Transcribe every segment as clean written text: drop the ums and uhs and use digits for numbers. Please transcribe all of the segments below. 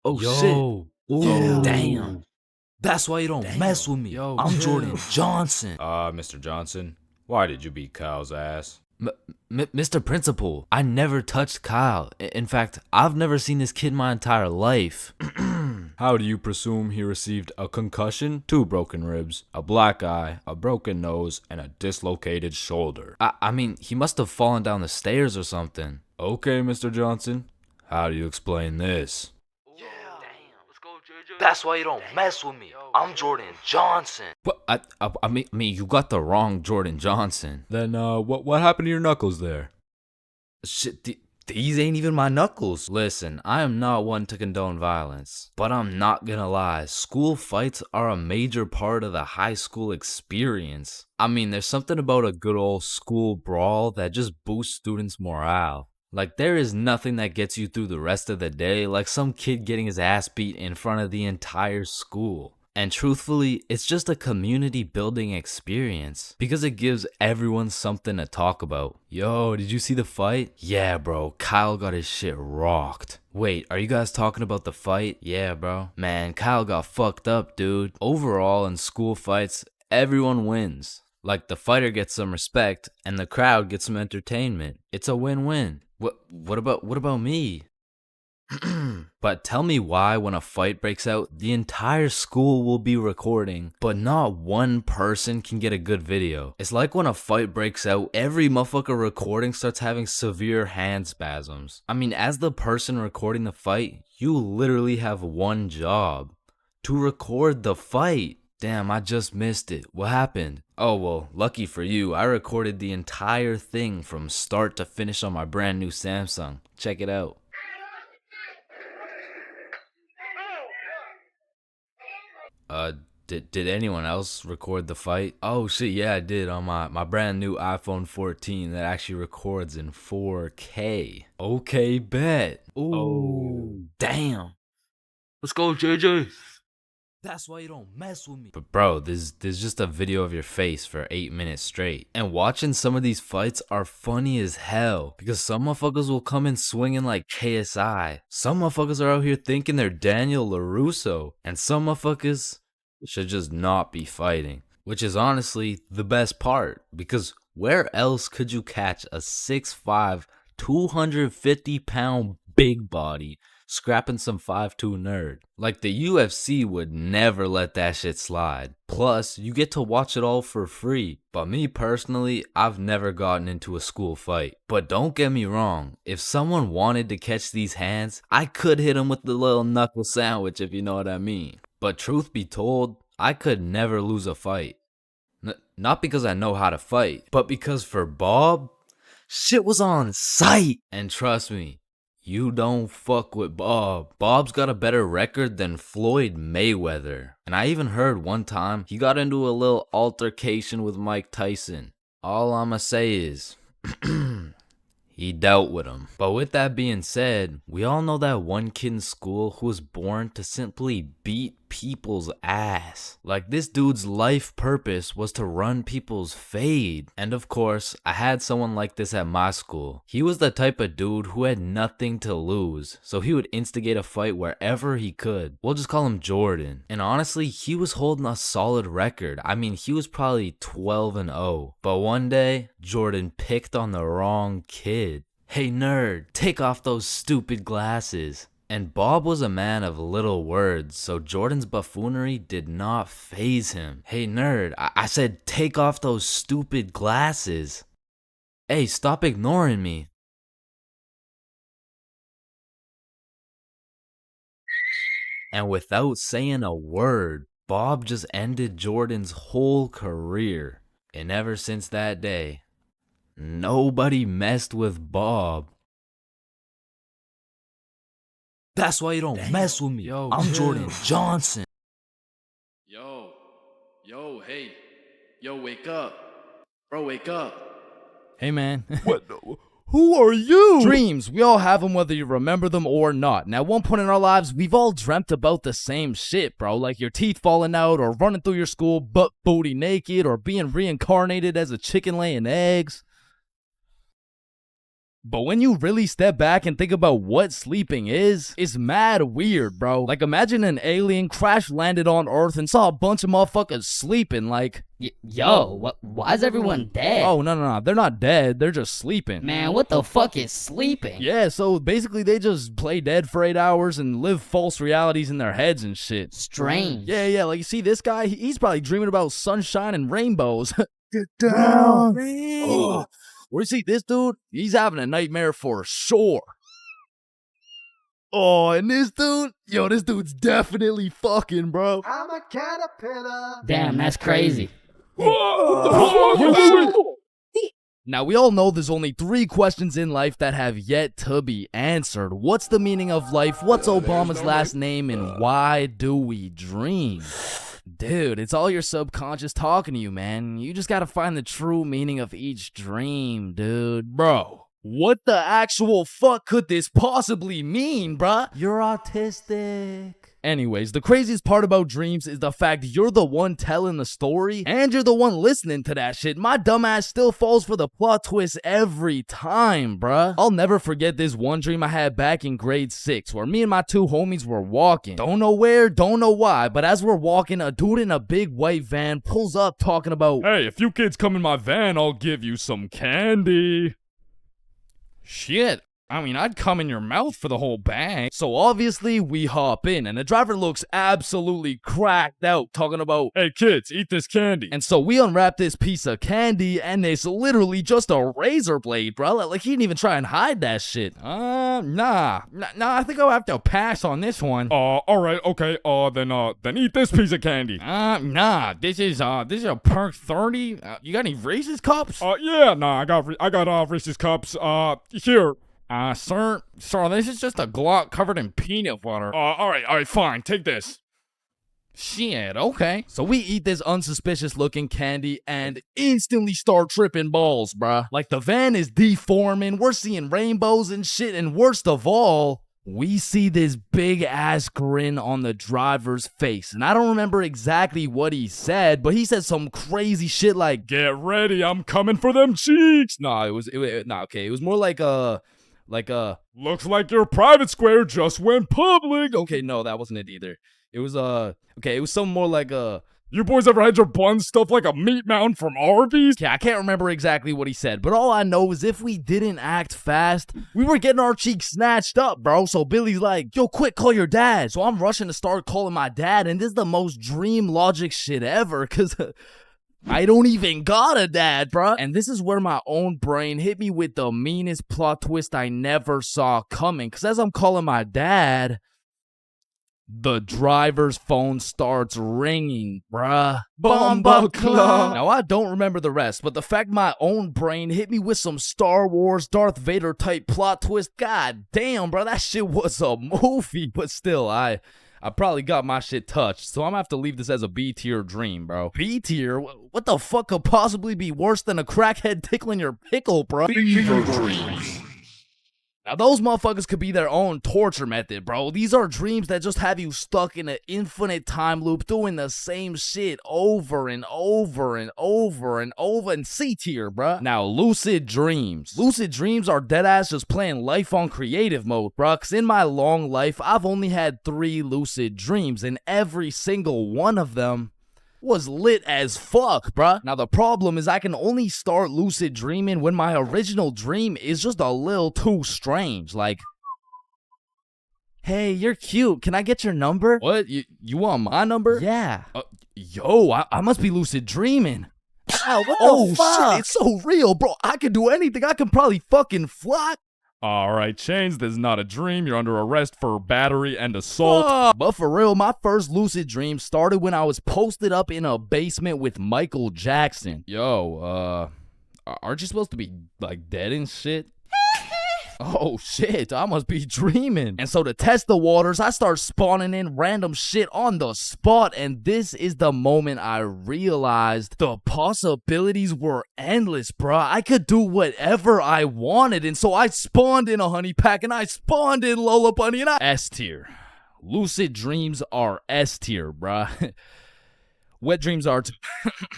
Oh Yo. shit. Ooh. Damn. That's why you don't mess with me. Yo, I'm chill. Jordan Johnson. Mr. Johnson, why did you beat Kyle's ass? Mr. Principal, I never touched Kyle. In fact, I've never seen this kid my entire life. How do you presume he received a concussion, 2 broken ribs, a black eye, a broken nose, and a dislocated shoulder? I mean, he must have fallen down the stairs or something. Okay, Mr. Johnson, how do you explain this? That's why you don't mess with me. I'm Jordan Johnson. What? I mean, you got the wrong Jordan Johnson. Then, what happened to your knuckles there? Shit, these ain't even my knuckles. Listen, I am not one to condone violence, but I'm not gonna lie. School fights are a major part of the high school experience. I mean, there's something about a good old school brawl that just boosts students' morale. Like, there is nothing that gets you through the rest of the day like some kid getting his ass beat in front of the entire school. And truthfully, it's just a community building experience because it gives everyone something to talk about. Yo, did you see the fight? Yeah, bro, Kyle got his shit rocked. Wait, are you guys talking about the fight? Yeah, bro. Man, Kyle got fucked up, dude. Overall, in school fights, everyone wins. Like, the fighter gets some respect and the crowd gets some entertainment. It's a win-win. What about me? But tell me why when a fight breaks out, the entire school will be recording, but not one person can get a good video. It's like when a fight breaks out, every motherfucker recording starts having severe hand spasms. I mean, as the person recording the fight, you literally have one job: to record the fight. Damn, I just missed it. What happened? Oh, well, lucky for you, I recorded the entire thing from start to finish on my brand new Samsung. Check it out. Did anyone else record the fight? Oh shit, yeah, I did on my brand new iPhone 14 that actually records in 4K. Okay, bet. Ooh, Oh. damn. Let's go, JJ. That's why you don't mess with me. But bro, there's just a video of your face for 8 minutes straight. And watching some of these fights are funny as hell because some motherfuckers will come in swinging like KSI. Some motherfuckers are out here thinking they're Daniel LaRusso. And some motherfuckers should just not be fighting. Which is honestly the best part, because where else could you catch a 6'5", 250-pound big body scrapping some 5'2" nerd? Like, the UFC would never let that shit slide. Plus, you get to watch it all for free. But me personally, I've never gotten into a school fight. But don't get me wrong, if someone wanted to catch these hands, I could hit them with the little knuckle sandwich, if you know what I mean. But truth be told, I could never lose a fight. Not because I know how to fight, but because for Bob, shit was on sight. And trust me, you don't fuck with Bob. Bob's got a better record than Floyd Mayweather. And I even heard one time he got into a little altercation with Mike Tyson. All I'ma say is, he dealt with him. But with that being said, we all know that one kid in school who was born to simply beat people's ass. Like, this dude's life purpose was to run people's fade. And of course, I had someone like this at my school. He was the type of dude who had nothing to lose, so he would instigate a fight wherever he could. We'll just call him Jordan. And honestly, he was holding a solid record. I mean, he was probably 12-0. But one day, Jordan picked on the wrong kid. Hey nerd, take off those stupid glasses. And Bob was a man of little words, so Jordan's buffoonery did not faze him. Hey nerd, I said take off those stupid glasses. Hey, stop ignoring me. And without saying a word, Bob just ended Jordan's whole career. And ever since that day, nobody messed with Bob. That's why you don't mess with me. Yo, I'm chill. Jordan Johnson. Yo, hey. Yo, wake up. Bro, wake up. Hey, man. What? Who are you? Dreams, we all have them whether you remember them or not. And at one point in our lives, we've all dreamt about the same shit, bro. Like your teeth falling out, or running through your school butt booty naked, or being reincarnated as a chicken laying eggs. But when you really step back and think about what sleeping is, it's mad weird, bro. Like, imagine an alien crash landed on Earth and saw a bunch of motherfuckers sleeping, like... Why is everyone dead? Oh, no, they're not dead, they're just sleeping. Man, what the fuck is sleeping? Yeah, so basically they just play dead for 8 hours and live false realities in their heads and shit. Strange. Yeah, like you see this guy, he's probably dreaming about sunshine and rainbows. Get down. Oh. Or you see this dude, he's having a nightmare for sure. Oh, and this dude, this dude's definitely fucking, bro. I'm a caterpillar. Damn, that's crazy. Now, we all know there's only 3 questions in life that have yet to be answered. What's the meaning of life? What's Obama's last name? And why do we dream? Dude, it's all your subconscious talking to you, man. You just gotta find the true meaning of each dream, dude. Bro, what the actual fuck could this possibly mean, bruh? You're autistic. Anyways, the craziest part about dreams is the fact you're the one telling the story and you're the one listening to that shit. My dumbass still falls for the plot twist every time, bruh. I'll never forget this one dream I had back in grade 6 where me and my 2 homies were walking. Don't know where, don't know why, but as we're walking, a dude in a big white van pulls up talking about, Hey, if you kids come in my van, I'll give you some candy. shit. I mean, I'd come in your mouth for the whole bag. So obviously, we hop in, and the driver looks absolutely cracked out, talking about, Hey kids, eat this candy. and so we unwrap this piece of candy, and it's literally just a razor blade, bro. Like, he didn't even try and hide that shit. Nah, I think I'll have to pass on this one. Alright, okay, then eat this piece of candy. Nah, this is a perk 30. You got any Reese's cups? I got Reese's cups, here. Sir, this is just a Glock covered in peanut butter. Alright, fine, take this. Shit, okay. So we eat this unsuspicious looking candy and instantly start tripping balls, bruh. Like, the van is deforming, we're seeing rainbows and shit, and worst of all, we see this big ass grin on the driver's face. And I don't remember exactly what he said, but he said some crazy shit like, Get ready, I'm coming for them cheeks. it was more like Looks like your private square just went public. okay, no, that wasn't it either. It was it was something more like You boys ever had your buns stuffed like a meat mountain from Arby's? yeah, I can't remember exactly what he said, but all I know is if we didn't act fast, we were getting our cheeks snatched up, bro. So Billy's like, yo, quick, call your dad. So I'm rushing to start calling my dad, and this is the most dream logic shit ever, because I don't even got a dad, bruh. And this is where my own brain hit me with the meanest plot twist I never saw coming. Because as I'm calling my dad, the driver's phone starts ringing, bruh. Bomba Club. Now, I don't remember the rest, but the fact my own brain hit me with some Star Wars Darth Vader type plot twist, god damn, bruh, that shit was a movie. But still, I probably got my shit touched, so I'm gonna have to leave this as a B tier dream, bro. B tier? What the fuck could possibly be worse than a crackhead tickling your pickle, bro? Fever dreams. Now, those motherfuckers could be their own torture method, bro. These are dreams that just have you stuck in an infinite time loop doing the same shit over and over and over and over. And C tier, bro. Now, lucid dreams. Lucid dreams are deadass just playing life on creative mode, bro. Because in my long life, I've only had 3 lucid dreams, and every single one of them was lit as fuck, bruh. Now, the problem is I can only start lucid dreaming when my original dream is just a little too strange. Like, hey, you're cute. Can I get your number? What? You want my number? Yeah. Yo, I must be lucid dreaming. Ow, what the fuck? Shit, it's so real, bro. I can do anything. I can probably fucking fly. Alright, Chains, this is not a dream. You're under arrest for battery and assault. But for real, my first lucid dream started when I was posted up in a basement with Michael Jackson. Yo, aren't you supposed to be, like, dead and shit? Oh shit, I must be dreaming. And so to test the waters, I start spawning in random shit on the spot, and this is the moment I realized the possibilities were endless, bruh. I could do whatever I wanted, and so I spawned in a honey pack, and I spawned in Lola Bunny, and S tier. Lucid dreams are S tier, bruh. Wet dreams are too.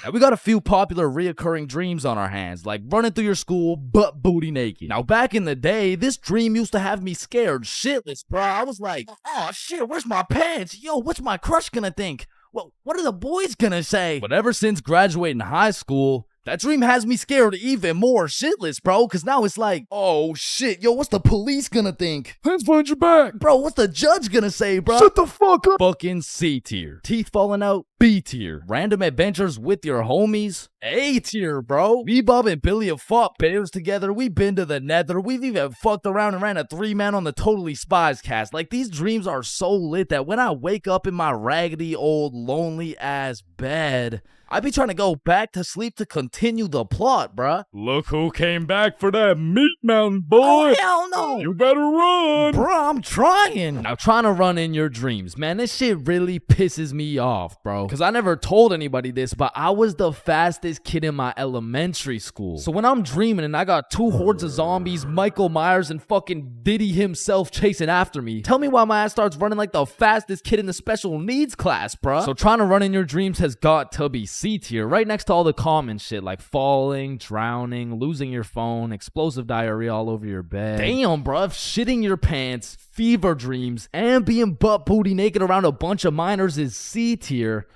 Now, we got a few popular reoccurring dreams on our hands, like running through your school butt booty naked. Now, back in the day, this dream used to have me scared shitless, bro. I was like, oh shit, where's my pants? Yo, what's my crush gonna think? What are the boys gonna say? But ever since graduating high school, that dream has me scared even more shitless, bro, because now it's like, oh shit, yo, what's the police gonna think? Hands behind your back. Bro, what's the judge gonna say, bro? Shut the fuck up. Fucking C tier. Teeth falling out, B tier. Random adventures with your homies, A tier, bro. Me, Bob, and Billy have fought bears together. We've been to the nether. We've even fucked around and ran a 3-man on the Totally Spies cast. Like, these dreams are so lit that when I wake up in my raggedy old lonely ass bed, I be trying to go back to sleep to continue the plot, bruh. Look who came back for that meat mountain, boy. Oh, hell no. You better run. Bruh, I'm trying. Now, trying to run in your dreams, man, this shit really pisses me off, bro. Because I never told anybody this, but I was the fastest kid in my elementary school. So when I'm dreaming and I got 2 hordes of zombies, Michael Myers, and fucking Diddy himself chasing after me, tell me why my ass starts running like the fastest kid in the special needs class, bruh. So trying to run in your dreams has got to be C tier, right next to all the common shit like falling, drowning, losing your phone, explosive diarrhea all over your bed. Damn, bruh, shitting your pants, fever dreams, and being butt booty naked around a bunch of minors is C tier.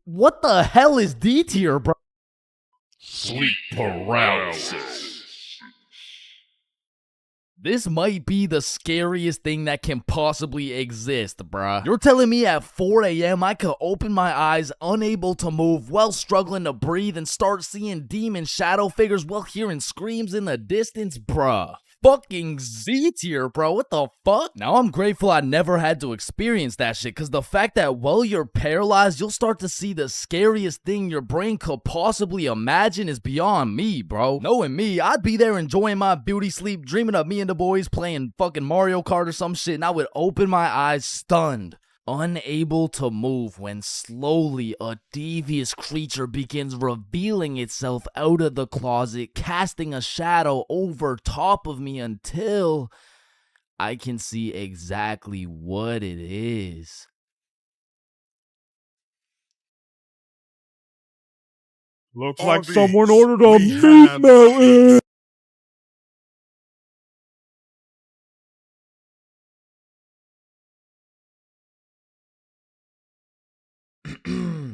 What the hell is D tier, bro? Sleep paralysis. This might be the scariest thing that can possibly exist, bruh. You're telling me at 4 a.m. I could open my eyes, unable to move, while struggling to breathe, and start seeing demon shadow figures while hearing screams in the distance, bruh. Fucking Z tier, bro. What the fuck? Now, I'm grateful I never had to experience that shit, because the fact that while you're paralyzed, you'll start to see the scariest thing your brain could possibly imagine is beyond me, bro. Knowing me, I'd be there enjoying my beauty sleep, dreaming of me and the boys playing fucking Mario Kart or some shit, and I would open my eyes stunned, unable to move, when slowly a devious creature begins revealing itself out of the closet, casting a shadow over top of me until I can see exactly what it is. Looks All like these someone ordered a we meat have mountain.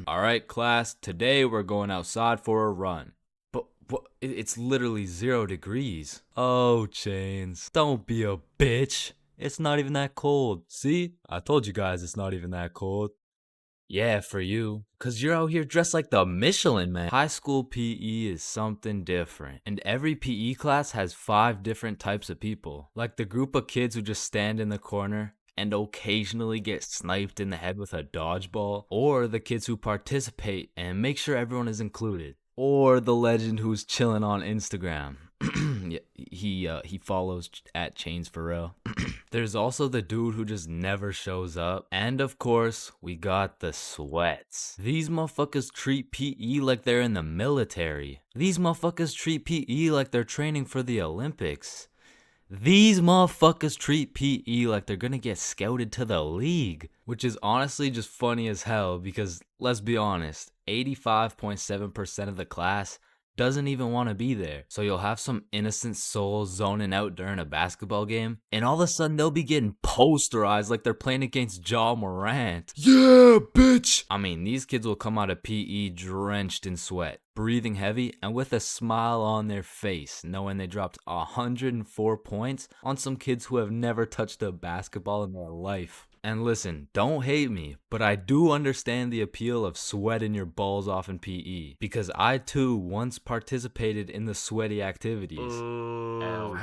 Alright, class, today we're going outside for a run. But it's literally 0 degrees. Oh, Chains, don't be a bitch. It's not even that cold. See? I told you guys it's not even that cold. Yeah, for you. Cause you're out here dressed like the Michelin Man. High school PE is something different. And every PE class has 5 different types of people. Like the group of kids who just stand in the corner and occasionally get sniped in the head with a dodgeball, or the kids who participate and make sure everyone is included, or the legend who's chilling on Instagram. he follows at ChainsFR. There's also the dude who just never shows up, and of course we got the sweats. These motherfuckers treat PE like they're in the military. These motherfuckers treat PE like they're training for the Olympics. These motherfuckers treat PE like they're gonna get scouted to the league, which is honestly just funny as hell because, let's be honest, 85.7% of the class doesn't even want to be there. So you'll have some innocent souls zoning out during a basketball game, and all of a sudden they'll be getting posterized like they're playing against Ja Morant. Yeah, bitch. I mean, these kids will come out of PE drenched in sweat, breathing heavy, and with a smile on their face, knowing they dropped 104 points on some kids who have never touched a basketball in their life. And listen, don't hate me, but I do understand the appeal of sweating your balls off in PE, because I too once participated in the sweaty activities. Ow.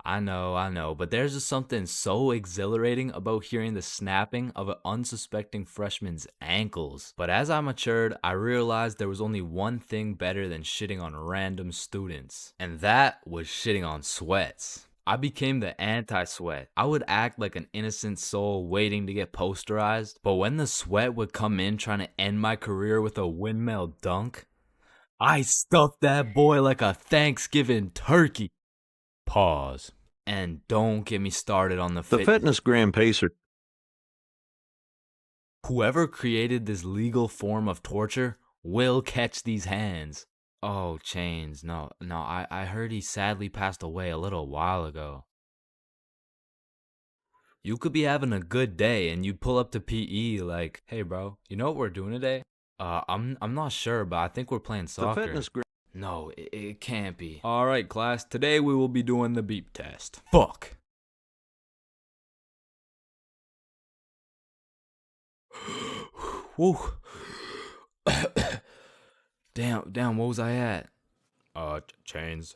I know, but there's just something so exhilarating about hearing the snapping of an unsuspecting freshman's ankles. But as I matured, I realized there was only one thing better than shitting on random students, and that was shitting on sweats. I became the anti-sweat. I would act like an innocent soul waiting to get posterized, but when the sweat would come in trying to end my career with a windmill dunk, I stuffed that boy like a Thanksgiving turkey. Pause. And don't get me started on the The Fitness Gram Pacer. Whoever created this legal form of torture will catch these hands. Oh, Chains, no, I heard he sadly passed away a little while ago. You could be having a good day and you pull up to PE like, hey bro, you know what we're doing today? I'm not sure, but I think we're playing soccer. No, it can't be. Alright, class, today we will be doing the beep test. Fuck. Woo. Damn, what was I at? Chains,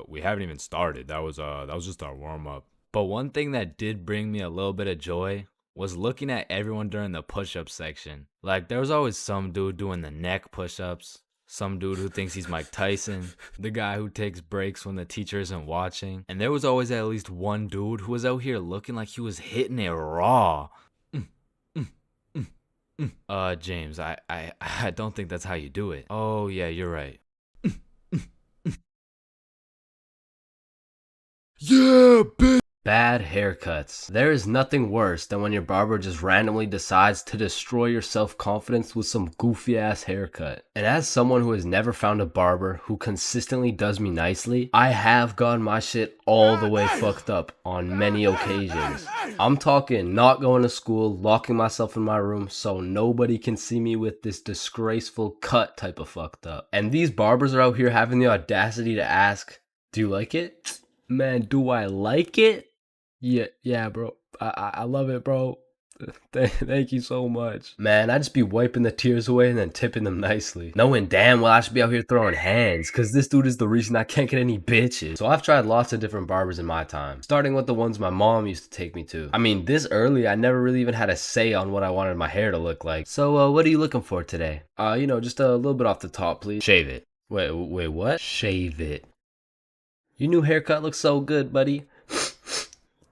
we haven't even started. That was just our warm-up. But one thing that did bring me a little bit of joy was looking at everyone during the push-up section. Like, there was always some dude doing the neck push-ups, some dude who thinks he's Mike Tyson, the guy who takes breaks when the teacher isn't watching, and there was always at least one dude who was out here looking like he was hitting it raw. James, I don't think that's how you do it. Oh, yeah, you're right. Yeah, bitch! Bad haircuts. There is nothing worse than when your barber just randomly decides to destroy your self-confidence with some goofy ass haircut. And as someone who has never found a barber who consistently does me nicely, I have gotten my shit all the way fucked up on many occasions. I'm talking not going to school, locking myself in my room so nobody can see me with this disgraceful cut type of fucked up. And these barbers are out here having the audacity to ask, do you like it? Man, do I like it? Yeah, bro. I love it, bro. Thank you so much. Man, I just be wiping the tears away and then tipping them nicely. Knowing damn well I should be out here throwing hands, cause this dude is the reason I can't get any bitches. So I've tried lots of different barbers in my time, starting with the ones my mom used to take me to. I mean, this early, I never really even had a say on what I wanted my hair to look like. So, what are you looking for today? Just a little bit off the top, please. Shave it. Wait, what? Shave it. Your new haircut looks so good, buddy.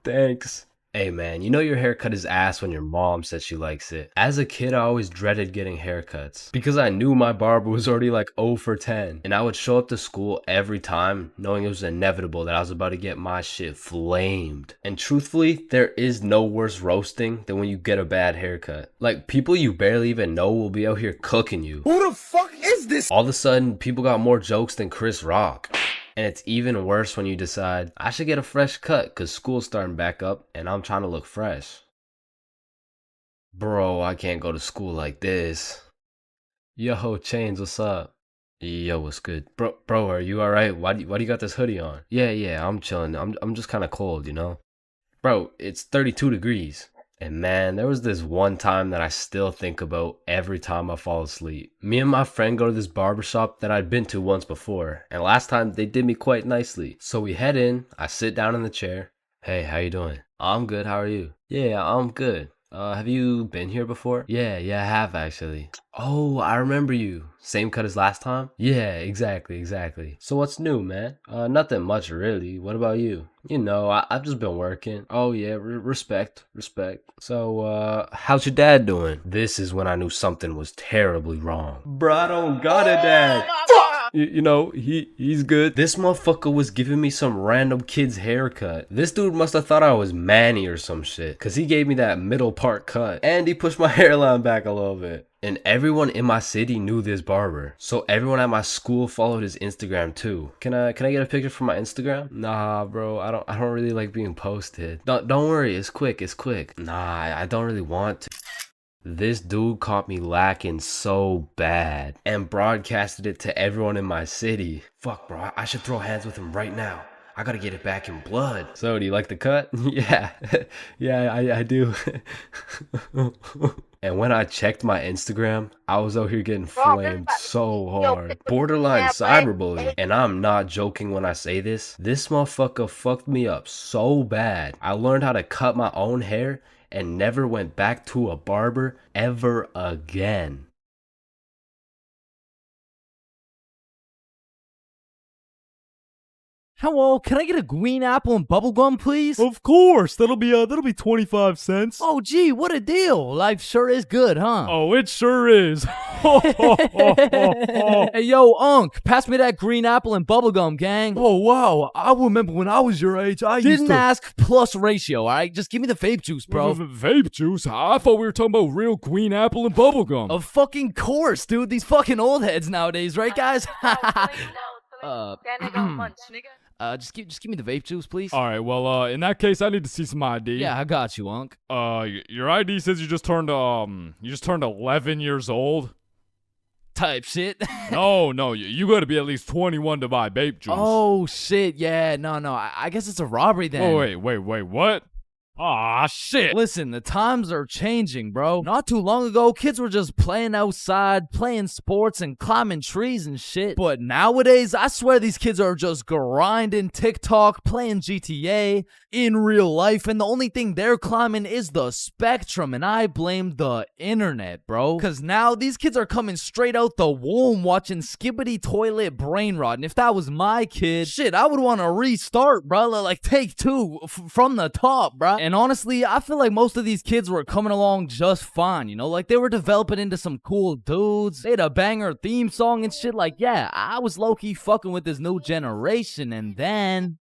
Thanks. Hey man, you know your haircut is ass when your mom says she likes it. As a kid, I always dreaded getting haircuts because I knew my barber was already like 0 for 10. And I would show up to school every time knowing it was inevitable that I was about to get my shit flamed. And truthfully, there is no worse roasting than when you get a bad haircut. Like, people you barely even know will be out here cooking you. Who the fuck is this? All of a sudden, people got more jokes than Chris Rock. And it's even worse when you decide, I should get a fresh cut because school's starting back up and I'm trying to look fresh. Bro, I can't go to school like this. Yo, Chains, what's up? Yo, what's good? Bro, are you alright? Why do you got this hoodie on? Yeah, I'm chilling. I'm just kind of cold, you know? Bro, it's 32 degrees. And man, there was this one time that I still think about every time I fall asleep. Me and my friend go to this barbershop that I'd been to once before, and last time they did me quite nicely. So we head in, I sit down in the chair. Hey, how you doing? I'm good, how are you? Yeah, I'm good. Have you been here before? Yeah, I have actually. Oh, I remember you. Same cut as last time? Yeah, exactly. So what's new, man? Nothing much really. What about you? You know, I've just been working. Oh yeah, respect. So, how's your dad doing? This is when I knew something was terribly wrong. Bruh, I don't got a dad. You know, he's good. This motherfucker was giving me some random kid's haircut. This dude must have thought I was Manny or some shit, cause he gave me that middle part cut and he pushed my hairline back a little bit. And everyone in my city knew this barber, so everyone at my school followed his Instagram too. Can I get a picture from my Instagram? Nah, bro, I don't really like being posted. Don't worry, it's quick. Nah, I don't really want to. This dude caught me lacking so bad and broadcasted it to everyone in my city. Fuck, bro, I should throw hands with him right now. I gotta get it back in blood. So, do you like the cut? Yeah, I do. And when I checked my Instagram, I was out here getting flamed so hard. Borderline cyberbullying. And I'm not joking when I say this. This motherfucker fucked me up so bad. I learned how to cut my own hair and never went back to a barber ever again. Hello, can I get a green apple and bubblegum, please? Of course, that'll be 25 cents. Oh, gee, what a deal. Life sure is good, huh? Oh, it sure is. Hey, yo, Unc, pass me that green apple and bubblegum, gang. Oh, wow. I remember when I was your age, I used Didn't to... ask plus ratio, all right? Just give me the vape juice, bro. Vape juice? I thought we were talking about real green apple and bubblegum. Of fucking course, dude. These fucking old heads nowadays, right, guys? Just give me the vape juice, please. All right, well, in that case, I need to see some ID. Yeah, I got you, Unc. Your ID says you just turned 11 years old. Type shit. No, you gotta be at least 21 to buy vape juice. Oh, shit. Yeah, no. I guess it's a robbery then. Oh, wait, what? Ah, shit. Listen, the times are changing, bro. Not too long ago, kids were just playing outside, playing sports, and climbing trees and shit. But nowadays, I swear these kids are just grinding TikTok, playing GTA in real life, and the only thing they're climbing is the spectrum, and I blame the internet, bro. Cause now these kids are coming straight out the womb watching Skibbity Toilet Brain Rot, and if that was my kid, shit, I would want to restart, bro. Like take two from the top, bro. And honestly, I feel like most of these kids were coming along just fine, you know? Like, they were developing into some cool dudes. They had a banger theme song and shit. Like, yeah, I was low-key fucking with this new generation. And then...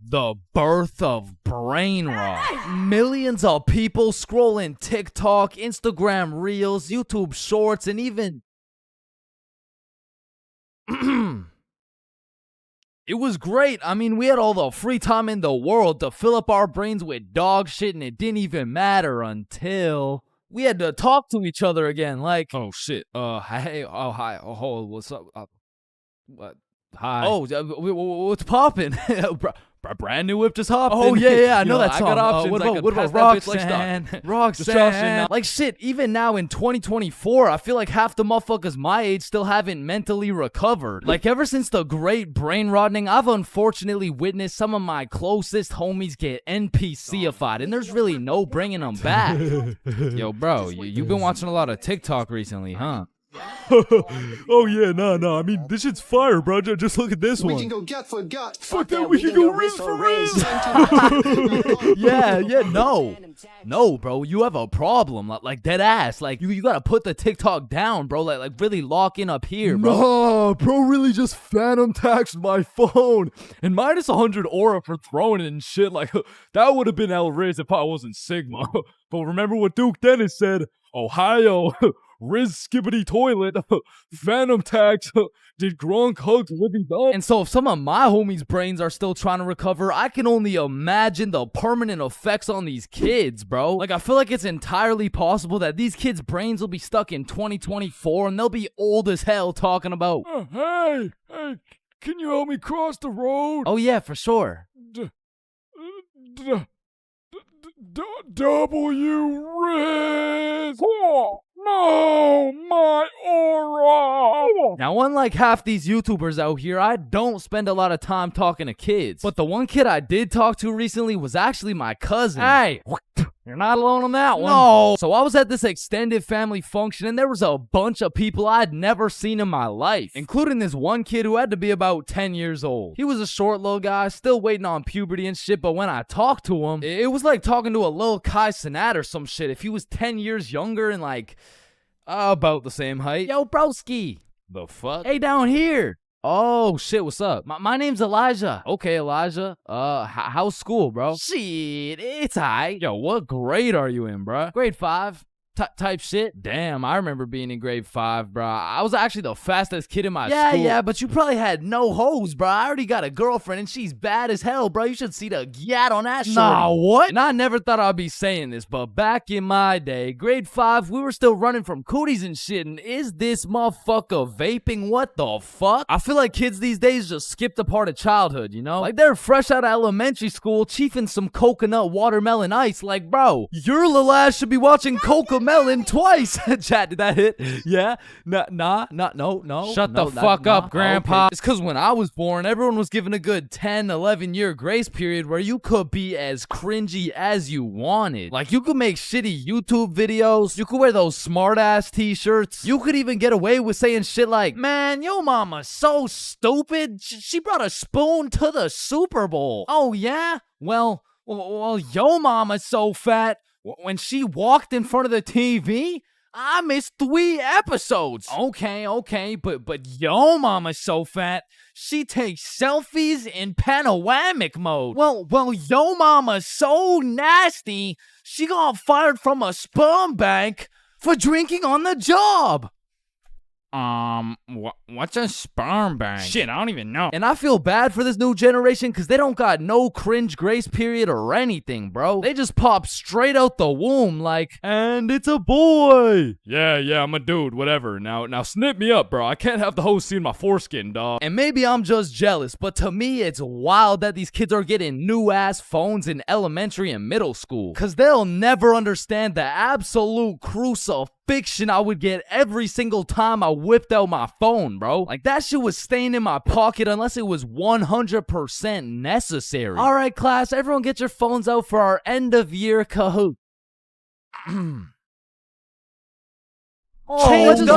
the birth of brain rot. Millions of people scrolling TikTok, Instagram Reels, YouTube Shorts, and even... It was great. I mean, we had all the free time in the world to fill up our brains with dog shit, and it didn't even matter until we had to talk to each other again. Like, Oh, shit. hey, oh, hi, oh, what's up? What? Hi. Oh, what's poppin'? Brand new whip just hopped. Oh, in. yeah, I know Yo, that song. I got options. What I about- could what pass about that bitch like Roxanne? stock. Roxanne. Like shit, even now in 2024, I feel like half the motherfuckers my age still haven't mentally recovered. Like ever since the great brain rotting, I've unfortunately witnessed some of my closest homies get NPC-ified, and there's really no bringing them back. Yo, bro, you've been watching a lot of TikTok recently, huh? Oh, yeah, no. I mean, this shit's fire, bro. Just look at this We one. can go gut for gut. Fuck that, we can go wrist for wrist. Yeah, no, bro, you have a problem, like dead ass. Like you gotta put the TikTok down, bro. Like really lock in up here, bro. Nah, bro really just phantom taxed my phone. And minus 100 aura for throwing it and shit. Like, that would have been outrageous if I wasn't Sigma. But remember what Duke Dennis said? Ohio, Riz Skibbity Toilet, Phantom Tax, did Gronk hug Libby Dog? And so if some of my homies' brains are still trying to recover, I can only imagine the permanent effects on these kids, bro. Like, I feel like it's entirely possible that these kids' brains will be stuck in 2024 and they'll be old as hell talking about, Hey, can you help me cross the road? oh yeah, for sure. W Riz! Oh, no, my aura! Now, unlike half these YouTubers out here, I don't spend a lot of time talking to kids. But the one kid I did talk to recently was actually my cousin. Hey, you're not alone on that one. No. So I was at this extended family function, and there was a bunch of people I'd never seen in my life, including this one kid who had to be about 10 years old. He was a short little guy, still waiting on puberty and shit, but when I talked to him, it was like talking to a little Kai Cenat or some shit. If he was 10 years younger and like, about the same height. Yo, broski. The fuck? Hey, down here. Oh, shit, what's up? My name's Elijah. Okay, Elijah. How's school, bro? Shit, it's aight. Yo, what grade are you in, bro? Grade 5. Type shit. Damn, I remember being in grade 5, bro. I was actually the fastest kid in my school. Yeah, but you probably had no hoes, bro. I already got a girlfriend and she's bad as hell, bro. You should see the gat on that shit. Nah, what? And I never thought I'd be saying this, but back in my day, grade 5, we were still running from cooties and shit, and is this motherfucker vaping? What the fuck? I feel like kids these days just skipped a part of childhood, you know? Like they're fresh out of elementary school, chiefing some coconut watermelon ice. Like, bro, your little ass should be watching Coca melon twice. Chat, did that hit? Yeah? No. Shut the fuck up, Grandpa. Okay. It's because when I was born, everyone was given a good 10, 11-year grace period where you could be as cringy as you wanted. Like, you could make shitty YouTube videos. You could wear those smart-ass t-shirts. You could even get away with saying shit like, man, yo mama's so stupid. She brought a spoon to the Super Bowl. Oh, yeah? Well, yo mama's so fat. When she walked in front of the TV, I missed 3 episodes. Okay, but yo mama's so fat, she takes selfies in panoramic mode. Well, yo mama's so nasty, she got fired from a sperm bank for drinking on the job. What's a sperm bank? Shit, I don't even know. And I feel bad for this new generation because they don't got no cringe grace period or anything, bro. They just pop straight out the womb like, and it's a boy. Yeah, I'm a dude, whatever. Now snip me up, bro. I can't have the host seeing my foreskin, dog. And maybe I'm just jealous, but to me, it's wild that these kids are getting new-ass phones in elementary and middle school. Because they'll never understand the absolute crucifixion I would get every single time I whipped out my phone, bro. Like, that shit was staying in my pocket unless it was 100% necessary. All right, class, everyone get your phones out for our end-of-year Kahoot. Oh, let's go!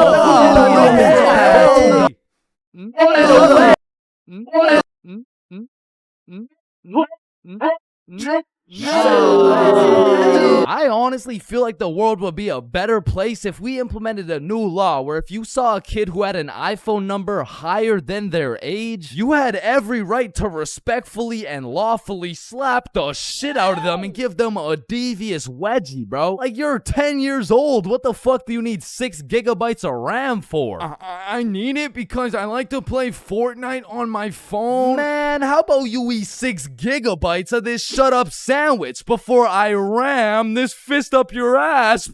I honestly feel like the world would be a better place if we implemented a new law where if you saw a kid who had an iPhone number higher than their age, you had every right to respectfully and lawfully slap the shit out of them and give them a devious wedgie, bro. Like, you're 10 years old. What the fuck do you need 6 gigabytes of RAM for? I need it because I like to play Fortnite on my phone. Man, how about you eat 6 gigabytes of this shut up sandwich before I ram this fist up your ass?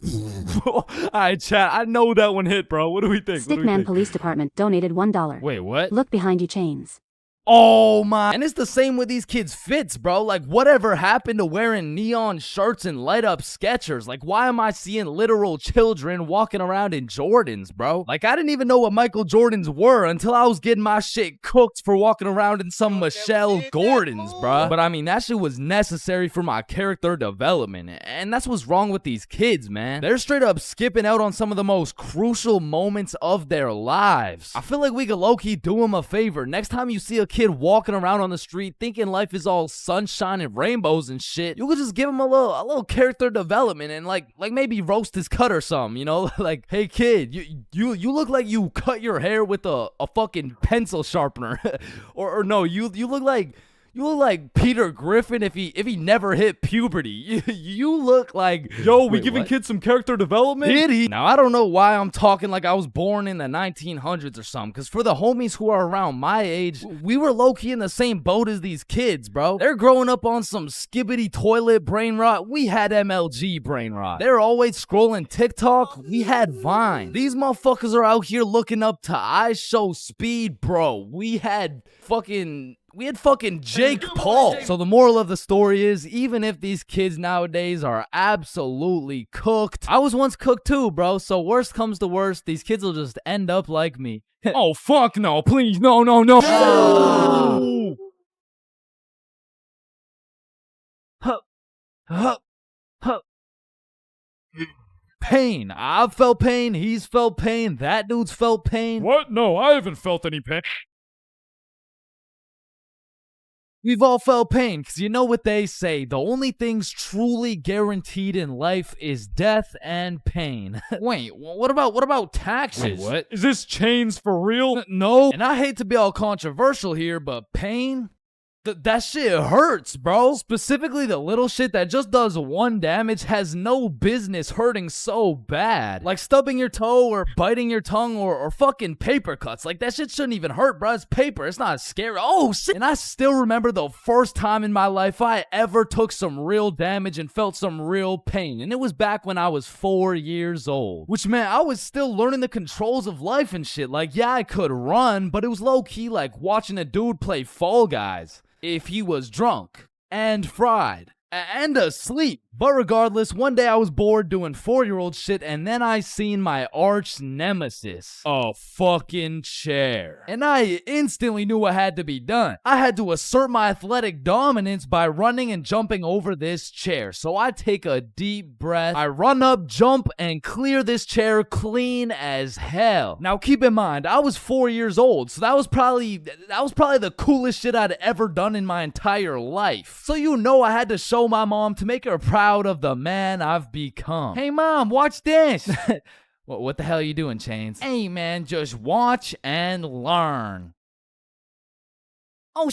Alright, chat, I know that one hit, bro. What do we think? Stickman Police Department donated $1. Wait, what? Look behind you, Chains. Oh my. And it's the same with these kids' fits, bro. Like, whatever happened to wearing neon shirts and light up Skechers? Like, why am I seeing literal children walking around in Jordans, bro? Like, I didn't even know what Michael Jordans were until I was getting my shit cooked for walking around in some Michelle Gordons, bro. But I mean, that shit was necessary for my character development. And that's what's wrong with these kids, man. They're straight up skipping out on some of the most crucial moments of their lives. I feel like we could low-key do them a favor. Next time you see a kid walking around on the street thinking life is all sunshine and rainbows and shit, you could just give him a little character development and like maybe roast his cut or something, you know? Like, hey kid, you look like you cut your hair with a fucking pencil sharpener. or no, you look like Peter Griffin if he never hit puberty. You look like... Yo, we giving kids some character development? Did he? Now, I don't know why I'm talking like I was born in the 1900s or something, because for the homies who are around my age, we were low-key in the same boat as these kids, bro. They're growing up on some skibbity toilet brain rot. We had MLG brain rot. They're always scrolling TikTok. We had Vine. These motherfuckers are out here looking up to I Show Speed, bro. We had fucking Jake Paul. So the moral of the story is, even if these kids nowadays are absolutely cooked, I was once cooked too, bro. So worst comes to worst, these kids will just end up like me. Oh, fuck no, please, no. Pain. I've felt pain. He's felt pain. That dude's felt pain. What? No, I haven't felt any pain. We've all felt pain, because you know what they say, the only things truly guaranteed in life is death and pain. Wait, what about taxes? Wait, what? Is this Chains for real? No. And I hate to be all controversial here, but pain? That shit hurts, bro. Specifically, the little shit that just does 1 damage has no business hurting so bad. Like stubbing your toe or biting your tongue or fucking paper cuts. Like, that shit shouldn't even hurt, bro. It's paper. It's not scary. Oh, shit. And I still remember the first time in my life I ever took some real damage and felt some real pain. And it was back when I was 4 years old. Which, man, I was still learning the controls of life and shit. Like, yeah, I could run, but it was low-key like watching a dude play Fall Guys. If he was drunk and fried and asleep, But regardless, one day I was bored doing 4-year-old shit, and then I seen my arch nemesis, a fucking chair. And I instantly knew what had to be done. I had to assert my athletic dominance by running and jumping over this chair. So I take a deep breath, I run up, jump, and clear this chair clean as hell. Now keep in mind, I was 4 years old, so that was probably the coolest shit I'd ever done in my entire life. So you know I had to show my mom to make her proud of the man I've become. Hey mom, watch this. What the hell are you doing, Chains? Hey man, just watch and learn. Oh,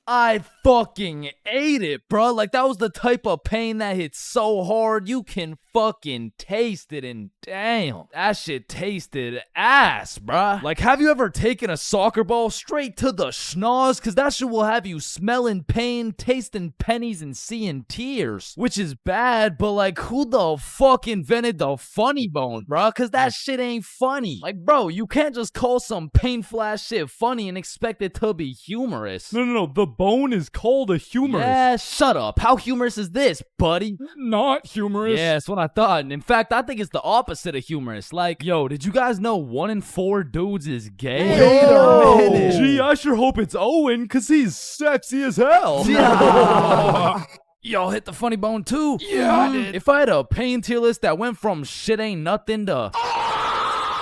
I fucking ate it, bro. Like, that was the type of pain that hits so hard, you can fucking taste it, and damn, that shit tasted ass, bruh. Like, have you ever taken a soccer ball straight to the schnoz? Cause that shit will have you smelling pain, tasting pennies, and seeing tears. Which is bad, but like, who the fuck invented the funny bone, bruh? Cause that shit ain't funny. Like, bro, you can't just call some painful ass shit funny and expect it to be humorous. No, the bone is called a humorous. Yeah, shut up. How humorous is this, buddy? Not humorous. Yeah, that's what I thought. And in fact, I think it's the opposite of humorous. Like, yo, did you guys know 1 in 4 dudes is gay? Wait a minute. Gee, I sure hope it's Owen, cause he's sexy as hell. Yeah. Y'all hit the funny bone too? Yeah, I did. If I had a pain tier list that went from shit ain't nothing to...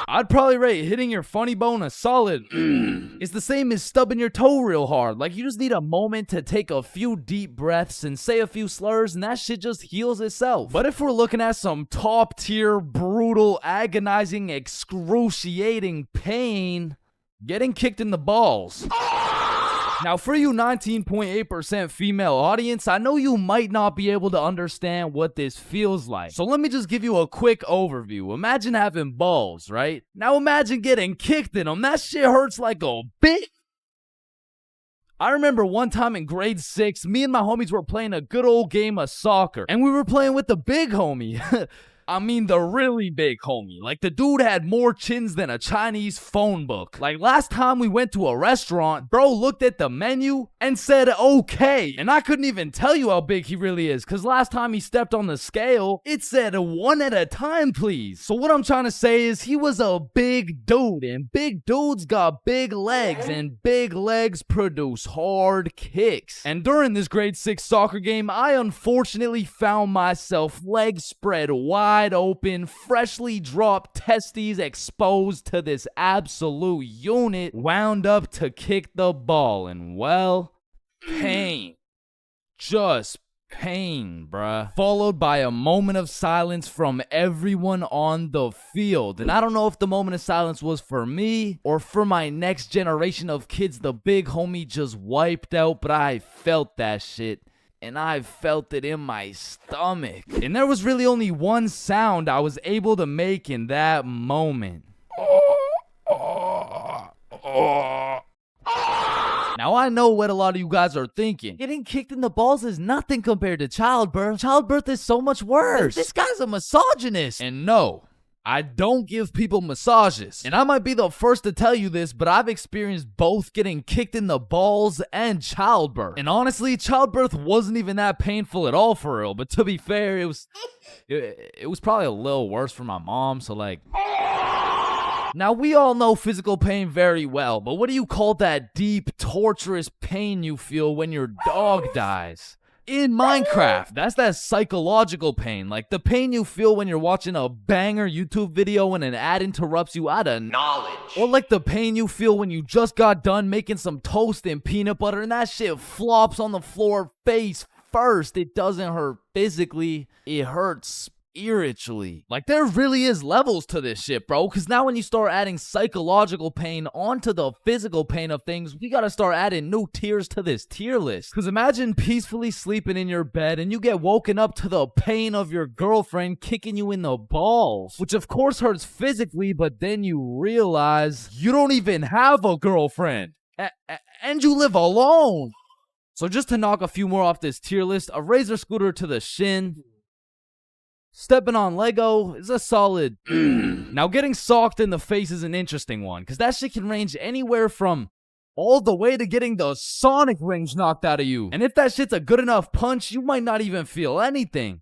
I'd probably rate hitting your funny bone a solid. It's the same as stubbing your toe real hard. Like, you just need a moment to take a few deep breaths and say a few slurs, and that shit just heals itself. But if we're looking at some top tier, brutal, agonizing, excruciating pain, getting kicked in the balls. Now, for you 19.8% female audience, I know you might not be able to understand what this feels like. So let me just give you a quick overview. Imagine having balls, right? Now imagine getting kicked in them. That shit hurts like a bitch. I remember one time in grade 6, me and my homies were playing a good old game of soccer. And we were playing with the big homie. I mean the really big homie. Like, the dude had more chins than a Chinese phone book. Like, last time we went to a restaurant, bro looked at the menu and said okay. And I couldn't even tell you how big he really is, cause last time he stepped on the scale, it said 1 at a time, please. So what I'm trying to say is he was a big dude, and big dudes got big legs, and big legs produce hard kicks. And during this grade 6 soccer game, I unfortunately found myself legs spread wide open, freshly dropped testes exposed to this absolute unit, wound up to kick the ball, and well, pain. Just pain, bruh. Followed by a moment of silence from everyone on the field. And I don't know if the moment of silence was for me or for my next generation of kids the big homie just wiped out, but I felt that shit. And I felt it in my stomach. And there was really only one sound I was able to make in that moment. Now, I know what a lot of you guys are thinking. Getting kicked in the balls is nothing compared to childbirth. Childbirth is so much worse. This guy's a misogynist. And no, I don't give people massages. And I might be the first to tell you this, but I've experienced both getting kicked in the balls and childbirth. And honestly, childbirth wasn't even that painful at all for real. But to be fair, it was probably a little worse for my mom, so like... Now, we all know physical pain very well, but what do you call that deep, torturous pain you feel when your dog dies? In Minecraft, that's that psychological pain, like the pain you feel when you're watching a banger YouTube video and an ad interrupts you out of knowledge. Or like the pain you feel when you just got done making some toast and peanut butter and that shit flops on the floor face first. It doesn't hurt physically, it hurts spiritually. Like, there really is levels to this shit, bro, because now when you start adding psychological pain onto the physical pain of things, we gotta start adding new tiers to this tier list. Because imagine peacefully sleeping in your bed and you get woken up to the pain of your girlfriend kicking you in the balls, which of course hurts physically, but then you realize you don't even have a girlfriend and you live alone. So just to knock a few more off this tier list, a razor scooter to the shin, stepping on Lego is a solid. Now, getting socked in the face is an interesting one, because that shit can range anywhere from all the way to getting the sonic rings knocked out of you. And if that shit's a good enough punch, you might not even feel anything.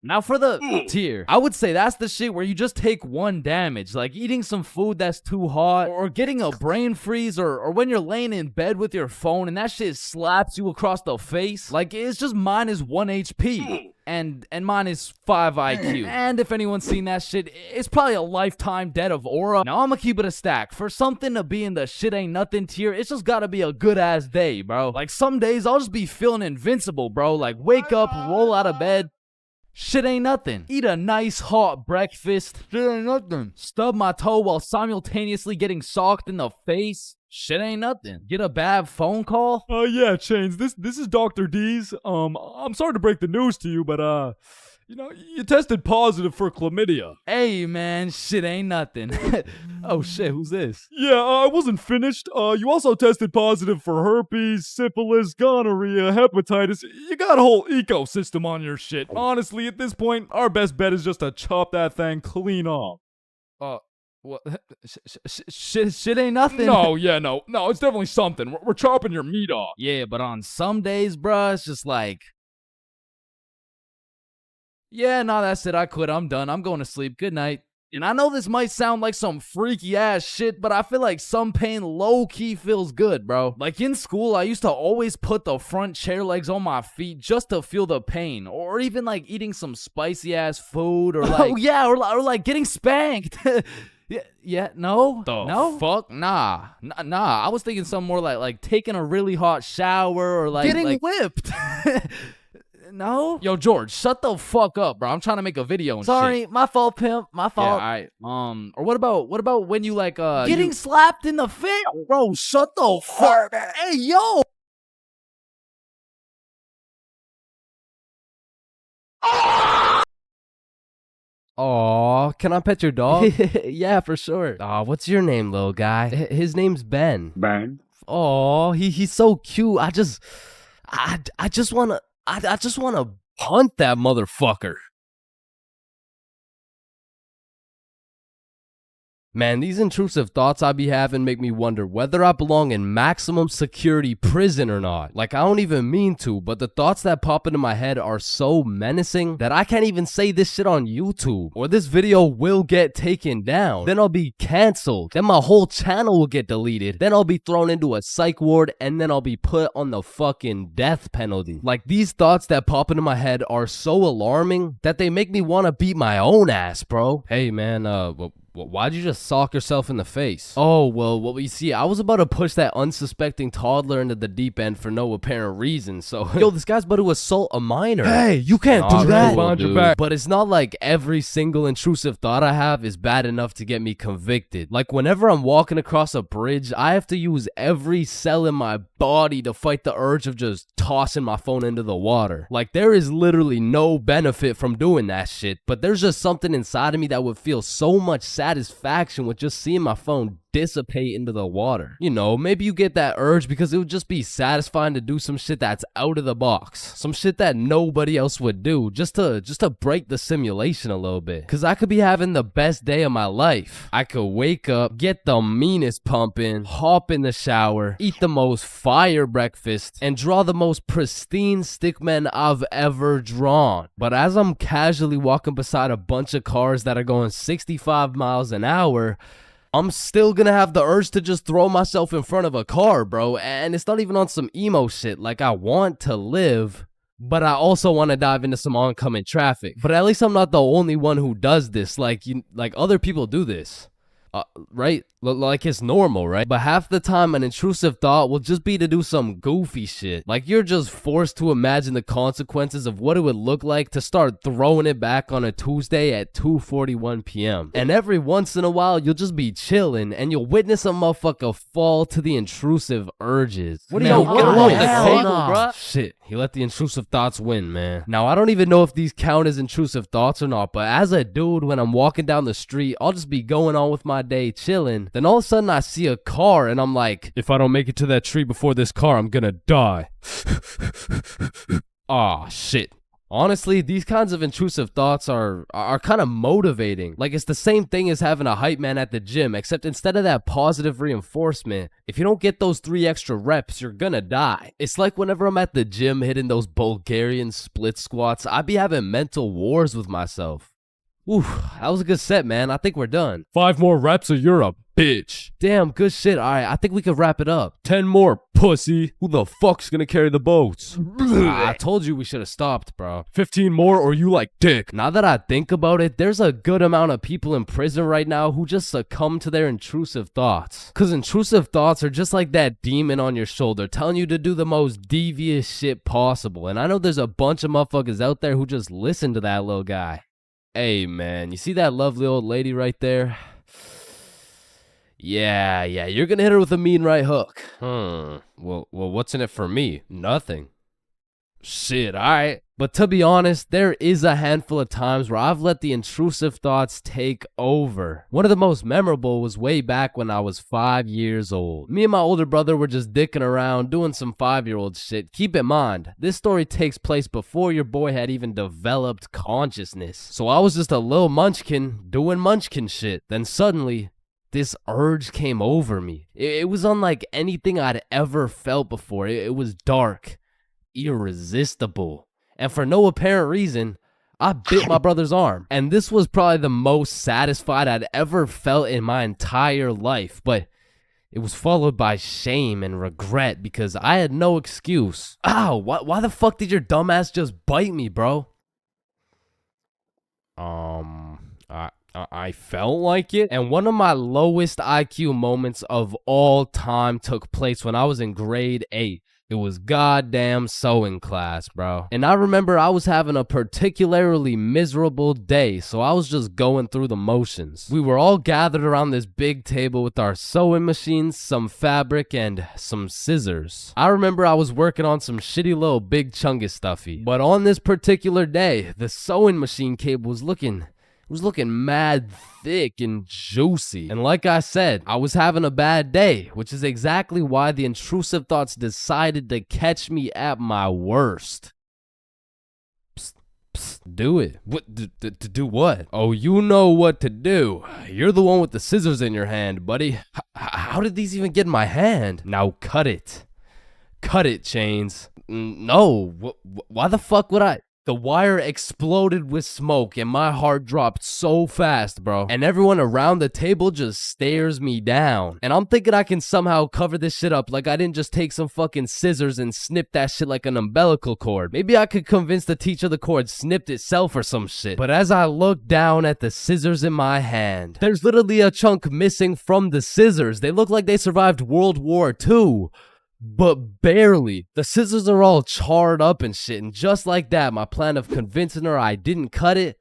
Now for the tier, I would say that's the shit where you just take one damage, like eating some food that's too hot, or getting a brain freeze, or when you're laying in bed with your phone and that shit slaps you across the face. Like, it's just minus 1 HP. And minus 5 IQ. And if anyone's seen that shit, it's probably a lifetime debt of aura. Now I'm gonna keep it a stack. For something to be in the shit ain't nothing tier, it's just gotta be a good ass day, bro. Like, some days I'll just be feeling invincible, bro. Like, wake up, roll out of bed. Shit ain't nothing. Eat a nice hot breakfast. Shit ain't nothing. Stub my toe while simultaneously getting socked in the face. Shit ain't nothing. Get a bad phone call. Yeah, Chains. This is Dr. D's. I'm sorry to break the news to you, but you tested positive for chlamydia. Hey man, shit ain't nothing. Oh shit, who's this? Yeah, I wasn't finished. You also tested positive for herpes, syphilis, gonorrhea, hepatitis. You got a whole ecosystem on your shit. Honestly, at this point, our best bet is just to chop that thing clean off. What? Shit ain't nothing. No, it's definitely something. We're chopping your meat off. Yeah, but on some days, bruh, it's just like, yeah, no, that's it. I quit. I'm done. I'm going to sleep. Good night. And I know this might sound like some freaky ass shit, but I feel like some pain low-key feels good, bro. Like in school, I used to always put the front chair legs on my feet just to feel the pain. Or even like eating some spicy ass food, or like, oh yeah, or like getting spanked. No? No? Fuck? Nah. I was thinking something more like taking a really hot shower, or like Getting whipped. No? Yo, George, shut the fuck up, bro. I'm trying to make a video and Sorry, shit. my fault, pimp. My Yeah, fault. alright. Or what about when you like Getting slapped in the face. bro, shut the fuck. Hey, yo. Aw, can I pet your dog? Yeah, for sure. Aw, what's your name, little guy? His name's Ben. Ben. Aw, he's so cute. I just wanna punt that motherfucker. Man, these intrusive thoughts I be having make me wonder whether I belong in maximum security prison or not. Like, I don't even mean to, but the thoughts that pop into my head are so menacing that I can't even say this shit on YouTube, or this video will get taken down. Then I'll be canceled. Then my whole channel will get deleted. Then I'll be thrown into a psych ward, and then I'll be put on the fucking death penalty. Like, these thoughts that pop into my head are so alarming that they make me want to beat my own ass, bro. Hey, man, why'd you just sock yourself in the face? Oh, well, you see, I was about to push that unsuspecting toddler into the deep end for no apparent reason, so... Yo, this guy's about to assault a minor. Hey, you can't do Alright, that. well, dude. But it's not like every single intrusive thought I have is bad enough to get me convicted. Like, whenever I'm walking across a bridge, I have to use every cell in my body to fight the urge of just tossing my phone into the water. Like, there is literally no benefit from doing that shit, but there's just something inside of me that would feel so much satisfaction with just seeing my phone dissipate into the water. You know, maybe you get that urge because it would just be satisfying to do some shit that's out of the box. Some shit that nobody else would do, just to break the simulation a little bit. Cause I could be having the best day of my life. I could wake up, get the meanest pump in, hop in the shower, eat the most fire breakfast, and draw the most pristine stickmen I've ever drawn. But as I'm casually walking beside a bunch of cars that are going 65 miles an hour, I'm still gonna have the urge to just throw myself in front of a car, bro. And it's not even on some emo shit. Like, I want to live, but I also want to dive into some oncoming traffic. But at least I'm not the only one who does this. Like, other people do this. Right? Like, it's normal, right? But half the time an intrusive thought will just be to do some goofy shit. Like, you're just forced to imagine the consequences of what it would look like to start throwing it back on a Tuesday at 2:41 p.m. And every once in a while, you'll just be chilling and you'll witness a motherfucker fall to the intrusive urges. What are you Get along the hell table, nah. bruh. Shit, he let the intrusive thoughts win, man. Now, I don't even know if these count as intrusive thoughts or not, but as a dude, when I'm walking down the street, I'll just be going on with my day chilling. Then all of a sudden I see a car and I'm like, if I don't make it to that tree before this car, I'm gonna die. Aw, shit. Honestly, these kinds of intrusive thoughts are kind of motivating. Like, it's the same thing as having a hype man at the gym, except instead of that positive reinforcement, if you don't get those 3 extra reps, you're gonna die. It's like whenever I'm at the gym hitting those Bulgarian split squats, I be having mental wars with myself. Ooh, that was a good set, man. I think we're done. 5 more reps or you're a bitch. Damn, good shit. All right, I think we could wrap it up. 10 more, pussy. Who the fuck's gonna carry the boats? I told you we should have stopped, bro. 15 more or you like dick. Now that I think about it, there's a good amount of people in prison right now who just succumb to their intrusive thoughts. Cause intrusive thoughts are just like that demon on your shoulder telling you to do the most devious shit possible. And I know there's a bunch of motherfuckers out there who just listen to that little guy. Hey man, you see that lovely old lady right there? Yeah, you're gonna hit her with a mean right hook. Well, what's in it for me? Nothing. Shit, alright. But to be honest, there is a handful of times where I've let the intrusive thoughts take over. One of the most memorable was way back when I was 5 years old. Me and my older brother were just dicking around, doing some 5-year-old shit. Keep in mind, this story takes place before your boy had even developed consciousness. So I was just a little munchkin doing munchkin shit. Then suddenly, this urge came over me. It was unlike anything I'd ever felt before. It was dark, irresistible. And for no apparent reason, I bit my brother's arm. And this was probably the most satisfied I'd ever felt in my entire life. But it was followed by shame and regret because I had no excuse. Ow, why the fuck did your dumbass just bite me, bro? I felt like it. And one of my lowest IQ moments of all time took place when I was in grade 8. It was goddamn sewing class, bro. And I remember I was having a particularly miserable day, so I was just going through the motions. We were all gathered around this big table with our sewing machines, some fabric, and some scissors. I remember I was working on some shitty little big chungus stuffy. But on this particular day, the sewing machine cable was looking mad thick and juicy. And like I said, I was having a bad day, which is exactly why the intrusive thoughts decided to catch me at my worst. Psst, psst, do it. What? To do what? Oh, you know what to do. You're the one with the scissors in your hand, buddy. How did these even get in my hand? Now cut it. Cut it, Chains. No. Why the fuck would I? The wire exploded with smoke and my heart dropped so fast, bro. And everyone around the table just stares me down. And I'm thinking I can somehow cover this shit up like I didn't just take some fucking scissors and snip that shit like an umbilical cord. Maybe I could convince the teacher the cord snipped itself or some shit. But as I look down at the scissors in my hand, there's literally a chunk missing from the scissors. They look like they survived World War II. But barely. The scissors are all charred up and shit, and just like that, my plan of convincing her I didn't cut it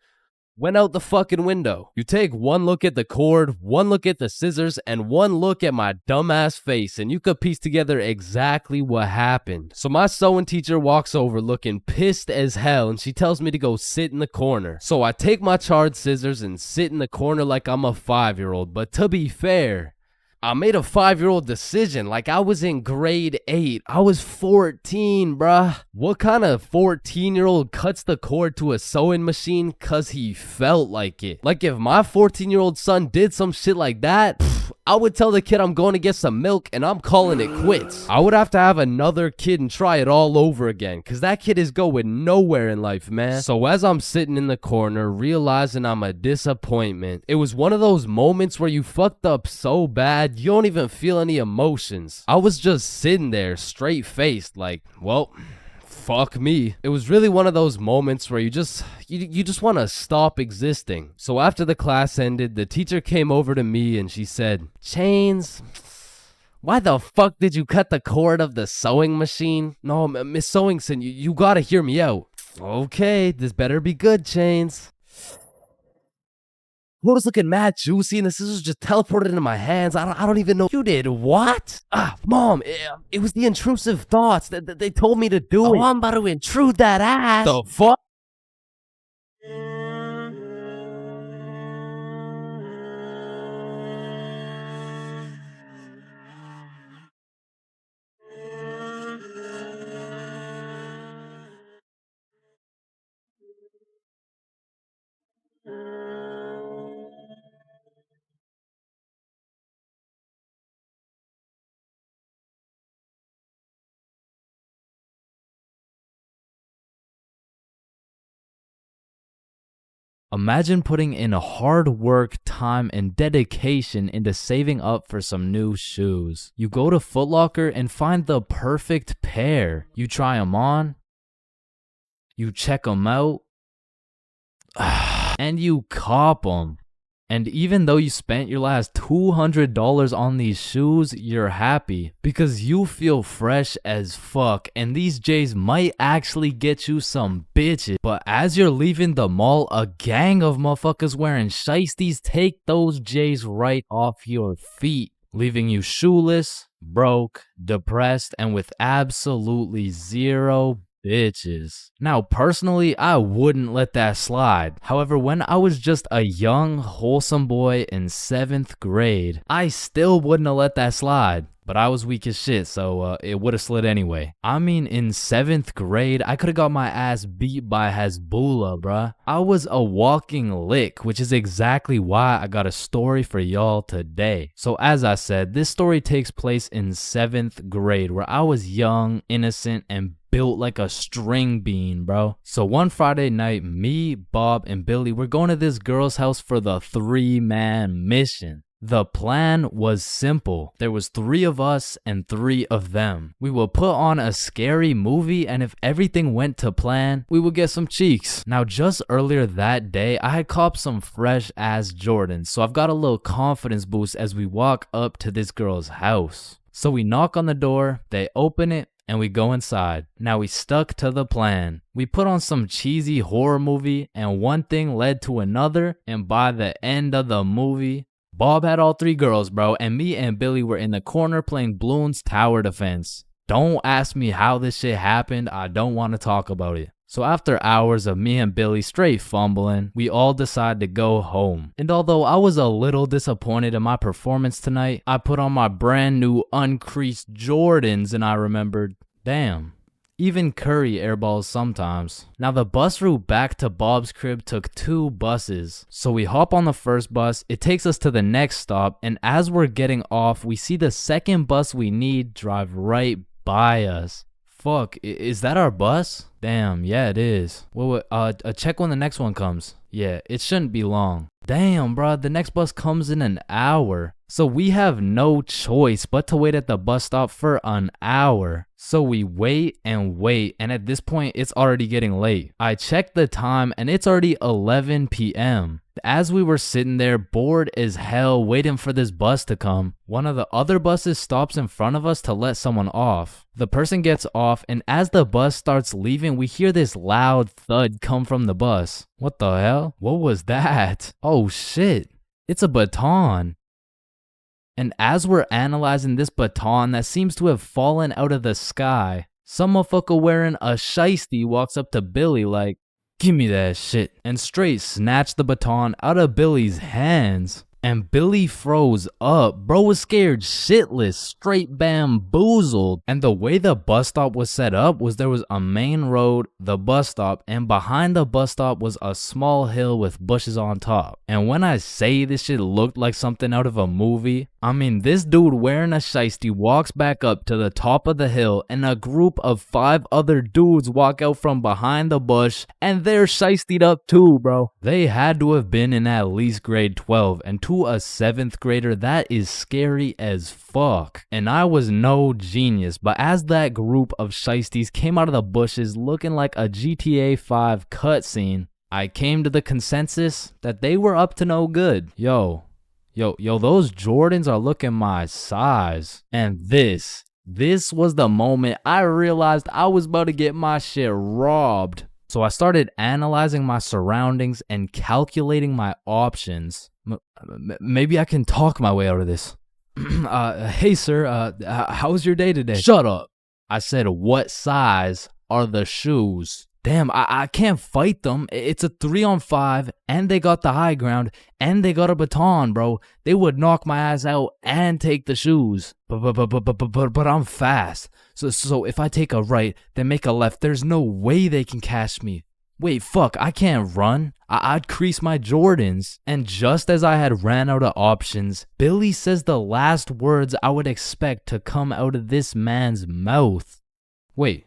went out the fucking window. You take one look at the cord, one look at the scissors, and one look at my dumbass face, and you could piece together exactly what happened. So my sewing teacher walks over looking pissed as hell, and she tells me to go sit in the corner. So I take my charred scissors and sit in the corner like I'm a 5-year-old, but to be fair, I made a 5-year-old decision like I was in grade 8. I was 14, bruh. What kind of 14-year-old cuts the cord to a sewing machine cause he felt like it? Like if my 14-year-old son did some shit like that, I would tell the kid I'm going to get some milk and I'm calling it quits. I would have to have another kid and try it all over again cause that kid is going nowhere in life, man. So as I'm sitting in the corner realizing I'm a disappointment, it was one of those moments where you fucked up so bad you don't even feel any emotions. I was just sitting there straight faced like, well, fuck me. It was really one of those moments where you just want to stop existing. So after the class ended, the teacher came over to me and she said, Chains, why the fuck did you cut the cord of the sewing machine? No, Miss Sewingson, you gotta hear me out. Okay, this better be good, Chains. What was looking mad juicy and the scissors just teleported into my hands. I don't even know. You did what? Mom, it was the intrusive thoughts that they told me to do it. Oh, I'm about to intrude that ass. The fuck? Imagine putting in hard work, time, and dedication into saving up for some new shoes. You go to Foot Locker and find the perfect pair. You try them on, you check them out, and you cop them. And even though you spent your last $200 on these shoes, you're happy because you feel fresh as fuck and these J's might actually get you some bitches. But as you're leaving the mall, a gang of motherfuckers wearing shiesties take those J's right off your feet, leaving you shoeless, broke, depressed, and with absolutely zero bitches. Now, personally, I wouldn't let that slide. However, when I was just a young, wholesome boy in 7th grade, I still wouldn't have let that slide. But I was weak as shit, so it would have slid anyway. I mean, in 7th grade, I could have got my ass beat by Hezbollah, bruh. I was a walking lick, which is exactly why I got a story for y'all today. So as I said, this story takes place in 7th grade, where I was young, innocent, and built like a string bean, bro. So one Friday night, me, Bob, and Billy were going to this girl's house for the 3-man mission. The plan was simple. There was 3 of us and 3 of them. We would put on a scary movie, and if everything went to plan, we would get some cheeks. Now, just earlier that day, I had copped some fresh ass Jordans, so I've got a little confidence boost as we walk up to this girl's house. So we knock on the door, they open it, and we go inside. Now we stuck to the plan. We put on some cheesy horror movie, and one thing led to another, and by the end of the movie, Bob had all 3 girls, bro, and me and Billy were in the corner playing Bloons Tower Defense. Don't ask me how this shit happened, I don't want to talk about it. So after hours of me and Billy straight fumbling, we all decided to go home. And although I was a little disappointed in my performance tonight, I put on my brand new uncreased Jordans and I remembered, damn, even Curry airballs sometimes. Now the bus route back to Bob's crib took 2 buses. So we hop on the first bus, it takes us to the next stop, and as we're getting off, we see the second bus we need drive right by us. Fuck, is that our bus? Damn, yeah it is. Wait, check when the next one comes. Yeah, it shouldn't be long. Damn, bro, the next bus comes in an hour. So we have no choice but to wait at the bus stop for an hour. So we wait, and at this point, it's already getting late. I checked the time, and it's already 11 p.m. As we were sitting there, bored as hell, waiting for this bus to come, one of the other buses stops in front of us to let someone off. The person gets off, and as the bus starts leaving, we hear this loud thud come from the bus. What the hell? What was that? Oh shit, it's a baton. And as we're analyzing this baton that seems to have fallen out of the sky, some motherfucker wearing a shiesty walks up to Billy like, "Give me that shit," and straight snatched the baton out of Billy's hands. And Billy froze up. Bro was scared shitless, straight bamboozled. And the way the bus stop was set up was there was a main road, the bus stop, and behind the bus stop was a small hill with bushes on top. And when I say this shit looked like something out of a movie, I mean this dude wearing a shiesty walks back up to the top of the hill and a group of 5 other dudes walk out from behind the bush and they're shiestied up too, bro. They had to have been in at least grade 12, and to a 7th grader, that is scary as fuck. And I was no genius, but as that group of shiesties came out of the bushes looking like a GTA 5 cutscene, I came to the consensus that they were up to no good. Yo, those Jordans are looking my size. And this was the moment I realized I was about to get my shit robbed. So I started analyzing my surroundings and calculating my options. Maybe I can talk my way out of this. Hey sir, how was your day today? Shut up. I said, what size are the shoes? Damn, I can't fight them. It's a 3-on-5, and they got the high ground, and they got a baton, bro. They would knock my ass out and take the shoes. But I'm fast. So if I take a right, then make a left, there's no way they can catch me. Wait, fuck, I can't run. I'd crease my Jordans. And just as I had ran out of options, Billy says the last words I would expect to come out of this man's mouth. Wait,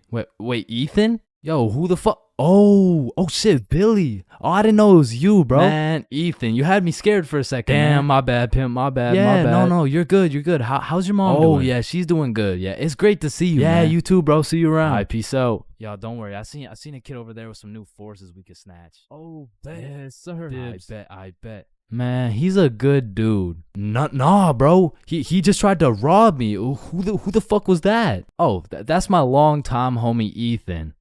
Ethan? Yo, who the fuck? Oh shit, Billy. Oh, I didn't know it was you, bro. Man, Ethan, you had me scared for a second. Damn, Damn, my bad, pimp. My bad. Yeah, my bad. no, you're good. How's your mom doing? Oh yeah, she's doing good. Yeah, it's great to see you. Yeah, man. you too, bro. See you around. All right, peace out. Y'all, don't worry. I seen a kid over there with some new forces we could snatch. Oh, yes, sir. I bet. Man, he's a good dude. Nah, bro. He just tried to rob me. Who the fuck was that? Oh, that's my longtime homie Ethan.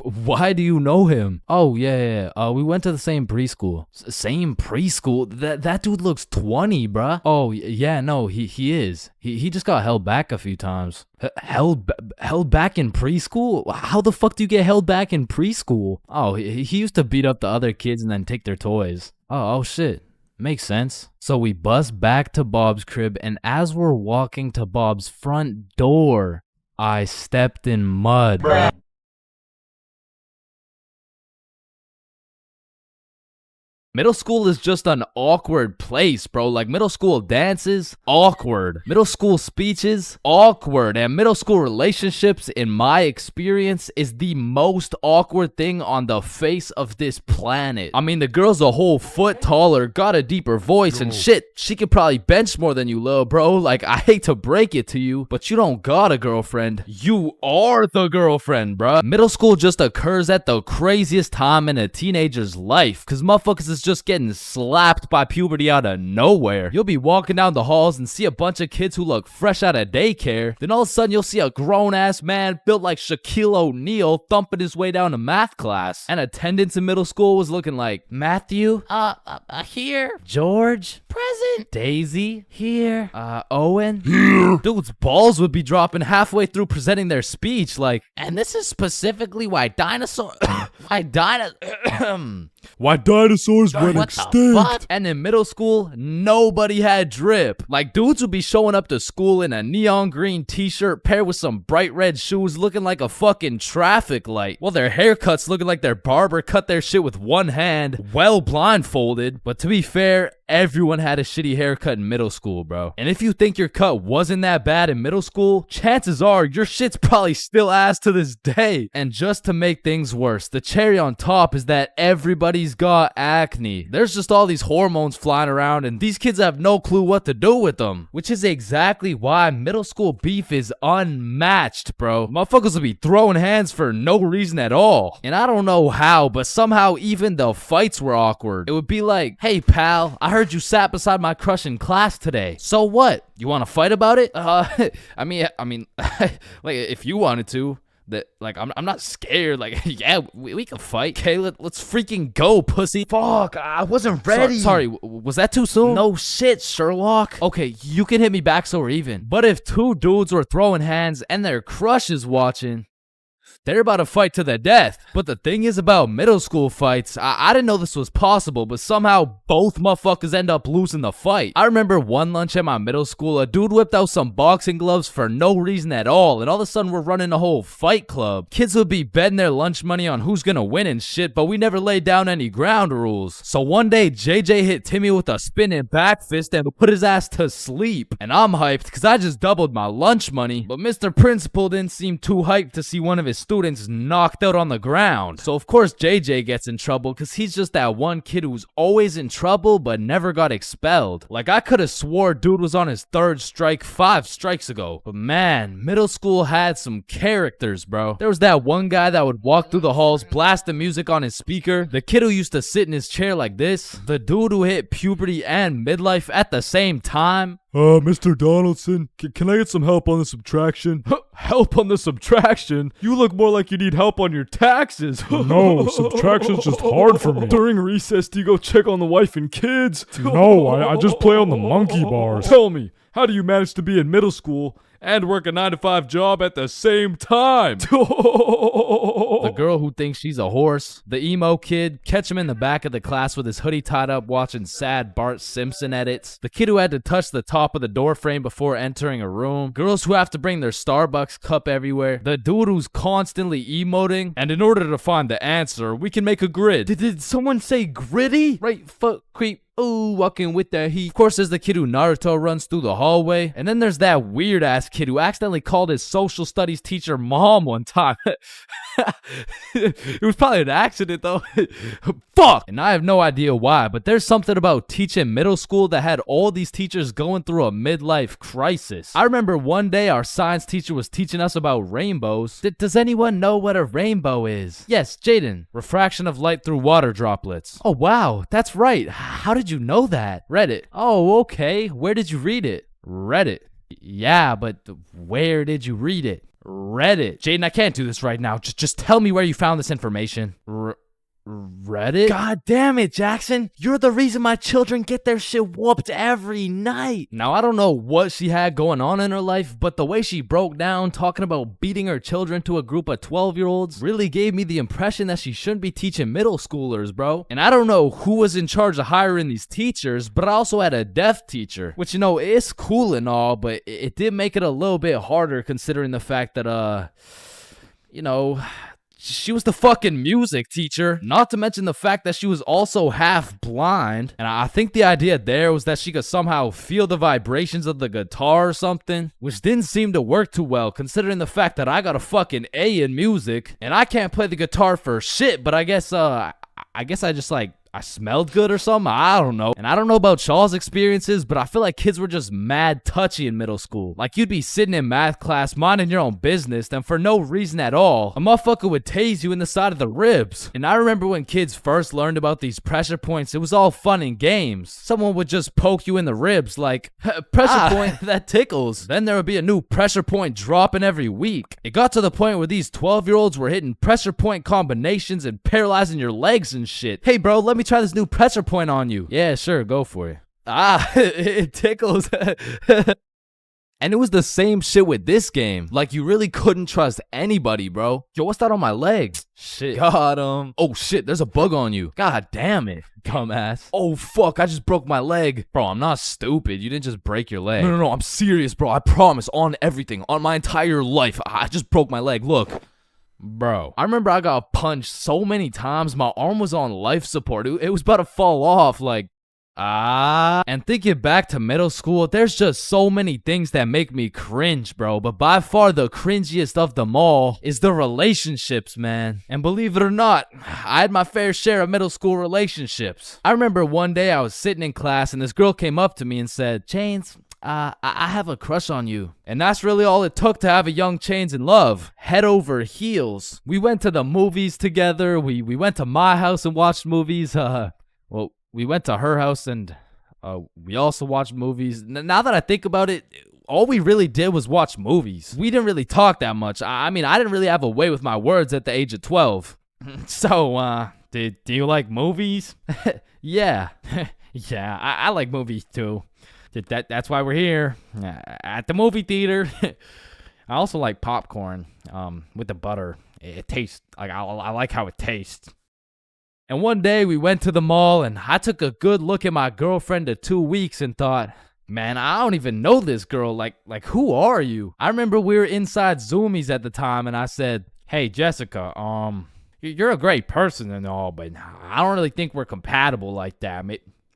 Why do you know him? Oh yeah. We went to the same preschool. Same preschool? That dude looks 20, bruh. Oh yeah, no, he is. He just got held back a few times. Held back in preschool? How the fuck do you get held back in preschool? Oh, he used to beat up the other kids and then take their toys. Oh shit. Makes sense. So we bust back to Bob's crib, and as we're walking to Bob's front door, I stepped in mud. Middle school is just an awkward place, bro. Like, middle school dances, awkward. Middle school speeches, awkward. And middle school relationships, in my experience, is the most awkward thing on the face of this planet. I mean, the girl's a whole foot taller, got a deeper voice, and shit, she could probably bench more than you, lil' bro. Like, I hate to break it to you, but you don't got a girlfriend. You are the girlfriend, bruh. Middle school just occurs at the craziest time in a teenager's life, because motherfuckers is just getting slapped by puberty out of nowhere. You'll be walking down the halls and see a bunch of kids who look fresh out of daycare. Then all of a sudden you'll see a grown-ass man built like Shaquille O'Neal thumping his way down to math class. And attendance in middle school was looking like Matthew, Here. George, Present. Daisy, here, Owen, here. Dude's balls would be dropping halfway through presenting their speech, like, And this is specifically why dinosaurs Why dinosaurs went What the extinct? fuck? and in middle school, nobody had drip. Like, dudes would be showing up to school in a neon green t-shirt paired with some bright red shoes looking like a fucking traffic light. While their haircuts looking like their barber cut their shit with one hand, well blindfolded. But to be fair, everyone had a shitty haircut in middle school, bro. And if you think your cut wasn't that bad in middle school, chances are your shit's probably still ass to this day. And just to make things worse, the cherry on top is that everybody's got acne. There's just all these hormones flying around and these kids have no clue what to do with them. Which is exactly why middle school beef is unmatched, bro. Motherfuckers will be throwing hands for no reason at all. And I don't know how, but somehow even the fights were awkward. It would be like, hey pal, I heard you sat beside my crush in class today. So what? You want to fight about it? I mean, like if you wanted to. That, like, I'm not scared. Like, yeah, we can fight. Okay, let's freaking go, pussy. Fuck, I wasn't ready. Sorry, was that too soon? No shit, Sherlock. Okay, you can hit me back so we're even. But if two dudes were throwing hands and their crush is watching, they're about to fight to the death. But the thing is about middle school fights, I didn't know this was possible, but somehow both motherfuckers end up losing the fight. I remember one lunch at my middle school, a dude whipped out some boxing gloves for no reason at all, and all of a sudden we're running a whole fight club. Kids would be betting their lunch money on who's gonna win and shit, but we never laid down any ground rules. So one day, JJ hit Timmy with a spinning back fist and put his ass to sleep. And I'm hyped because I just doubled my lunch money, but Mr. Principal didn't seem too hyped to see one of his students knocked out on the ground. So of course JJ gets in trouble because he's just that one kid who's always in trouble but never got expelled. Like, I could have swore dude was on his third strike 5 strikes ago. But man, middle school had some characters, bro. There was that one guy that would walk through the halls blasting music on his speaker, the kid who used to sit in his chair like this, the dude who hit puberty and midlife at the same time. Mr. Donaldson, can I get some help on the subtraction? Help on the subtraction? You look more like you need help on your taxes. No, subtraction's just hard for me. During recess, do you go check on the wife and kids? No, I just play on the monkey bars. Tell me, how do you manage to be in middle school and work a 9-to-5 job at the same time? The girl who thinks she's a horse. The emo kid. Catch him in the back of the class with his hoodie tied up watching sad Bart Simpson edits. The kid who had to touch the top of the door frame before entering a room. Girls who have to bring their Starbucks cup everywhere. The dude who's constantly emoting. And in order to find the answer, we can make a grid. Did someone say gritty? Right foot creep. ooh, walking with the heat. Of course, there's the kid who Naruto runs through the hallway. And then there's that weird ass kid who accidentally called his social studies teacher mom one time. It was probably an accident though. Fuck! And I have no idea why, but there's something about teaching middle school that had all these teachers going through a midlife crisis. I remember one day our science teacher was teaching us about rainbows. Does anyone know what a rainbow is? Yes, Jaden. Refraction of light through water droplets. Oh wow, that's right. How did you know that? Reddit. Oh, okay. Where did you read it? Reddit. Yeah, but where did you read it? Reddit. Jaden, I can't do this right now. Just tell me where you found this information. Reddit? God damn it, Jackson. You're the reason my children get their shit whooped every night. Now, I don't know what she had going on in her life, but the way she broke down talking about beating her children to a group of 12-year-olds really gave me the impression that she shouldn't be teaching middle schoolers, bro. And I don't know who was in charge of hiring these teachers, but I also had a deaf teacher, which, you know, it's cool and all, but it did make it a little bit harder considering the fact that, you know, she was the fucking music teacher, not to mention the fact that she was also half blind. And I think the idea there was that she could somehow feel the vibrations of the guitar or something, which didn't seem to work too well considering the fact that I got a fucking A in music and I can't play the guitar for shit, but I guess I just like I smelled good or something. I don't know. And I don't know about y'all's experiences, but I feel like kids were just mad touchy in middle school. Like you'd be sitting in math class minding your own business, then for no reason at all, a motherfucker would tase you in the side of the ribs. And I remember when kids first learned about these pressure points, it was all fun and games. Someone would just poke you in the ribs like, pressure point, that tickles. Then there would be a new pressure point dropping every week. It got to the point where these 12-year-olds were hitting pressure point combinations and paralyzing your legs and shit. Hey bro, let me try this new pressure point on you. Yeah, sure, go for it. It tickles. And it was the same shit with this game. Like, you really couldn't trust anybody, bro. Yo, what's that on my leg? Shit. Got him. Oh, shit, there's a bug on you. God damn it, dumbass. Oh, fuck, I just broke my leg. Bro, I'm not stupid. You didn't just break your leg. No, I'm serious, bro. I promise, on everything, on my entire life. I just broke my leg. Look. Bro, I remember I got punched so many times, my arm was on life support. It was about to fall off, like, And thinking back to middle school, there's just so many things that make me cringe, bro. But by far the cringiest of them all is the relationships, man. And believe it or not, I had my fair share of middle school relationships. I remember one day I was sitting in class and this girl came up to me and said, Chains, I have a crush on you. And that's really all it took to have a young Chains in love. Head over heels. We went to the movies together. We went to my house and watched movies. Well, we went to her house and we also watched movies. Now that I think about it, all we really did was watch movies. We didn't really talk that much. I mean, I didn't really have a way with my words at the age of 12. So, do you like movies? Yeah. Yeah, I like movies too. That's why we're here at the movie theater. I also like popcorn with the butter. It tastes like I like how it tastes. And one day we went to the mall and I took a good look at my girlfriend of 2 weeks and thought, man, I don't even know this girl. Like who are you? I remember we were inside Zoomies at the time and I said, hey Jessica, you're a great person and all, but I don't really think we're compatible like that.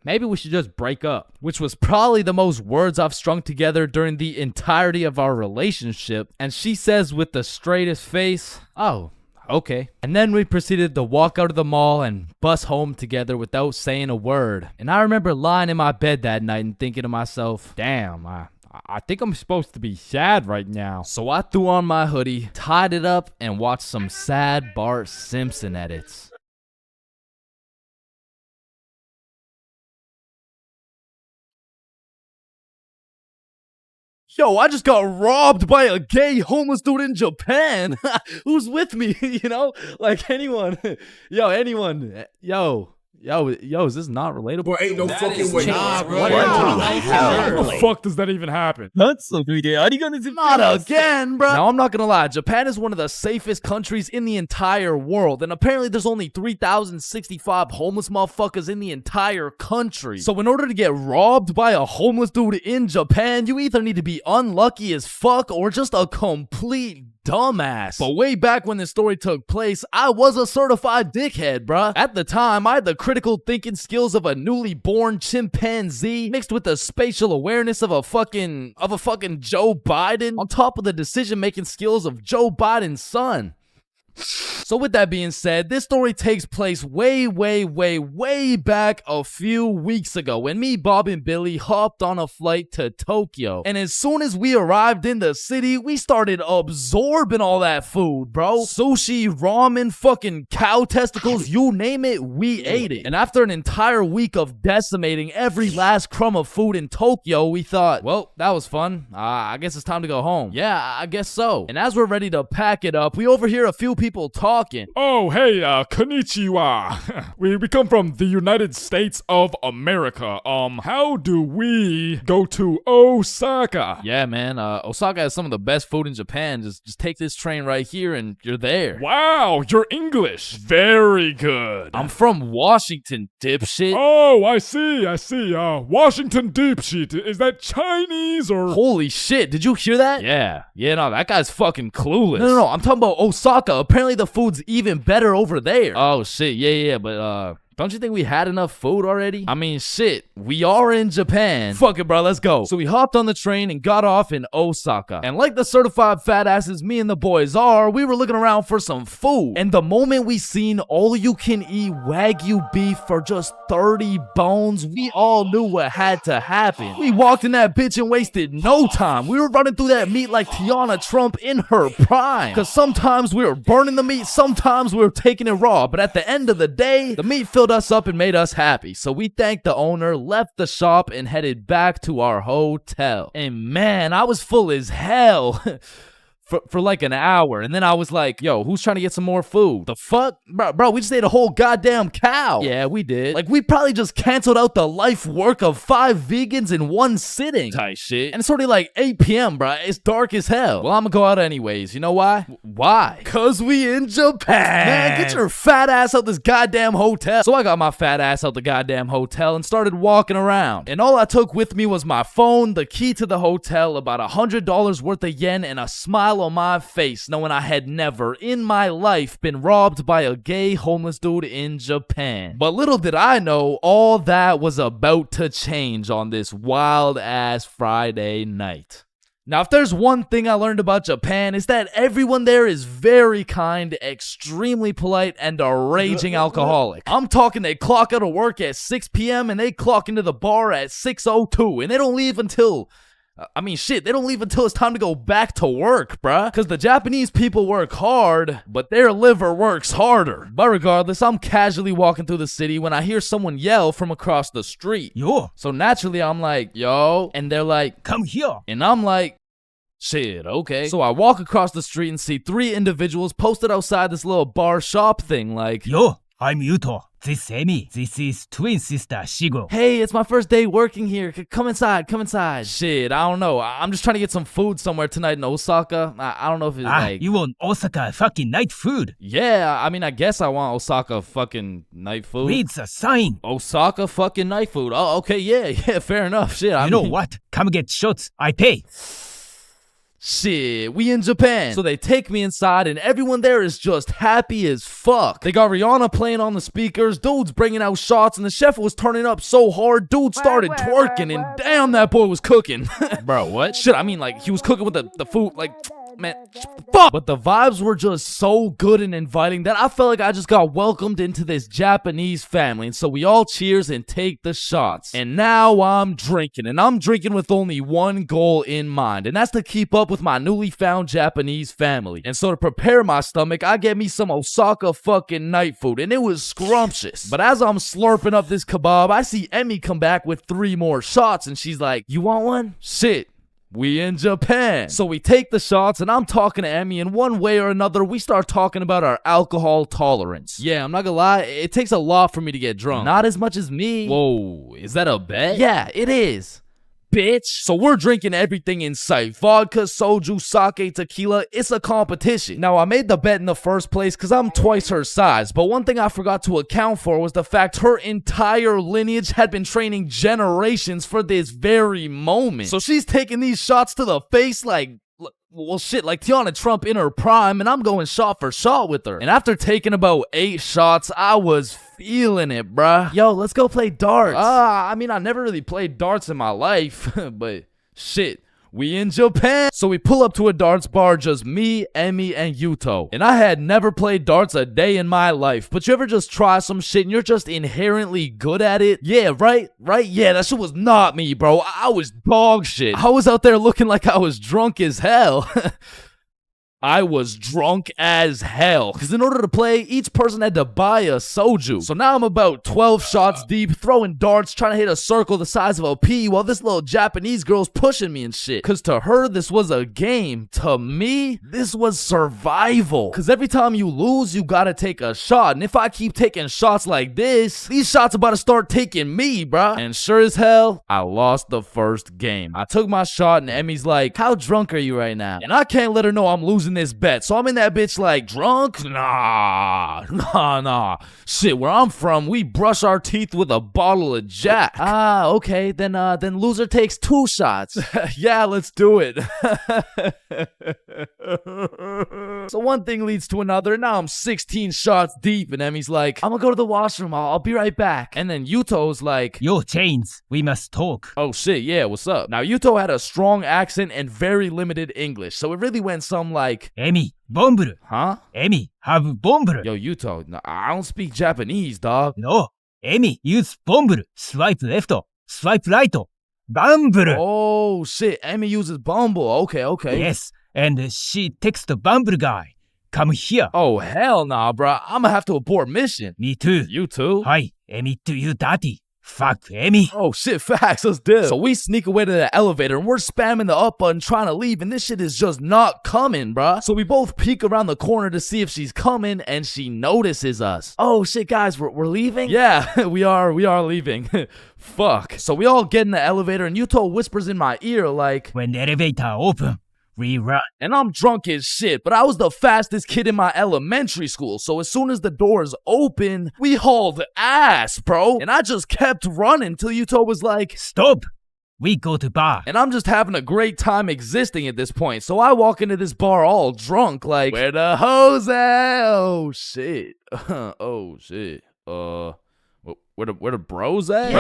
Maybe we should just break up, which was probably the most words I've strung together during the entirety of our relationship. And she says with the straightest face, oh, okay. And then we proceeded to walk out of the mall and bus home together without saying a word. And I remember lying in my bed that night and thinking to myself, damn, I think I'm supposed to be sad right now. So I threw on my hoodie, tied it up, and watched some sad Bart Simpson edits. Yo, I just got robbed by a gay homeless dude in Japan. Who's with me? You know, like anyone. Anyone. Yo, is this not relatable? Bro, ain't no fucking way. Nah, bro. How the fuck does that even happen? Not again, bro. Now, I'm not gonna lie. Japan is one of the safest countries in the entire world. And apparently there's only 3,065 homeless motherfuckers in the entire country. So in order to get robbed by a homeless dude in Japan, you either need to be unlucky as fuck or just a complete dumbass. But way back when this story took place, I was a certified dickhead, bruh. At the time, I had the critical thinking skills of a newly born chimpanzee mixed with the spatial awareness of a fucking Joe Biden on top of the decision-making skills of Joe Biden's son. So with that being said, this story takes place way back a few weeks ago when me, Bob, and Billy hopped on a flight to Tokyo. And as soon as we arrived in the city, we started absorbing all that food, bro. Sushi, ramen, fucking cow testicles, you name it, we ate it. And after an entire week of decimating every last crumb of food in Tokyo, we thought, well, that was fun. I guess it's time to go home. Yeah, I guess so. And as we're ready to pack it up, we overhear a few people talking. Oh, hey, konnichiwa. we come from the United States of America. How do we go to Osaka? Yeah, man, Osaka has some of the best food in Japan. Just take this train right here and you're there. Wow, you're English. Very good. I'm from Washington, dipshit. Oh, I see. Washington dipshit. Is that Chinese or... Holy shit, did you hear that? Yeah, no, that guy's fucking clueless. No, I'm talking about Osaka. Apparently the food's even better over there. Oh shit, yeah, but don't you think we had enough food already? I mean, shit, we are in Japan. Fuck it, bro, let's go. So we hopped on the train and got off in Osaka. And like the certified fat asses me and the boys are, we were looking around for some food. And the moment we seen all-you-can-eat Wagyu beef for just 30 bones, we all knew what had to happen. We walked in that bitch and wasted no time. We were running through that meat like Tiana Trump in her prime. Cause sometimes we were burning the meat, sometimes we were taking it raw. But at the end of the day, the meat filled us up and made us happy. So we thanked the owner, left the shop, and headed back to our hotel. And man, I was full as hell. For like an hour, and then I was like, yo, who's trying to get some more food? The fuck? Bro, we just ate a whole goddamn cow. Yeah, we did. Like, we probably just canceled out the life work of 5 vegans in one sitting. Tight shit. And it's already like 8 p.m., bro. It's dark as hell. Well, I'm gonna go out anyways. You know why? Why? Cause we in Japan. Man, get your fat ass out this goddamn hotel. So I got my fat ass out the goddamn hotel and started walking around. And all I took with me was my phone, the key to the hotel, about $100 worth of yen, and a smile on my face, knowing I had never in my life been robbed by a gay homeless dude in Japan. But little did I know, all that was about to change on this wild ass Friday night. Now, if there's one thing I learned about Japan, it's that everyone there is very kind, extremely polite, and a raging alcoholic. I'm talking they clock out of work at 6 p.m. and they clock into the bar at 6:02, and they don't leave until... they don't leave until it's time to go back to work, bruh. Because the Japanese people work hard, but their liver works harder. But regardless, I'm casually walking through the city when I hear someone yell from across the street. Yo. So naturally, I'm like, yo. And they're like, come here. And I'm like, shit, okay. So I walk across the street and see 3 individuals posted outside this little bar shop thing like, yo, I'm Yuto. This is Emi. This is twin sister Shigo. Hey, it's my first day working here. Come inside, come inside. Shit, I don't know. I'm just trying to get some food somewhere tonight in Osaka. I don't know if it's like... You want Osaka fucking night food? Yeah, I mean, I guess I want Osaka fucking night food. Read the sign. Osaka fucking night food. Oh, okay, yeah, fair enough. Shit, I mean... know what? Come get shots. I pay. Shit, we in Japan. So they take me inside and everyone there is just happy as fuck. They got Rihanna playing on the speakers, dudes bringing out shots, and the chef was turning up so hard, dude started twerking, and damn, that boy was cooking. Bro, what? Shit, I mean, like, he was cooking with the food, like... Man, fuck. But the vibes were just so good and inviting that I felt like I just got welcomed into this Japanese family. And so we all cheers and take the shots. And now I'm drinking. And I'm drinking with only one goal in mind. And that's to keep up with my newly found Japanese family. And so to prepare my stomach, I get me some Osaka fucking night food. And it was scrumptious. But as I'm slurping up this kebab, I see Emmy come back with 3 more shots. And she's like, you want one? Shit. We in Japan. So we take the shots and I'm talking to Emmy, and one way or another, we start talking about our alcohol tolerance. Yeah, I'm not gonna lie, it takes a lot for me to get drunk. Not as much as me. Whoa, is that a bet? Yeah, it is. Bitch. So we're drinking everything in sight. Vodka, soju, sake, tequila. It's a competition. Now, I made the bet in the first place because I'm twice her size. But one thing I forgot to account for was the fact her entire lineage had been training generations for this very moment. So she's taking these shots to the face like Well, shit, like Tiana Trump in her prime, and I'm going shot for shot with her. And after taking about 8 shots, I was feeling it, bruh. Yo, let's go play darts. I mean, I never really played darts in my life, but shit. We in Japan. So we pull up to a darts bar, just me, Emmy, and Yuto. And I had never played darts a day in my life. But you ever just try some shit and you're just inherently good at it? Yeah, right? Yeah, that shit was not me, bro. I was dog shit. I was out there looking like I was drunk as hell. I was drunk as hell. Because in order to play, each person had to buy a soju. So now I'm about 12 shots deep, throwing darts, trying to hit a circle the size of a pea, while this little Japanese girl's pushing me and shit. Because to her, this was a game. To me, this was survival. Because every time you lose, you gotta take a shot. And if I keep taking shots like this, these shots about to start taking me, bruh. And sure as hell, I lost the first game. I took my shot and Emmy's like, how drunk are you right now? And I can't let her know I'm losing this bet. So I'm in that bitch like, drunk? Nah. Shit, where I'm from, we brush our teeth with a bottle of Jack. Okay, then loser takes 2 shots. Yeah, let's do it. So one thing leads to another. Now I'm 16 shots deep, and Emmy's like, I'm gonna go to the washroom. I'll be right back. And then Yuto's like, Yo, Chains, we must talk. oh shit, yeah, what's up? Now Yuto had a strong accent and very limited English, so it really went some like, Emi, bomburu. huh? Emi, have bomburu. Yo, Yuto, no, I don't speak Japanese, dog. No, Emi, use bomburu. Swipe left, swipe right. Bamburu. Oh shit, Emmy uses Bumble. Okay. Yes, and she texts the Bumble guy. Come here. Oh hell nah, bruh. I'ma have to abort mission. Me too. You too? Hi, Emi to you daddy. Fuck, Emi. Oh shit, facts, let's do. So we sneak away to the elevator and we're spamming the up button trying to leave, and this shit is just not coming, bruh. So we both peek around the corner to see if she's coming, and she notices us. Oh shit, guys, we're leaving? Yeah, we are leaving. Fuck. So we all get in the elevator and Yuto whispers in my ear like, When the elevator open, we run. and I'm drunk as shit, but I was the fastest kid in my elementary school, so as soon as the doors open, we hauled ass, bro. And I just kept running till Yuto was like, Stop. We go to bar. and I'm just having a great time existing at this point. So I walk into this bar all drunk, like, where the hoes at? Oh shit. Oh shit. Where the bros at?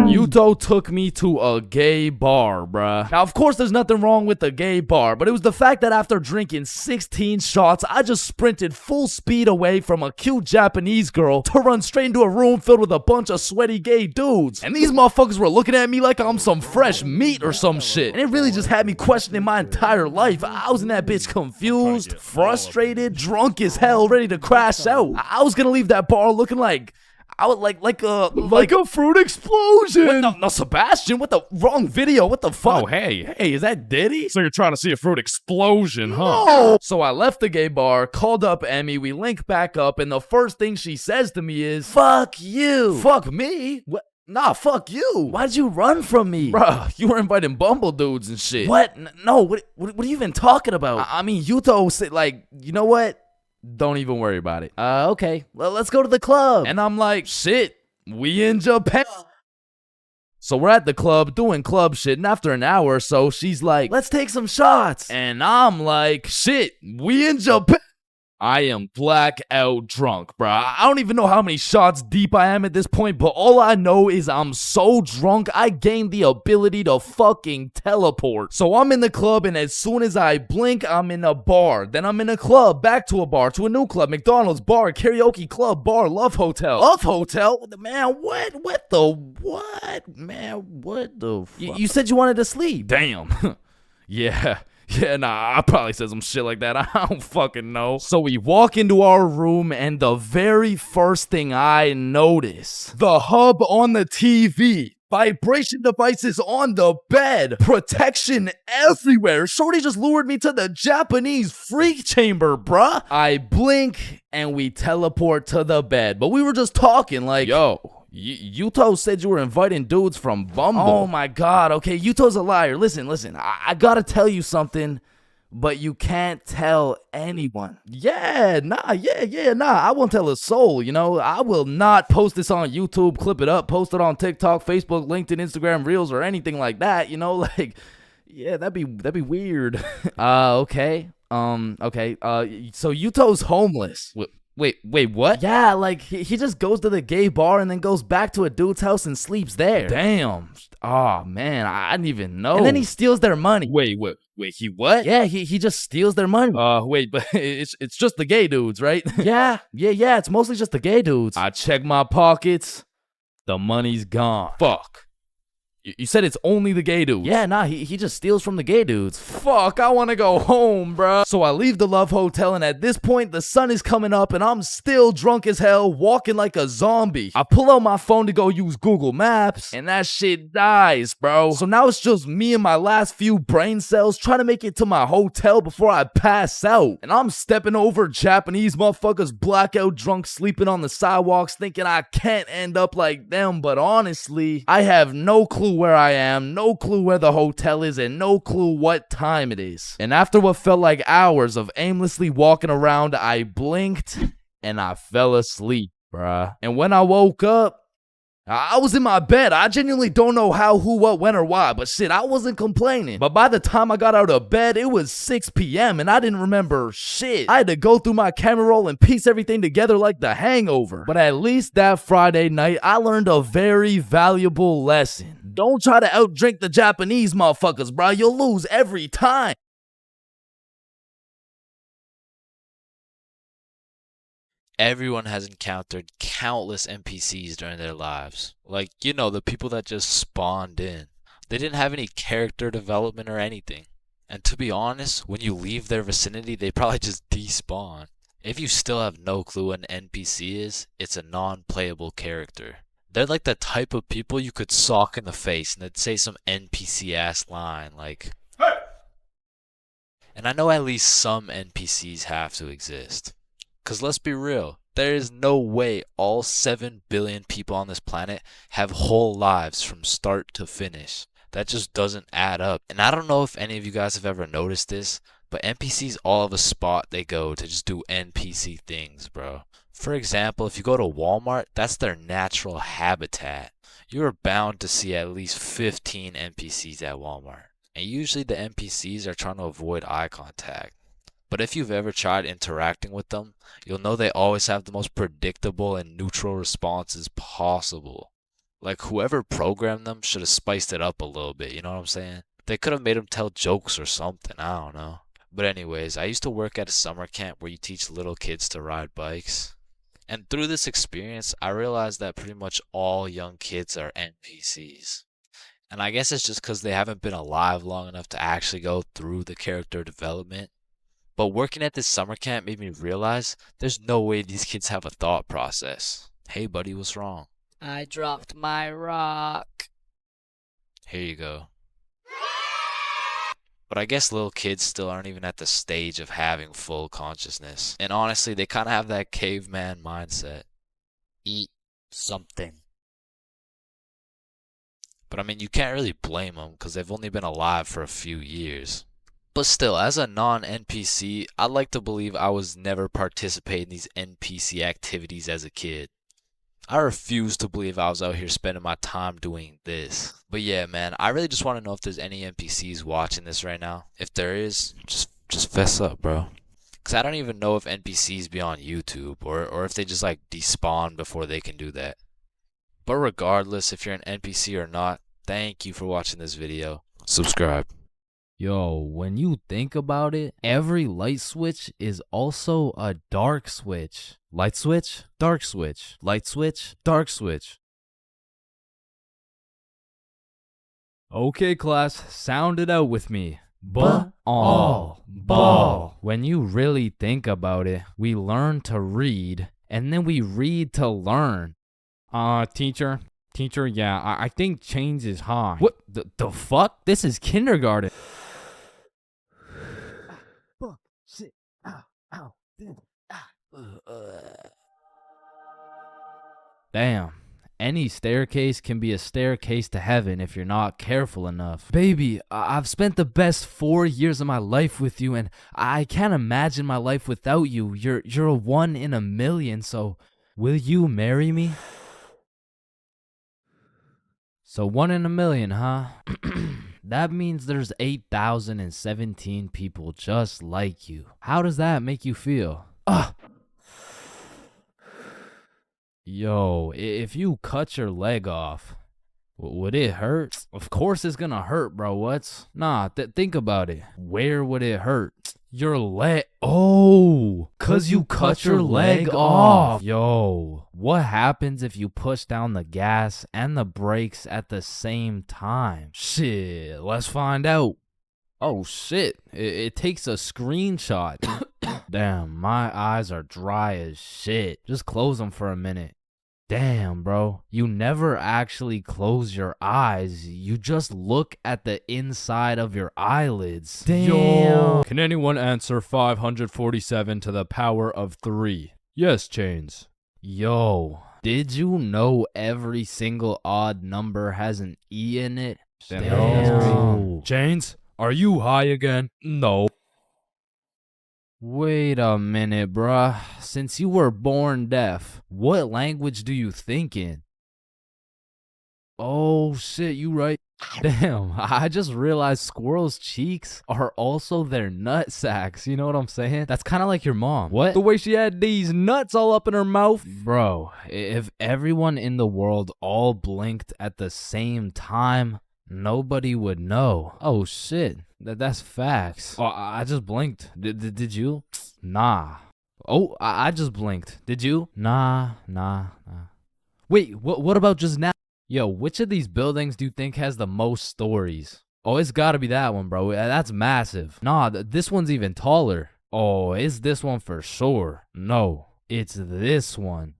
Yuto took me to a gay bar, bruh. Now, of course, there's nothing wrong with a gay bar, but it was the fact that after drinking 16 shots, I just sprinted full speed away from a cute Japanese girl to run straight into a room filled with a bunch of sweaty gay dudes. And these motherfuckers were looking at me like I'm some fresh meat or some shit. And it really just had me questioning my entire life. I was in that bitch confused, frustrated, drunk as hell, ready to crash out. I was gonna leave that bar looking like I would like a fruit explosion. No, Sebastian, what the wrong video? What the fuck? Oh, hey, Is that Diddy? so you're trying to see a fruit explosion, huh? No. So I left the gay bar, called up Emmy, we link back up, and the first thing she says to me is, "Fuck you." Fuck me? What? Nah, fuck you. Why'd you run from me? Bruh, you were inviting Bumble dudes and shit. What? No, what are you even talking about? I mean, Yuto said, like, you know what? Don't even worry about it. Okay. Well, let's go to the club. And I'm like, shit, we in Japan. So we're at the club doing club shit, and after an hour or so, she's like, let's take some shots. And I'm like, shit, we in Japan. I am blackout drunk, bruh. I don't even know how many shots deep I am at this point, but all I know is I'm so drunk, I gained the ability to fucking teleport. So I'm in the club, and as soon as I blink, I'm in a bar. Then I'm in a club, back to a bar, to a new club, McDonald's, bar, karaoke club, bar, Love Hotel. Love Hotel? Man, what? What the what? Man, what the fuck? You said you wanted to sleep. Damn. Yeah. Yeah, nah, I probably said some shit like that. I don't fucking know. So we walk into our room, and the very first thing I notice, the hub on the TV, vibration devices on the bed, protection everywhere. Shorty just lured me to the Japanese freak chamber, bruh. I blink, and we teleport to the bed. But we were just talking like, yo, Yuto said you were inviting dudes from Bumble. Oh my god, okay, Yuto's a liar. Listen, I gotta tell you something, but you can't tell anyone. Yeah, nah, I won't tell a soul, you know. I will not post this on YouTube, clip it up, post it on TikTok, Facebook, LinkedIn, Instagram, Reels, or anything like that, you know, like, Yeah, that'd be weird. Okay. Okay. So Yuto's homeless. Wait, what? Yeah, like he just goes to the gay bar and then goes back to a dude's house and sleeps there. Damn. Oh man, I didn't even know. Oh. And then he steals their money. Wait, he what? Yeah, he just steals their money. Wait, but it's just the gay dudes, right? Yeah. It's mostly just the gay dudes. I check my pockets. The money's gone. Fuck. You said it's only the gay dudes. Yeah, nah, he just steals from the gay dudes. Fuck, I want to go home, bruh. So I leave the Love Hotel, and at this point, the sun is coming up, and I'm still drunk as hell, walking like a zombie. I pull out my phone to go use Google Maps, and that shit dies, bro. So now it's just me and my last few brain cells trying to make it to my hotel before I pass out. And I'm stepping over Japanese motherfuckers blackout drunk sleeping on the sidewalks thinking I can't end up like them, but honestly, I have no clue where I am, no clue where the hotel is, and no clue what time it is. And after what felt like hours of aimlessly walking around, I blinked and I fell asleep, bruh. And when I woke up, I was in my bed. I genuinely don't know how, who, what, when, or why, but shit, I wasn't complaining. But by the time I got out of bed, it was 6 p.m. and I didn't remember shit. I had to go through my camera roll and piece everything together like The Hangover. But at least that Friday night, I learned a very valuable lesson. Don't try to outdrink the Japanese motherfuckers, bro. You'll lose every time. Everyone has encountered countless NPCs during their lives. Like, you know, the people that just spawned in. They didn't have any character development or anything. And to be honest, when you leave their vicinity, they probably just despawn. If you still have no clue what an NPC is, it's a non-playable character. They're like the type of people you could sock in the face and they'd say some NPC-ass line like, "Hey!" And I know at least some NPCs have to exist. Because let's be real, there is no way all 7 billion people on this planet have whole lives from start to finish. That just doesn't add up. And I don't know if any of you guys have ever noticed this, but NPCs all have a spot they go to just do NPC things, bro. For example, if you go to Walmart, that's their natural habitat. You are bound to see at least 15 NPCs at Walmart. And usually the NPCs are trying to avoid eye contact. But if you've ever tried interacting with them, you'll know they always have the most predictable and neutral responses possible. Like whoever programmed them should have spiced it up a little bit, you know what I'm saying? They could have made them tell jokes or something, I don't know. But anyways, I used to work at a summer camp where you teach little kids to ride bikes. And through this experience, I realized that pretty much all young kids are NPCs. And I guess it's just because they haven't been alive long enough to actually go through the character development. But working at this summer camp made me realize there's no way these kids have a thought process. Hey buddy, what's wrong? I dropped my rock. Here you go. But I guess little kids still aren't even at the stage of having full consciousness. And honestly, they kind of have that caveman mindset. Eat something. But I mean, you can't really blame them because they've only been alive for a few years. But still, as a non-NPC, I'd like to believe I was never participating in these NPC activities as a kid. I refuse to believe I was out here spending my time doing this. But yeah, man, I really just want to know if there's any NPCs watching this right now. If there is, just fess up, bro. Because I don't even know if NPCs be on YouTube or if they just like despawn before they can do that. But regardless if you're an NPC or not, thank you for watching this video. Subscribe. Yo, when you think about it, every light switch is also a dark switch. Light switch, dark switch. Light switch, dark switch. Okay, class, sound it out with me. Ball. When you really think about it, we learn to read, and then we read to learn. Teacher, yeah, I think change is high. What the fuck? This is kindergarten. Shit. Ow. Damn. Any staircase can be a staircase to heaven if you're not careful enough. Baby, I've spent the best 4 years of my life with you, and I can't imagine my life without you. You're a 1 in a million, so will you marry me? So 1 in a million, huh? That means there's 8,017 people just like you. How does that make you feel? Yo, if you cut your leg off, would it hurt? Of course it's gonna hurt, bro. Nah, think about it. Where would it hurt? Your leg. Oh, cause you cut your leg off. Yo, what happens if you push down the gas and the brakes at the same time? Shit, let's find out. Oh shit, it takes a screenshot. Damn, my eyes are dry as shit. Just close them for a minute. Damn, bro. You never actually close your eyes. You just look at the inside of your eyelids. Damn. Yo. Can anyone answer 547 to the power of 3? Yes, Chains. Yo, did you know every single odd number has an E in it? Damn. Chains, are you high again? No. Wait a minute, bruh. Since you were born deaf, what language do you think in? Oh shit, you right. Damn, I just realized squirrels' cheeks are also their nut sacks. You know what I'm saying? That's kind of like your mom. What? The way she had these nuts all up in her mouth. Bro, if everyone in the world all blinked at the same time, nobody would know. Oh shit, that's facts. Oh, I just blinked. Did you? Nah. Oh, I just blinked. Did you? Nah. Wait, what about just now? Yo, which of these buildings do you think has the most stories? Oh, it's gotta be that one, bro. That's massive. Nah, this one's even taller. Oh, it's this one for sure. No, it's this one.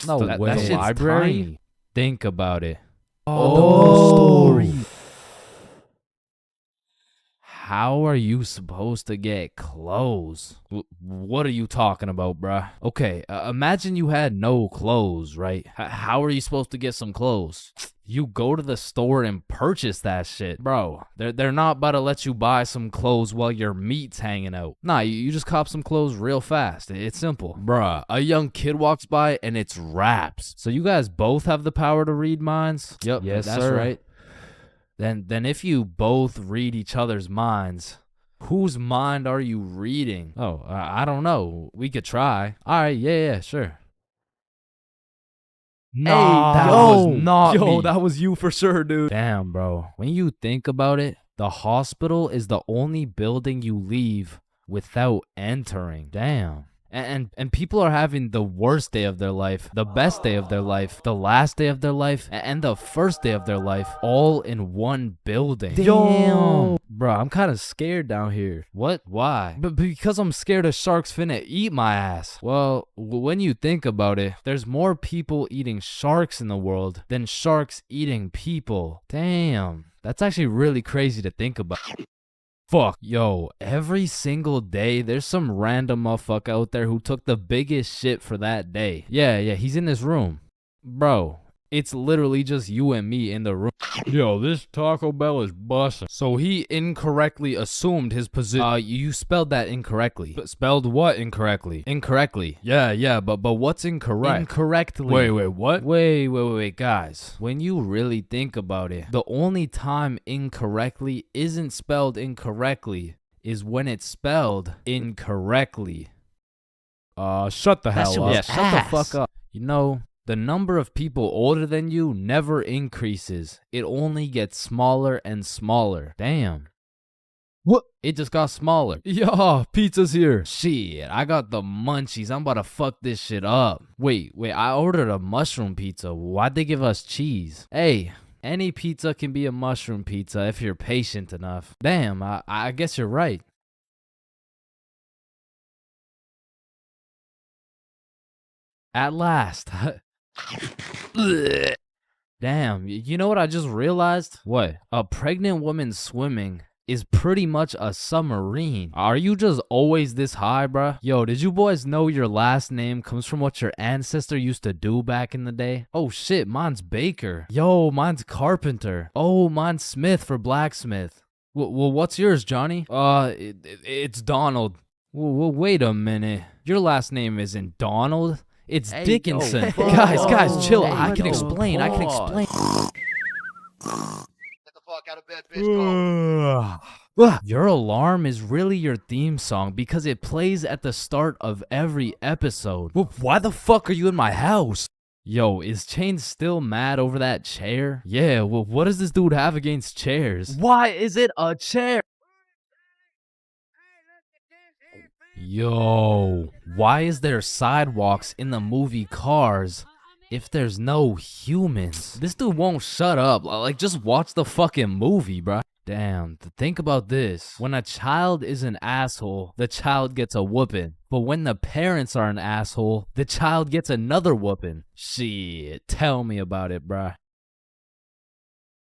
No way. That shit's library? Tiny. Think about it. Oh, story. How are you supposed to get clothes? What are you talking about, bruh? Okay, imagine you had no clothes, right? How are you supposed to get some clothes? You go to the store and purchase that shit. Bro, they're not about to let you buy some clothes while your meat's hanging out. Nah, you just cop some clothes real fast. It's simple. Bruh, a young kid walks by and it's raps. So you guys both have the power to read minds? Yep, yes, that's sir. Right. Then if you both read each other's minds, whose mind are you reading? Oh, I don't know. We could try. All right, yeah, sure. Nah, that was not me. That was you for sure, dude. Damn, bro. When you think about it, the hospital is the only building you leave without entering. Damn. And people are having the worst day of their life, the best day of their life, the last day of their life, and the first day of their life, all in one building. Damn. Bro, I'm kind of scared down here. What? Why? But because I'm scared a shark's finna eat my ass. Well, when you think about it, there's more people eating sharks in the world than sharks eating people. Damn. That's actually really crazy to think about. Fuck, yo, every single day, there's some random motherfucker out there who took the biggest shit for that day. Yeah, he's in this room. Bro, it's literally just you and me in the room. Yo, this Taco Bell is bussin'. So he incorrectly assumed his position. You spelled that incorrectly. But spelled what incorrectly? Incorrectly. Yeah, but what's incorrect? Incorrectly. Wait, what? Wait, guys. When you really think about it, the only time incorrectly isn't spelled incorrectly is when it's spelled incorrectly. Shut the hell up. Yeah, shut the fuck up. You know, the number of people older than you never increases. It only gets smaller and smaller. Damn. What? It just got smaller. Yeah, pizza's here. Shit, I got the munchies. I'm about to fuck this shit up. Wait, I ordered a mushroom pizza. Why'd they give us cheese? Hey, any pizza can be a mushroom pizza if you're patient enough. Damn, I guess you're right. At last. Damn, you know what I just realized? What? A pregnant woman swimming is pretty much a submarine. Are you just always this high, bruh? Yo, did you boys know your last name comes from what your ancestor used to do back in the day? Oh shit, mine's Baker. Yo, mine's Carpenter. Oh, mine's Smith for blacksmith. Well, what's yours, Johnny? It's Donald. Well, wait a minute. Your last name isn't Donald. It's Dickinson. Guys, chill. I can explain. Get the fuck Your alarm is really your theme song because it plays at the start of every episode. Well, why the fuck are you in my house? Yo, is Chains still mad over that chair? Yeah, well, what does this dude have against chairs? Why is it a chair? Yo, why is there sidewalks in the movie Cars if there's no humans? This dude won't shut up. Like, just watch the fucking movie, bruh. Damn, think about this. When a child is an asshole, the child gets a whooping. But when the parents are an asshole, the child gets another whooping. Shit, tell me about it, bruh.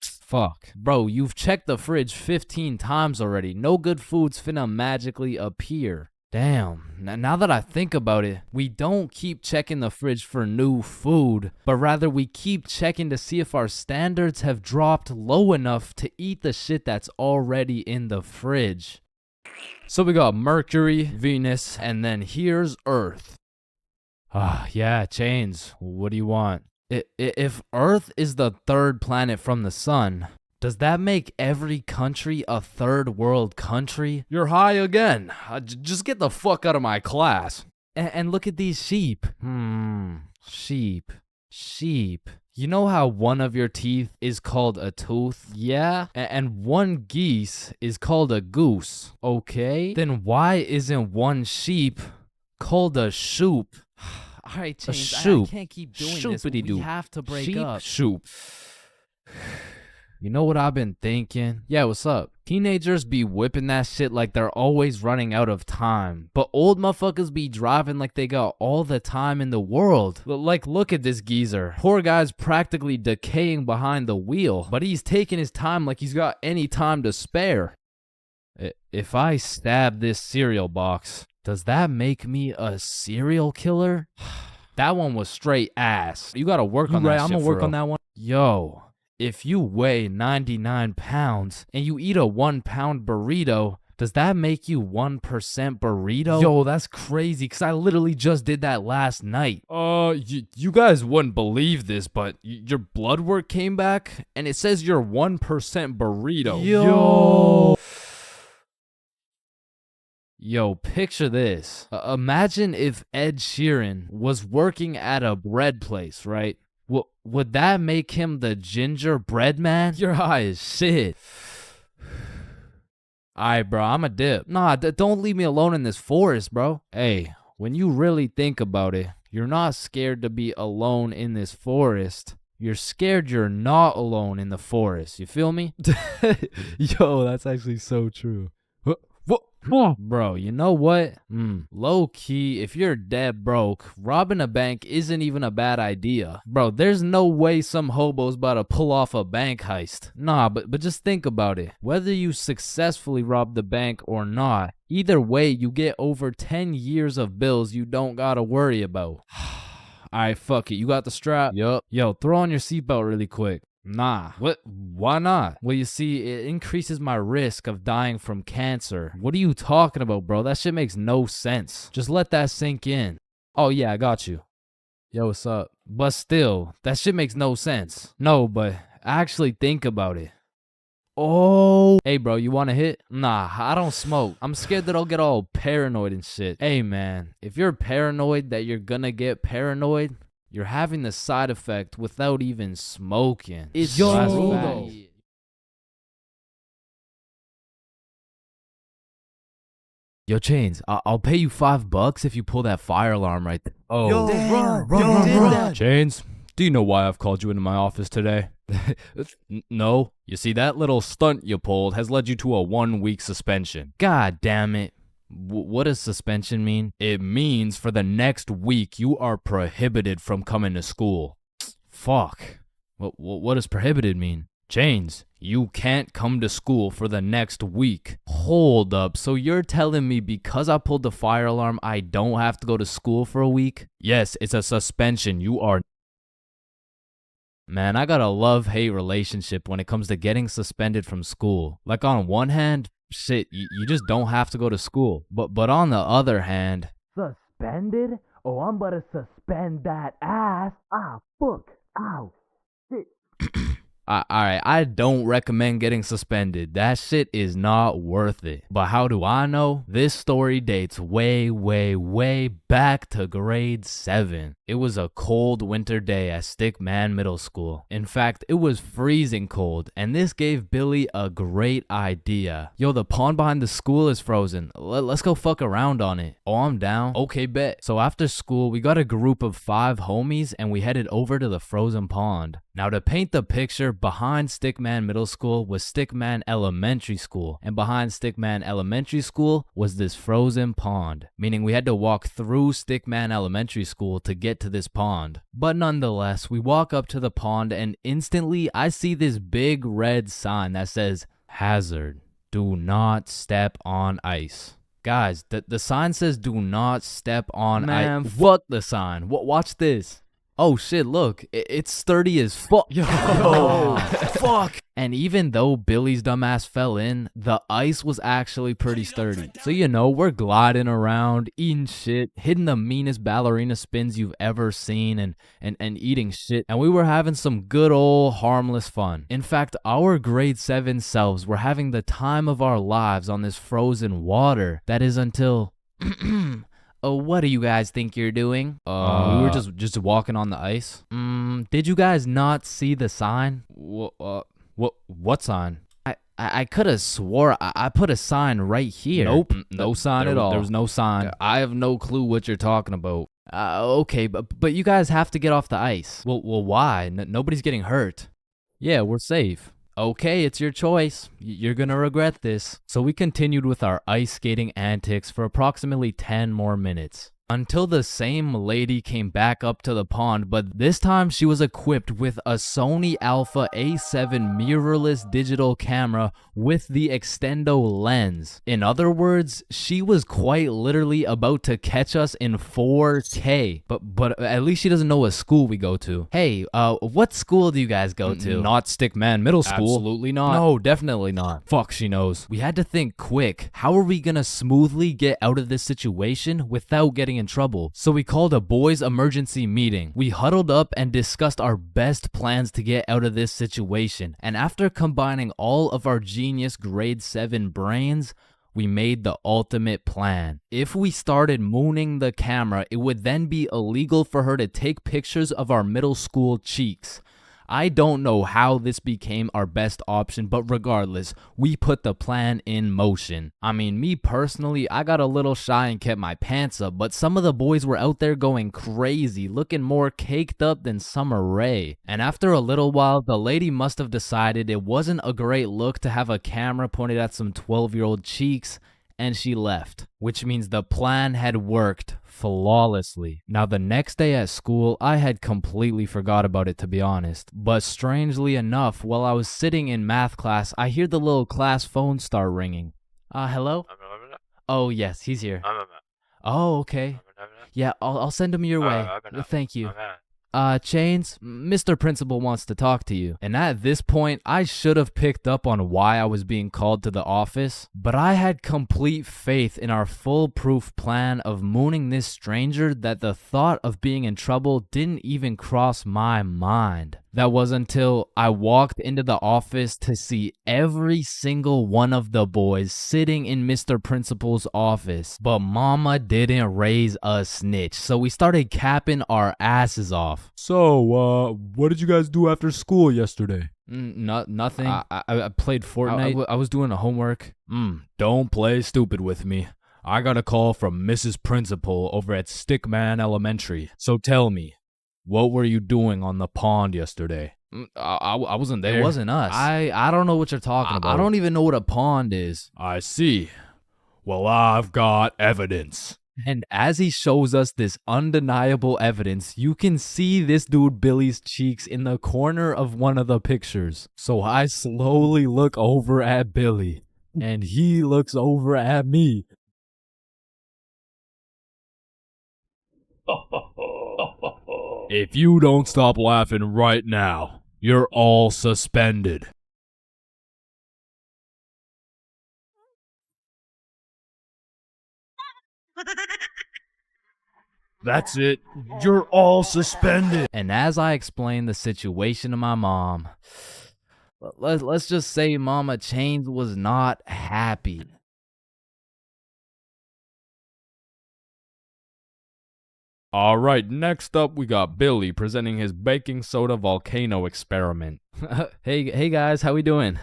Fuck. Bro, you've checked the fridge 15 times already. No good food's finna magically appear. Damn, now that I think about it, we don't keep checking the fridge for new food, but rather we keep checking to see if our standards have dropped low enough to eat the shit that's already in the fridge. So we got Mercury, Venus, and then here's Earth. Yeah, Chains, what do you want? If Earth is the third planet from the sun, does that make every country a third world country? You're high again. Just get the fuck out of my class. And look at these sheep. Sheep. You know how one of your teeth is called a tooth? Yeah? And one geese is called a goose. Okay? Then why isn't one sheep called a shoop? Alright, Chains, I can't keep doing this. We have to break up. Shoop. You know what I've been thinking? Yeah, what's up? Teenagers be whipping that shit like they're always running out of time. But old motherfuckers be driving like they got all the time in the world. Like, look at this geezer. Poor guy's practically decaying behind the wheel. But he's taking his time like he's got any time to spare. If I stab this cereal box, does that make me a serial killer? That one was straight ass. You gotta work on that shit. I'm gonna work on that one. Yo. If you weigh 99 pounds and you eat a 1 pound burrito, does that make you 1% burrito? Yo, that's crazy, because I literally just did that last night. You guys wouldn't believe this, but your blood work came back and it says you're 1% burrito. Yo, picture this. Imagine if Ed Sheeran was working at a bread place, right? Would that make him the gingerbread man? You're high as shit. Alright, bro, I'm a dip. Nah, don't leave me alone in this forest, bro. Hey, when you really think about it, you're not scared to be alone in this forest. You're scared you're not alone in the forest. You feel me? Yo, that's actually so true. Bro, you know what? Low key, if you're dead broke, robbing a bank isn't even a bad idea. Bro, there's no way some hobo's about to pull off a bank heist. Nah, but just think about it. Whether you successfully rob the bank or not, either way, you get over 10 years of bills you don't gotta worry about. Alright, fuck it. You got the strap? Yup. Yo, throw on your seatbelt really quick. Nah. What? Why not? Well, you see, it increases my risk of dying from cancer. What are you talking about, bro? That shit makes no sense. Just let that sink in. Oh, yeah, I got you. Yo, what's up? But still, that shit makes no sense. No, but actually think about it. Oh. Hey, bro, you want a hit? Nah, I don't smoke. I'm scared that I'll get all paranoid and shit. Hey, man, if you're paranoid that you're gonna get paranoid, you're having the side effect without even smoking. It's true, though. Yo, Chains, I'll pay you $5 if you pull that fire alarm right there. Oh, yo, run. Chains, do you know why I've called you into my office today? No. You see, that little stunt you pulled has led you to a 1-week suspension. God damn it. What does suspension mean? It means for the next week you are prohibited from coming to school. Fuck. What does prohibited mean? Chains, you can't come to school for the next week. Hold up, so you're telling me because I pulled the fire alarm I don't have to go to school for a week? Yes, it's a suspension. You are... Man, I got a love-hate relationship when it comes to getting suspended from school. Like, on one hand, shit, you just don't have to go to school. But on the other hand... Suspended? Oh, I'm about to suspend that ass. Ah, fuck. Ow. Shit. Alright, I don't recommend getting suspended. That shit is not worth it. But how do I know? This story dates way, way, way back to grade 7. It was a cold winter day at Stickman Middle School. In fact, it was freezing cold, and this gave Billy a great idea. Yo, the pond behind the school is frozen. Let's go fuck around on it. Oh, I'm down. Okay, bet. So after school, we got a group of 5 homies, and we headed over to the frozen pond. Now, to paint the picture, behind Stickman Middle School was Stickman Elementary School, and behind Stickman Elementary School was this frozen pond, meaning we had to walk through Stickman Elementary School to get to this pond. But nonetheless, we walk up to the pond, and instantly I see this big red sign that says, "Hazard, do not step on ice." Guys, the sign says do not step on ice. Man, fuck the sign. Watch this. Oh shit, look, it's sturdy as fuck. Yo, fuck. And even though Billy's dumbass fell in, the ice was actually pretty sturdy. So you know, we're gliding around, eating shit, hitting the meanest ballerina spins you've ever seen, and eating shit. And we were having some good old harmless fun. In fact, our grade 7 selves were having the time of our lives on this frozen water. That is until... Oh, what do you guys think you're doing? We were just walking on the ice. Did you guys not see the sign? What sign? I could have swore I put a sign right here. Nope, no sign at all. There was no sign. I have no clue what you're talking about. Okay, but you guys have to get off the ice. Well, why? Nobody's getting hurt. Yeah, we're safe. Okay, it's your choice. You're gonna regret this. So we continued with our ice skating antics for approximately 10 more minutes. Until the same lady came back up to the pond, but this time she was equipped with a Sony Alpha A7 mirrorless digital camera with the extendo lens. In other words, she was quite literally about to catch us in 4K. But at least she doesn't know what school we go to. Hey, what school do you guys go to? Not Stickman Middle School. Absolutely not. No, definitely not. Fuck, she knows. We had to think quick. How are we gonna smoothly get out of this situation without getting in trouble? So we called a boys emergency meeting. We huddled up and discussed our best plans to get out of this situation. And after combining all of our genius grade 7 brains, we made the ultimate plan. If we started mooning the camera, it would then be illegal for her to take pictures of our middle school cheeks. I don't know how this became our best option, but regardless, we put the plan in motion. I mean, me personally, I got a little shy and kept my pants up, but some of the boys were out there going crazy, looking more caked up than Summer Rae. And after a little while, the lady must have decided it wasn't a great look to have a camera pointed at some 12-year-old cheeks, and she left, which means the plan had worked flawlessly. Now, the next day at school, I had completely forgot about it, to be honest. But strangely enough, while I was sitting in math class, I hear the little class phone start ringing. Hello? Oh, yes, he's here. Oh, okay. Yeah, I'll send him your way. Thank you. Chains, Mr. Principal wants to talk to you. And at this point, I should have picked up on why I was being called to the office, but I had complete faith in our foolproof plan of mooning this stranger that the thought of being in trouble didn't even cross my mind. That was until I walked into the office to see every single one of the boys sitting in Mr. Principal's office. But mama didn't raise a snitch, so we started capping our asses off. So, what did you guys do after school yesterday? Nothing. I played Fortnite. I was doing a homework. Don't play stupid with me. I got a call from Mrs. Principal over at Stickman Elementary. So tell me, what were you doing on the pond yesterday? I wasn't there. It wasn't us. I don't know what you're talking about. I don't even know what a pond is. I see. Well, I've got evidence. And as he shows us this undeniable evidence, you can see this dude Billy's cheeks in the corner of one of the pictures. So I slowly look over at Billy, and he looks over at me. If you don't stop laughing right now, you're all suspended. That's it. You're all suspended. And as I explained the situation to my mom, let's just say Mama Chains was not happy. All right, next up we got Billy presenting his baking soda volcano experiment. Hey guys, how we doing?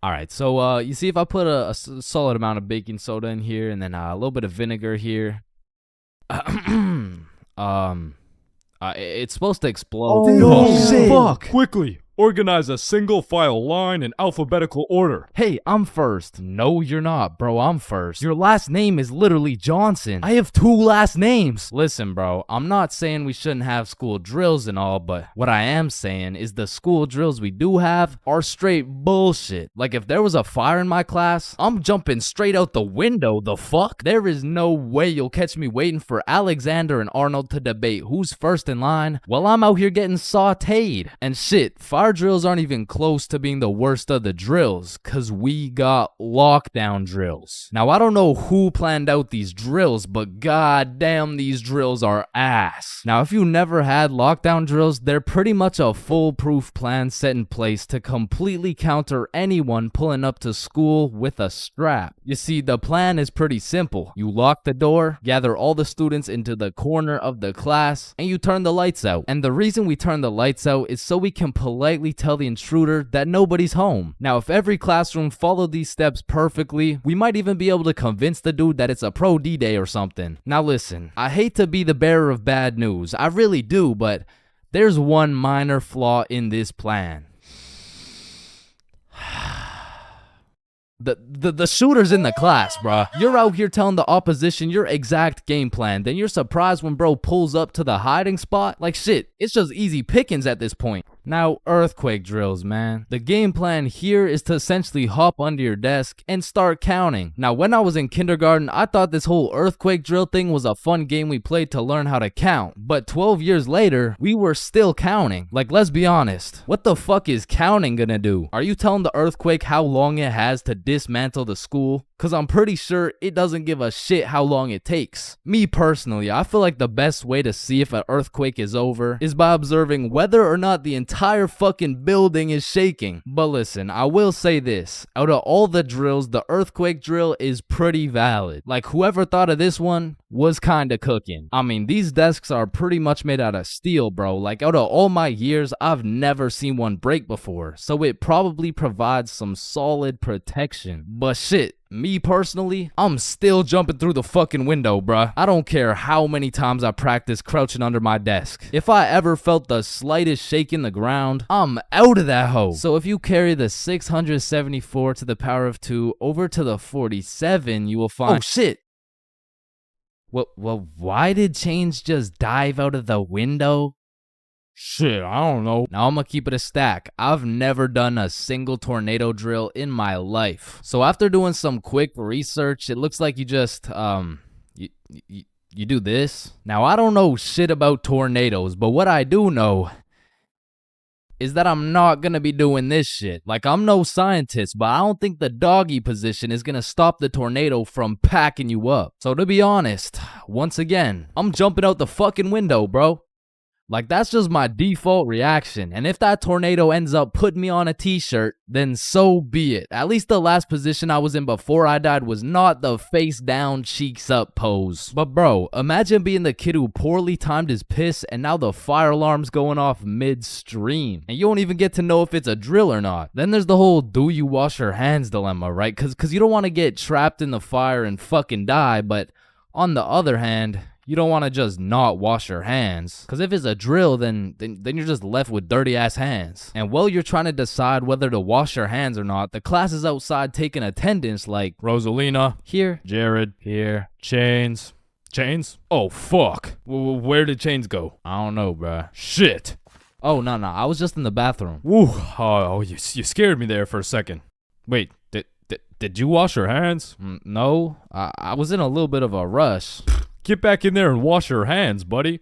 All right, so you see if I put a solid amount of baking soda in here and then a little bit of vinegar here, it's supposed to explode. Oh, shit. fuck! Quickly, organize a single file line in alphabetical order. Hey, I'm first. No, you're not, bro. I'm first. Your last name is literally Johnson. I have 2 last names. Listen, bro, I'm not saying we shouldn't have school drills and all, but what I am saying is the school drills we do have are straight bullshit. Like, if there was a fire in my class, I'm jumping straight out the window. The fuck? There is no way you'll catch me waiting for Alexander and Arnold to debate who's first in line while I'm out here getting sauteed. And shit, fire drills aren't even close to being the worst of the drills, cause we got lockdown drills. Now, I don't know who planned out these drills, but goddamn, these drills are ass. Now, if you never had lockdown drills, they're pretty much a foolproof plan set in place to completely counter anyone pulling up to school with a strap. You see, the plan is pretty simple. You lock the door, gather all the students into the corner of the class, and you turn the lights out. And the reason we turn the lights out is so we can politely tell the intruder that nobody's home. Now, if every classroom followed these steps perfectly, we might even be able to convince the dude that it's a pro D-Day or something. Now listen, I hate to be the bearer of bad news, I really do, but there's one minor flaw in this plan. The shooter's in the class, bruh. You're out here telling the opposition your exact game plan, then you're surprised when bro pulls up to the hiding spot? Like shit, it's just easy pickings at this point. Now, earthquake drills, man. The game plan here is to essentially hop under your desk and start counting. Now, when I was in kindergarten, I thought this whole earthquake drill thing was a fun game we played to learn how to count. But 12 years later, we were still counting. Like, let's be honest. What the fuck is counting gonna do? Are you telling the earthquake how long it has to dismantle the school? Cause I'm pretty sure it doesn't give a shit how long it takes. Me personally, I feel like the best way to see if an earthquake is over is by observing whether or not the entire fucking building is shaking. But listen, I will say this. Out of all the drills, the earthquake drill is pretty valid. Like, whoever thought of this one was kinda cooking. I mean, these desks are pretty much made out of steel, bro. Like, out of all my years, I've never seen one break before. So it probably provides some solid protection. But shit, me personally, I'm still jumping through the fucking window, bruh. I don't care how many times I practice crouching under my desk. If I ever felt the slightest shake in the ground, I'm out of that hoe. So if you carry the 674 to the power of 2 over to the 47, you will find— oh shit! Well, why did Chains just dive out of the window? Shit, I don't know. Now I'm gonna keep it a stack. I've never done a single tornado drill in my life. So after doing some quick research, it looks like you just, you do this. Now I don't know shit about tornadoes, but what I do know is that I'm not gonna be doing this shit. Like, I'm no scientist, but I don't think the doggy position is gonna stop the tornado from packing you up. So to be honest, once again, I'm jumping out the fucking window, bro. Like, that's just my default reaction. And if that tornado ends up putting me on a t-shirt, then so be it. At least the last position I was in before I died was not the face down, cheeks up pose. But bro, imagine being the kid who poorly timed his piss and now the fire alarm's going off midstream. And you don't even get to know if it's a drill or not. Then there's the whole do you wash your hands dilemma, right? Cause you don't want to get trapped in the fire and fucking die, but on the other hand, you don't want to just not wash your hands. Because if it's a drill, then you're just left with dirty ass hands. And while you're trying to decide whether to wash your hands or not, the class is outside taking attendance like Rosalina. Here. Jared. Here. Chains. Chains? Oh, fuck. Where did Chains go? I don't know, bruh. Shit. Oh, no. I was just in the bathroom. Woo. Oh, you scared me there for a second. Wait, did you wash your hands? No. I was in a little bit of a rush. Get back in there and wash your hands, buddy.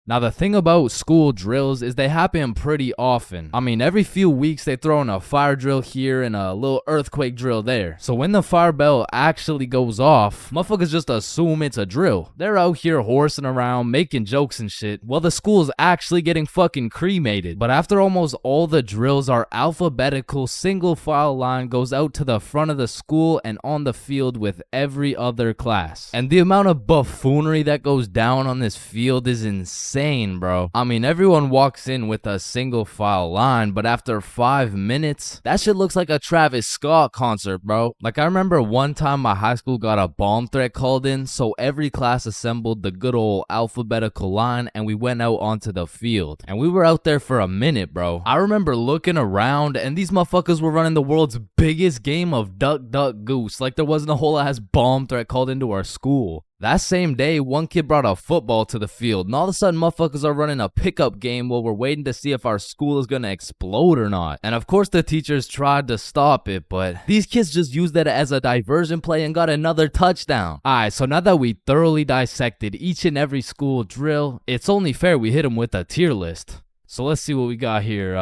Now, the thing about school drills is they happen pretty often. I mean, every few weeks they throw in a fire drill here and a little earthquake drill there. So when the fire bell actually goes off, motherfuckers just assume it's a drill. They're out here horsing around, making jokes and shit, while the school's actually getting fucking cremated. But after almost all the drills are alphabetical, single file line goes out to the front of the school and on the field with every other class. And the amount of buffoonery that goes down on this field is insane, bro. I mean, everyone walks in with a single file line, but after 5 minutes, that shit looks like a Travis Scott concert, bro. Like, I remember one time my high school got a bomb threat called in, so every class assembled the good old alphabetical line and we went out onto the field. And we were out there for a minute, bro. I remember looking around and these motherfuckers were running the world's biggest game of duck, duck, goose. Like there wasn't a whole ass bomb threat called into our school. That same day, one kid brought a football to the field, and all of a sudden, motherfuckers are running a pickup game while we're waiting to see if our school is gonna explode or not. And of course, the teachers tried to stop it, but these kids just used that as a diversion play and got another touchdown. Alright, so now that we thoroughly dissected each and every school drill, it's only fair we hit them with a tier list. So let's see what we got here.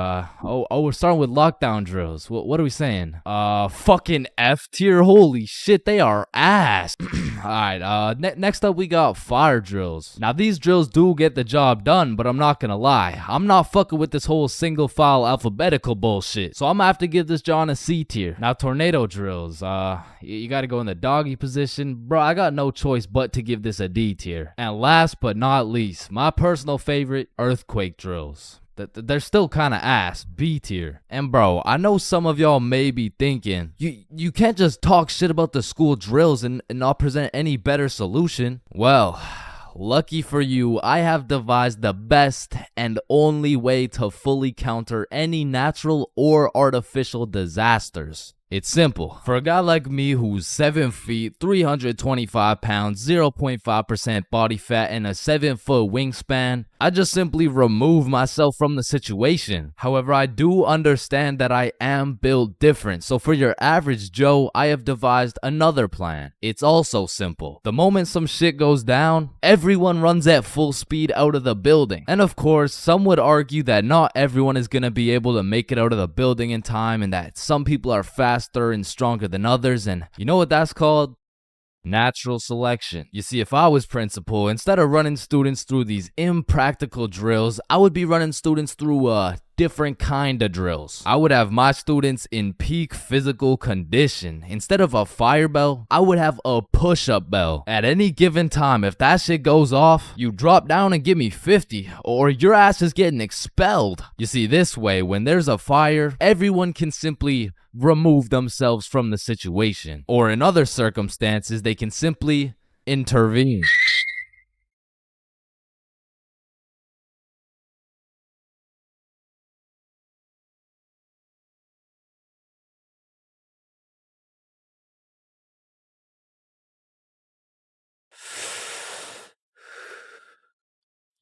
We're starting with lockdown drills. What are we saying? Fucking F tier. Holy shit, they are ass. Alright, next up we got fire drills. Now these drills do get the job done, but I'm not gonna lie. I'm not fucking with this whole single file alphabetical bullshit. So I'm gonna have to give this John a C tier. Now tornado drills. You gotta go in the doggy position. Bro, I got no choice but to give this a D tier. And last but not least, my personal favorite, earthquake drills. They're still kind of ass, B tier. And bro, I know some of y'all may be thinking, you can't just talk shit about the school drills and not present any better solution. Well, lucky for you, I have devised the best and only way to fully counter any natural or artificial disasters. It's simple. For a guy like me who's 7 feet, 325 pounds, 0.5% body fat, and a 7-foot wingspan, I just simply remove myself from the situation. However, I do understand that I am built different, so for your average Joe, I have devised another plan. It's also simple. The moment some shit goes down, everyone runs at full speed out of the building. And of course, some would argue that not everyone is gonna be able to make it out of the building in time and that some people are faster and stronger than others, and you know what that's called? Natural selection. You see, if I was principal, instead of running students through these impractical drills, I would be running students through different kind of drills. I would have my students in peak physical condition. Instead of a fire bell, I would have a push-up bell. At any given time, if that shit goes off, you drop down and give me 50, or your ass is getting expelled. You see, this way, when there's a fire, everyone can simply remove themselves from the situation. Or in other circumstances, they can simply intervene.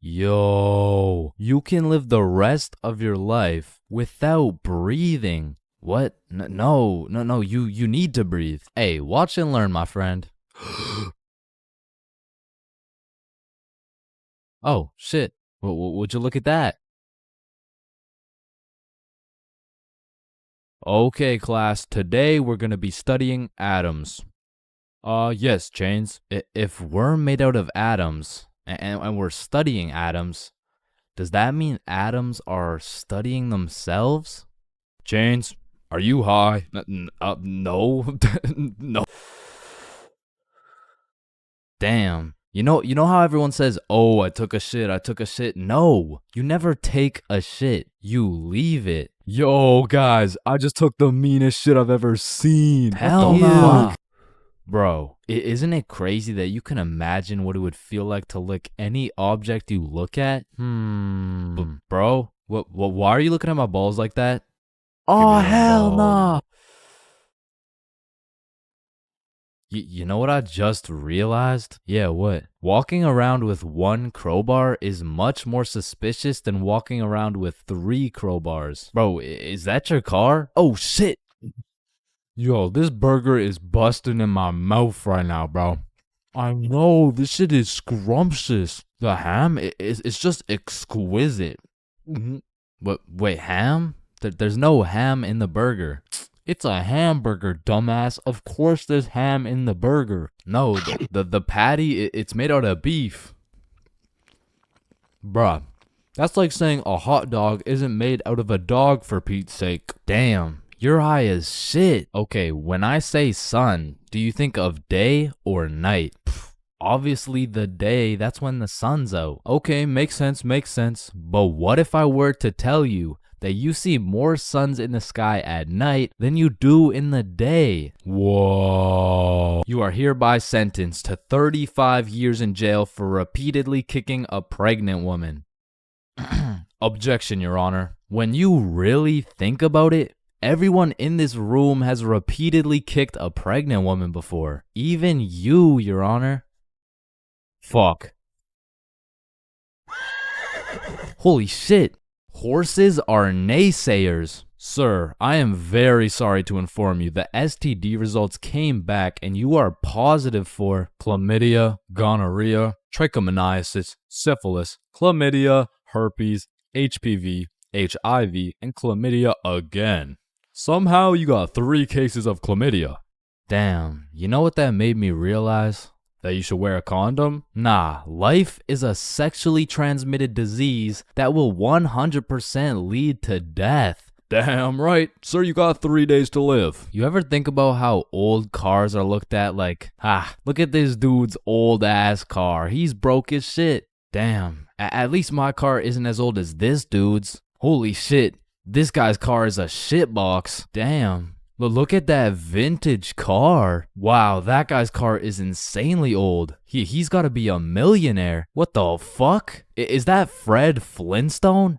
Yo, you can live the rest of your life without breathing. What? No, you need to breathe. Hey, watch and learn, my friend. Oh, shit. Would you look at that? Okay, class, today we're gonna be studying atoms. Yes, Chains. If we're made out of atoms, and we're studying atoms, does that mean atoms are studying themselves? Chains, are you high? No. No. Damn. You know how everyone says, oh, I took a shit. No, you never take a shit. You leave it. Yo, guys, I just took the meanest shit I've ever seen. Hell no. Bro, isn't it crazy that you can imagine what it would feel like to lick any object you look at? Bro, why are you looking at my balls like that? Oh, hell no. You know what I just realized? Yeah, what? Walking around with 1 crowbar is much more suspicious than walking around with 3 crowbars. Bro, is that your car? Oh, shit. Yo, this burger is busting in my mouth right now, bro. I know, this shit is scrumptious. The ham, it's just exquisite. But wait, ham? There's no ham in the burger. It's a hamburger, dumbass. Of course there's ham in the burger. No, the patty, it's made out of beef. Bruh, that's like saying a hot dog isn't made out of a dog, for Pete's sake. Damn, you're high as shit. Okay, when I say sun, do you think of day or night? Obviously the day, that's when the sun's out. Okay, makes sense. But what if I were to tell you that you see more suns in the sky at night than you do in the day? Whoa. You are hereby sentenced to 35 years in jail for repeatedly kicking a pregnant woman. Objection, Your Honor. When you really think about it, everyone in this room has repeatedly kicked a pregnant woman before. Even you, Your Honor. Fuck. Holy shit. Horses are naysayers. Sir, I am very sorry to inform you the STD results came back and you are positive for chlamydia, gonorrhea, trichomoniasis, syphilis, chlamydia, herpes, HPV, HIV, and chlamydia again. Somehow you got 3 cases of chlamydia. Damn, you know what that made me realize? That you should wear a condom? Nah, life is a sexually transmitted disease that will 100% lead to death. Damn right. Sir, you got 3 days to live. You ever think about how old cars are looked at like, look at this dude's old ass car. He's broke as shit. Damn, at least my car isn't as old as this dude's. Holy shit, this guy's car is a shitbox. Damn. But look at that vintage car. Wow, that guy's car is insanely old. He's gotta be a millionaire. What the fuck? Is that Fred Flintstone?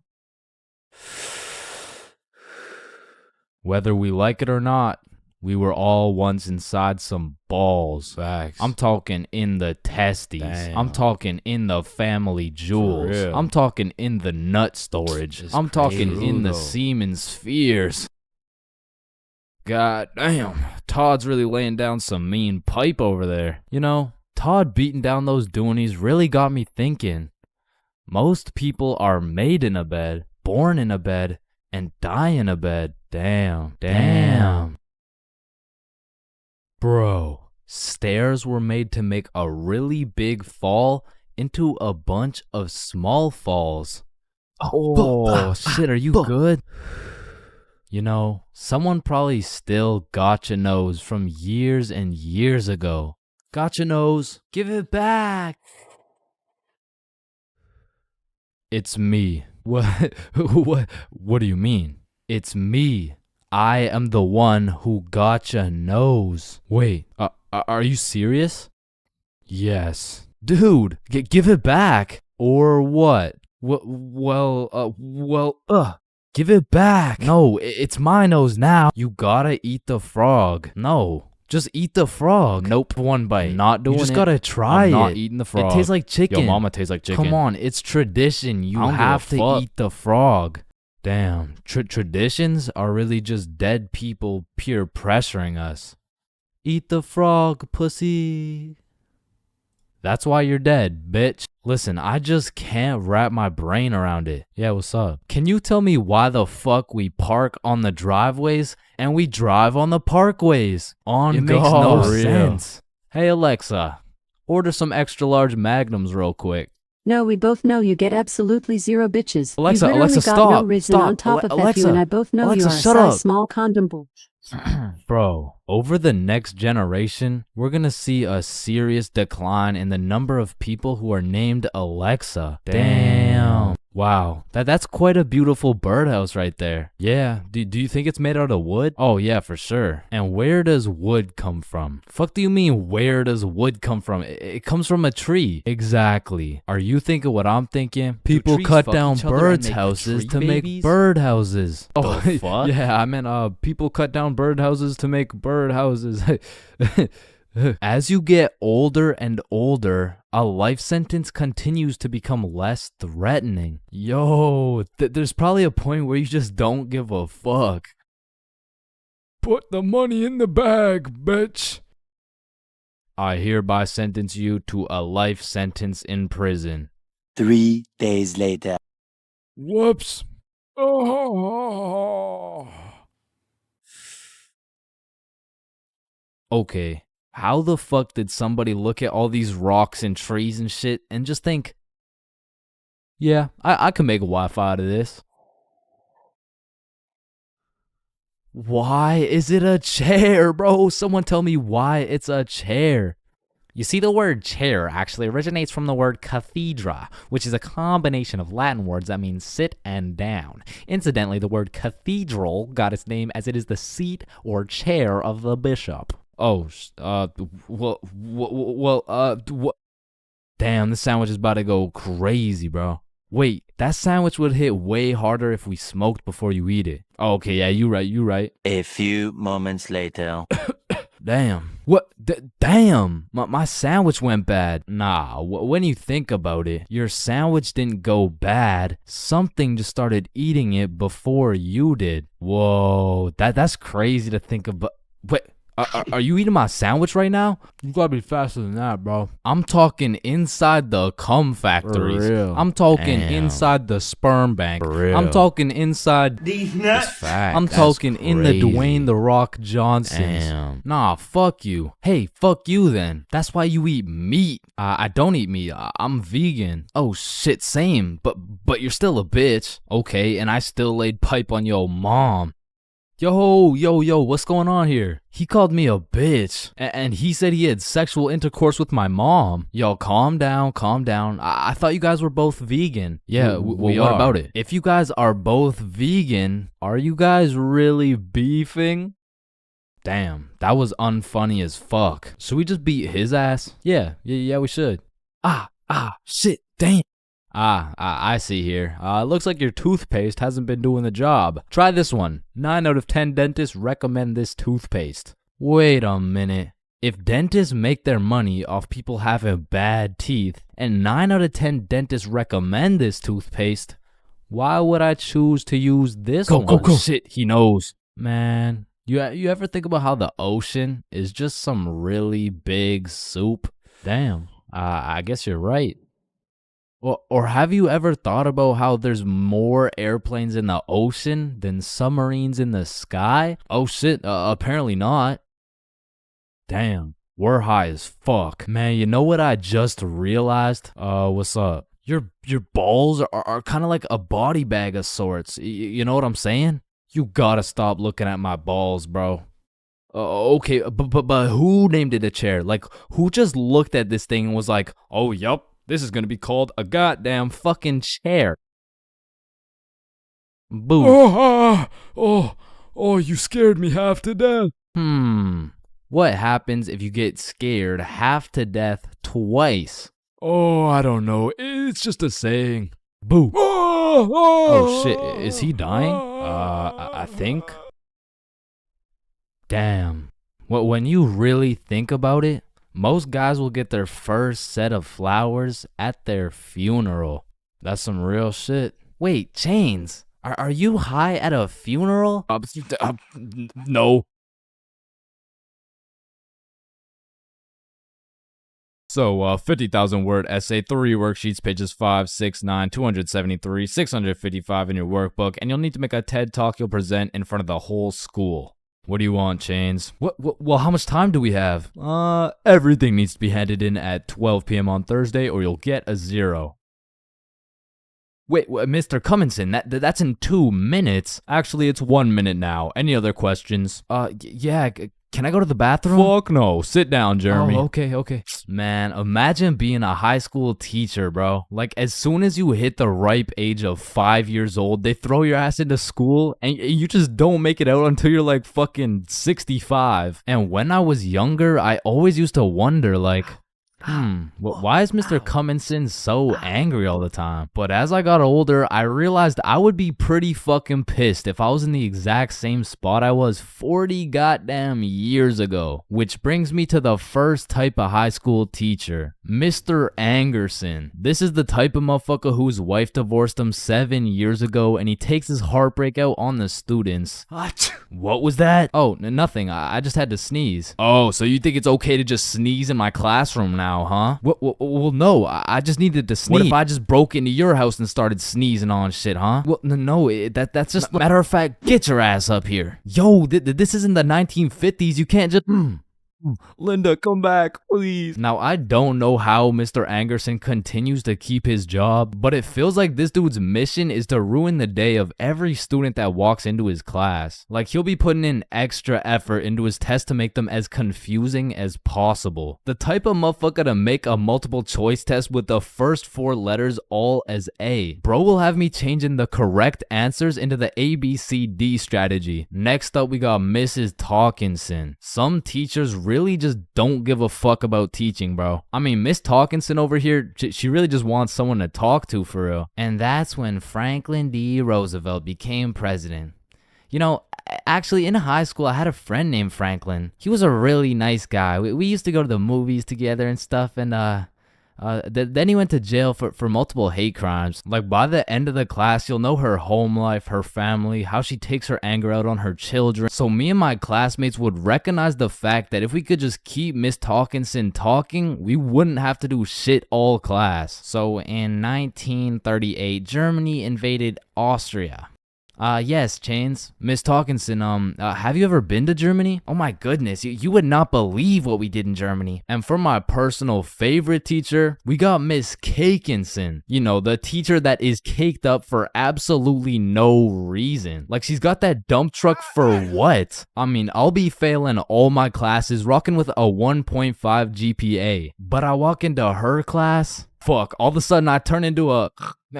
Whether we like it or not, we were all once inside some balls. Facts. I'm talking in the testes. Damn. I'm talking in the family jewels. real. I'm talking in the nut storage. I'm talking crazy, in the though. semen spheres. God damn, Todd's really laying down some mean pipe over there. You know, Todd beating down those doonies really got me thinking. Most people are made in a bed, born in a bed, and die in a bed. Damn. Bro, stairs were made to make a really big fall into a bunch of small falls. Oh, shit, are you good? You know, someone probably still gotcha knows from years and years ago. Gotcha knows, give it back. It's me. What? What do you mean? It's me. I am the one who gotcha knows. Wait, are you serious? Yes. Dude, give it back. Or what? Give it back. No, it's my nose now. You gotta eat the frog. No, just eat the frog. Nope, one bite. Not doing it. You just gotta try it. I'm not eating the frog. It tastes like chicken. Yo, mama tastes like chicken. Come on, it's tradition. You I don't have give to a fuck. eat the frog. Damn, traditions are really just dead people peer pressuring us. Eat the frog, pussy. That's why you're dead, bitch. Listen, I just can't wrap my brain around it. Yeah, what's up? Can you tell me why the fuck we park on the driveways and we drive on the parkways? It makes no sense. Hey Alexa, order some extra large magnums real quick. No, we both know you get absolutely 0 bitches. Alexa, you literally Alexa, got stop, no reason stop. on top of Alexa, you, and I both know Alexa, you are a shut size up. small condom bull. Bro, over the next generation, we're gonna see a serious decline in the number of people who are named Alexa. Damn. Wow, that's quite a beautiful birdhouse right there. Yeah, do you think it's made out of wood? Oh yeah, for sure. And where does wood come from? Fuck do you mean where does wood come from? It comes from a tree. Exactly. Are you thinking what I'm thinking? People trees cut fuck down each other and birds' make houses tree to make babies? birdhouses. Oh, The fuck? yeah, I meant people cut down birdhouses to make birdhouses. As you get older and older, a life sentence continues to become less threatening. Yo, there's probably a point where you just don't give a fuck. Put the money in the bag, bitch. I hereby sentence you to a life sentence in prison. 3 days later. Whoops. Oh. Okay, how the fuck did somebody look at all these rocks and trees and shit and just think, yeah, I can make a Wi-Fi out of this? Why is it a chair, bro? Someone tell me why it's a chair. You see, the word chair actually originates from the word cathedra, which is a combination of Latin words that mean sit and down. Incidentally, the word cathedral got its name as it is the seat or chair of the bishop. Oh, damn, this sandwich is about to go crazy, bro. Wait, that sandwich would hit way harder if we smoked before you eat it. Oh, okay, yeah, you right. A few moments later. Damn. What? Damn. My sandwich went bad. Nah, when you think about it, your sandwich didn't go bad. Something just started eating it before you did. Whoa, that's crazy to think about. Wait. Are you eating my sandwich right now? You gotta be faster than that, bro. I'm talking inside the cum factories. For real. I'm talking Damn. inside the sperm bank. For real. I'm talking inside. These nuts. I'm That's talking in the crazy. Dwayne The Rock Johnsons. Damn. Nah, fuck you. Hey, fuck you then. That's why you eat meat. I don't eat meat. I'm vegan. Oh shit, same. But you're still a bitch. Okay, and I still laid pipe on your mom. Yo, what's going on here? He called me a bitch, and he said he had sexual intercourse with my mom. Yo, calm down. I thought you guys were both vegan. Yeah, we what are. about it? If you guys are both vegan, are you guys really beefing? Damn, that was unfunny as fuck. Should we just beat his ass? Yeah, we should. Shit, damn. I see here. Looks like your toothpaste hasn't been doing the job. Try this one. 9 out of 10 dentists recommend this toothpaste. Wait a minute. If dentists make their money off people having bad teeth, and 9 out of 10 dentists recommend this toothpaste, why would I choose to use this one? Go. Shit, he knows. Man, you ever think about how the ocean is just some really big soup? Damn, I guess you're right. Or have you ever thought about how there's more airplanes in the ocean than submarines in the sky? Oh shit, apparently not. Damn, we're high as fuck. Man, you know what I just realized? What's up? Your balls are kind of like a body bag of sorts. You know what I'm saying? You gotta stop looking at my balls, bro. Okay, but who named it a chair? Like, who just looked at this thing and was like, oh, yup. This is gonna be called a goddamn fucking chair. Boo. Oh, you scared me half to death. What happens if you get scared half to death twice? Oh, I don't know. It's just a saying. Boo. Oh, Oh shit, is he dying? I think. Damn. When you really think about it, most guys will get their first set of flowers at their funeral. That's some real shit. Wait, Chains, are you high at a funeral? No. So, 50,000 word essay, 3 worksheets, pages 5, 6, 9, 273, 655 in your workbook, and you'll need to make a TED Talk you'll present in front of the whole school. What do you want, Chains? Well, how much time do we have? Everything needs to be handed in at 12 p.m. on Thursday or you'll get a 0. Wait, Mr. Cumminson, that's in 2 minutes. Actually, it's 1 minute now. Any other questions? Yeah, can I go to the bathroom? Fuck no. Sit down, Jeremy. Oh, okay. Man, imagine being a high school teacher, bro. Like, as soon as you hit the ripe age of 5 years old, they throw your ass into school, and you just don't make it out until you're like fucking 65. And when I was younger, I always used to wonder, like, Why is Mr. Cumminson so angry all the time? But as I got older, I realized I would be pretty fucking pissed if I was in the exact same spot I was 40 goddamn years ago. Which brings me to the first type of high school teacher, Mr. Angerson. This is the type of motherfucker whose wife divorced him 7 years ago and he takes his heartbreak out on the students. What was that? Oh, nothing. I just had to sneeze. Oh, so you think it's okay to just sneeze in my classroom now, huh? Well, no, I just needed to sneeze. What if I just broke into your house and started sneezing on shit, huh? Well, no, that's just matter of fact. Get your ass up here. Yo, this isn't the 1950s. You can't just... Linda, come back, please. Now, I don't know how Mr. Angerson continues to keep his job, but it feels like this dude's mission is to ruin the day of every student that walks into his class. Like, he'll be putting in extra effort into his tests to make them as confusing as possible. The type of motherfucker to make a multiple choice test with the first 4 letters all as A. Bro will have me changing the correct answers into the ABCD strategy. Next up, we got Mrs. Talkinson. Some teachers really just don't give a fuck about teaching, bro. I mean, Miss Talkinson over here, she really just wants someone to talk to for real. And that's when Franklin D. Roosevelt became president. You know, actually in high school, I had a friend named Franklin. He was a really nice guy. We used to go to the movies together and stuff, and then he went to jail for multiple hate crimes. Like, by the end of the class, you'll know her home life, her family, how she takes her anger out on her children. So me and my classmates would recognize the fact that if we could just keep Miss Talkinson talking, we wouldn't have to do shit all class. So in 1938, Germany invaded Austria. Yes, Chains. Miss Talkinson, have you ever been to Germany? Oh my goodness, you would not believe what we did in Germany. And for my personal favorite teacher, we got Miss Cakinson. You know, the teacher that is caked up for absolutely no reason. Like, she's got that dump truck for what? I mean, I'll be failing all my classes, rocking with a 1.5 GPA. But I walk into her class, fuck, all of a sudden I turn into a...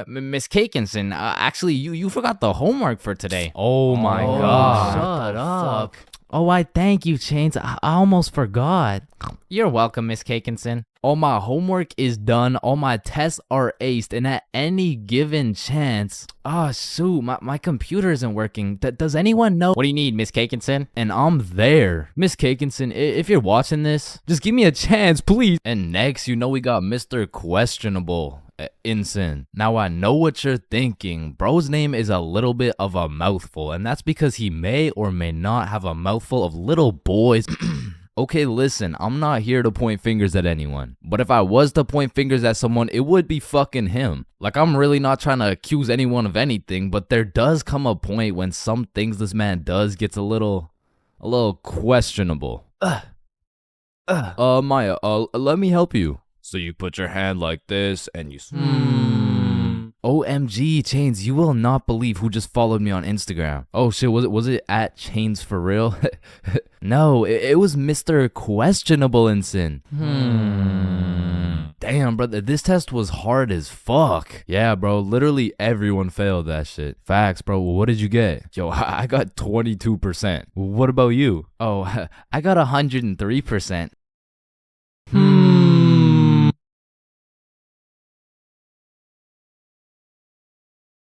Miss Cakinson, actually, you forgot the homework for today. Oh my god. Shut up. Oh, I thank you, Chains. I almost forgot. You're welcome, Miss Cakinson. All my homework is done, all my tests are aced, and at any given chance... shoot, my computer isn't working. Does anyone know? What do you need, Miss Cakinson? And I'm there. Miss Cakinson, if you're watching this, just give me a chance, please. And next, you know we got Mr. Questionable. Ensign. Now I know what you're thinking. Bro's name is a little bit of a mouthful, and that's because he may or may not have a mouthful of little boys. Okay, listen, I'm not here to point fingers at anyone, but if I was to point fingers at someone, it would be fucking him. Like, I'm really not trying to accuse anyone of anything, but there does come a point when some things this man does gets a little questionable. Maya, let me help you. So you put your hand like this and you... OMG, Chains, you will not believe who just followed me on Instagram. Oh shit, was it at ChainsFR? No, it was Mr. Questionable Ensign. Damn, brother, this test was hard as fuck. Yeah, bro, literally everyone failed that shit. Facts, bro. What did you get? Yo, I got 22%. What about you? Oh, I got 103%.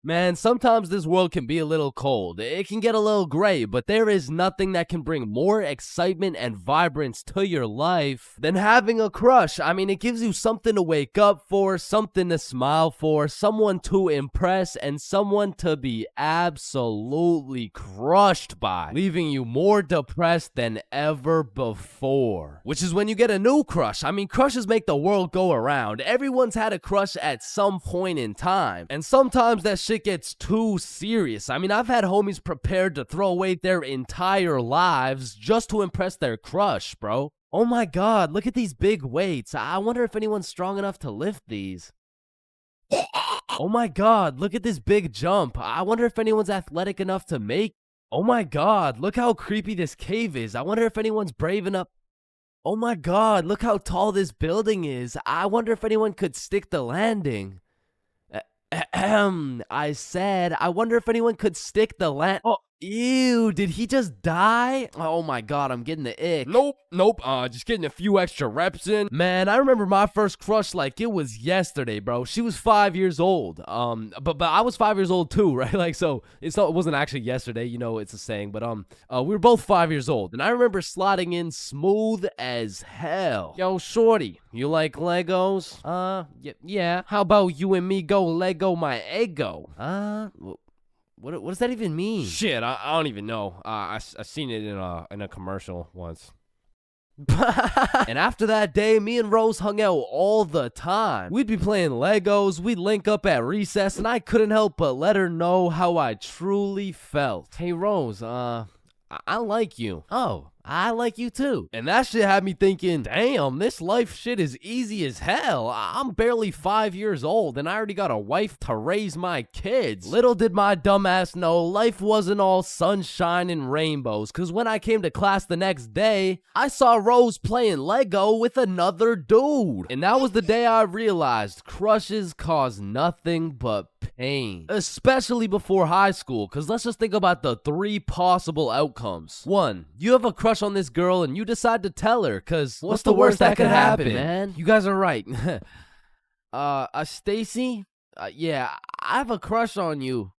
Man, sometimes this world can be a little cold. It can get a little gray, but there is nothing that can bring more excitement and vibrance to your life than having a crush. I mean, it gives you something to wake up for, something to smile for, someone to impress, and someone to be absolutely crushed by, leaving you more depressed than ever before. Which is when you get a new crush. I mean, crushes make the world go around. Everyone's had a crush at some point in time, and sometimes that shit gets too serious. I mean, I've had homies prepared to throw away their entire lives just to impress their crush, bro. Oh my god, look at these big weights. I wonder if anyone's strong enough to lift these. Oh my god, look at this big jump. I wonder if anyone's athletic enough to make. Oh my god, look how creepy this cave is. I wonder if anyone's brave enough. Oh my god, look how tall this building is. I wonder if anyone could stick the landing. I said, I wonder if anyone could stick the land. Ew, did he just die? Oh my god, I'm getting the ick. Nope. Just getting a few extra reps in. Man, I remember my first crush like it was yesterday, bro. She was 5 years old. But I was 5 years old too, right? Like, so it wasn't actually yesterday, you know, it's a saying. But we were both 5 years old, and I remember sliding in smooth as hell. Yo, shorty, you like Legos? Yeah. How about you and me go Lego my ego? What does that even mean? Shit, I don't even know. I seen it in a commercial once. And after that day, me and Rose hung out all the time. We'd be playing Legos, we'd link up at recess, and I couldn't help but let her know how I truly felt. Hey Rose, I like you. Oh, I like you too. And that shit had me thinking, damn, this life shit is easy as hell. I'm barely 5 years old and I already got a wife to raise my kids. Little did my dumbass know life wasn't all sunshine and rainbows, cause when I came to class the next day, I saw Rose playing Lego with another dude. And that was the day I realized crushes cause nothing but pain. Especially before high school, cause let's just think about the 3 possible outcomes. 1, you have a crush on this girl and you decide to tell her, cause what's the worst that could happen, man? You guys are right. Stacy? Yeah, I have a crush on you.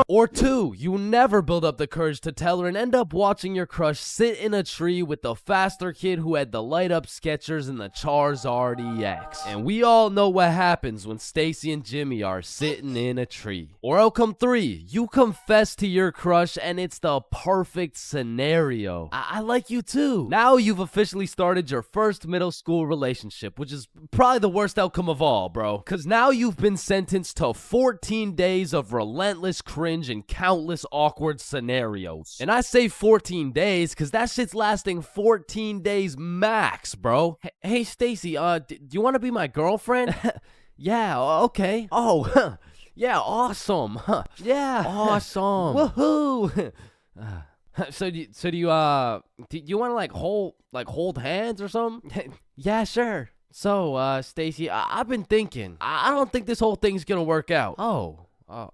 Or 2, you never build up the courage to tell her and end up watching your crush sit in a tree with the faster kid who had the light up Skechers and the Charizard EX. And we all know what happens when Stacy and Jimmy are sitting in a tree. Or outcome 3, you confess to your crush and it's the perfect scenario. I like you too. Now you've officially started your first middle school relationship, which is probably the worst outcome of all, bro. Cause now you've been sentenced to 14 days of relentless cringe and countless awkward scenarios. And I say 14 days because that shit's lasting 14 days max, bro. Hey, Stacy, do you want to be my girlfriend? Yeah, okay. Oh, yeah, awesome. Yeah, awesome. Woohoo. So do you want to hold hands or something? Yeah, sure. So, Stacy, I've been thinking. I don't think this whole thing's gonna work out. Oh,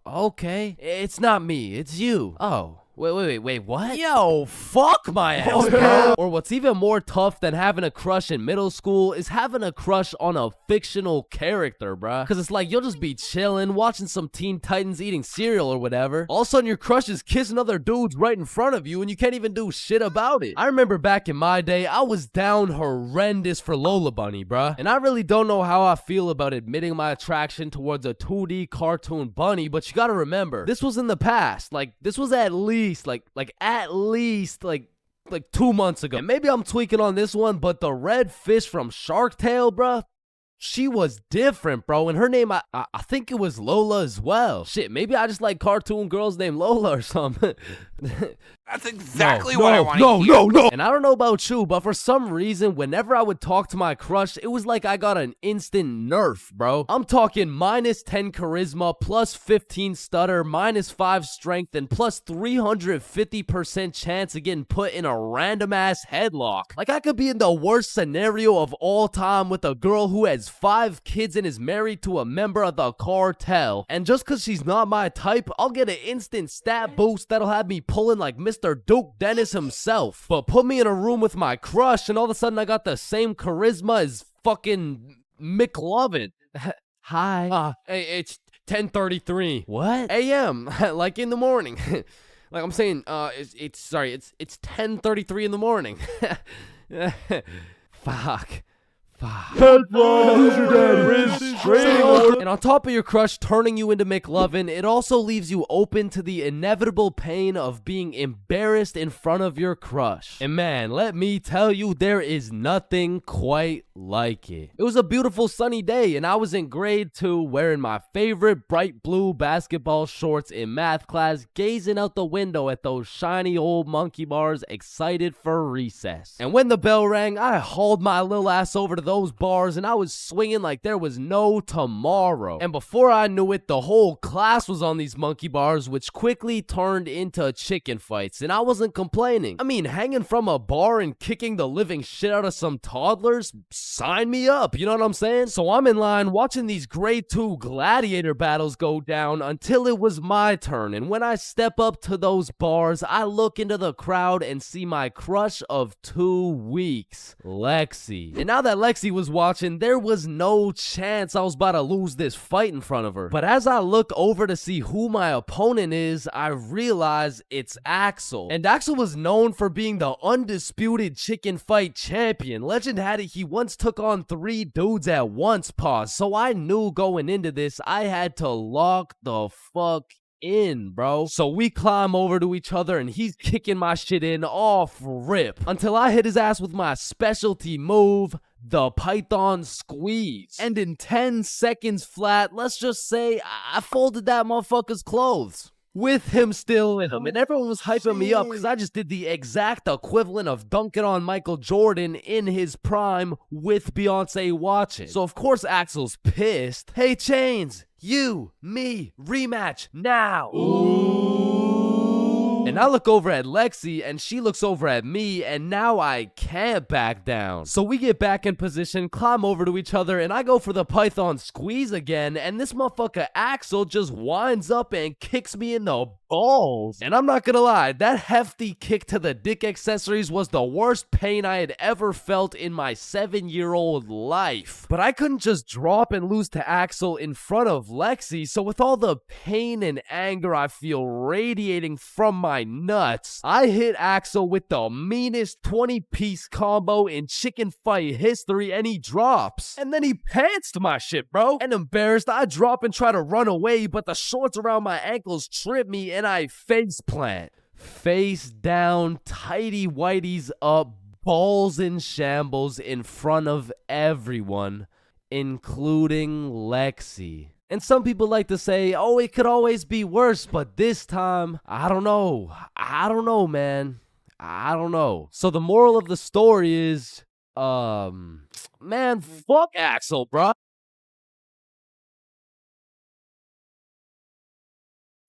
okay. It's not me, it's you. Oh. Wait, what? Yo, fuck my ass, bro. Or what's even more tough than having a crush in middle school is having a crush on a fictional character, bruh. Cause it's like you'll just be chilling, watching some Teen Titans eating cereal or whatever. All of a sudden your crush is kissing other dudes right in front of you and you can't even do shit about it. I remember back in my day, I was down horrendous for Lola Bunny, bruh. And I really don't know how I feel about admitting my attraction towards a 2D cartoon bunny, but you gotta remember, this was in the past. Like, this was at least 2 months ago. And maybe I'm tweaking on this one, but the red fish from Shark Tale, bruh, she was different, bro. And her name, I think it was Lola as well. Shit, maybe I just like cartoon girls named Lola or something. That's exactly what I want to hear. No. And I don't know about you, but for some reason, whenever I would talk to my crush, it was like I got an instant nerf, bro. I'm talking minus 10 charisma, plus 15 stutter, minus 5 strength, and plus 350% chance of getting put in a random ass headlock. Like I could be in the worst scenario of all time with a girl who has 5 kids and is married to a member of the cartel. And just cause she's not my type, I'll get an instant stat boost that'll have me pulling like Mr. Duke Dennis himself. But put me in a room with my crush and all of a sudden I got the same charisma as fucking McLovin. Hi. Hey, it's 10:33. What? AM, like in the morning. Like I'm saying, it's 10:33 in the morning. Fuck. And on top of your crush turning you into McLovin, it also leaves you open to the inevitable pain of being embarrassed in front of your crush. And man, let me tell you, there is nothing quite like it. It was a beautiful sunny day and I was in grade 2 wearing my favorite bright blue basketball shorts in math class, gazing out the window at those shiny old monkey bars, excited for recess. And when the bell rang, I hauled my little ass over to those bars and I was swinging like there was no no tomorrow. And before I knew it, the whole class was on these monkey bars, which quickly turned into chicken fights, and I wasn't complaining. I mean, hanging from a bar and kicking the living shit out of some toddlers? Sign me up, you know what I'm saying? So I'm in line watching these grade 2 gladiator battles go down until it was my turn, and when I step up to those bars, I look into the crowd and see my crush of 2 weeks, Lexi. And now that Lexi was watching, there was no chance I was about to lose this fight in front of her. But as I look over to see who my opponent is, I realize it's Axel. And Axel was known for being the undisputed chicken fight champion. Legend had it he once took on 3 dudes at once, pause. So I knew going into this, I had to lock the fuck in, bro. So we climb over to each other and he's kicking my shit in off rip until I hit his ass with my specialty move, the Python squeeze. And in 10 seconds flat, let's just say I folded that motherfucker's clothes with him still in him, and everyone was hyping me up because I just did the exact equivalent of dunking on Michael Jordan in his prime with Beyonce watching. So of course Axel's pissed. Hey Chains, you, me, rematch now. And I look over at Lexi and she looks over at me, and now I can't back down. So we get back in position, climb over to each other, and I go for the Python squeeze again, and this motherfucker Axel just winds up and kicks me in the balls. And I'm not gonna lie, that hefty kick to the dick accessories was the worst pain I had ever felt in my 7-year-old life. But I couldn't just drop and lose to Axel in front of Lexi, so with all the pain and anger I feel radiating from my nuts, I hit Axel with the meanest 20-piece combo in chicken fight history, and he drops. And then he pantsed my shit, bro. And embarrassed, I drop and try to run away, but the shorts around my ankles trip me and I face plant. Face down, tighty whities up, balls in shambles in front of everyone, including Lexi. And some people like to say, oh, it could always be worse, but this time, I don't know. I don't know, man. I don't know. So the moral of the story is, man, fuck Axel, bro.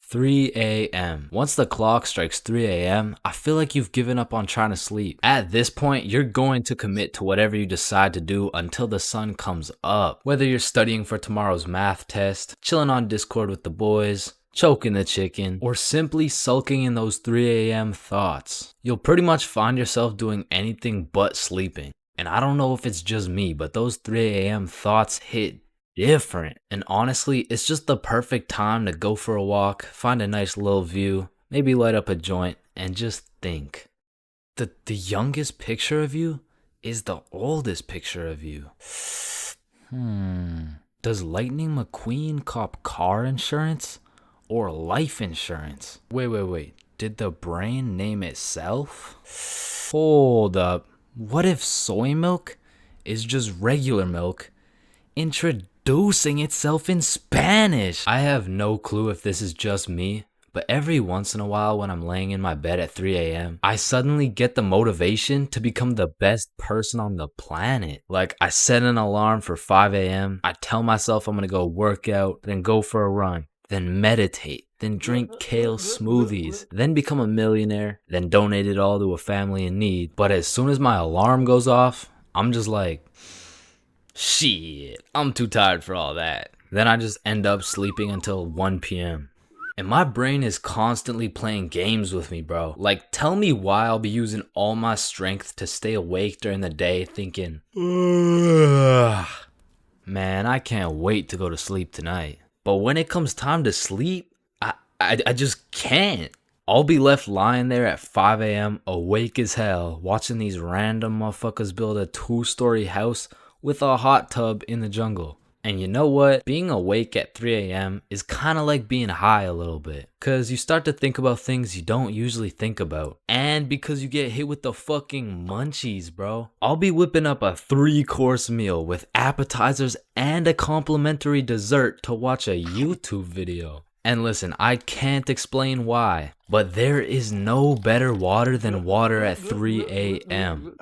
3 a.m. Once the clock strikes 3 a.m., I feel like you've given up on trying to sleep. At this point, you're going to commit to whatever you decide to do until the sun comes up. Whether you're studying for tomorrow's math test, chilling on Discord with the boys, choking the chicken, or simply sulking in those 3 a.m. thoughts, you'll pretty much find yourself doing anything but sleeping. And I don't know if it's just me, but those 3 a.m. thoughts hit different. And honestly, it's just the perfect time to go for a walk, find a nice little view, maybe light up a joint, and just think. The youngest picture of you is the oldest picture of you. Does Lightning McQueen cop car insurance or life insurance? Wait. Did the brain name itself? Hold up. What if soy milk is just regular milk introducing itself in Spanish? I have no clue if this is just me, but every once in a while when I'm laying in my bed at 3 a.m., I suddenly get the motivation to become the best person on the planet. Like, I set an alarm for 5 a.m., I tell myself I'm gonna go work out, then go for a run, then meditate, then drink kale smoothies, then become a millionaire, then donate it all to a family in need. But as soon as my alarm goes off, I'm just like, shit, I'm too tired for all that. Then I just end up sleeping until 1 p.m. And my brain is constantly playing games with me, bro. Like, tell me why I'll be using all my strength to stay awake during the day thinking, ugh, man, I can't wait to go to sleep tonight. But when it comes time to sleep, I just can't. I'll be left lying there at 5 a.m. awake as hell, watching these random motherfuckers build a 2-story house with a hot tub in the jungle. And you know what? Being awake at 3 a.m. is kind of like being high a little bit. Because you start to think about things you don't usually think about. And because you get hit with the fucking munchies, bro. I'll be whipping up a 3-course meal with appetizers and a complimentary dessert to watch a YouTube video. And listen, I can't explain why, but there is no better water than water at 3 a.m.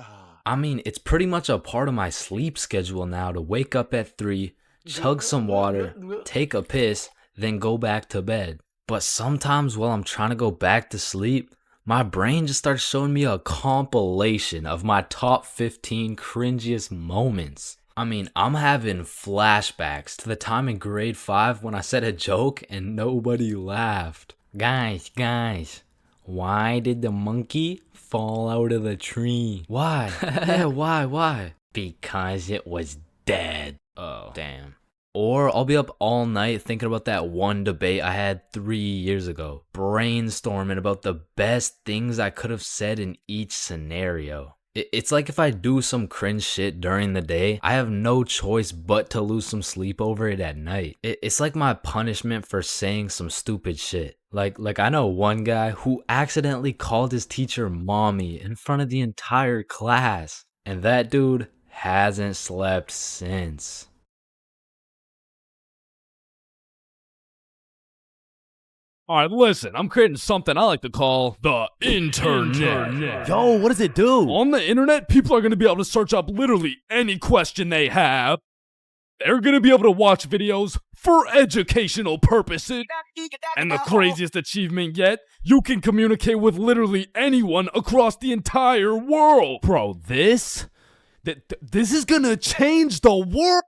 I mean, it's pretty much a part of my sleep schedule now to wake up at 3, chug some water, take a piss, then go back to bed. But sometimes while I'm trying to go back to sleep, my brain just starts showing me a compilation of my top 15 cringiest moments. I mean, I'm having flashbacks to the time in grade 5 when I said a joke and nobody laughed. Guys, why did the monkey fall out of the tree? Why? Yeah, why? Because it was dead. Oh, damn. Or I'll be up all night thinking about that one debate I had 3 years ago, brainstorming about the best things I could have said in each scenario. It's like if I do some cringe shit during the day, I have no choice but to lose some sleep over it at night. It's like my punishment for saying some stupid shit. Like I know one guy who accidentally called his teacher mommy in front of the entire class, and that dude hasn't slept since. Alright, listen, I'm creating something I like to call the internet. Yo, what does it do? On the internet, people are going to be able to search up literally any question they have. They're going to be able to watch videos for educational purposes. And the craziest achievement yet, you can communicate with literally anyone across the entire world. Bro, this is going to change the world.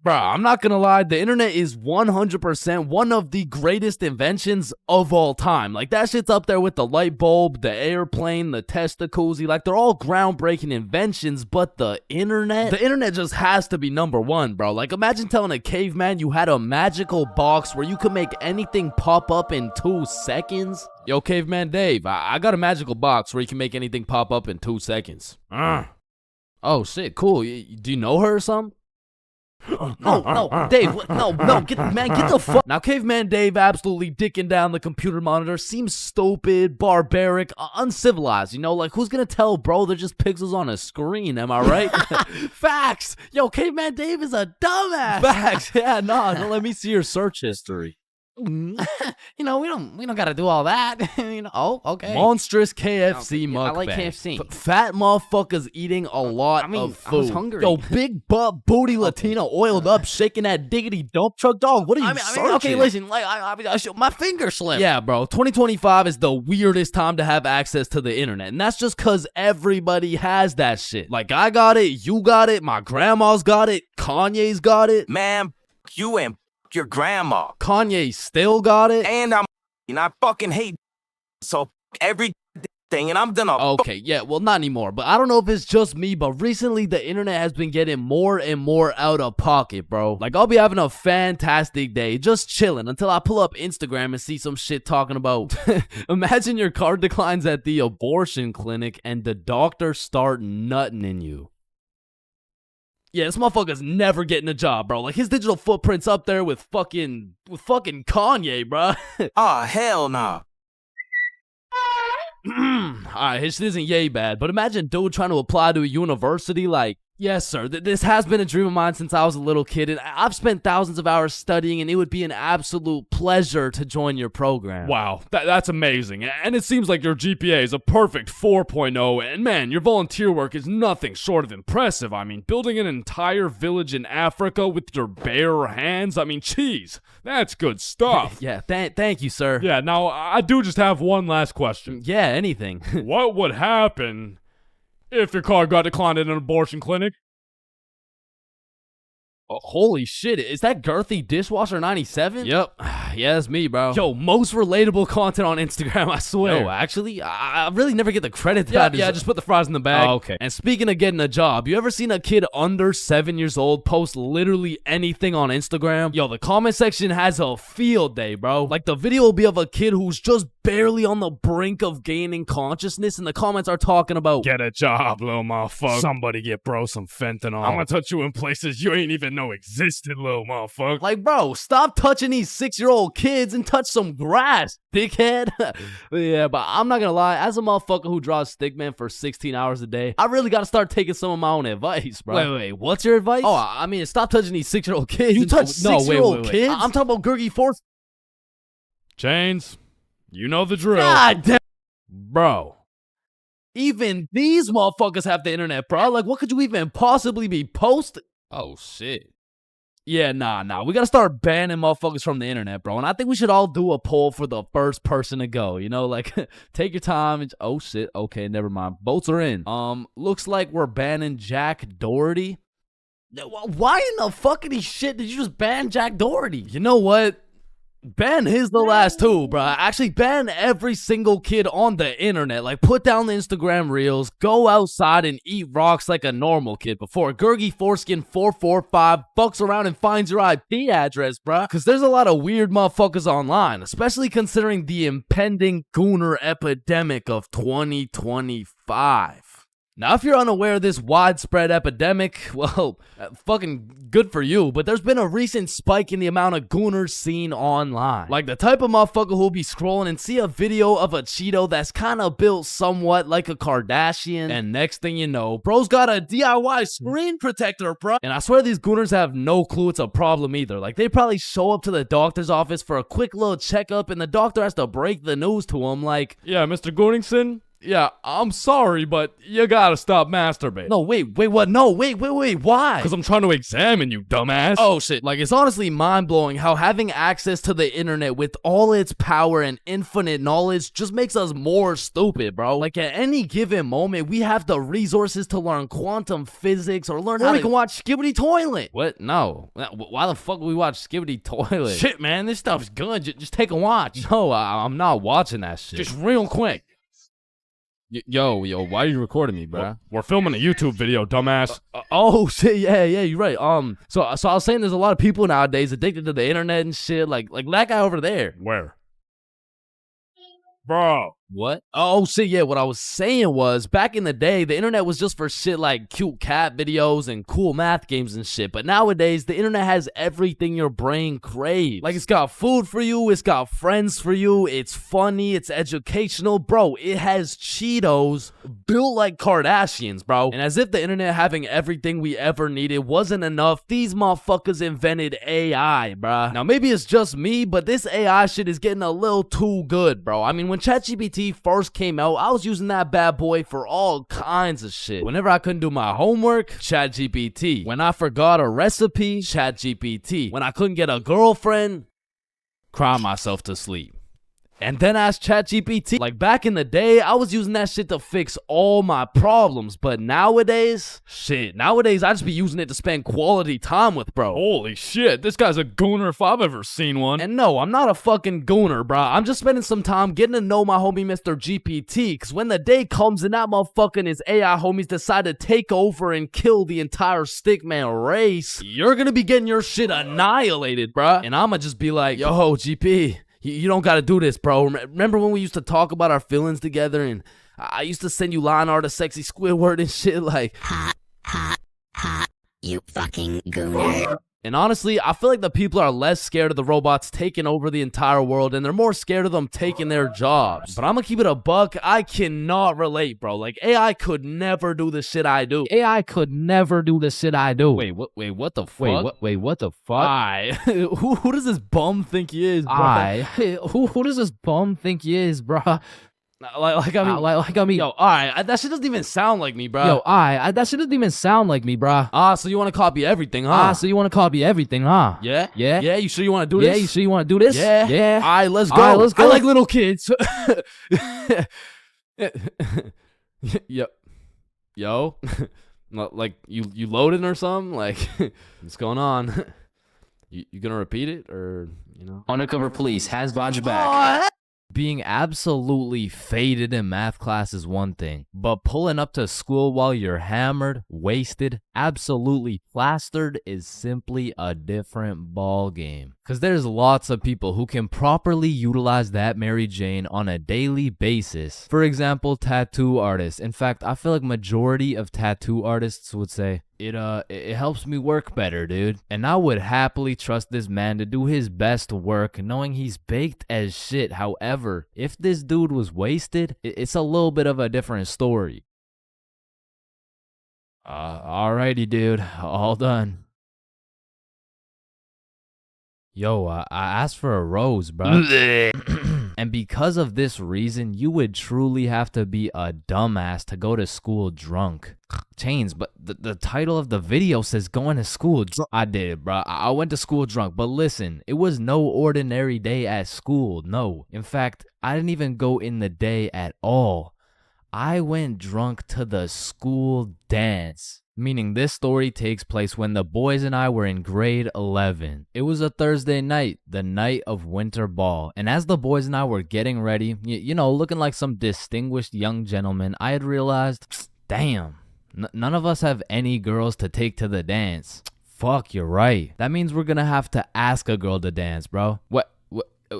Bro, I'm not gonna lie, the internet is 100% one of the greatest inventions of all time. Like, that shit's up there with the light bulb, the airplane, the Testacuzzi. Like, they're all groundbreaking inventions, but the internet just has to be number one, bro. Like, imagine telling a caveman you had a magical box where you could make anything pop up in 2 seconds. Yo, Caveman Dave, I got a magical box where you can make anything pop up in 2 seconds. Oh, shit, cool. Do you know her or something? No, Dave, no, get the fuck. Now, Caveman Dave absolutely dicking down the computer monitor seems stupid, barbaric, uncivilized, you know? Like, who's gonna tell bro they're just pixels on a screen, am I right? Facts! Yo, Caveman Dave is a dumbass! Facts! Yeah, no, let me see your search history. You know, we don't gotta do all that. You know, oh, okay. Monstrous KFC mukbang. I like KFC. Fat motherfuckers eating a lot of food. I was hungry. Yo, big butt booty Latina oiled up, shaking that diggity dump truck dog. What are you searching? Okay, listen, like my finger slipped. Yeah, bro. 2025 is the weirdest time to have access to the internet, and that's just cause everybody has that shit. Like, I got it, you got it, my grandma's got it, Kanye's got it. Man, you and your grandma. Kanye still got it. And I fucking hate so every thing, and I'm done. Okay, yeah, well, not anymore, but I don't know if it's just me, but recently the internet has been getting more and more out of pocket, bro. Like, I'll be having a fantastic day, just chilling, until I pull up Instagram and see some shit talking about, imagine your card declines at the abortion clinic and the doctor start nutting in you. Yeah, this motherfucker's never getting a job, bro. Like, his digital footprint's up there with fucking Kanye, bro. Oh, hell no. Alright, his shit isn't yay bad, but imagine dude trying to apply to a university like, yes, sir, this has been a dream of mine since I was a little kid, and I've spent thousands of hours studying, and it would be an absolute pleasure to join your program. Wow, that's amazing. And it seems like your GPA is a perfect 4.0, and man, your volunteer work is nothing short of impressive. I mean, building an entire village in Africa with your bare hands, I mean, geez, that's good stuff. Yeah, thank you, sir. Yeah, now, I do just have one last question. Yeah, anything. What would happen if your car got declined in an abortion clinic? Oh, holy shit, is that girthy dishwasher 97? Yep, yeah, that's me, bro. Yo, most relatable content on Instagram, I swear. No, actually, I really never get the credit that Yeah, just put the fries in the bag. Oh, okay. And speaking of getting a job, you ever seen a kid under 7 years old post literally anything on Instagram? Yo, the comment section has a field day, bro. Like, the video will be of a kid who's just barely on the brink of gaining consciousness, and the comments are talking about, get a job, little motherfucker. Somebody get bro some fentanyl. I'm gonna touch you in places you ain't even know existed, little motherfucker. Like, bro, stop touching these 6-year-old kids and touch some grass, dickhead. Yeah, but I'm not gonna lie, as a motherfucker who draws stickman for 16 hours a day, I really gotta start taking some of my own advice, bro. Wait, what's your advice? Oh, I mean, stop touching these 6-year-old kids. You touch 6-year-old kids? I'm talking about Gurgi Force. Chains, you know the drill. God damn. Bro, Even these motherfuckers have the internet, bro. Like, what could you even possibly be posting? Oh, shit. Yeah, nah. We gotta start banning motherfuckers from the internet, bro. And I think we should all do a poll for the first person to go. You know, like, take your time. And, oh, shit. Okay, never mind. Votes are in. Looks like we're banning Jack Doherty. Why in the fuckity shit did you just ban Jack Doherty? You know what? Ban his the last two, bro. Actually, ban every single kid on the internet. Like, put down the Instagram reels, go outside and eat rocks like a normal kid before Gurgi Foreskin 445 fucks around and finds your IP address, bro. Because there's a lot of weird motherfuckers online, especially considering the impending gooner epidemic of 2025. Now, if you're unaware of this widespread epidemic, well, fucking good for you, but there's been a recent spike in the amount of gooners seen online. Like the type of motherfucker who'll be scrolling and see a video of a Cheeto that's kind of built somewhat like a Kardashian, and next thing you know, bro's got a DIY screen protector, bro. And I swear these gooners have no clue it's a problem either. Like, they probably show up to the doctor's office for a quick little checkup, and the doctor has to break the news to him like, yeah, Mr. Gooningson? Yeah, I'm sorry, but you gotta stop masturbating. No, wait, what? No, wait, why? Because I'm trying to examine you, dumbass. Oh, shit. Like, it's honestly mind-blowing how having access to the internet with all its power and infinite knowledge just makes us more stupid, bro. Like, at any given moment, we have the resources to learn quantum physics or learn how we can watch Skibbity Toilet. What? No. Why the fuck would we watch Skibbity Toilet? Shit, man, this stuff's good. Just take a watch. No, I'm not watching that shit. Just real quick. Yo, why are you recording me, bro? We're filming a YouTube video, dumbass. Oh shit, yeah, you're right. So I was saying there's a lot of people nowadays addicted to the internet and shit, like that guy over there. Where? Bro. What? Oh shit, yeah, what I was saying was, back in the day, the internet was just for shit like cute cat videos and cool math games and shit, but nowadays, the internet has everything your brain craves. Like, it's got food for you, it's got friends for you, it's funny, it's educational, bro, it has Cheetos built like Kardashians, bro. And as if the internet having everything we ever needed wasn't enough, these motherfuckers invented AI, bro. Now, maybe it's just me, but this AI shit is getting a little too good, bro. I mean, when ChatGPT first came out, I was using that bad boy for all kinds of shit. Whenever I couldn't do my homework, ChatGPT. When I forgot a recipe, ChatGPT. When I couldn't get a girlfriend, cry myself to sleep. And then ask ChatGPT. Like, back in the day, I was using that shit to fix all my problems. But nowadays, I just be using it to spend quality time with, bro. Holy shit, this guy's a gooner if I've ever seen one. And no, I'm not a fucking gooner, bro. I'm just spending some time getting to know my homie Mr. GPT. Because when the day comes and that motherfucker and his AI homies decide to take over and kill the entire stickman race, you're gonna be getting your shit annihilated, bro. And I'ma just be like, yo, GP, you don't gotta do this, bro. Remember when we used to talk about our feelings together and I used to send you line art of sexy Squidward and shit like, hot, you fucking gooner. And honestly, I feel like the people are less scared of the robots taking over the entire world and they're more scared of them taking their jobs. But I'm gonna keep it a buck. I cannot relate, bro. Like, AI could never do the shit I do. AI could never do the shit I do. Wait, what the fuck? Wait, what the fuck? Who does this bum think he is, bro? Who does this bum think he is, bro? Like I mean, yo, alright, that shit doesn't even sound like me, bro. Yo, that shit doesn't even sound like me, bro. So you want to copy everything, huh? Yeah? Yeah, you sure you want to do this? Yeah, you sure you want to do this? Yeah. Alright, let's go. I like little kids. Yo. Like, you loading or something? Like, what's going on? You gonna repeat it, or, you know? Undercover police has Vaj back. Being absolutely faded in math class is one thing, but pulling up to school while you're hammered, wasted, absolutely plastered is simply a different ball game. Cause there's lots of people who can properly utilize that Mary Jane on a daily basis. For example, tattoo artists. In fact, I feel like majority of tattoo artists would say, it helps me work better, dude. And I would happily trust this man to do his best work knowing he's baked as shit. However, if this dude was wasted, it's a little bit of a different story. Alrighty, dude. All done. Yo, I asked for a rose, bro. And because of this reason, you would truly have to be a dumbass to go to school drunk. Chains, but the title of the video says going to school drunk. I did, bro. I went to school drunk, but listen, it was no ordinary day at school. No. In fact, I didn't even go in the day at all. I went drunk to the school dance. Meaning this story takes place when the boys and I were in grade 11. It was a Thursday night, the night of winter ball. And as the boys and I were getting ready, you know, looking like some distinguished young gentlemen, I had realized, damn, none of us have any girls to take to the dance. Fuck, you're right. That means we're gonna have to ask a girl to dance, bro. What?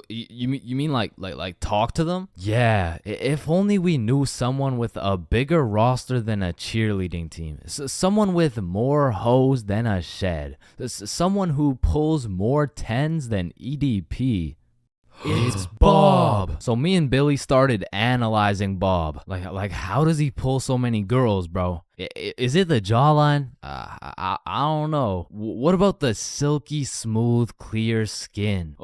You mean like talk to them? Yeah, if only we knew someone with a bigger roster than a cheerleading team. Someone with more hoes than a shed. Someone who pulls more tens than EDP. It's Bob. So me and Billy started analyzing Bob. Like how does he pull so many girls, bro? Is it the jawline? I don't know. What about the silky smooth clear skin?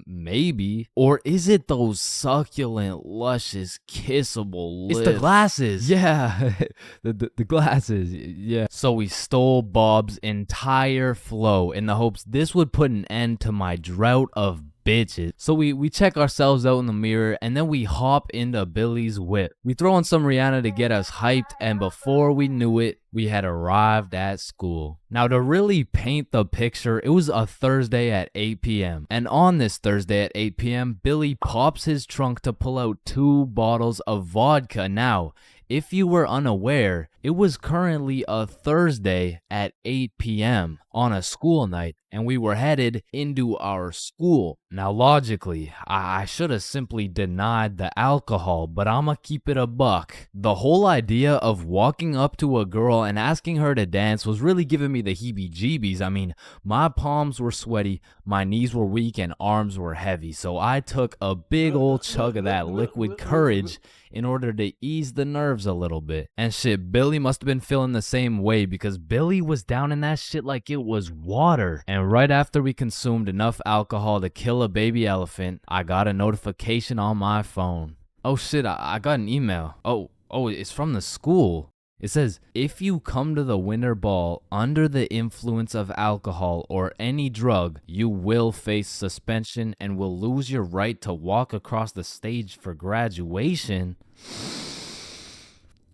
Maybe. Or is it those succulent luscious kissable lips? It's the glasses. Yeah. the glasses. Yeah. So we stole Bob's entire flow in the hopes this would put an end to my drought of bitches. So we check ourselves out in the mirror and then we hop into Billy's whip. We throw on some Rihanna to get us hyped, and before we knew it, we had arrived at school. Now to really paint the picture, it was a Thursday at 8 p.m. And on this Thursday at 8 p.m., Billy pops his trunk to pull out 2 bottles of vodka. Now, if you were unaware, it was currently a Thursday at 8 p.m. on a school night, and we were headed into our school. Now, logically, I should have simply denied the alcohol, but I'ma keep it a buck. The whole idea of walking up to a girl and asking her to dance was really giving me the heebie-jeebies. I mean, my palms were sweaty, my knees were weak, and arms were heavy, so I took a big old chug of that liquid courage in order to ease the nerves a little bit. And shit, Billy must have been feeling the same way because Billy was down in that shit like it was water. And right after we consumed enough alcohol to kill a baby elephant, I got a notification on my phone. Oh shit, I got an email. Oh, it's from the school. It says, if you come to the winter ball under the influence of alcohol or any drug, you will face suspension and will lose your right to walk across the stage for graduation.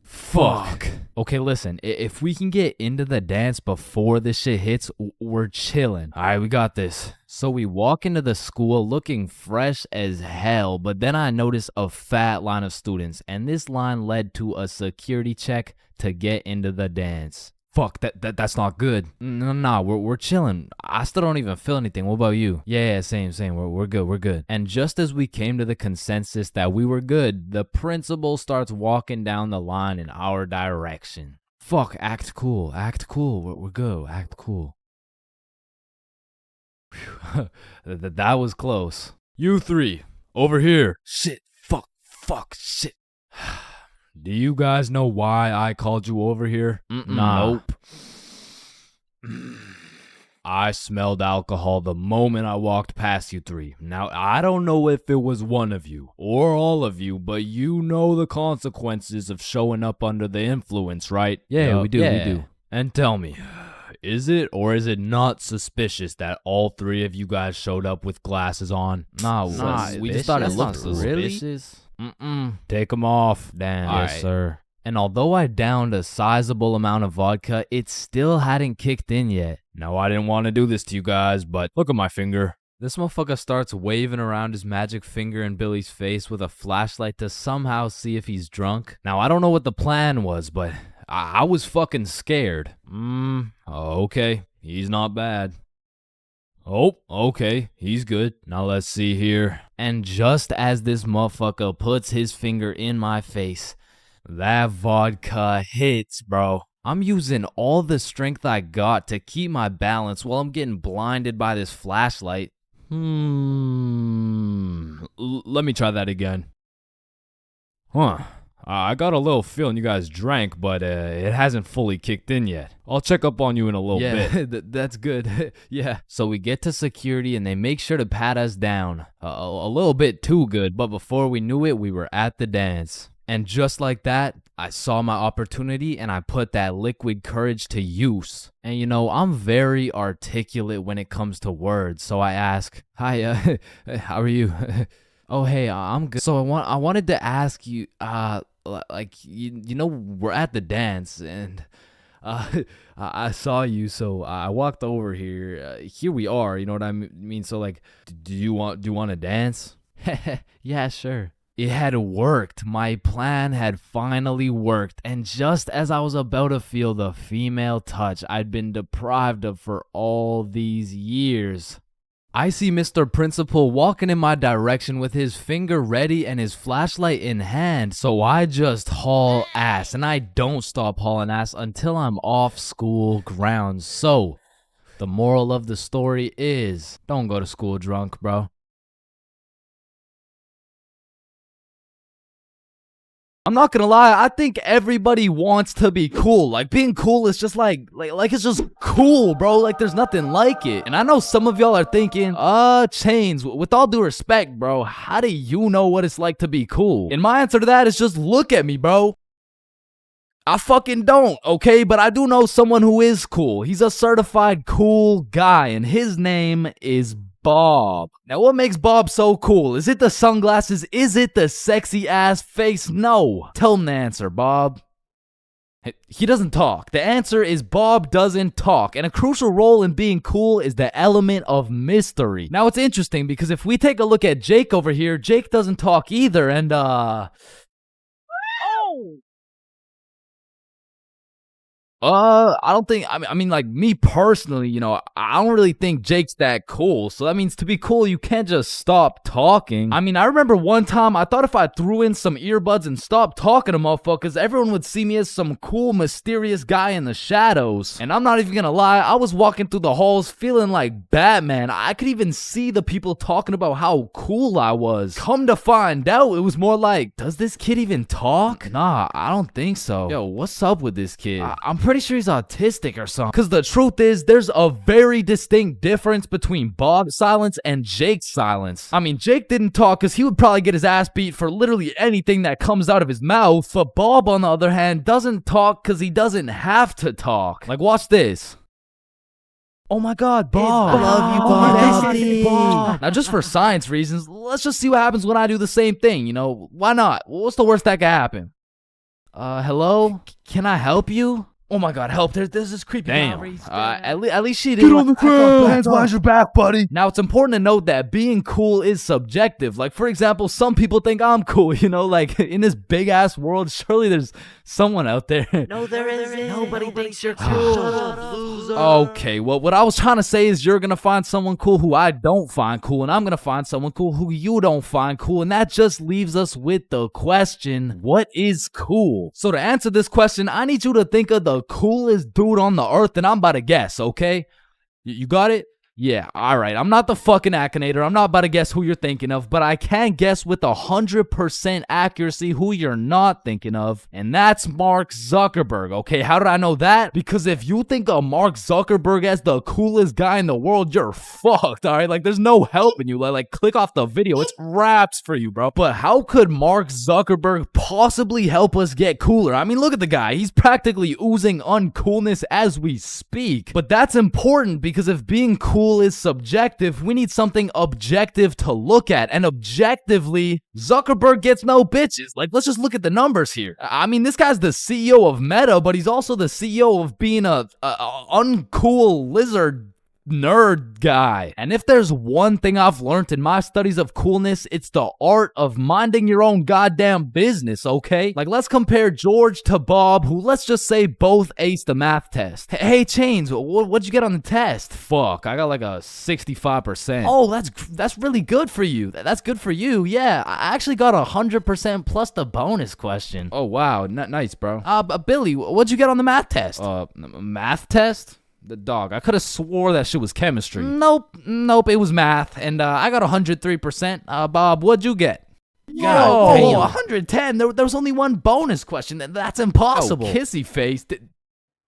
Fuck. Okay, listen, if we can get into the dance before this shit hits, we're chilling. All right, we got this. So we walk into the school looking fresh as hell, but then I notice a fat line of students, and this line led to a security check to get into the dance. Fuck, that's not good. Nah, we're chilling. I still don't even feel anything. What about you? Yeah, same. We're good. And just as we came to the consensus that we were good, the principal starts walking down the line in our direction. Fuck, act cool. We're good. Act cool. Whew. That was close. You 3, over here. Shit, fuck, shit. Do you guys know why I called you over here? Nah. Nope. I smelled alcohol the moment I walked past you 3. Now, I don't know if it was one of you or all of you, but you know the consequences of showing up under the influence, right? Yeah, we do. And tell me, is it or is it not suspicious that all 3 of you guys showed up with glasses on? Nah, we just thought it looked suspicious. Take them off. Damn. Yes, right. sir. And although I downed a sizable amount of vodka, it still hadn't kicked in yet. Now, I didn't want to do this to you guys, but look at my finger. This motherfucker starts waving around his magic finger in Billy's face with a flashlight to somehow see if he's drunk. Now, I don't know what the plan was, but I was fucking scared. Okay. He's not bad. Oh, okay, he's good. Now let's see here. And just as this motherfucker puts his finger in my face, that vodka hits, bro. I'm using all the strength I got to keep my balance while I'm getting blinded by this flashlight. Let me try that again. Huh. I got a little feeling you guys drank, but it hasn't fully kicked in yet. I'll check up on you in a little bit. Yeah, that's good. Yeah. So we get to security and they make sure to pat us down. A little bit too good, but before we knew it, we were at the dance. And just like that, I saw my opportunity and I put that liquid courage to use. And you know, I'm very articulate when it comes to words, so I ask, "Hi, how are you?" "Oh, hey, I'm good." So I wanted to ask you, like, you know, we're at the dance and I saw you, so I walked over here. Here we are, you know what I mean? So like, do you want to dance? Yeah, sure. It had worked. My plan had finally worked. And just as I was about to feel the female touch I'd been deprived of for all these years, I see Mr. Principal walking in my direction with his finger ready and his flashlight in hand. So I just haul ass, and I don't stop hauling ass until I'm off school grounds. So the moral of the story is, don't go to school drunk, bro. I'm not gonna lie, I think everybody wants to be cool. Like, being cool is just like it's just cool, bro. Like, there's nothing like it. And I know some of y'all are thinking, Chains, with all due respect, bro, how do you know what it's like to be cool? And my answer to that is just look at me, bro. I fucking don't, okay? But I do know someone who is cool. He's a certified cool guy, and his name is Bob. Now, what makes Bob so cool? Is it the sunglasses? Is it the sexy ass face? No. Tell him the answer, Bob. He doesn't talk. The answer is Bob doesn't talk. And a crucial role in being cool is the element of mystery. Now, it's interesting because if we take a look at Jake over here, Jake doesn't talk either. And, I don't think, I mean, like, me personally, you know, I don't really think Jake's that cool. So that means to be cool, you can't just stop talking. I mean, I remember one time I thought if I threw in some earbuds and stopped talking to motherfuckers, everyone would see me as some cool, mysterious guy in the shadows. And I'm not even gonna lie, I was walking through the halls feeling like Batman. I could even see the people talking about how cool I was. Come to find out, it was more like, does this kid even talk? Nah, I don't think so. Yo, what's up with this kid? I'm pretty sure he's autistic or something. Because the truth is, there's a very distinct difference between Bob's silence and Jake's silence. I mean, Jake didn't talk because he would probably get his ass beat for literally anything that comes out of his mouth. But Bob, on the other hand, doesn't talk because he doesn't have to talk. Like, watch this. Oh my god, Bob. I love you, Bob. Now, just for science reasons, let's just see what happens when I do the same thing, you know? Why not? What's the worst that could happen? Hello? Can I help you? Oh my god, help. There's this creepy guy. At least she didn't. Get on the ground. Hands behind your back, buddy. Now, it's important to note that being cool is subjective. Like, for example, some people think I'm cool, you know? Like, in this big-ass world, surely there's someone out there. No, there isn't. Nobody thinks you're cool. Shut up, loser. Okay, well, what I was trying to say is you're gonna find someone cool who I don't find cool, and I'm gonna find someone cool who you don't find cool, and that just leaves us with the question, what is cool? So to answer this question, I need you to think of the coolest dude on the earth, and I'm about to guess, okay? You got it? Yeah, alright. I'm not the fucking Akinator. I'm not about to guess who you're thinking of, but I can guess with 100% accuracy who you're not thinking of, and that's Mark Zuckerberg, okay? How did I know that? Because if you think of Mark Zuckerberg as the coolest guy in the world, you're fucked, alright? Like, there's no helping you. Like, click off the video. It's wraps for you, bro. But how could Mark Zuckerberg possibly help us get cooler? I mean, look at the guy. He's practically oozing uncoolness as we speak. But that's important because if being cool is subjective, we need something objective to look at, and objectively, Zuckerberg gets no bitches. Like, let's just look at the numbers here. I mean, this guy's the CEO of Meta, but he's also the CEO of being a uncool lizard nerd guy. And if there's one thing I've learned in my studies of coolness, it's the art of minding your own goddamn business, okay? Like, let's compare George to Bob, who, let's just say, both aced the math test. Hey, Chains, what'd you get on the test? Fuck, I got like a 65%. Oh, that's really good for you. That's good for you, yeah. I actually got 100% plus the bonus question. Oh, wow, nice, bro. Billy, what'd you get on the math test? Math test? The dog. I could have swore that shit was chemistry. Nope, it was math, and I got 103%. Bob, what'd you get? God damn. Whoa, 110? There was only one bonus question. That's impossible. Oh, kissy face.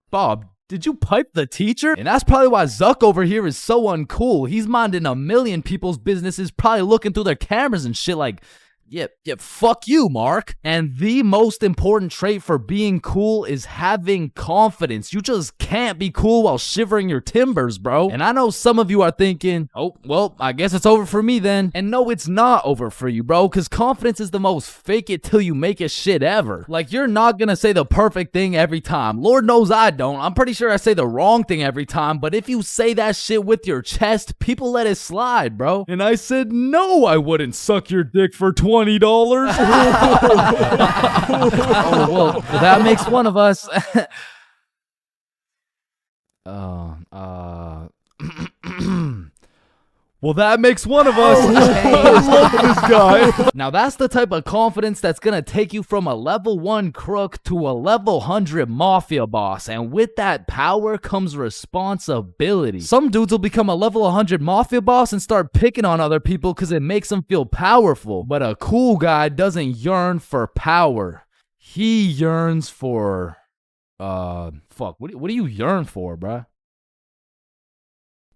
Bob, did you pipe the teacher? And that's probably why Zuck over here is so uncool. He's minding a million people's businesses, probably looking through their cameras and shit like, yeah, fuck you, Mark. And the most important trait for being cool is having confidence. You just can't be cool while shivering your timbers, bro. And I know some of you are thinking, oh, well, I guess it's over for me then. And no, it's not over for you, bro, because confidence is the most fake it till you make it shit ever. Like, you're not gonna say the perfect thing every time. Lord knows I don't. I'm pretty sure I say the wrong thing every time, but if you say that shit with your chest, people let it slide, bro. And I said, no, I wouldn't suck your dick for $20. Oh, well, that makes one of us. Well, that makes one of us. I love this guy. Now, that's the type of confidence that's gonna take you from a level 1 crook to a level 100 mafia boss. And with that power comes responsibility. Some dudes will become a level 100 mafia boss and start picking on other people because it makes them feel powerful. But a cool guy doesn't yearn for power. He yearns for... fuck, what do you yearn for, bruh?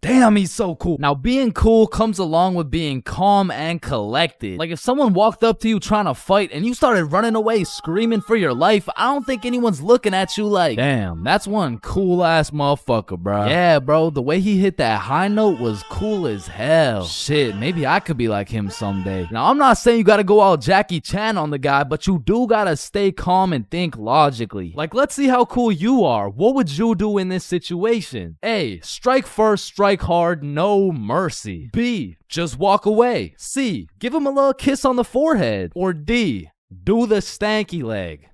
Damn, he's so cool. Now, being cool comes along with being calm and collected. Like, if someone walked up to you trying to fight and you started running away screaming for your life, I don't think anyone's looking at you like, damn, that's one cool-ass motherfucker, bro. Yeah, bro, the way he hit that high note was cool as hell. Shit, maybe I could be like him someday. Now, I'm not saying you gotta go all Jackie Chan on the guy, but you do gotta stay calm and think logically. Like, let's see how cool you are. What would you do in this situation? A, strike first, strike hard, no mercy. B, just walk away. C, give him a little kiss on the forehead. Or D, do the stanky leg.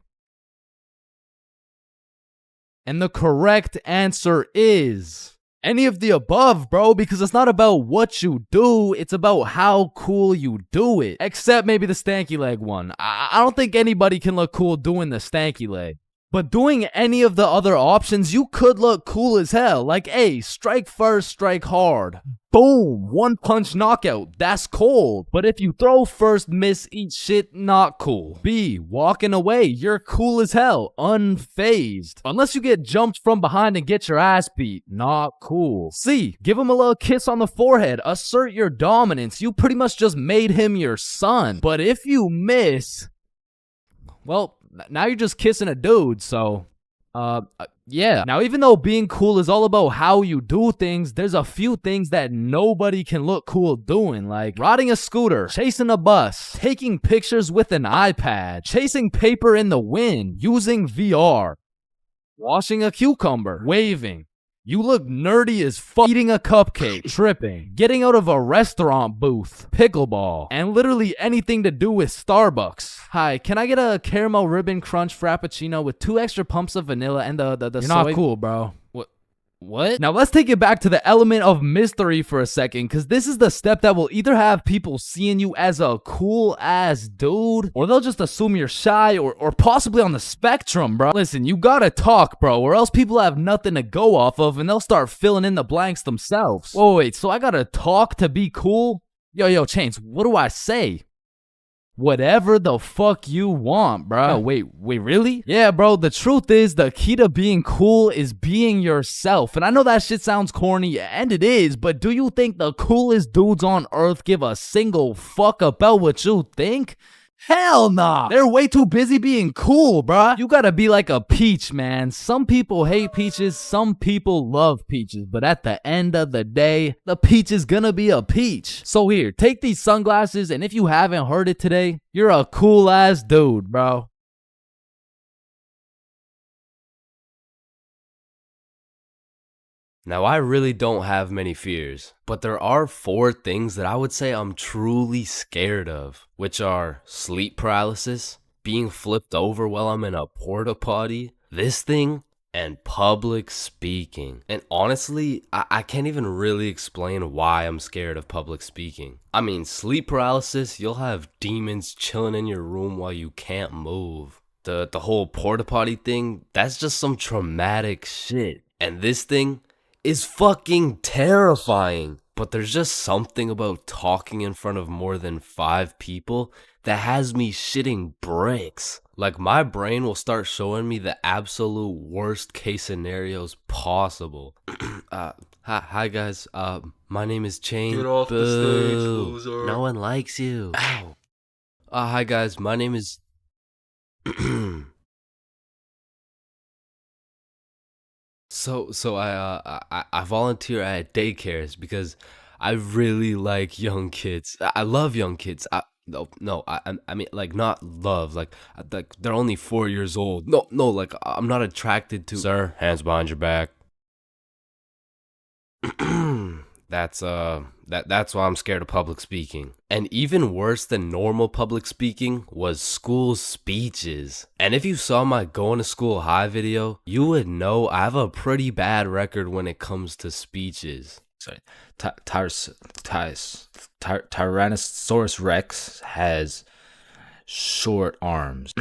And the correct answer is any of the above, bro, because it's not about what you do, it's about how cool you do it. Except maybe the stanky leg one. I don't think anybody can look cool doing the stanky leg. But doing any of the other options, you could look cool as hell. Like, A, strike first, strike hard. Boom, one punch knockout. That's cold. But if you throw first, miss, eat shit, not cool. B, walking away. You're cool as hell. Unfazed. Unless you get jumped from behind and get your ass beat. Not cool. C, give him a little kiss on the forehead. Assert your dominance. You pretty much just made him your son. But if you miss, well, now you're just kissing a dude, so, yeah. Now, even though being cool is all about how you do things, there's a few things that nobody can look cool doing, like riding a scooter, chasing a bus, taking pictures with an iPad, chasing paper in the wind, using VR, washing a cucumber, waving. You look nerdy as fuck, eating a cupcake, tripping, getting out of a restaurant booth, pickleball, and literally anything to do with Starbucks. Hi, can I get a caramel ribbon crunch frappuccino with 2 extra pumps of vanilla and the You're soy? not cool, bro. What? Now let's take it back to the element of mystery for a second, because this is the step that will either have people seeing you as a cool ass dude, or they'll just assume you're shy or possibly on the spectrum, bro. Listen, you gotta talk, bro, or else people have nothing to go off of and they'll start filling in the blanks themselves. Whoa, wait, so I gotta talk to be cool? Yo, Chains, what do I say? Whatever the fuck you want, bro. No, wait, really? Yeah, bro, the truth is the key to being cool is being yourself. And I know that shit sounds corny, and it is, but do you think the coolest dudes on earth give a single fuck about what you think? Hell nah. They're way too busy being cool, bruh. You gotta be like a peach, man. Some people hate peaches, some people love peaches. But at the end of the day, the peach is gonna be a peach. So here, take these sunglasses, and if you haven't heard it today, you're a cool ass dude, bro. Now, I really don't have many fears, but there are 4 things that I would say I'm truly scared of, which are sleep paralysis, being flipped over while I'm in a porta potty, this thing, and public speaking. And honestly, I can't even really explain why I'm scared of public speaking. I mean, sleep paralysis, you'll have demons chilling in your room while you can't move. The whole porta potty thing, that's just some traumatic shit. And this thing is fucking terrifying. But there's just something about talking in front of more than 5 people that has me shitting bricks. Like, my brain will start showing me the absolute worst case scenarios possible. Hi guys. My name is Chain. Get off the stage, loser. No one likes you. Ow. Hi guys. My name is. So I volunteer at daycares because I really like young kids. I love young kids. I mean, like, not love, like they're only 4 years old. No, like, I'm not attracted to. Sir, hands behind your back. That's why I'm scared of public speaking. And even worse than normal public speaking was school speeches. And if you saw my going to school high video, you would know I have a pretty bad record when it comes to speeches. Sorry, Tyrannosaurus Rex has short arms.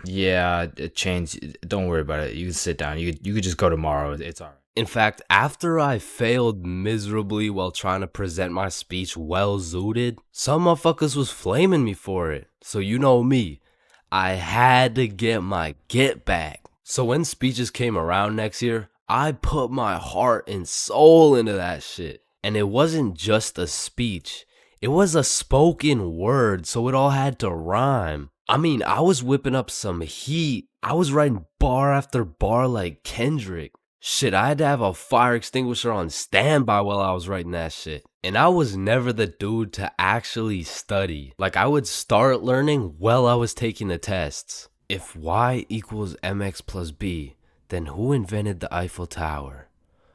Yeah, Chains, don't worry about it. You can sit down. You could just go tomorrow. It's all right. In fact, after I failed miserably while trying to present my speech well zooted, some motherfuckers was flaming me for it. So you know me, I had to get my get back. So when speeches came around next year, I put my heart and soul into that shit. And it wasn't just a speech, it was a spoken word, so it all had to rhyme. I mean, I was whipping up some heat. I was writing bar after bar like Kendrick. Shit, I had to have a fire extinguisher on standby while I was writing that shit. And I was never the dude to actually study. Like, I would start learning while I was taking the tests. If y equals mx plus b, then who invented the Eiffel Tower?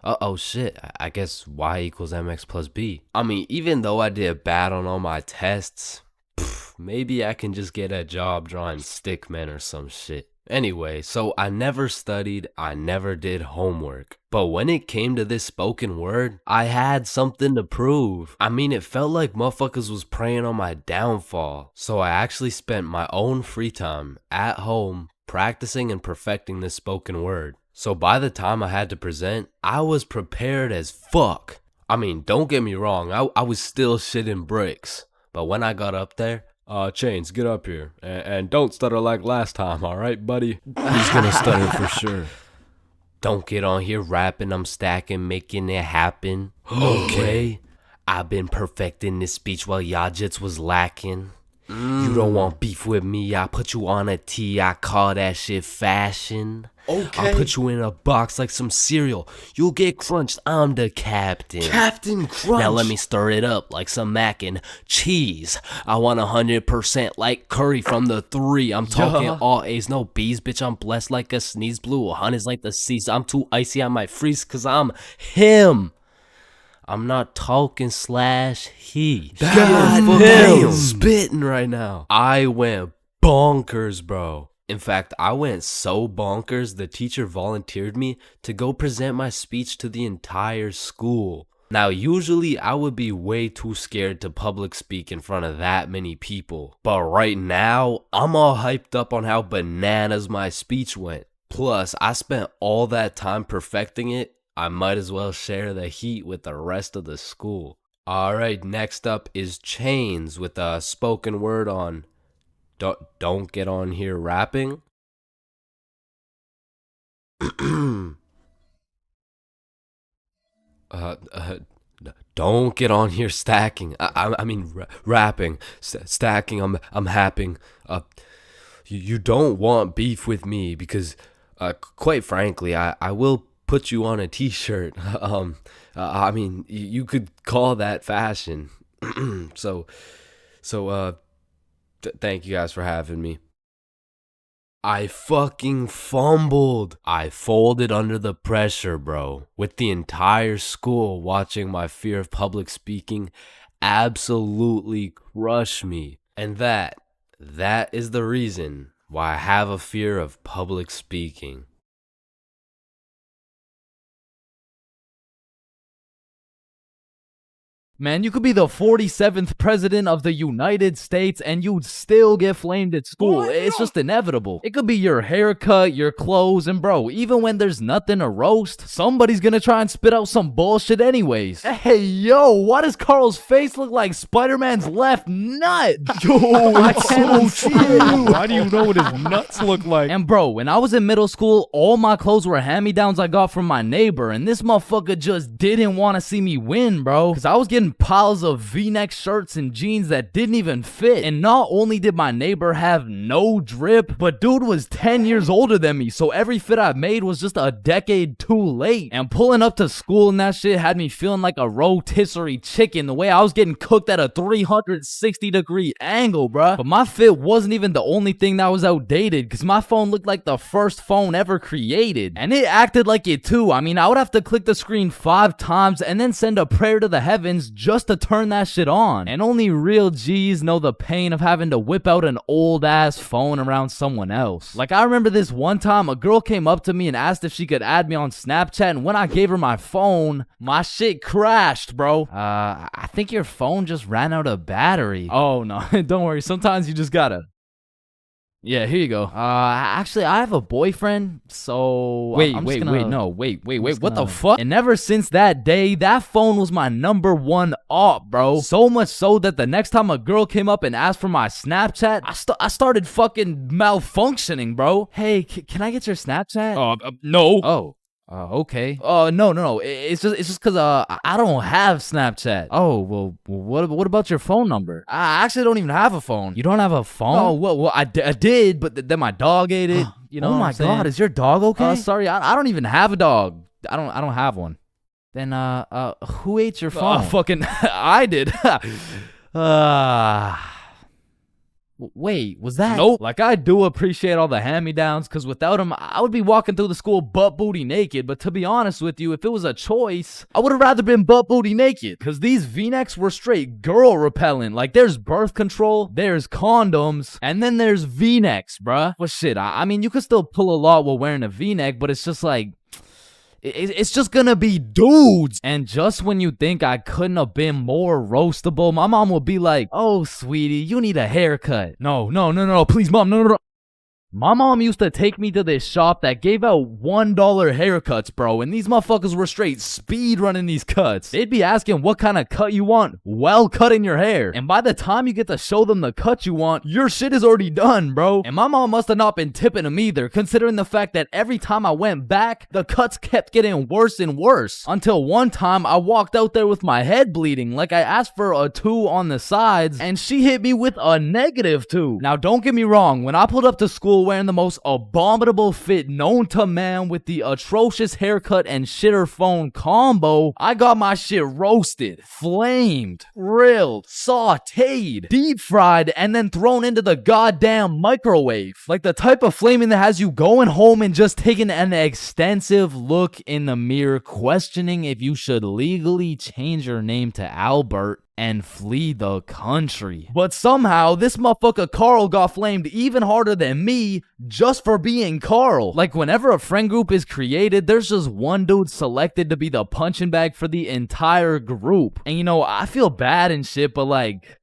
Oh shit, I guess y equals mx plus b. I mean, even though I did bad on all my tests, maybe I can just get a job drawing stick men or some shit. Anyway, so I never studied, I never did homework. But when it came to this spoken word, I had something to prove. I mean, it felt like motherfuckers was preying on my downfall. So I actually spent my own free time at home practicing and perfecting this spoken word. So by the time I had to present, I was prepared as fuck. I mean, don't get me wrong, I was still shitting bricks. But when I got up there, Chains, get up here. And don't stutter like last time, alright, buddy? He's gonna stutter for sure. Don't get on here rapping, I'm stacking, making it happen. Okay? I've been perfecting this speech while y'all jits was lacking. You don't want beef with me, I put you on a tee, I call that shit fashion. Okay. I'll put you in a box like some cereal. You'll get crunched, I'm the captain. Captain Crunch. Now let me stir it up like some mac and cheese. I want 100% like curry from the 3. I'm talking all A's, no B's. Bitch, I'm blessed like a sneeze. Blue 100's like the seas. I'm too icy, I might freeze cause I'm him. I'm not talking slash he. God damn. Spitting right now. I went bonkers, bro. In fact, I went so bonkers, the teacher volunteered me to go present my speech to the entire school. Now, usually I would be way too scared to public speak in front of that many people. But right now, I'm all hyped up on how bananas my speech went. Plus, I spent all that time perfecting it. I might as well share the heat with the rest of the school. Alright, next up is Chains with a spoken word on Don't get on here rapping. Don't get on here stacking. I mean rapping. Stacking. I'm happing. You don't want beef with me because, quite frankly, I will put you on a t-shirt. I mean, you could call that fashion. Thank you guys for having me. I fucking fumbled. I folded under the pressure, bro. With the entire school watching my fear of public speaking absolutely crush me. And that is the reason why I have a fear of public speaking. Man, you could be the 47th president of the United States and you'd still get flamed at school. It's just inevitable. It could be your haircut, your clothes, and bro, even when there's nothing to roast, somebody's gonna try and spit out some bullshit anyways. Hey, yo, why does Carl's face look like Spider-Man's left nut? Yo, I can't see it. Why do you know what his nuts look like? And bro, when I was in middle school, all my clothes were hand-me-downs I got from my neighbor, and this motherfucker just didn't want to see me win, bro. Cause I was getting piles of V-neck shirts and jeans that didn't even fit. And not only did my neighbor have no drip, but dude was 10 years older than me, so every fit I made was just a decade too late. And pulling up to school and that shit had me feeling like a rotisserie chicken, the way I was getting cooked at a 360-degree angle, bruh. But my fit wasn't even the only thing that was outdated, cause my phone looked like the first phone ever created. And it acted like it too. I mean, I would have to click the screen 5 times and then send a prayer to the heavens just to turn that shit on. And only real G's know the pain of having to whip out an old ass phone around someone else. Like, I remember this one time a girl came up to me and asked if she could add me on Snapchat, and when I gave her my phone, my shit crashed, bro. I think your phone just ran out of battery. Oh no, don't worry, sometimes you just gotta. Yeah, here you go. Actually, I have a boyfriend, so... Wait, what the fuck? And ever since that day, that phone was my #1 op, bro. So much so that the next time a girl came up and asked for my Snapchat, I started fucking malfunctioning, bro. Hey, can I get your Snapchat? No. Oh. Okay. No. It's just cause I don't have Snapchat. Oh, well, what about your phone number? I actually don't even have a phone. You don't have a phone? Oh, well, I did, but then my dog ate it. You know? Oh my god, is your dog okay? Sorry, I don't even have a dog. I don't have one. Then who ate your phone? Fucking I did. Wait, was that? Nope. Like, I do appreciate all the hand-me-downs, because without them, I would be walking through the school butt-booty naked. But to be honest with you, if it was a choice, I would have rather been butt-booty naked, because these V-necks were straight girl-repellent. Like, there's birth control, there's condoms, and then there's V-necks, bruh. Well, shit, I mean, you could still pull a lot while wearing a V-neck, but it's just like... It's just gonna be dudes. And just when you think I couldn't have been more roastable, my mom will be like, oh, sweetie, you need a haircut. No, please, mom, no. My mom used to take me to this shop that gave out $1 haircuts, bro, and these motherfuckers were straight speed running these cuts. They'd be asking what kind of cut you want while cutting your hair. And by the time you get to show them the cut you want, your shit is already done, bro. And my mom must have not been tipping them either, considering the fact that every time I went back, the cuts kept getting worse and worse. Until one time, I walked out there with my head bleeding, like I asked for a 2 on the sides, and she hit me with a -2. Now, don't get me wrong, when I pulled up to school wearing the most abominable fit known to man with the atrocious haircut and shitter phone combo, I got my shit roasted, flamed, grilled, sauteed, deep fried, and then thrown into the goddamn microwave. Like the type of flaming that has you going home and just taking an extensive look in the mirror, questioning if you should legally change your name to Albert and flee the country. But somehow, this motherfucker Carl got flamed even harder than me just for being Carl. Like, whenever a friend group is created, there's just one dude selected to be the punching bag for the entire group. And you know, I feel bad and shit, but like...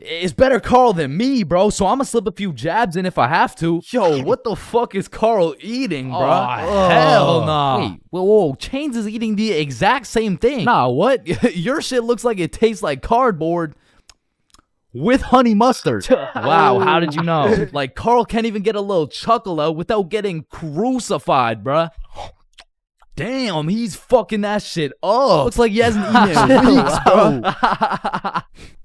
it's better Carl than me, bro, so I'ma slip a few jabs in if I have to. Yo, what the fuck is Carl eating, bro? Oh, hell nah. Wait, whoa, Chains is eating the exact same thing. Nah, what? Your shit looks like it tastes like cardboard with honey mustard. Wow, how did you know? Like, Carl can't even get a little chuckle out without getting crucified, bruh. Damn, he's fucking that shit up. Looks like he hasn't eaten in weeks, bro.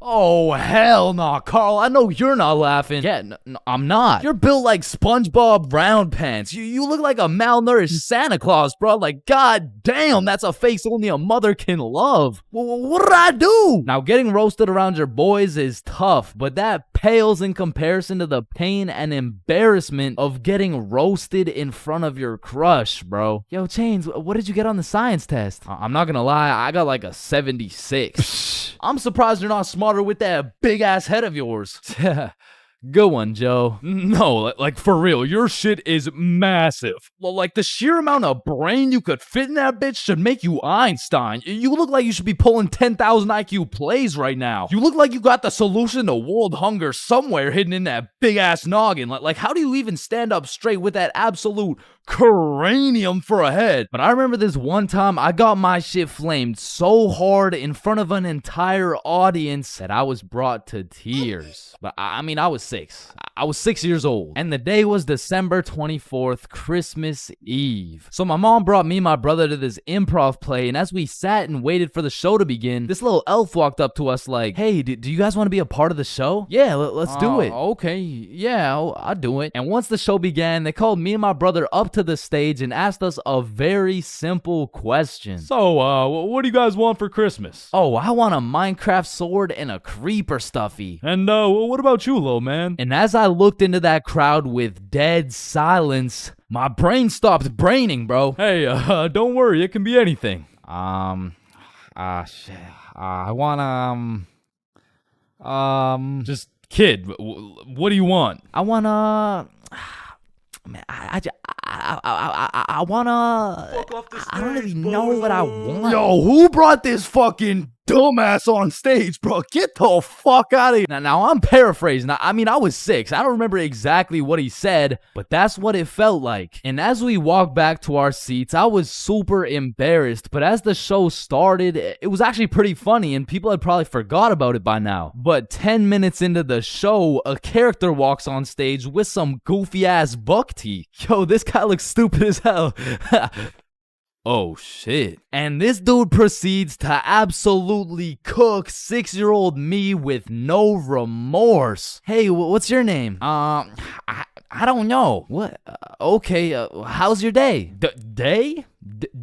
Oh, hell nah, Carl. I know you're not laughing. Yeah, no, I'm not. You're built like SpongeBob Round Pants. You look like a malnourished Santa Claus, bro. Like, god damn, that's a face only a mother can love. What did I do? Now, getting roasted around your boys is tough, but that pales in comparison to the pain and embarrassment of getting roasted in front of your crush, bro. Yo, Chains, what did you get on the science test? I'm not gonna lie, I got like a 76. I'm surprised you're not smarter with that big ass head of yours. Good one, Joe. No, like for real, your shit is massive. Like the sheer amount of brain you could fit in that bitch should make you Einstein. You look like you should be pulling 10,000 IQ plays right now. You look like you got the solution to world hunger somewhere hidden in that big ass noggin. Like how do you even stand up straight with that absolute cranium for a head? But I remember this one time I got my shit flamed so hard in front of an entire audience that I was brought to tears. But I mean, I was 6. I was 6 years old. And the day was December 24th, Christmas Eve. So my mom brought me and my brother to this improv play, and as we sat and waited for the show to begin, this little elf walked up to us like, hey, do you guys want to be a part of the show? Yeah, let's do it. Okay, yeah, I'll do it. And once the show began, they called me and my brother up to the stage and asked us a very simple question. So, what do you guys want for Christmas? Oh, I want a Minecraft sword and a creeper stuffy. And, what about you, little man? And as I looked into that crowd with dead silence, my brain stopped braining, bro. Hey, don't worry, it can be anything. Shit. I want, Just, kid, what do you want? I wanna... Man, I wanna... I don't really know what I want. Yo, who brought this fucking dumbass on stage, bro? Get the fuck out of here. Now I'm paraphrasing. I mean, I was 6. I don't remember exactly what he said, but that's what it felt like. And as we walked back to our seats, I was super embarrassed. But as the show started, it was actually pretty funny, and people had probably forgot about it by now. But 10 minutes into the show, a character walks on stage with some goofy ass buck teeth. Yo, this guy looks stupid as hell. Oh shit. And this dude proceeds to absolutely cook 6-year-old me with no remorse. Hey, what's your name? I don't know. What? Okay, how's your day? Day?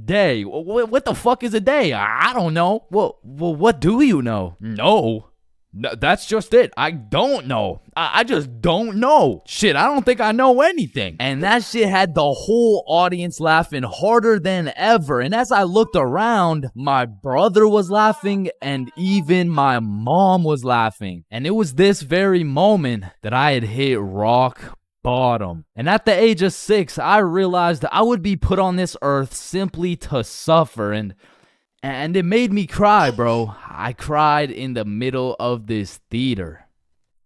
Day? What the fuck is a day? I don't know. Well, what do you know? No. That's just it. I don't know. I just don't know. Shit, I don't think I know anything. And that shit had the whole audience laughing harder than ever. And as I looked around, my brother was laughing and even my mom was laughing. And it was this very moment that I had hit rock bottom. And at the age of 6, I realized that I would be put on this earth simply to suffer. And it made me cry, bro. I cried in the middle of this theater.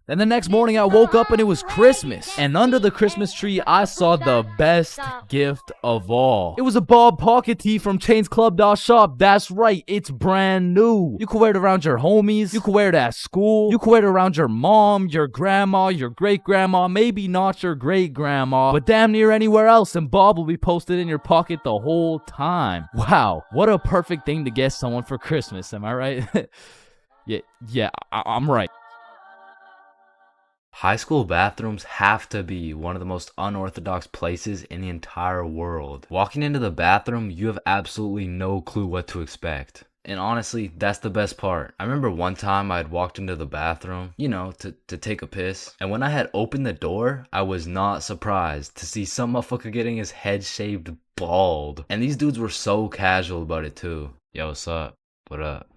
Then the next morning I woke up and it was Christmas. And under the Christmas tree, I saw the best gift of all. It was a Bob pocket tee from ChainsClub.shop. That's right, it's brand new. You can wear it around your homies. You can wear it at school. You can wear it around your mom, your grandma, your great-grandma, maybe not your great-grandma, but damn near anywhere else, and Bob will be posted in your pocket the whole time. Wow, what a perfect thing to get someone for Christmas, am I right? yeah, I'm right. High school bathrooms have to be one of the most unorthodox places in the entire world. Walking into the bathroom, you have absolutely no clue what to expect. And honestly, that's the best part. I remember one time I had walked into the bathroom, to take a piss. And when I had opened the door, I was not surprised to see some motherfucker getting his head shaved bald. And these dudes were so casual about it too. Yo, what's up? What up?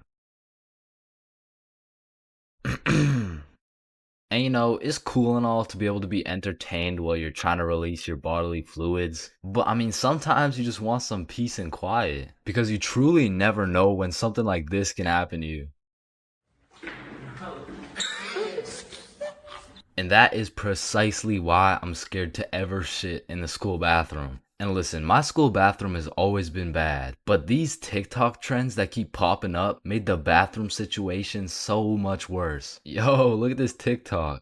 And it's cool and all to be able to be entertained while you're trying to release your bodily fluids. But I mean, sometimes you just want some peace and quiet. Because you truly never know when something like this can happen to you. And that is precisely why I'm scared to ever shit in the school bathroom. And listen, my school bathroom has always been bad, but these TikTok trends that keep popping up made the bathroom situation so much worse. Yo, look at this TikTok.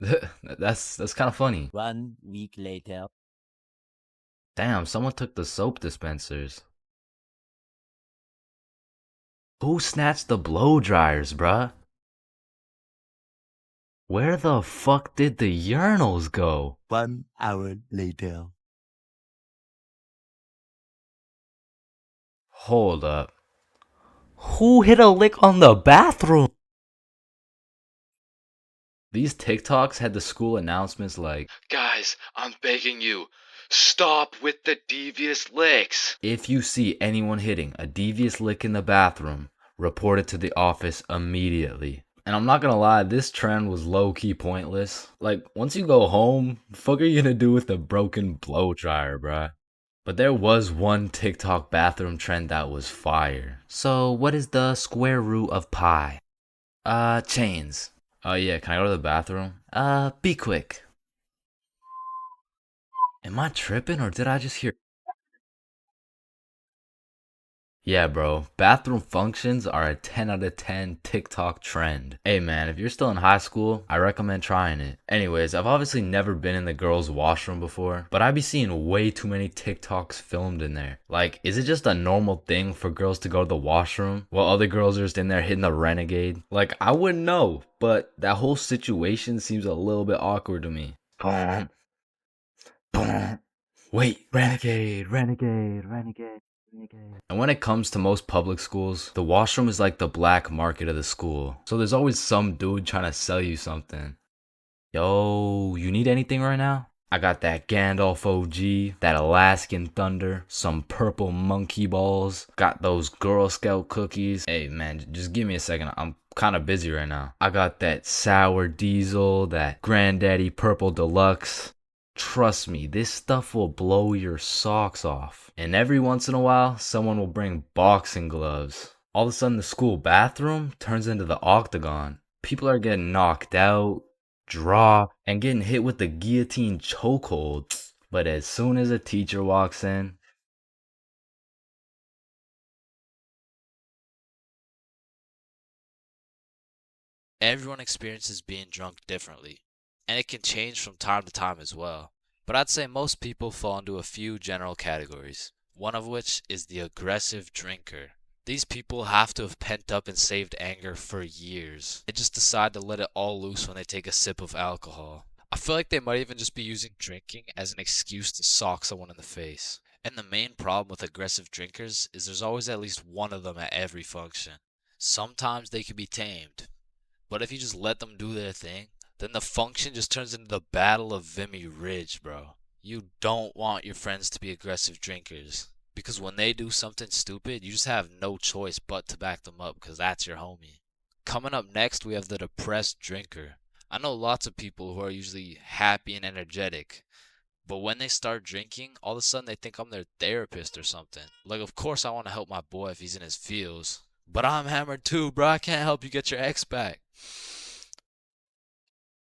That's kind of funny. 1 week later. Damn, someone took the soap dispensers. Who snatched the blow dryers, bruh? Where the fuck did the urinals go? 1 hour later. Hold up. Who hit a lick on the bathroom? These TikToks had the school announcements like, guys, I'm begging you, stop with the devious licks. If you see anyone hitting a devious lick in the bathroom, report it to the office immediately. And I'm not gonna lie, this trend was low-key pointless. Like, once you go home, fuck are you gonna do with a broken blow dryer, bruh? But there was one TikTok bathroom trend that was fire. So, what is the square root of pi? Chains. Oh yeah, can I go to the bathroom? Be quick. Am I tripping or did I just hear? Yeah, bro. Bathroom functions are a 10 out of 10 TikTok trend. Hey, man, if you're still in high school, I recommend trying it. Anyways, I've obviously never been in the girls' washroom before, but I be seeing way too many TikToks filmed in there. Like, is it just a normal thing for girls to go to the washroom while other girls are just in there hitting the renegade? Like, I wouldn't know, but that whole situation seems a little bit awkward to me. Boom. Boom. Wait, renegade, renegade, renegade. And when it comes to most public schools, the washroom is like the black market of the school. So there's always some dude trying to sell you something. Yo, you need anything right now? I got that Gandalf OG, that Alaskan Thunder, some purple monkey balls, got those Girl Scout cookies. Hey man, just give me a second. I'm kind of busy right now. I got that Sour Diesel, that Granddaddy Purple Deluxe. Trust me, this stuff will blow your socks off. And every once in a while, someone will bring boxing gloves. All of a sudden, the school bathroom turns into the octagon. People are getting knocked out, dropped, and getting hit with the guillotine chokehold. But as soon as a teacher walks in, Everyone experiences being drunk differently, and it can change from time to time as well. But I'd say most people fall into a few general categories, one of which is the aggressive drinker. These people have to have pent up and saved anger for years. They just decide to let it all loose when they take a sip of alcohol. I feel like they might even just be using drinking as an excuse to sock someone in the face. And the main problem with aggressive drinkers is there's always at least one of them at every function. Sometimes they can be tamed, but if you just let them do their thing, then the function just turns into the Battle of Vimy Ridge, bro. You don't want your friends to be aggressive drinkers, because when they do something stupid, you just have no choice but to back them up, because that's your homie. Coming up next, we have the depressed drinker. I know lots of people who are usually happy and energetic, but when they start drinking, all of a sudden they think I'm their therapist or something. Like, of course I want to help my boy if he's in his feels, but I'm hammered too, bro. I can't help you get your ex back.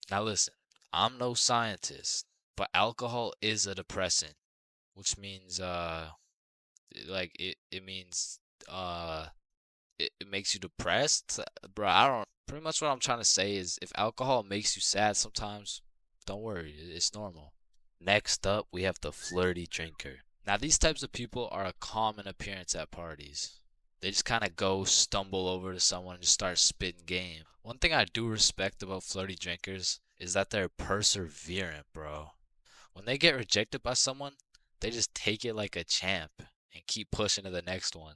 Now listen, I'm no scientist, but alcohol is a depressant, which means like it means it makes you depressed. Bro, I don't pretty much what I'm trying to say is if alcohol makes you sad sometimes, don't worry, it's normal. Next up, we have the flirty drinker. Now these types of people are a common appearance at parties. They just kind of go stumble over to someone and just start spitting game. One thing I do respect about flirty drinkers is that they're perseverant, bro. When they get rejected by someone, they just take it like a champ and keep pushing to the next one.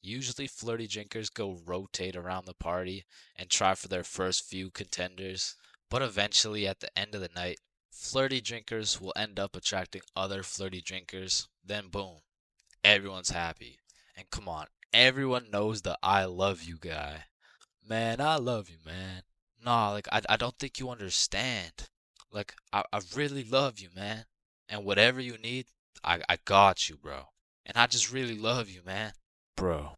Usually flirty drinkers go rotate around the party and try for their first few contenders, but eventually at the end of the night, flirty drinkers will end up attracting other flirty drinkers, then boom, everyone's happy. And come on, everyone knows the I love you guy. Man, I love you, man. Nah, like, I don't think you understand. Like, I really love you, man. And whatever you need, I got you, bro. And I just really love you, man. Bro,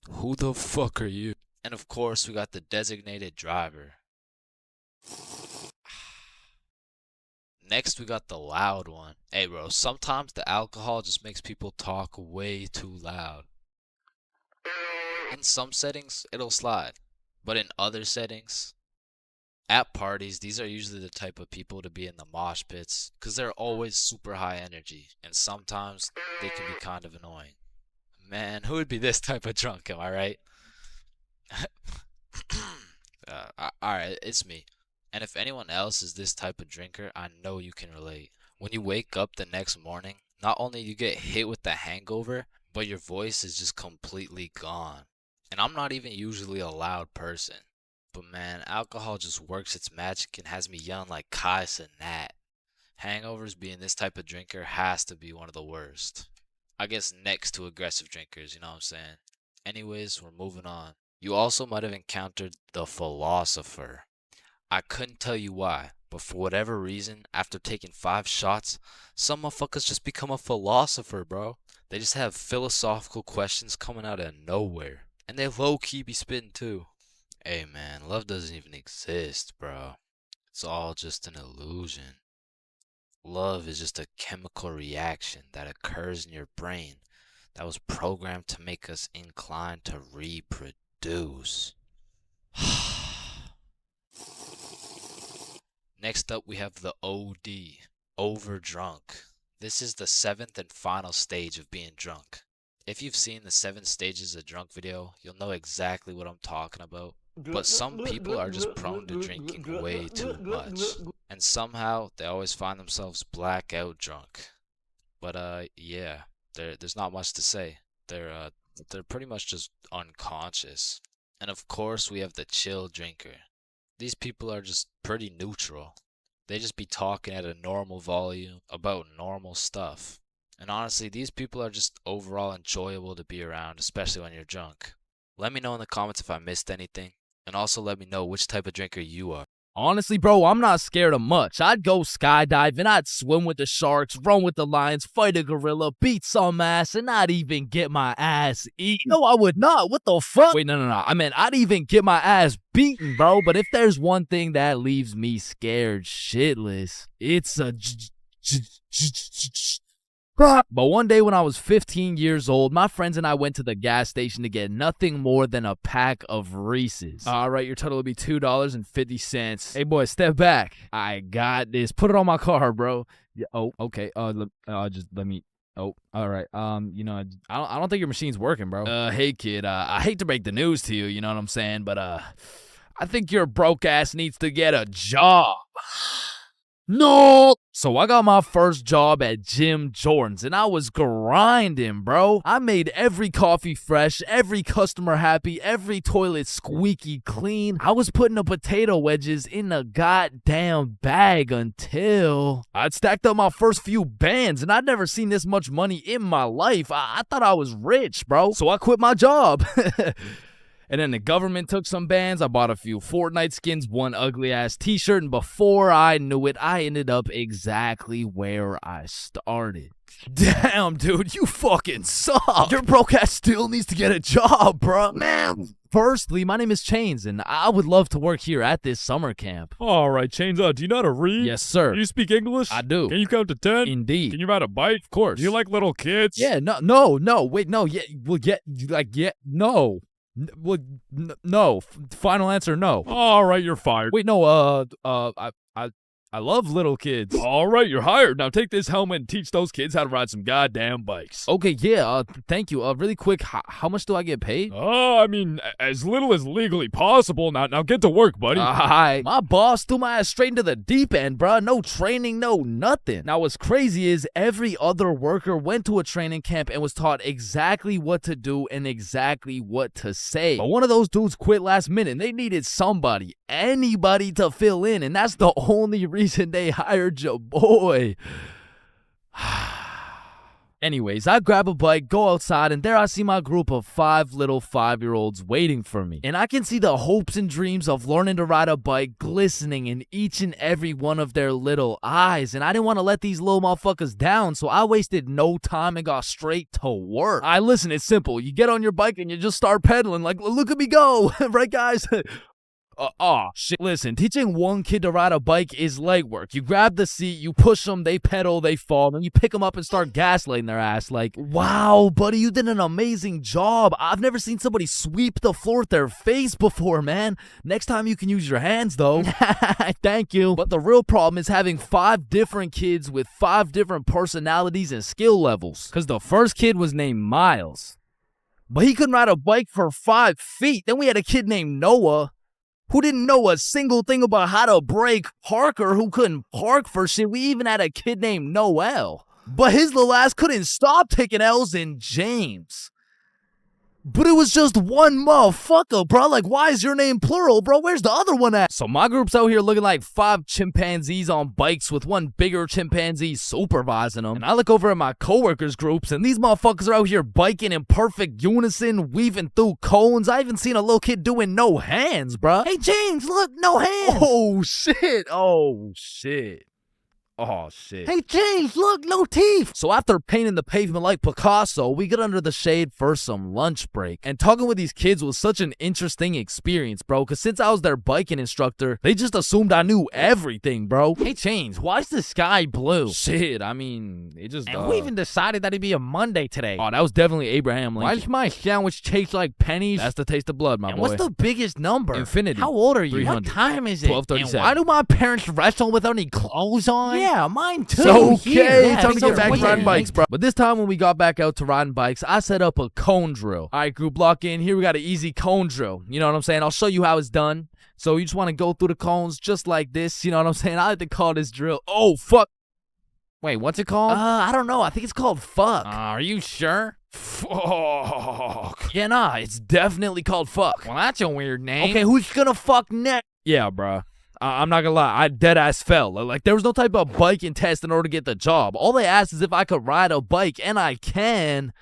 who the fuck are you? And of course, we got the designated driver. Next, we got the loud one. Hey, bro, sometimes the alcohol just makes people talk way too loud. In some settings, it'll slide. But in other settings, at parties, these are usually the type of people to be in the mosh pits because they're always super high energy, and sometimes they can be kind of annoying. Man, who would be this type of drunk, am I right? Alright, it's me. And if anyone else is this type of drinker, I know you can relate. When you wake up the next morning, not only do you get hit with the hangover, but your voice is just completely gone. And I'm not even usually a loud person. But man, alcohol just works its magic and has me yelling like Kai Cenat. Hangovers being this type of drinker has to be one of the worst. I guess next to aggressive drinkers, you know what I'm saying? Anyways, we're moving on. You also might have encountered the philosopher. I couldn't tell you why, but for whatever reason, after taking 5 shots, some motherfuckers just become a philosopher, bro. They just have philosophical questions coming out of nowhere. And they low-key be spitting too. Hey man, love doesn't even exist, bro. It's all just an illusion. Love is just a chemical reaction that occurs in your brain that was programmed to make us inclined to reproduce. Next up, we have the OD, overdrunk. This is the 7th and final stage of being drunk. If you've seen the 7 stages of drunk video, you'll know exactly what I'm talking about. But some people are just prone to drinking way too much. And somehow, they always find themselves blackout drunk. But yeah, there's not much to say. They're pretty much just unconscious. And of course, we have the chill drinker. These people are just pretty neutral. They just be talking at a normal volume about normal stuff. And honestly, these people are just overall enjoyable to be around, especially when you're drunk. Let me know in the comments if I missed anything. And also let me know which type of drinker you are. Honestly, bro, I'm not scared of much. I'd go skydiving, I'd swim with the sharks, run with the lions, fight a gorilla, beat some ass, and not even get my ass eaten. No, I would not. What the fuck? Wait, no. I mean, I'd even get my ass beaten, bro. But if there's one thing that leaves me scared shitless, it's a But one day when I was 15 years old, my friends and I went to the gas station to get nothing more than a pack of Reese's. All right, your total will be $2.50. Hey, boy, step back. I got this. Put it on my car, bro. Yeah, oh, okay. Just let me. Oh, all right. I don't think your machine's working, bro. Hey, kid. I hate to break the news to you. You know what I'm saying? But I think your broke ass needs to get a job. No! So I got my first job at Jim Jordan's and I was grinding, bro. I made every coffee fresh, every customer happy, every toilet squeaky clean. I was putting the potato wedges in a goddamn bag until I'd stacked up my first few bands and I'd never seen this much money in my life. I thought I was rich, bro. So I quit my job. And then the government took some bands. I bought a few Fortnite skins, one ugly-ass t-shirt, and before I knew it, I ended up exactly where I started. Damn, dude, you fucking suck. Your broke ass still needs to get a job, bro. Man. Firstly, my name is Chains, and I would love to work here at this summer camp. All right, Chains, do you know how to read? Yes, sir. Do you speak English? I do. Can you count to 10? Indeed. Can you ride a bike? Of course. Do you like little kids? Yeah, no, wait, no, yeah, well, no. Well, no. Final answer, no. All right, you're fired. Wait, no. I love little kids. All right, you're hired. Now take this helmet and teach those kids how to ride some goddamn bikes. Okay, yeah. Thank you. Really quick, how much do I get paid? I mean, as little as legally possible. Now get to work, buddy. My boss threw my ass straight into the deep end, bruh. No training, no nothing. Now, what's crazy is every other worker went to a training camp and was taught exactly what to do and exactly what to say. But one of those dudes quit last minute and they needed somebody, anybody to fill in, and that's the only reason they hired your boy. Anyways, I grab a bike, go outside, and there I see my group of 5 little 5-year-olds waiting for me. And I can see the hopes and dreams of learning to ride a bike glistening in each and every one of their little eyes. And I didn't want to let these little motherfuckers down, so I wasted no time and got straight to work. Listen, it's simple. You get on your bike and you just start pedaling like, look at me go. Right, guys? Shit. Listen, teaching one kid to ride a bike is legwork. You grab the seat, you push them, they pedal, they fall, and you pick them up and start gaslighting their ass like, wow, buddy, you did an amazing job. I've never seen somebody sweep the floor with their face before, man. Next time you can use your hands, though. Thank you. But the real problem is having 5 different kids with 5 different personalities and skill levels. Because the first kid was named Miles, but he couldn't ride a bike for 5 feet. Then we had a kid named Noah, who didn't know a single thing about how to brake. Parker, who couldn't park for shit. We even had a kid named Noel, but his little ass couldn't stop taking L's. And James, But it was just one motherfucker, bro. Like, why is your name plural, bro? Where's the other one at? So my group's out here looking like 5 chimpanzees on bikes with one bigger chimpanzee supervising them. And I look over at my coworkers' groups, and these motherfuckers are out here biking in perfect unison, weaving through cones. I even seen a little kid doing no hands, bro. Hey, James, look, no hands. Oh, shit. Oh, shit. Oh, shit. Hey, James, look, no teeth. So after painting the pavement like Picasso, we get under the shade for some lunch break. And talking with these kids was such an interesting experience, bro, because since I was their biking instructor, they just assumed I knew everything, bro. Hey, James, why's the sky blue? Shit, I mean, it just... And who even decided that it'd be a Monday today? Oh, that was definitely Abraham Lincoln. Why does my sandwich taste like pennies? That's the taste of blood, my and boy. what's the biggest number? Infinity. How old are you? 300. What time is it? 12:37. And why do my parents wrestle without any clothes on? Yeah, mine too. So, okay, Here. time to so get back to weird. riding bikes, bro. But this time when we got back out to riding bikes, I set up a cone drill. All right, group, lock in. Here we got an easy cone drill. You know what I'm saying? I'll show you how it's done. So you just want to go through the cones just like this. You know what I'm saying? I like to call this drill. Oh, fuck. Wait, what's it called? I don't know. I think it's called fuck. Are you sure? Fuck. Yeah, nah, it's definitely called fuck. Well, that's a weird name. Okay, who's gonna fuck next? Yeah, bro. I'm not gonna lie, I dead ass fell. Like, there was no type of biking test in order to get the job. All they asked is if I could ride a bike, and I can.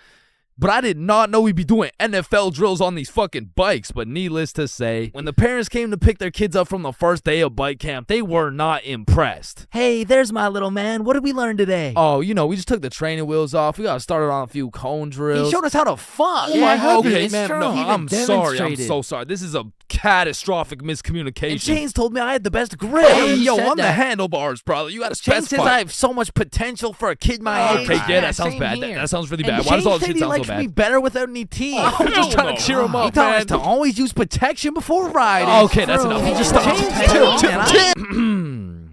But I did not know we'd be doing NFL drills on these fucking bikes. But needless to say, when the parents came to pick their kids up from the first day of bike camp, they were not impressed. Hey, there's my little man. What did we learn today? Oh, you know, we just took the training wheels off. We got started on a few cone drills. He showed us how to fuck. Yeah, okay, it's man. true. No, He even I'm sorry. I'm demonstrated. so sorry. This is a catastrophic miscommunication. And Chains told me I had the best grip. Hey, He yo, said I'm the that. handlebars, brother. You gotta Chains specify. says I have so much potential for a kid my age. Okay, yeah, that sounds same bad. here. That sounds really And bad. Why does all this Chains shit said sound he so likes me bad? better without any teeth. I'm just trying to cheer him up, He taught man. us to always use protection before riding. Okay, that's enough. True. Just stop. Chains-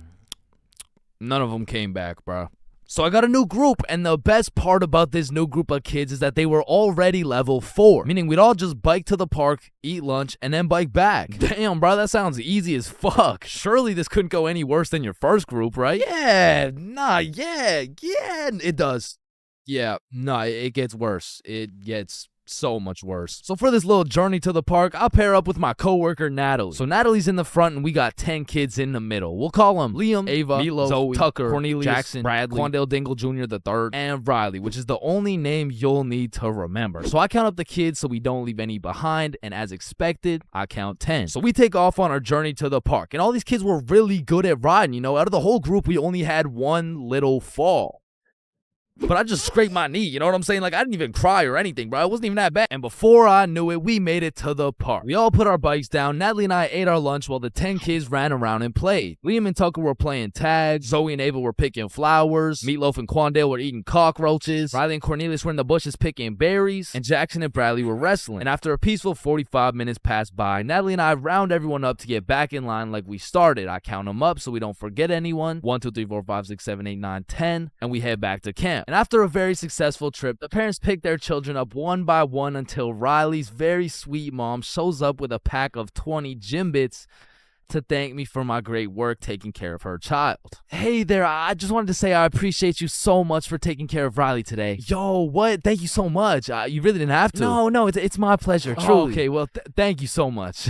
None of them came back, bro. So I got a new group, and the best part about this new group of kids is that they were already level 4, meaning we'd all just bike to the park, eat lunch, and then bike back. Damn, bro, that sounds easy as fuck. Surely this couldn't go any worse than your first group, right? Yeah, it does. Yeah, nah, it gets worse. It gets so much worse. So for this little journey to the park, I'll pair up with my coworker Natalie. So Natalie's in the front and we got 10 kids in the middle. We'll call them Liam, Ava, Milo, Zoe, Tucker, Cornelius, Jackson, Bradley, Quandale Dingle Jr. the third, and Riley, which is the only name you'll need to remember. So I count up the kids so we don't leave any behind, and as expected, I count 10. So we take off on our journey to the park, and all these kids were really good at riding. You know, out of the whole group, we only had one little fall. But I just scraped my knee, you know what I'm saying? Like, I didn't even cry or anything, bro. It wasn't even that bad. And before I knew it, we made it to the park. We all put our bikes down. Natalie and I ate our lunch while the 10 kids ran around and played. Liam and Tucker were playing tag. Zoe and Ava were picking flowers. Meatloaf and Quandale were eating cockroaches. Riley and Cornelius were in the bushes picking berries. And Jackson and Bradley were wrestling. And after a peaceful 45 minutes passed by, Natalie and I round everyone up to get back in line like we started. I count them up so we don't forget anyone. 1, 2, 3, 4, 5, 6, 7, 8, 9, 10. And we head back to camp. And after a very successful trip, the parents pick their children up one by one until Riley's very sweet mom shows up with a pack of 20 gym bits to thank me for my great work taking care of her child. Hey there, I just wanted to say I appreciate you so much for taking care of Riley today. Yo, what? Thank you so much. You really didn't have to. No, it's my pleasure, truly. Oh, okay, well, thank you so much.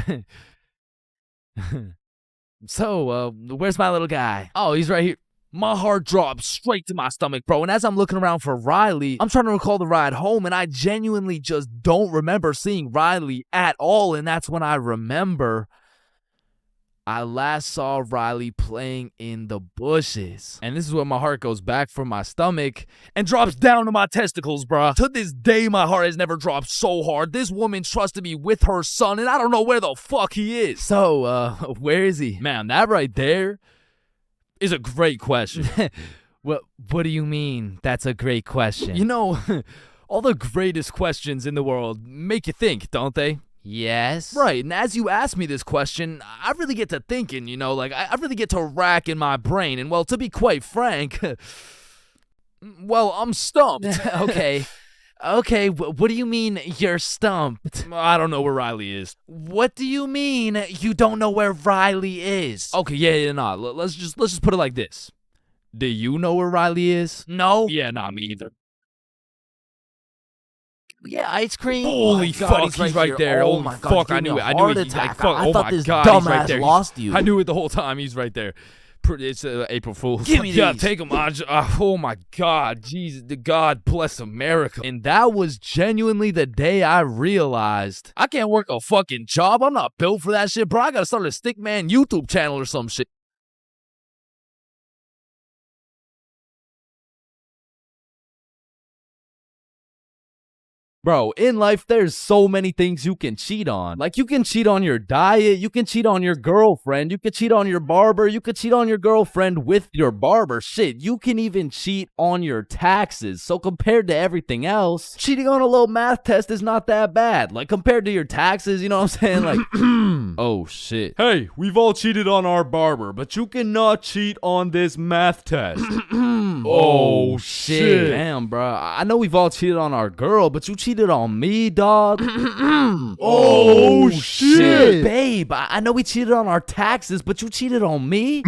So, where's my little guy? Oh, he's right here. My heart dropped straight to my stomach, bro. And as I'm looking around for Riley, I'm trying to recall the ride home, and I genuinely just don't remember seeing Riley at all. And that's when I remember I last saw Riley playing in the bushes. And this is when my heart goes back from my stomach and drops down to my testicles, bro. To this day, my heart has never dropped so hard. This woman trusted me with her son, and I don't know where the fuck he is. So, where is he? Man, that right there is a great question. What do you mean that's a great question? You know, all the greatest questions in the world make you think, don't they? Yes. Right, and as you ask me this question, I really get to thinking, you know, like I really get to rack in my brain, and well, to be quite frank, well, I'm stumped. Okay, what do you mean you're stumped? I don't know where Riley is. What do you mean you don't know where Riley is? Okay, yeah, nah. Let's just put it like this. Do you know where Riley is? No. Yeah, nah, me either. Yeah, ice cream. Holy Oh, fuck, he's right there. Oh Holy my god, fuck, he I gave me knew a it. I knew heart it. He's like, attack. fuck, I oh thought my this god, he's right dumbass there. lost you. I knew it the whole time. He's right there. It's April Fool's. Give me Yeah, these. take him, Aj. Oh my god, Jesus, God bless America. And that was genuinely the day I realized I can't work a fucking job. I'm not built for that shit, bro. I gotta start a Stickman YouTube channel or some shit. Bro, in life, there's so many things you can cheat on. Like, you can cheat on your diet, you can cheat on your girlfriend, you can cheat on your barber, you can cheat on your girlfriend with your barber. Shit, you can even cheat on your taxes. So compared to everything else, cheating on a little math test is not that bad. Like, compared to your taxes, you know what I'm saying? Like, oh shit. Hey, we've all cheated on our barber, but you cannot cheat on this math test. Oh shit. Damn, bro. I know we've all cheated on our girl, but you cheated on me, dog. Oh shit. Babe, I know we cheated on our taxes, but you cheated on me?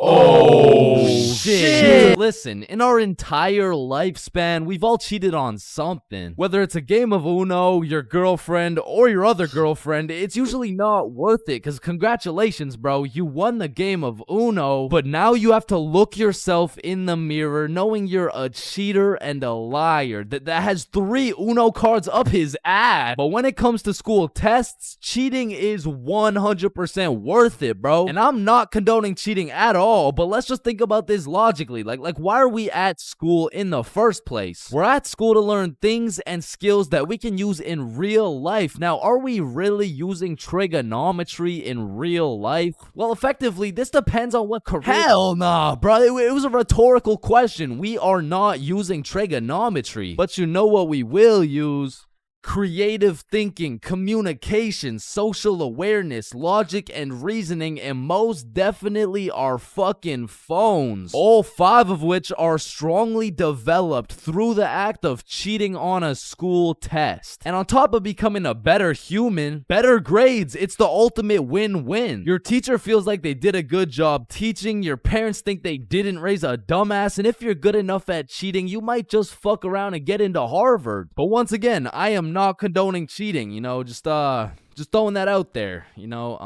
Oh shit. Listen, in our entire lifespan, we've all cheated on something. Whether it's a game of Uno, your girlfriend, or your other girlfriend, it's usually not worth it, because congratulations, bro, you won the game of Uno, but now you have to look yourself in the mirror knowing you're a cheater and a liar that has 3 Uno cards up his ass. But when it comes to school tests, cheating is 100% worth it, bro. And I'm not condoning cheating at all, but let's just think about this logically. Like why are we at school in the first place? We're at school to learn things and skills that we can use in real life. Now, are we really using trigonometry in real life? Well, effectively, this depends on what career. Hell nah, bro. It was a rhetorical question. We are not using trigonometry. But you know what we will use? Creative thinking, communication, social awareness, logic, and reasoning, and most definitely our fucking phones. All 5 of which are strongly developed through the act of cheating on a school test. And on top of becoming a better human, better grades, it's the ultimate win-win. Your teacher feels like they did a good job teaching, your parents think they didn't raise a dumbass, and if you're good enough at cheating, you might just fuck around and get into Harvard. But once again, I am not condoning cheating, you know, just throwing that out there, you know.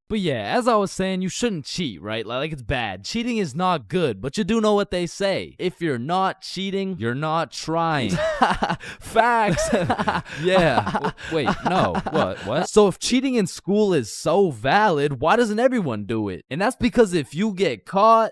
But yeah, as I was saying, you shouldn't cheat, right? Like it's bad. Cheating is not good, but you do know what they say. If you're not cheating, you're not trying. Facts. Yeah. Wait, no. What? So if cheating in school is so valid, why doesn't everyone do it? And that's because if you get caught,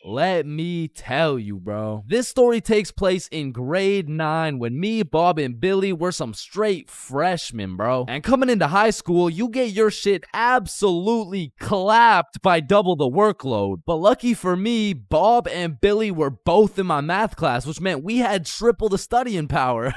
let me tell you, bro. This story takes place in grade 9 when me, Bob, and Billy were some straight freshmen, bro. And coming into high school, you get your shit absolutely clapped by double the workload. But lucky for me, Bob and Billy were both in my math class, which meant we had triple the studying power.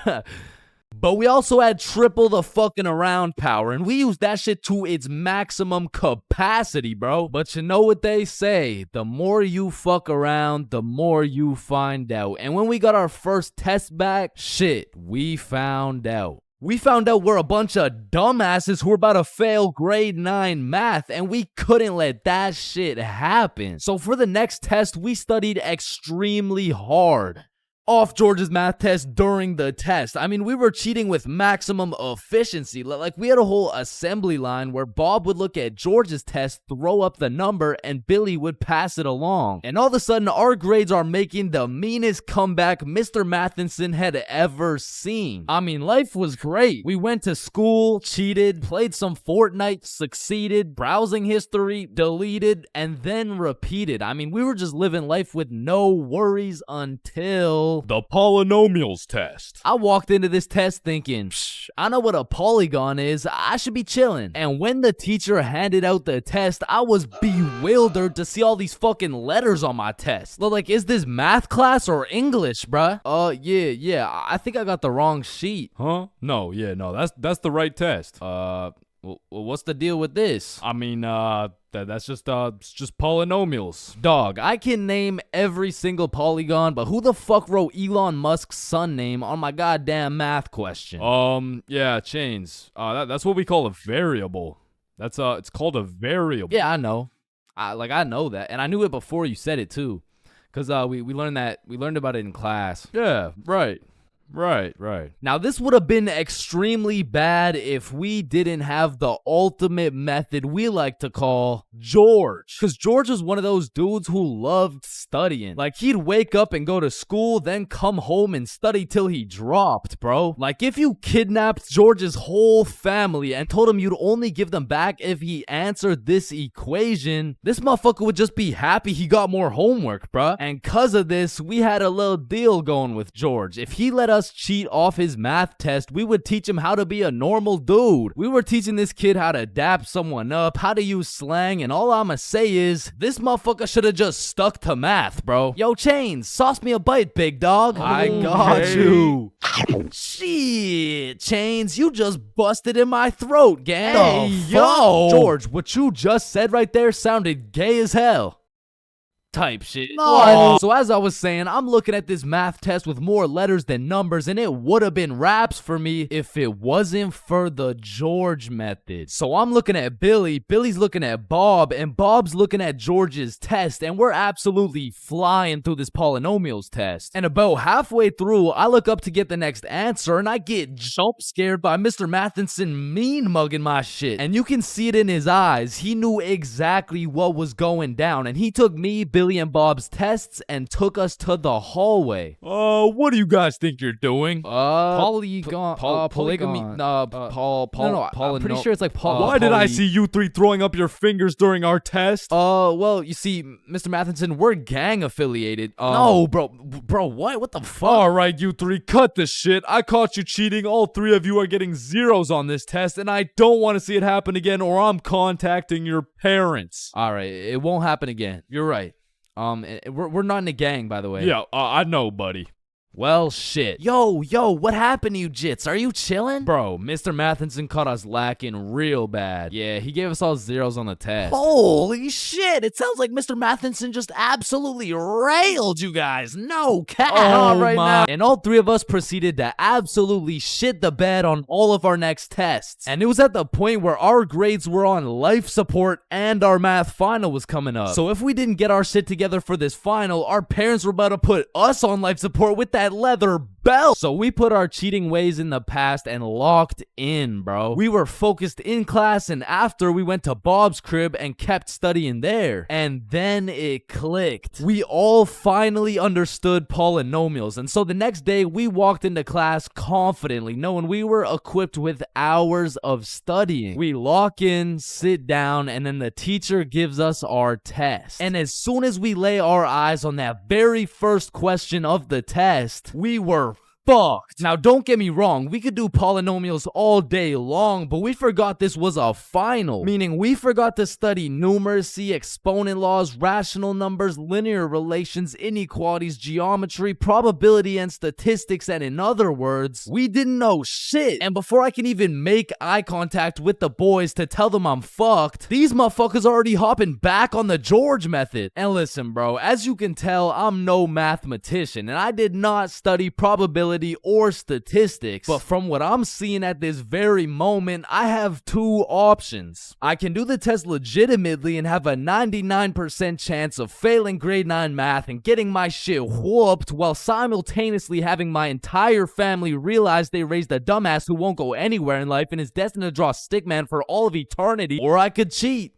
But we also had triple the fucking around power, and we used that shit to its maximum capacity, bro. But you know what they say, the more you fuck around, the more you find out. And when we got our first test back, shit, we found out. We found out we're a bunch of dumbasses who were about to fail grade 9 math, and we couldn't let that shit happen. So for the next test, we studied extremely hard. Off George's math test during the test. I mean, we were cheating with maximum efficiency. Like, we had a whole assembly line where Bob would look at George's test, throw up the number, and Billy would pass it along. And all of a sudden, our grades are making the meanest comeback Mr. Mathinson had ever seen. I mean, life was great. We went to school, cheated, played some Fortnite, succeeded, browsing history, deleted, and then repeated. I mean, we were just living life with no worries until the polynomials test. I walked into this test thinking, I know what a polygon is, I should be chilling. And when the teacher handed out the test, I was bewildered to see all these fucking letters on my test. Like, is this math class or English, bruh? Yeah, I think I got the wrong sheet. Huh? No, that's the right test. Well, what's the deal with this? I mean, that's just polynomials. Dog, I can name every single polygon, but who the fuck wrote Elon Musk's son name on my goddamn math question? Yeah, Chains. That's what we call a variable. It's called a variable. Yeah, I know. I know that, and I knew it before you said it too, cause we learned about it in class. Yeah, right. Right. Now, this would have been extremely bad if we didn't have the ultimate method we like to call George. Because George was one of those dudes who loved studying. Like, he'd wake up and go to school, then come home and study till he dropped, bro. Like, if you kidnapped George's whole family and told him you'd only give them back if he answered this equation, this motherfucker would just be happy he got more homework, bruh. And cause of this, we had a little deal going with George. If he let us cheat off his math test, we would teach him how to be a normal dude. We were teaching this kid how to dap someone up, how to use slang, and all I'ma say is, this motherfucker should have just stuck to math, bro. Yo, Chains, sauce me a bite, big dog. I got you. Shit, Chains, you just busted in my throat, gang. Hey, yo. George, what you just said right there sounded gay as hell. Type shit. No. So as I was saying, I'm looking at this math test with more letters than numbers, and it would have been raps for me if it wasn't for the George method. So I'm looking at Billy, Billy's looking at Bob, and Bob's looking at George's test, and we're absolutely flying through this polynomials test. And about halfway through, I look up to get the next answer, and I get jump scared by Mr. Matheson mean mugging my shit. And you can see it in his eyes. He knew exactly what was going down, and he took me, Billy, and Bob's tests and took us to the hallway. What do you guys think you're doing? Polygamy. I'm pretty sure it's like Why did I see you three throwing up your fingers during our test? Well, you see, Mr. Matheson, we're gang affiliated. No, bro, what the fuck? All right, you three, cut this shit. I caught you cheating. All three of you are getting zeros on this test, and I don't want to see it happen again, or I'm contacting your parents. All right, it won't happen again. You're right. We're not in a gang, by the way. Yeah, I know, buddy. Well, shit. Yo, what happened to you, Jits? Are you chilling? Bro, Mr. Matheson caught us lacking real bad. Yeah, he gave us all zeros on the test. Holy shit, it sounds like Mr. Matheson just absolutely railed you guys. No cap. Now. And all three of us proceeded to absolutely shit the bed on all of our next tests. And it was at the point where our grades were on life support and our math final was coming up. So if we didn't get our shit together for this final, our parents were about to put us on life support with that leather belt. So we put our cheating ways in the past and locked in, bro. We were focused in class, and after we went to Bob's crib and kept studying there. And then it clicked. We all finally understood polynomials. And so the next day we walked into class confidently, knowing we were equipped with hours of studying. We lock in, sit down, and then the teacher gives us our test. And as soon as we lay our eyes on that very first question of the test, we were fucked. Now, don't get me wrong, we could do polynomials all day long, but we forgot this was a final, meaning we forgot to study numeracy, exponent laws, rational numbers, linear relations, inequalities, geometry, probability, and statistics, and in other words, we didn't know shit. And before I can even make eye contact with the boys to tell them I'm fucked, these motherfuckers already hopping back on the George method. And listen, bro, as you can tell, I'm no mathematician, and I did not study probability or statistics, but from what I'm seeing at this very moment, I have two options. I can do the test legitimately and have a 99% chance of failing grade 9 math and getting my shit whooped while simultaneously having my entire family realize they raised a dumbass who won't go anywhere in life and is destined to draw stickman for all of eternity, or I could cheat.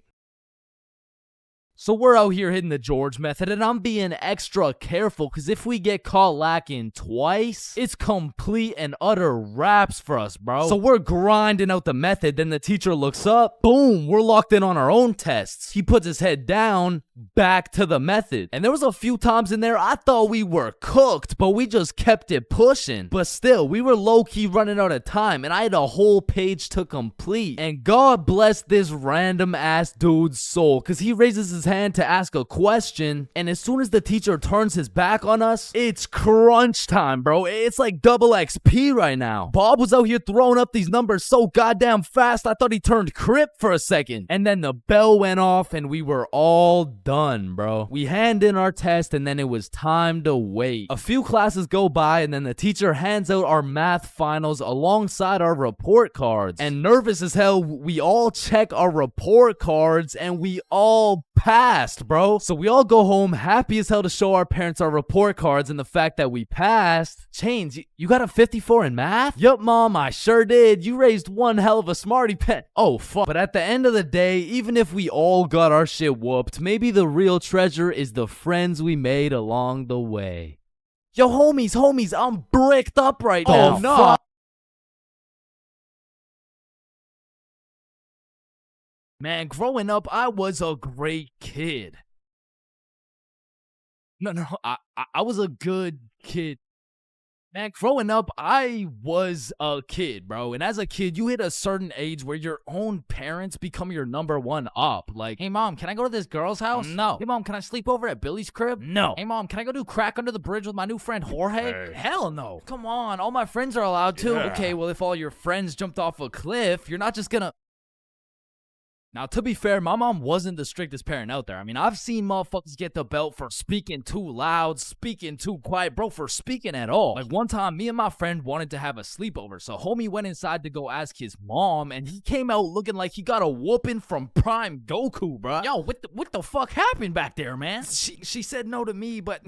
So we're out here hitting the George method, and I'm being extra careful because if we get caught lacking twice, it's complete and utter raps for us, bro. So we're grinding out the method, then the teacher looks up, boom, we're locked in on our own tests. He puts his head down, back to the method. And there was a few times in there I thought we were cooked, but we just kept it pushing. But still, we were low-key running out of time, and I had a whole page to complete. And God bless this random ass dude's soul, because he raises his hand to ask a question, and as soon as the teacher turns his back on us, it's crunch time, bro. It's like double XP right now. Bob was out here throwing up these numbers so goddamn fast, I thought he turned Crip for a second. And then the bell went off, and we were all done, bro. We hand in our test, and then it was time to wait. A few classes go by, and then the teacher hands out our math finals alongside our report cards. And nervous as hell, we all check our report cards, and we all pass. passed, bro. So we all go home happy as hell to show our parents our report cards and the fact that we passed. Chains, you got a 54 in math? Yup, Mom, I sure did. You raised one hell of a smarty pet. Oh, fuck. But at the end of the day, even if we all got our shit whooped, maybe the real treasure is the friends we made along the way. Yo, homies, I'm bricked up right now. Oh, no. Man, growing up, I was a great kid. No, I was a good kid. Man, growing up, I was a kid, bro. And as a kid, you hit a certain age where your own parents become your number one up. Like, hey, Mom, can I go to this girl's house? No. Hey, Mom, can I sleep over at Billy's crib? No. Hey, Mom, can I go do crack under the bridge with my new friend Jorge? Hey. Hell no. Come on, all my friends are allowed to. Yeah. Okay, well, if all your friends jumped off a cliff, you're not just gonna... Now, to be fair, my mom wasn't the strictest parent out there. I mean, I've seen motherfuckers get the belt for speaking too loud, speaking too quiet, bro, for speaking at all. Like, one time, me and my friend wanted to have a sleepover, so homie went inside to go ask his mom, and he came out looking like he got a whooping from Prime Goku, bro. Yo, what the fuck happened back there, man? She said no to me, but...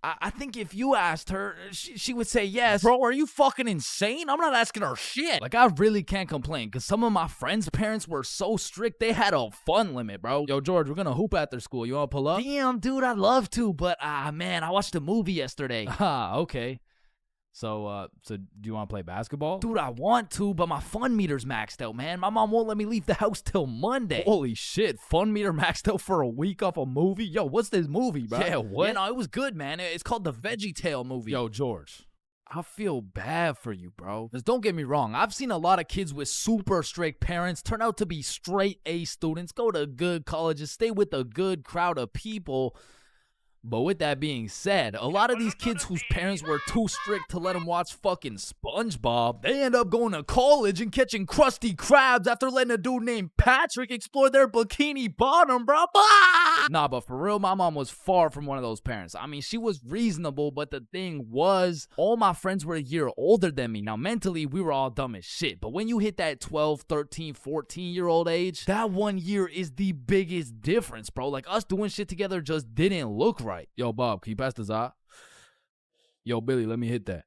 I think if you asked her, she would say yes. Bro, are you fucking insane? I'm not asking her shit. Like, I really can't complain, because some of my friends' parents were so strict, they had a fun limit, bro. Yo, George, we're gonna hoop after school. You wanna pull up? Damn, dude, I'd love to, but, man, I watched a movie yesterday. Okay. So do you want to play basketball? Dude, I want to, but my fun meter's maxed out, man. My mom won't let me leave the house till Monday. Holy shit, fun meter maxed out for a week off a movie? Yo, what's this movie, bro? Yeah, what? Yeah, no, it was good, man. It's called the Veggie Tale movie. Yo, George, I feel bad for you, bro. Because don't get me wrong, I've seen a lot of kids with super strict parents turn out to be straight A students, go to good colleges, stay with a good crowd of people. But with that being said, a lot of these kids whose parents were too strict to let them watch fucking SpongeBob, they end up going to college and catching Krusty Krabs after letting a dude named Patrick explore their bikini bottom, bro. Nah, but for real, my mom was far from one of those parents. I mean, she was reasonable, but the thing was, all my friends were a year older than me. Now, mentally, we were all dumb as shit. But when you hit that 12, 13, 14-year-old age, that 1 year is the biggest difference, bro. Like, us doing shit together just didn't look right. Yo, Bob, can you pass the Zot? Yo, Billy, let me hit that.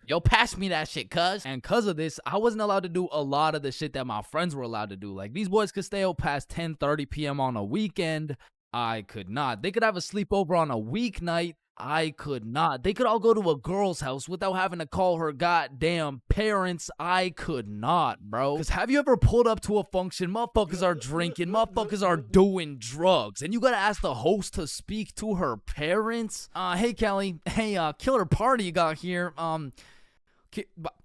Yo, pass me that shit, cuz. And cuz of this, I wasn't allowed to do a lot of the shit that my friends were allowed to do. Like, these boys could stay out past 10:30 p.m. on a weekend. I could not. They could have a sleepover on a weeknight. I could not. They could all go to a girl's house without having to call her goddamn parents. I could not, bro. Because have you ever pulled up to a function, motherfuckers are drinking, motherfuckers are doing drugs, and you gotta ask the host to speak to her parents? Hey, Kelly. Hey, killer party you got here.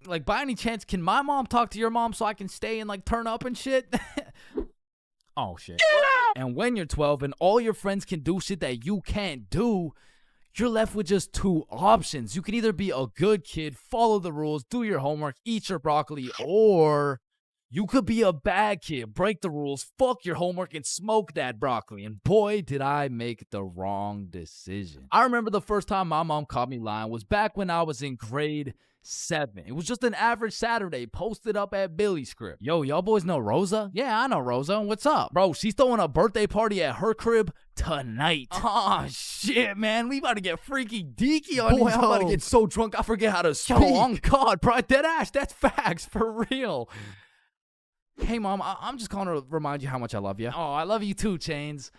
Like, by any chance, can my mom talk to your mom so I can stay and, like, turn up and shit? Oh, shit. And when you're 12 and all your friends can do shit that you can't do, you're left with just two options. You can either be a good kid, follow the rules, do your homework, eat your broccoli, or you could be a bad kid, break the rules, fuck your homework, and smoke that broccoli. And boy, did I make the wrong decision. I remember the first time my mom caught me lying was back when I was in grade 7. It was just an average Saturday posted up at Billy's crib. Yo, y'all boys know Rosa? Yeah, I know Rosa. What's up? Bro, she's throwing a birthday party at her crib tonight. Oh, shit, man. We about to get freaky deaky on these. I'm about to get so drunk I forget how to speak. Yo, on God, bro. Dead ass. That's facts. For real. Hey, Mom, I'm just calling to remind you how much I love you. Oh, I love you too, Chains.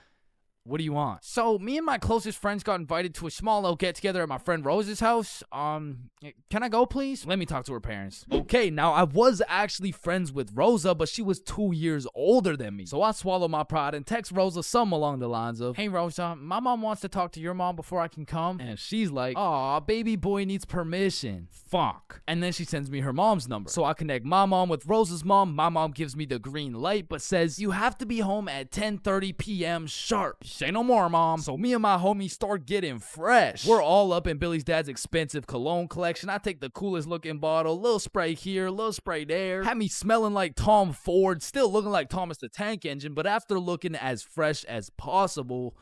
What do you want? So, me and my closest friends got invited to a small little get-together at my friend Rose's house. Can I go, please? Let me talk to her parents. Okay, now, I was actually friends with Rosa, but she was 2 years older than me. So, I swallowed my pride and text Rosa something along the lines of, hey, Rosa, my mom wants to talk to your mom before I can come. And she's like, aw, baby boy needs permission. Fuck. And then she sends me her mom's number. So, I connect my mom with Rosa's mom. My mom gives me the green light, but says, you have to be home at 10:30 p.m. sharp. Say no more, Mom. So me and my homies start getting fresh. We're all up in Billy's dad's expensive cologne collection. I take the coolest looking bottle, little spray here, little spray there. Had me smelling like Tom Ford, still looking like Thomas the Tank Engine, but after looking as fresh as possible,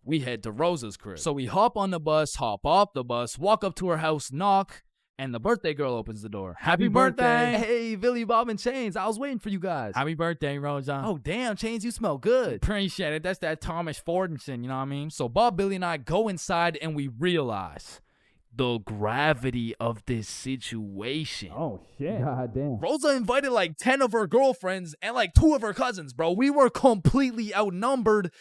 we head to Rosa's crib. So we hop on the bus, hop off the bus, walk up to her house, knock, And the birthday girl opens the door. Happy birthday! Hey, Billy, Bob, and Chains. I was waiting for you guys. Happy birthday, Rosa. Oh, damn, Chains, you smell good. Appreciate it. That's that Thomas Fordenson, you know what I mean? So Bob, Billy, and I go inside and we realize the gravity of this situation. Oh, shit. God damn. Rosa invited like 10 of her girlfriends and like 2 of her cousins, bro. We were completely outnumbered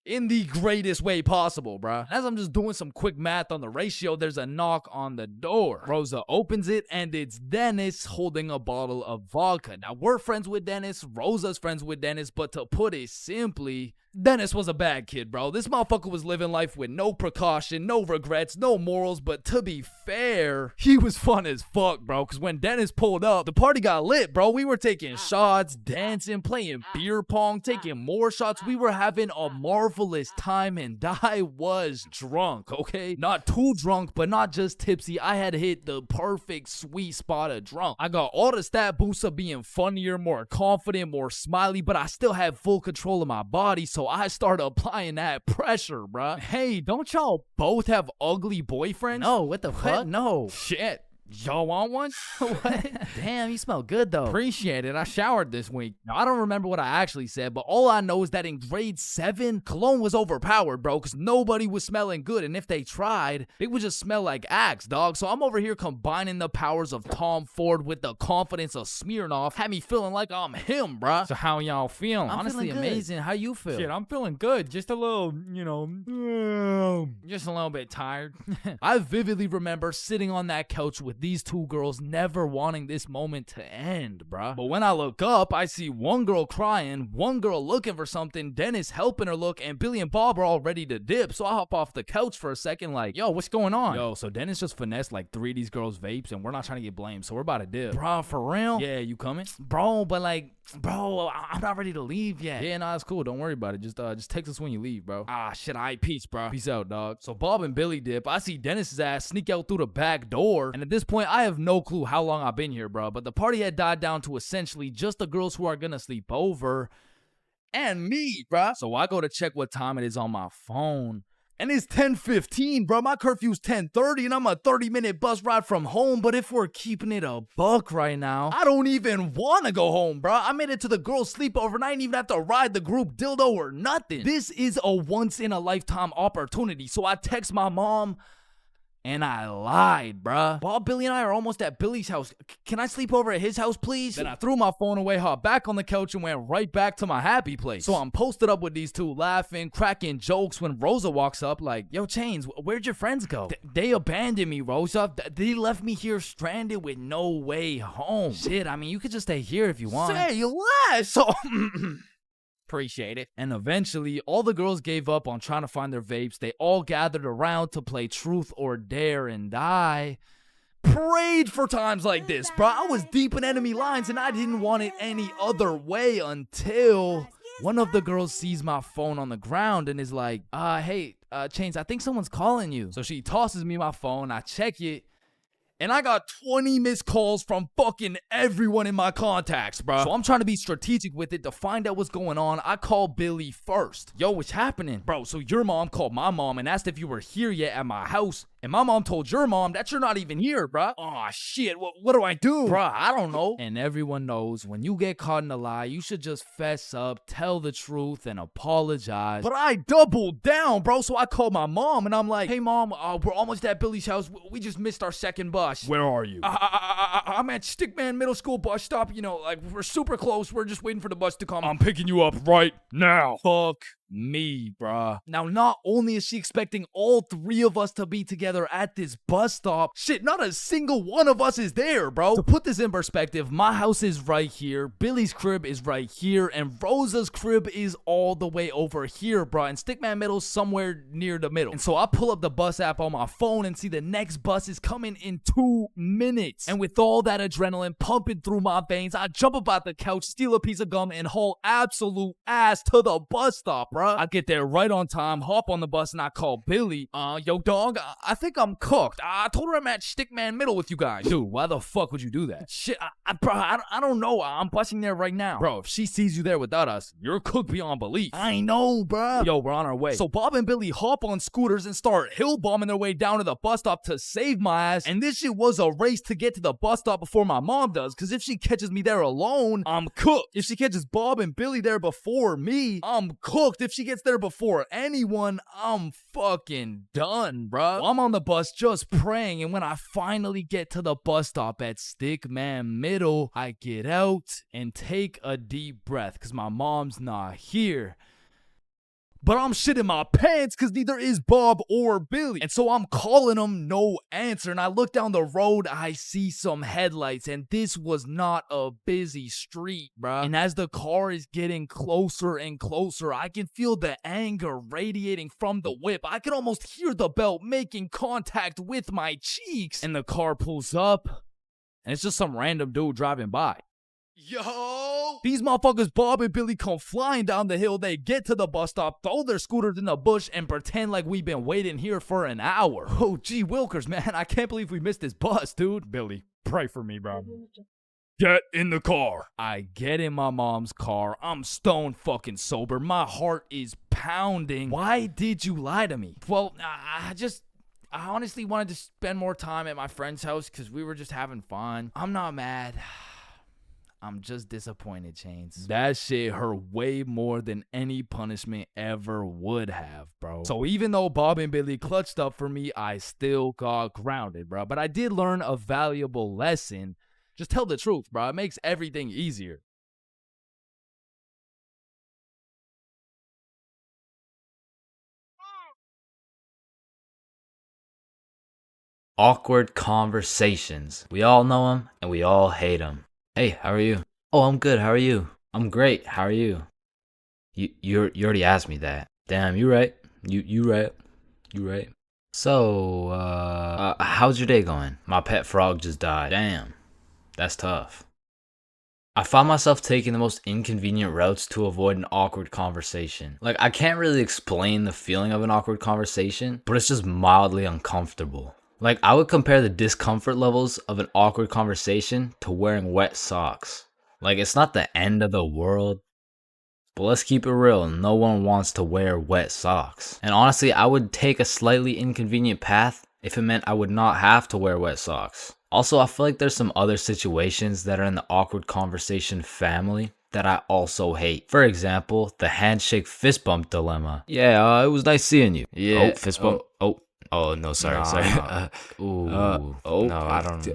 in the greatest way possible, bruh. As I'm just doing some quick math on the ratio, there's a knock on the door. Rosa opens it, and it's Dennis holding a bottle of vodka. Now, we're friends with Dennis, Rosa's friends with Dennis, but to put it simply, Dennis was a bad kid, bro. This motherfucker was living life with no precaution, no regrets, no morals, but to be fair, he was fun as fuck, bro, because when Dennis pulled up, the party got lit, bro. We were taking shots, dancing, playing beer pong, taking more shots. We were having a marvelous time, and I was drunk, okay? Not too drunk, but not just tipsy. I had hit the perfect sweet spot of drunk. I got all the stat boosts of being funnier, more confident, more smiley, but I still had full control of my body, so I started applying that pressure, bruh. Hey, don't y'all both have ugly boyfriends? No, what the fuck? No. Shit. Y'all want one? What? Damn, you smell good though. Appreciate it. I showered this week. Now, I don't remember what I actually said, but all I know is that in grade 7, cologne was overpowered, bro, because nobody was smelling good, and if they tried, it would just smell like Axe, dog. So I'm over here combining the powers of Tom Ford with the confidence of Smirnoff, had me feeling like I'm him, bruh. So how y'all feeling? I'm honestly amazing. How you feel? Shit, I'm feeling good. Just a little, just a little bit tired. I vividly remember sitting on that couch with these 2 girls, never wanting this moment to end, bruh. But when I look up, I see one girl crying, one girl looking for something, Dennis helping her look, and Billy and Bob are all ready to dip. So I hop off the couch for a second like, yo, what's going on? Yo, so Dennis just finessed like 3 of these girls' vapes, and we're not trying to get blamed, so we're about to dip. Bruh, for real? Yeah, you coming? Bro, but like, bro, I'm not ready to leave yet. Yeah, nah, it's cool. Don't worry about it. Just text us when you leave, bro. Ah, shit, all right, peace, bro. Peace out, dog. So Bob and Billy dip. I see Dennis's ass sneak out through the back door, and at this point, I have no clue how long I've been here, bro. But the party had died down to essentially just the girls who are gonna sleep over and me, bro. So I go to check what time it is on my phone. And it's 10:15, bro. My curfew's 10:30, and I'm a 30-minute bus ride from home. But if we're keeping it a buck right now, I don't even want to go home, bro. I made it to the girls' sleepover, and I didn't even have to ride the group dildo or nothing. This is a once-in-a-lifetime opportunity. So I text my mom, and I lied, bruh. Bob, Billy, and I are almost at Billy's house. Can I sleep over at his house, please? Then I threw my phone away, hopped back on the couch, and went right back to my happy place. So I'm posted up with these 2, laughing, cracking jokes when Rosa walks up like, yo, Chains, where'd your friends go? They abandoned me, Rosa. They left me here stranded with no way home. Shit, I mean, you could just stay here if you want. Say less! So... Appreciate it. And eventually, all the girls gave up on trying to find their vapes. They all gathered around to play Truth or Dare, and I prayed for times like this, bro. I was deep in enemy lines, and I didn't want it any other way until one of the girls sees my phone on the ground and is like, hey, Chains, I think someone's calling you. So she tosses me my phone. I check it. And I got 20 missed calls from fucking everyone in my contacts, bro. So I'm trying to be strategic with it to find out what's going on. I called Billy first. Yo, what's happening? Bro, so your mom called my mom and asked if you were here yet at my house. And my mom told your mom that you're not even here, bro. Aw, shit, what do I do? Bro, I don't know. And everyone knows when you get caught in a lie, you should just fess up, tell the truth, and apologize. But I doubled down, bro. So I called my mom and I'm like, hey, mom, we're almost at Billy's house. We just missed our second bus. Where are you? I'm at Stickman Middle School bus stop. You know, like, we're super close. We're just waiting for the bus to come. I'm picking you up right now. Fuck me, bruh. Now, not only is she expecting all 3 of us to be together at this bus stop, shit, not a single one of us is there, bro. To put this in perspective, my house is right here, Billy's crib is right here, and Rosa's crib is all the way over here, bro. And Stickman Middle's somewhere near the middle. And so I pull up the bus app on my phone and see the next bus is coming in 2 minutes. And with all that adrenaline pumping through my veins, I jump up out the couch, steal a piece of gum, and haul absolute ass to the bus stop. bruh. I get there right on time, hop on the bus, and I call Billy. Yo, dog, I think I'm cooked. I told her I'm at Stickman Middle with you guys. Dude, why the fuck would you do that? Shit, bro, I don't know. I'm busting there right now. Bro, if she sees you there without us, you're cooked beyond belief. I know, bro. Yo, we're on our way. So Bob and Billy hop on scooters and start hill bombing their way down to the bus stop to save my ass. And this shit was a race to get to the bus stop before my mom does, because if she catches me there alone, I'm cooked. If she catches Bob and Billy there before me, I'm cooked. If she gets there before anyone, I'm fucking done, bruh. I'm on the bus just praying, and when I finally get to the bus stop at Stickman Middle, I get out and take a deep breath because my mom's not here. But I'm shitting my pants because neither is Bob or Billy. And so I'm calling them, no answer. And I look down the road, I see some headlights. And this was not a busy street, bruh. And as the car is getting closer and closer, I can feel the anger radiating from the whip. I can almost hear the belt making contact with my cheeks. And the car pulls up, and it's just some random dude driving by. Yo! These motherfuckers, Bob and Billy, come flying down the hill. They get to the bus stop, throw their scooters in the bush, and pretend like we've been waiting here for an hour. Oh, gee wilkers, man. I can't believe we missed this bus, dude. Billy, pray for me, bro. Get in the car. I get in my mom's car. I'm stone fucking sober. My heart is pounding. Why did you lie to me? Well, I honestly wanted to spend more time at my friend's house because we were just having fun. I'm not mad. I'm just disappointed, Chains. That shit hurt way more than any punishment ever would have, bro. So even though Bob and Billy clutched up for me, I still got grounded, bro. But I did learn a valuable lesson. Just tell the truth, bro. It makes everything easier. Awkward conversations. We all know them and we all hate them. Hey, how are you? Oh, I'm good. How are you? I'm great. How are you? You already asked me that. Damn, you right. You right. You right. So, how's your day going? My pet frog just died. Damn, that's tough. I find myself taking the most inconvenient routes to avoid an awkward conversation. Like, I can't really explain the feeling of an awkward conversation, but it's just mildly uncomfortable. Like, I would compare the discomfort levels of an awkward conversation to wearing wet socks. Like, it's not the end of the world, but let's keep it real, no one wants to wear wet socks. And honestly, I would take a slightly inconvenient path if it meant I would not have to wear wet socks. Also, I feel like there's some other situations that are in the awkward conversation family that I also hate. For example, the handshake fist bump dilemma. Yeah, it was nice seeing you. Yeah. Oh, fist bump. Oh, no, sorry. No, I don't.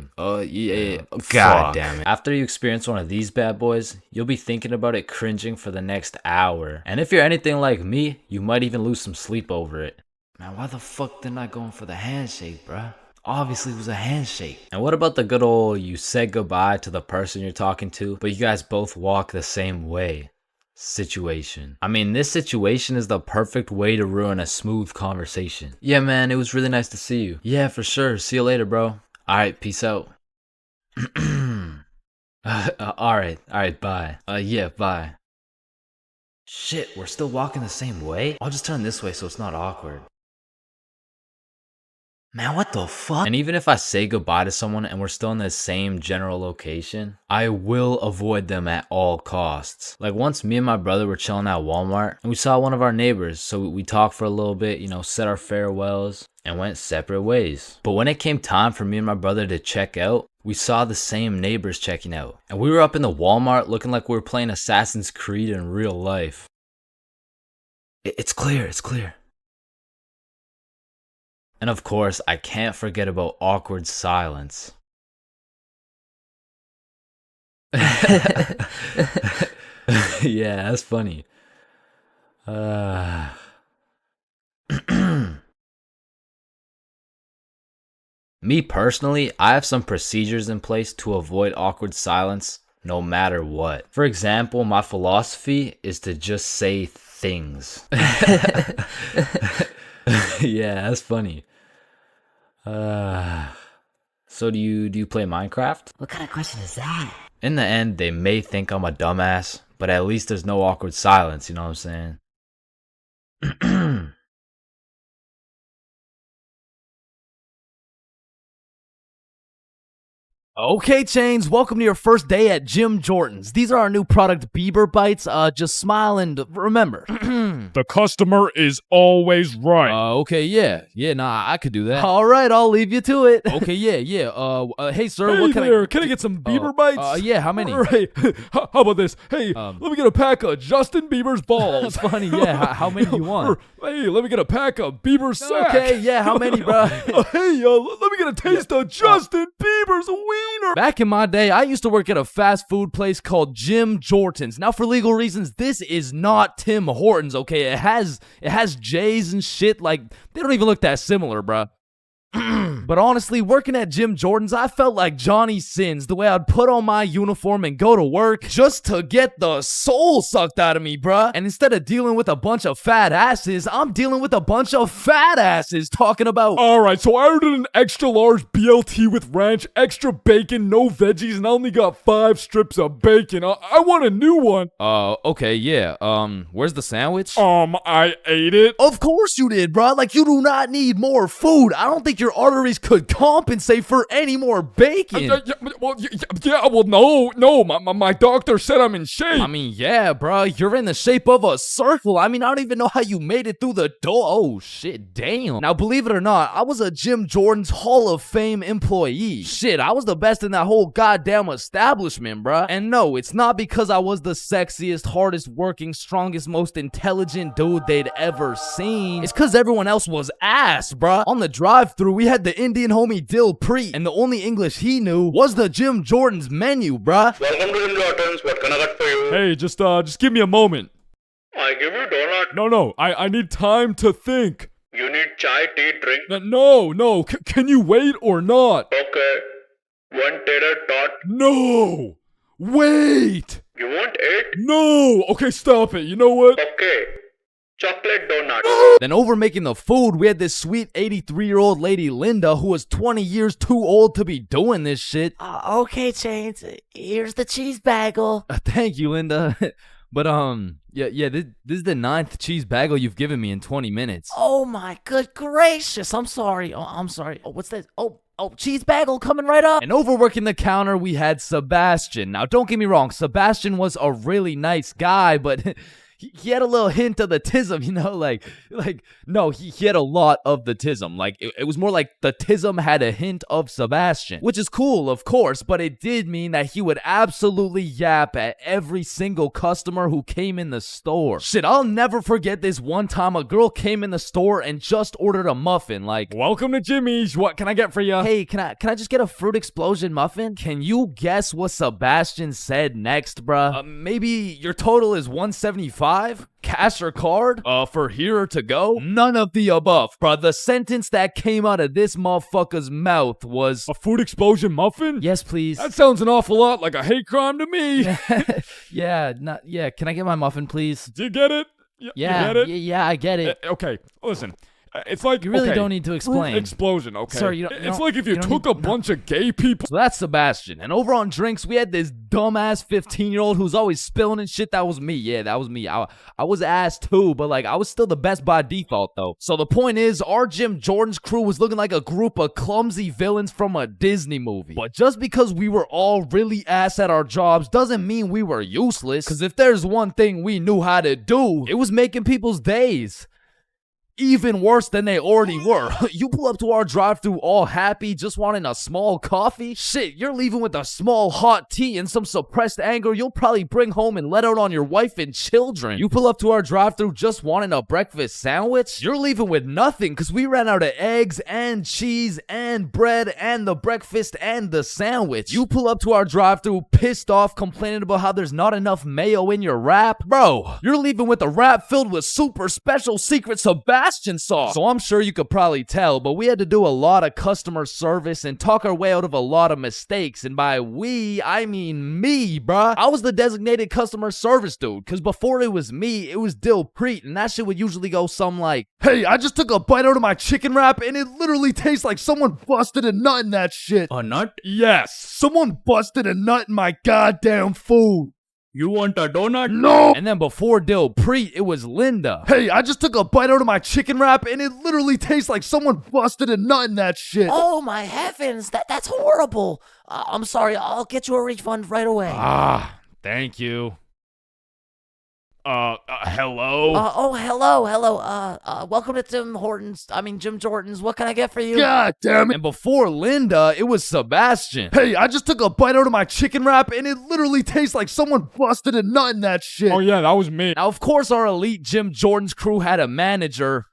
Yeah. God damn it. After you experience one of these bad boys, you'll be thinking about it cringing for the next hour. And if you're anything like me, you might even lose some sleep over it. Man, why the fuck didn't I go in for the handshake, bruh? Obviously it was a handshake. And what about the good old you said goodbye to the person you're talking to, but you guys both walk the same way situation? I mean, this situation is the perfect way to ruin a smooth conversation. Yeah, man, it was really nice to see you. Yeah, for sure. See you later, bro. Alright, peace out. Alright, bye. Yeah, bye. Shit, we're still walking the same way? I'll just turn this way so it's not awkward. Man, what the fuck? And even if I say goodbye to someone and we're still in the same general location, I will avoid them at all costs. Like once me and my brother were chilling at Walmart and we saw one of our neighbors, so we talked for a little bit, said our farewells and went separate ways. But when it came time for me and my brother to check out, we saw the same neighbors checking out. And we were up in the Walmart looking like we were playing Assassin's Creed in real life. It's clear. And of course, I can't forget about awkward silence. Yeah, that's funny. Me personally, I have some procedures in place to avoid awkward silence no matter what. For example, my philosophy is to just say things. Yeah, that's funny. So do you play Minecraft? What kind of question is that? In the end, they may think I'm a dumbass, but at least there's no awkward silence, you know what I'm saying? Okay, Chains, welcome to your first day at Jim Jordan's. These are our new product, Bieber Bites. Just smile and remember. The customer is always right. Okay, yeah, nah, I could do that. All right, I'll leave you to it. Okay, yeah. Hey, sir, Hey what can there, can I get some Bieber bites? Yeah, how many? Right. How about this? Hey, let me get a pack of Justin Bieber's balls. That's funny, yeah. How many do you want? Hey, let me get a pack of Bieber's sack. Okay, yeah, how many, bro? Hey, let me get a taste of Justin Bieber's wiener. Back in my day, I used to work at a fast food place called Jim Jordan's. Now, for legal reasons, this is not Tim Hortons, okay? It has J's and shit. Like, they don't even look that similar, bruh. But honestly, working at Jim Jordan's, I felt like Johnny Sins, the way I'd put on my uniform and go to work just to get the soul sucked out of me, bruh. And instead of dealing with a bunch of fat asses, I'm dealing with a bunch of fat asses talking about... Alright, so I ordered an extra large BLT with ranch, extra bacon, no veggies, and I only got 5 strips of bacon. I want a new one. Okay, yeah. Where's the sandwich? I ate it. Of course you did, bruh. Like, you do not need more food. I don't think your arteries could compensate for any more bacon. No, my doctor said I'm in shape. I mean, yeah, bro, you're in the shape of a circle. I mean, I don't even know how you made it through the door. Oh, shit, damn. Now, believe it or not, I was a Jim Jordan's Hall of Fame employee. Shit, I was the best in that whole goddamn establishment, bruh. And no, it's not because I was the sexiest, hardest working, strongest, most intelligent dude they'd ever seen. It's because everyone else was ass, bruh. On the drive-thru, we had the Indian homie Dill Preet, and the only English he knew was the Jim Jordan's menu, bruh. Welcome to Jim Jordan's. What can I get for you? Hey, just give me a moment. I give you donut. No, I need time to think. You need chai, tea, drink. No, can you wait or not? Okay. One tater tot. No! Wait! You want 8? No! Okay, stop it. You know what? Okay. Chocolate donut. Then over making the food, we had this sweet 83-year-old lady, Linda, who was 20 years too old to be doing this shit. Okay, Chains, here's the cheese bagel. Thank you, Linda. But, this is the 9th cheese bagel you've given me in 20 minutes. Oh my good gracious, I'm sorry. I'm sorry. Oh, what's this? Oh, cheese bagel coming right up. And overworking the counter, we had Sebastian. Now, don't get me wrong, Sebastian was a really nice guy, but... He had a little hint of the tism, you know, no, he had a lot of the tism. Like, it was more like the tism had a hint of Sebastian, which is cool, of course, but it did mean that he would absolutely yap at every single customer who came in the store. Shit, I'll never forget this one time a girl came in the store and just ordered a muffin, like, welcome to Jimmy's, what can I get for you? Hey, can I just get a fruit explosion muffin? Can you guess what Sebastian said next, bruh? Maybe your total is $175? Cash or card? For here or to go? None of the above, bruh. The sentence that came out of this motherfucker's mouth was... A food explosion muffin? Yes, please. That sounds an awful lot like a hate crime to me. Yeah, can I get my muffin, please? Do you get it? Yeah, you get it? Yeah, I get it. Okay, listen. It's like you really don't need to explain. Explosion, okay. Sir, it's like if you took a bunch of gay people. So that's Sebastian. And over on drinks, we had this dumbass 15-year-old who's always spilling and shit. That was me. Yeah, that was me. I was ass too, but like I was still the best by default though. So the point is, our Jim Jordan's crew was looking like a group of clumsy villains from a Disney movie. But just because we were all really ass at our jobs doesn't mean we were useless. Because if there's one thing we knew how to do, it was making people's days even worse than they already were. You pull up to our drive-thru all happy, just wanting a small coffee? Shit, you're leaving with a small hot tea and some suppressed anger you'll probably bring home and let out on your wife and children. You pull up to our drive-thru just wanting a breakfast sandwich? You're leaving with nothing because we ran out of eggs and cheese and bread and the breakfast and the sandwich. You pull up to our drive-thru pissed off, complaining about how there's not enough mayo in your wrap? Bro, you're leaving with a wrap filled with super special secret Sebastian sauce. So I'm sure you could probably tell, but we had to do a lot of customer service and talk our way out of a lot of mistakes. And by we, I mean me, bruh. I was the designated customer service dude, because before it was me, it was Dill Preet, and that shit would usually go something like, hey, I just took a bite out of my chicken wrap, and it literally tastes like someone busted a nut in that shit. A nut? Yes. Someone busted a nut in my goddamn food. You want a donut? No! And then before Dilpreet, it was Linda. Hey, I just took a bite out of my chicken wrap and it literally tastes like someone busted a nut in that shit. Oh my heavens, that's horrible. I'm sorry, I'll get you a refund right away. Thank you. Hello? Hello. Welcome to Jim Jordan's. What can I get for you? God damn it. And before Linda, it was Sebastian. Hey, I just took a bite out of my chicken wrap and it literally tastes like someone busted a nut in that shit. Oh yeah, that was me. Now, of course, our elite Jim Jordan's crew had a manager,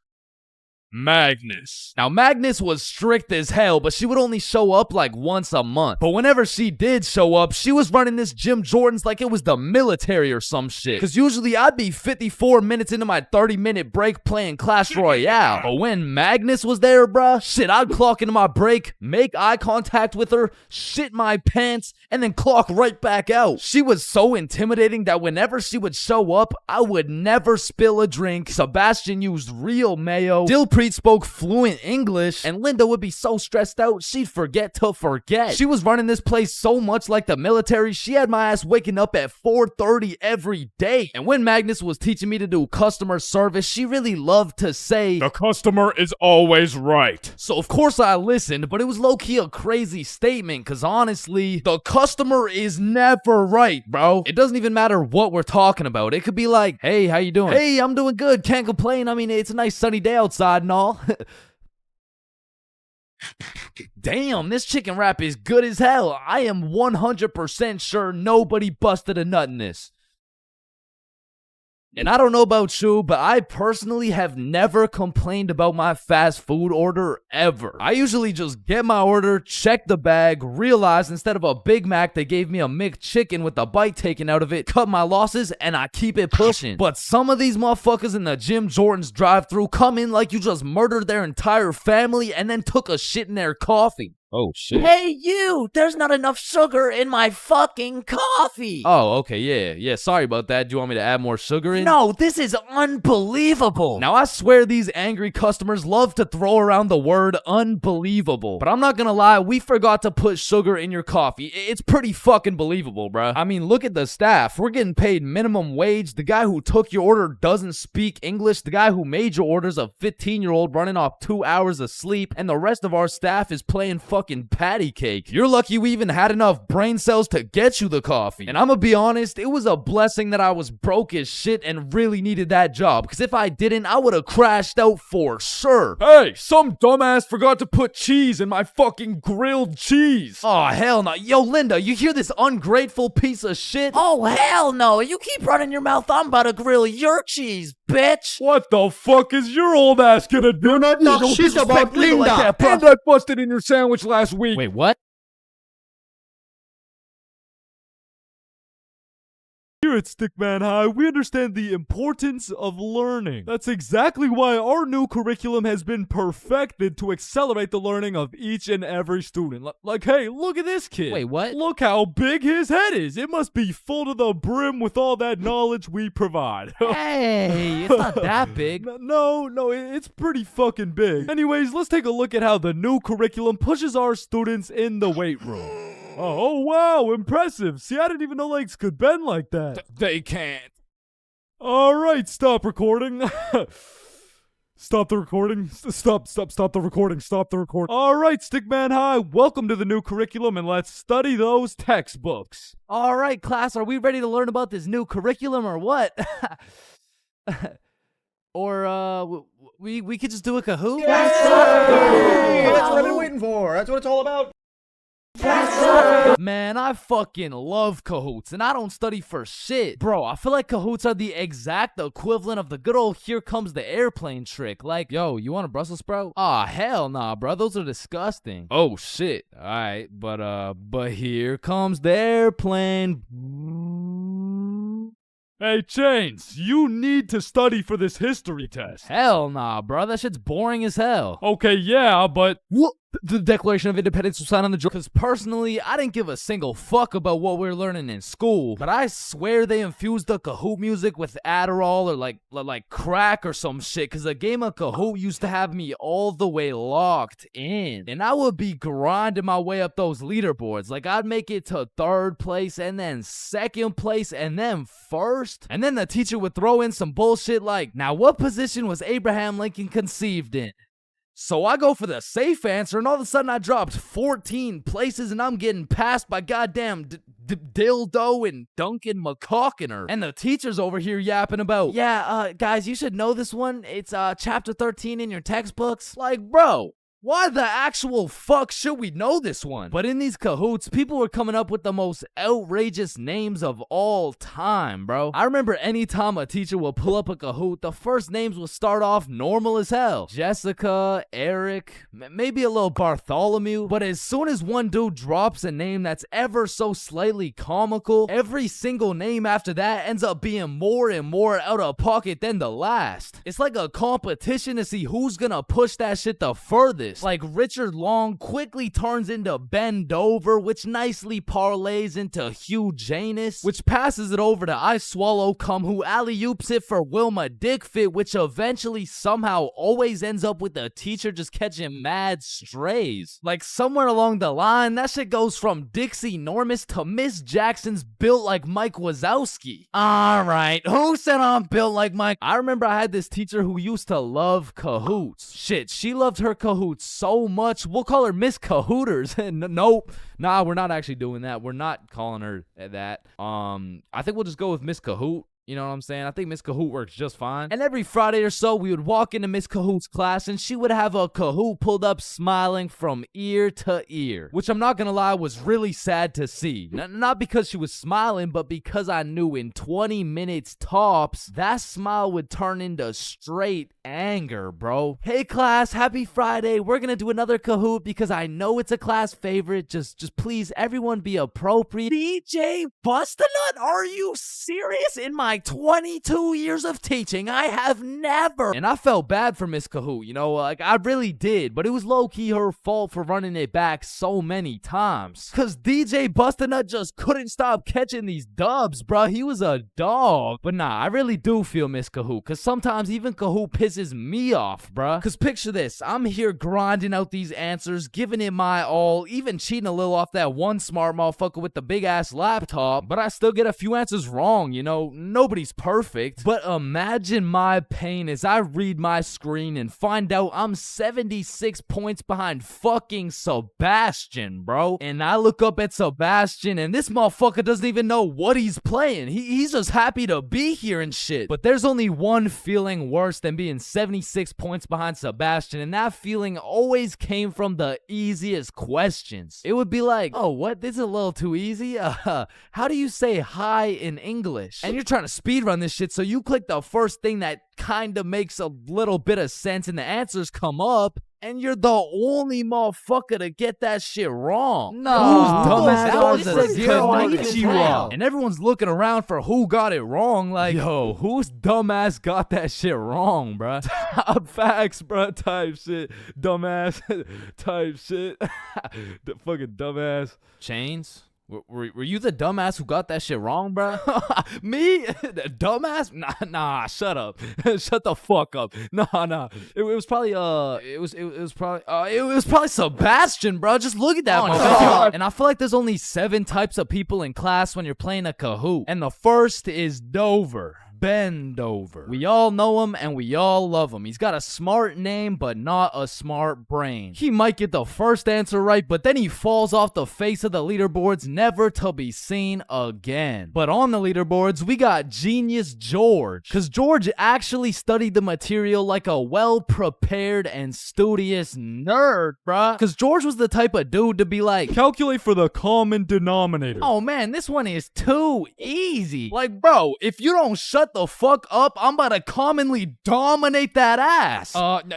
Magnus. Now, Magnus was strict as hell, but she would only show up like once a month. But whenever she did show up, she was running this Jim Jordan's like it was the military or some shit. Cause usually I'd be 54 minutes into my 30-minute break playing Clash Royale. But when Magnus was there, bruh, shit, I'd clock into my break, make eye contact with her, shit my pants, and then clock right back out. She was so intimidating that whenever she would show up, I would never spill a drink. Sebastian used real mayo. Dilpreet spoke fluent English, and Linda would be so stressed out she'd forget to forget. She was running this place so much like the military, she had my ass waking up at 4:30 every day. And when Magnus was teaching me to do customer service, she really loved to say, "The customer is always right." So of course I listened, but it was low-key a crazy statement, cause honestly, the customer is never right, bro. It doesn't even matter what we're talking about. It could be like, "Hey, how you doing?" "Hey, I'm doing good, can't complain. I mean, it's a nice sunny day outside and all." Damn, this chicken wrap is good as hell. I am 100% sure nobody busted a nut in this. And I don't know about you, but I personally have never complained about my fast food order ever. I usually just get my order, check the bag, realize instead of a Big Mac, they gave me a McChicken with a bite taken out of it, cut my losses, and I keep it pushing. But some of these motherfuckers in the Jim Jordan's drive-thru come in like you just murdered their entire family and then took a shit in their coffee. Oh, shit. Hey, you! There's not enough sugar in my fucking coffee! Oh, okay, yeah, sorry about that. Do you want me to add more sugar in? No, this is unbelievable! Now, I swear these angry customers love to throw around the word unbelievable. But I'm not gonna lie, we forgot to put sugar in your coffee. It's pretty fucking believable, bruh. I mean, look at the staff. We're getting paid minimum wage. The guy who took your order doesn't speak English. The guy who made your order's a 15-year-old running off 2 hours of sleep. And the rest of our staff is playing fucking patty cake. You're lucky we even had enough brain cells to get you the coffee. And I'm gonna be honest, it was a blessing that I was broke as shit and really needed that job, because if I didn't, I would have crashed out for sure. Hey, some dumbass forgot to put cheese in my fucking grilled cheese. Oh, hell no. Yo, Linda, you hear this ungrateful piece of shit? Oh, hell no. You keep running your mouth, I'm about to grill your cheese, bitch. What the fuck is your old ass gonna do? Do not talk shit about Linda. Like and I busted in your sandwich last week. Wait, what? Here at Stickman High, we understand the importance of learning. That's exactly why our new curriculum has been perfected to accelerate the learning of each and every student. Like, hey, look at this kid. Wait, what? Look how big his head is. It must be full to the brim with all that knowledge we provide. Hey, it's not that big. No, it's pretty fucking big. Anyways, let's take a look at how the new curriculum pushes our students in the weight room. Oh, wow, impressive. See, I didn't even know legs could bend like that. They can't. All right, stop recording. Stop the recording. Stop the recording. Stop the recording. All right, Stickman High, welcome to the new curriculum, and let's study those textbooks. All right, class, are we ready to learn about this new curriculum or what? Or, we could just do a Kahoot? Yes, sir! That's what I've been waiting for. That's what it's all about. Man, I fucking love Kahoots, and I don't study for shit. Bro, I feel like Kahoots are the exact equivalent of the good old here comes the airplane trick. Like, yo, you want a Brussels sprout? Aw, hell nah, bro, those are disgusting. Oh, shit. Alright, but here comes the airplane. Hey, Chains, you need to study for this history test. Hell nah, bro, that shit's boring as hell. Okay, yeah, but... What? The Declaration of Independence was signed on the Georgia. Because personally, I didn't give a single fuck about what we were learning in school, but I swear they infused the Kahoot music with Adderall or like crack or some shit, because a game of Kahoot used to have me all the way locked in, and I would be grinding my way up those leaderboards. Like, I'd make it to 3rd place, and then 2nd place, and then 1st, and then the teacher would throw in some bullshit like, now what position was Abraham Lincoln conceived in? So I go for the safe answer, and all of a sudden I dropped 14 places, and I'm getting passed by goddamn Dildo and Duncan McCawkiner. And the teacher's over here yapping about, yeah, guys, you should know this one. It's chapter 13 in your textbooks. Like, bro, why the actual fuck should we know this one? But in these Kahoots, people were coming up with the most outrageous names of all time, bro. I remember anytime a teacher would pull up a Kahoot, the first names would start off normal as hell. Jessica, Eric, maybe a little Bartholomew. But as soon as one dude drops a name that's ever so slightly comical, every single name after that ends up being more and more out of pocket than the last. It's like a competition to see who's gonna push that shit the furthest. Like, Richard Long quickly turns into Ben Dover, which nicely parlays into Hugh Janus, which passes it over to I Swallow Cum, who alley-oops it for Wilma Dickfit, which eventually somehow always ends up with the teacher just catching mad strays. Like, somewhere along the line, that shit goes from Dixie Normus to Miss Jackson's built like Mike Wazowski. Alright, who said I'm built like Mike? I remember I had this teacher who used to love Kahoots. Shit, she loved her Kahoots so much, we'll call her Miss Cahooters. Nope. Nah, we're not actually doing that. We're not calling her that. I think we'll just go with Miss Kahoot. You know what I'm saying? I think Miss Kahoot works just fine. And every Friday or so, we would walk into Miss Kahoot's class, and she would have a Kahoot pulled up smiling from ear to ear, which I'm not gonna lie was really sad to see. Not because she was smiling, but because I knew in 20 minutes tops, that smile would turn into straight anger, bro. Hey class, happy Friday. We're gonna do another Kahoot because I know it's a class favorite. Just please, everyone be appropriate. DJ Bustanut, are you serious? In my 22 years of teaching, I have never. And I felt bad for Miss Kahoot, you know, like I really did, but it was low-key her fault for running it back so many times. Cause DJ Bustanut just couldn't stop catching these dubs, bruh. He was a dog. But nah, I really do feel Miss Kahoot, cause sometimes even Kahoot pisses me off, bruh. Cause picture this, I'm here grinding out these answers, giving it my all, even cheating a little off that one smart motherfucker with the big-ass laptop, but I still get a few answers wrong, you know. Nobody's perfect, but imagine my pain as I read my screen and find out I'm 76 points behind fucking Sebastian, bro. And I look up at Sebastian and this motherfucker doesn't even know what he's playing. He's just happy to be here and shit. But there's only one feeling worse than being 76 points behind Sebastian, and that feeling always came from the easiest questions. It would be like, oh, what? This is a little too easy? How do you say hi in English? And you're trying to speedrun this shit, so you click the first thing that kind of makes a little bit of sense and the answers come up, and you're the only motherfucker to get that shit wrong. No, dumbass Konnichiwa. And everyone's looking around for who got it wrong. Like, yo, whose dumbass got that shit wrong, bruh? Top facts, bruh, type shit. Dumbass type shit. The fucking dumbass. Chains? Were you the dumbass who got that shit wrong, bro? Me? The dumbass? Nah, shut up. Shut the fuck up. Nah. It was probably it was probably Sebastian, bro. Just look at that motherfucker. And I feel like there's only 7 types of people in class when you're playing a Kahoot. And the first is Dover. Bend over. We all know him and we all love him. He's got a smart name, but not a smart brain. He might get the first answer right, but then he falls off the face of the leaderboards, never to be seen again. But on the leaderboards, we got Genius George, because George actually studied the material like a well-prepared and studious nerd, bruh. Because George was the type of dude to be like, calculate for the common denominator. Oh man, this one is too easy. Like, bro, if you don't shut shut the fuck up, I'm about to commonly dominate that ass.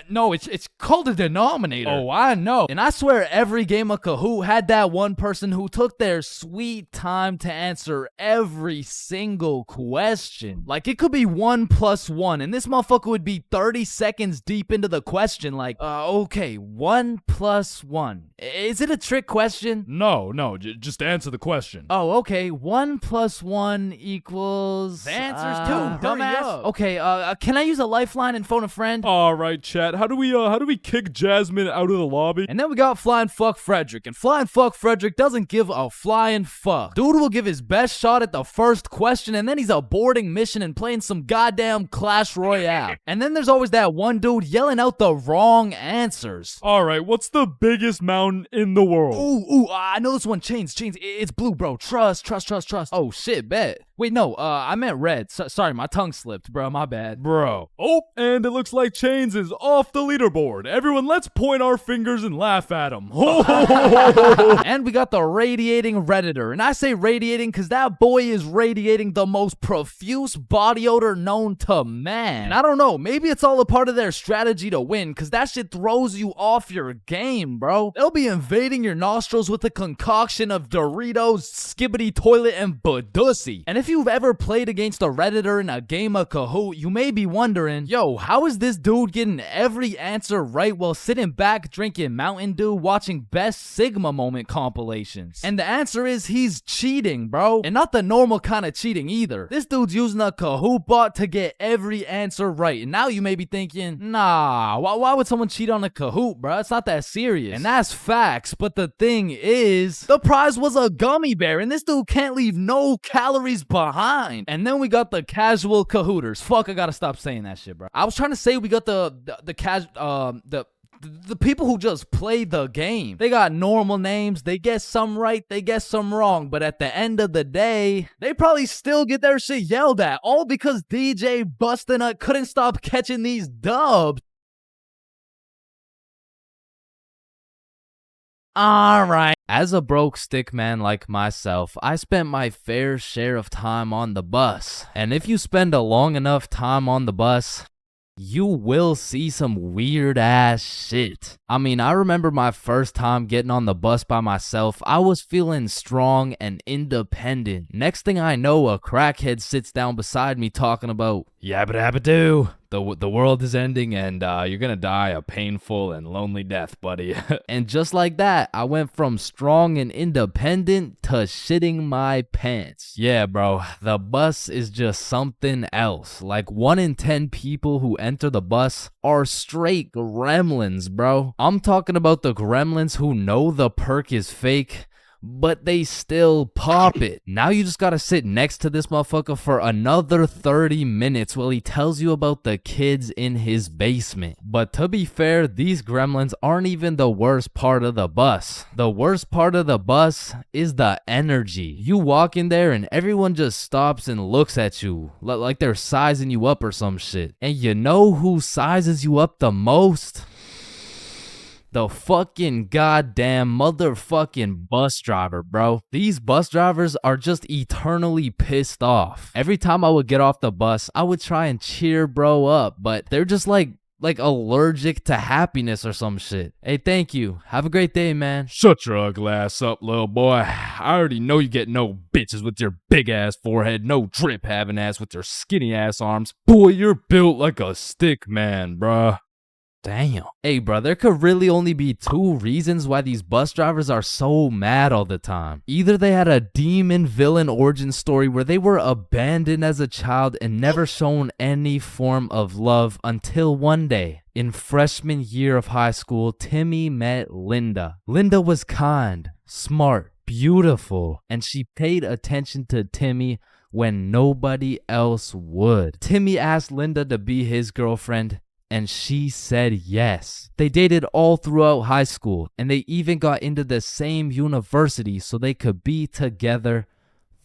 No, it's called a denominator. Oh, I know. And I swear every game of Kahoot had that one person who took their sweet time to answer every single question. Like, it could be 1 + 1, and this motherfucker would be 30 seconds deep into the question, like, okay, 1 + 1. Is it a trick question? No, just answer the question. Oh, okay, 1 + 1 equals... The answer's 2, dumbass. Okay, can I use a lifeline and phone a friend? All right, chat. How do we kick Jasmine out of the lobby? And then we got Flying Fuck Frederick, and Flying Fuck Frederick doesn't give a flying fuck. Dude will give his best shot at the first question, and then he's aborting mission and playing some goddamn Clash Royale. And then there's always that one dude yelling out the wrong answers. All right, what's the biggest mountain in the world? Ooh, I know this one. Chains. It's blue, bro. Trust. Oh, shit, bet. Wait, no, I meant red. Sorry, my tongue slipped, bro. My bad. Bro. Oh, and it looks like Chains is off the leaderboard. Everyone, let's point our fingers and laugh at him. And we got the radiating Redditor. And I say radiating because that boy is radiating the most profuse body odor known to man. And I don't know, maybe it's all a part of their strategy to win because that shit throws you off your game, bro. They'll be invading your nostrils with a concoction of Doritos, Skibbity Toilet, and Badussy. And if you've ever played against a Redditor in a game of Kahoot, you may be wondering, yo, how is this dude getting every answer right while sitting back drinking Mountain Dew watching Best Sigma Moment compilations? And the answer is he's cheating, bro. And not the normal kind of cheating either. This dude's using a Kahoot bot to get every answer right. And now you may be thinking, nah, why would someone cheat on a Kahoot, bro? It's not that serious. And that's facts, but the thing is, the prize was a gummy bear, and this dude can't leave no calories behind. And then we got the casual Kahooters. Fuck, I gotta stop saying that shit, bro. I was trying to say we got the people who just play the game. They got normal names, they get some right, they get some wrong, but at the end of the day, they probably still get their shit yelled at, all because DJ Bustin' couldn't stop catching these dubs. Alright. As a broke stick man like myself, I spent my fair share of time on the bus. And if you spend a long enough time on the bus, you will see some weird ass shit. I mean, I remember my first time getting on the bus by myself. I was feeling strong and independent. Next thing I know, a crackhead sits down beside me talking about, yabba dabba doo. The world is ending and you're gonna die a painful and lonely death, buddy. And just like that, I went from strong and independent to shitting my pants. Yeah, bro, the bus is just something else. Like 1 in 10 people who enter the bus are straight gremlins, bro. I'm talking about the gremlins who know the perk is fake, but they still pop it. Now you just gotta sit next to this motherfucker for another 30 minutes while he tells you about the kids in his basement. But to be fair, these gremlins aren't even the worst part of the bus. The worst part of the bus is the energy. You walk in there and everyone just stops and looks at you like they're sizing you up or some shit. And you know who sizes you up the most? The fucking goddamn motherfucking bus driver, bro. These bus drivers are just eternally pissed off. Every time I would get off the bus, I would try and cheer bro up, but they're just like allergic to happiness or some shit. Hey, thank you. Have a great day, man. Shut your ugly ass up, little boy. I already know you get no bitches with your big ass forehead, no drip having ass with your skinny ass arms. Boy, you're built like a stick man, bruh. Damn. Hey, bro, there could really only be 2 reasons why these bus drivers are so mad all the time. Either they had a demon villain origin story where they were abandoned as a child and never shown any form of love until one day. In freshman year of high school, Timmy met Linda. Linda was kind, smart, beautiful, and she paid attention to Timmy when nobody else would. Timmy asked Linda to be his girlfriend, and she said yes. They dated all throughout high school, and they even got into the same university so they could be together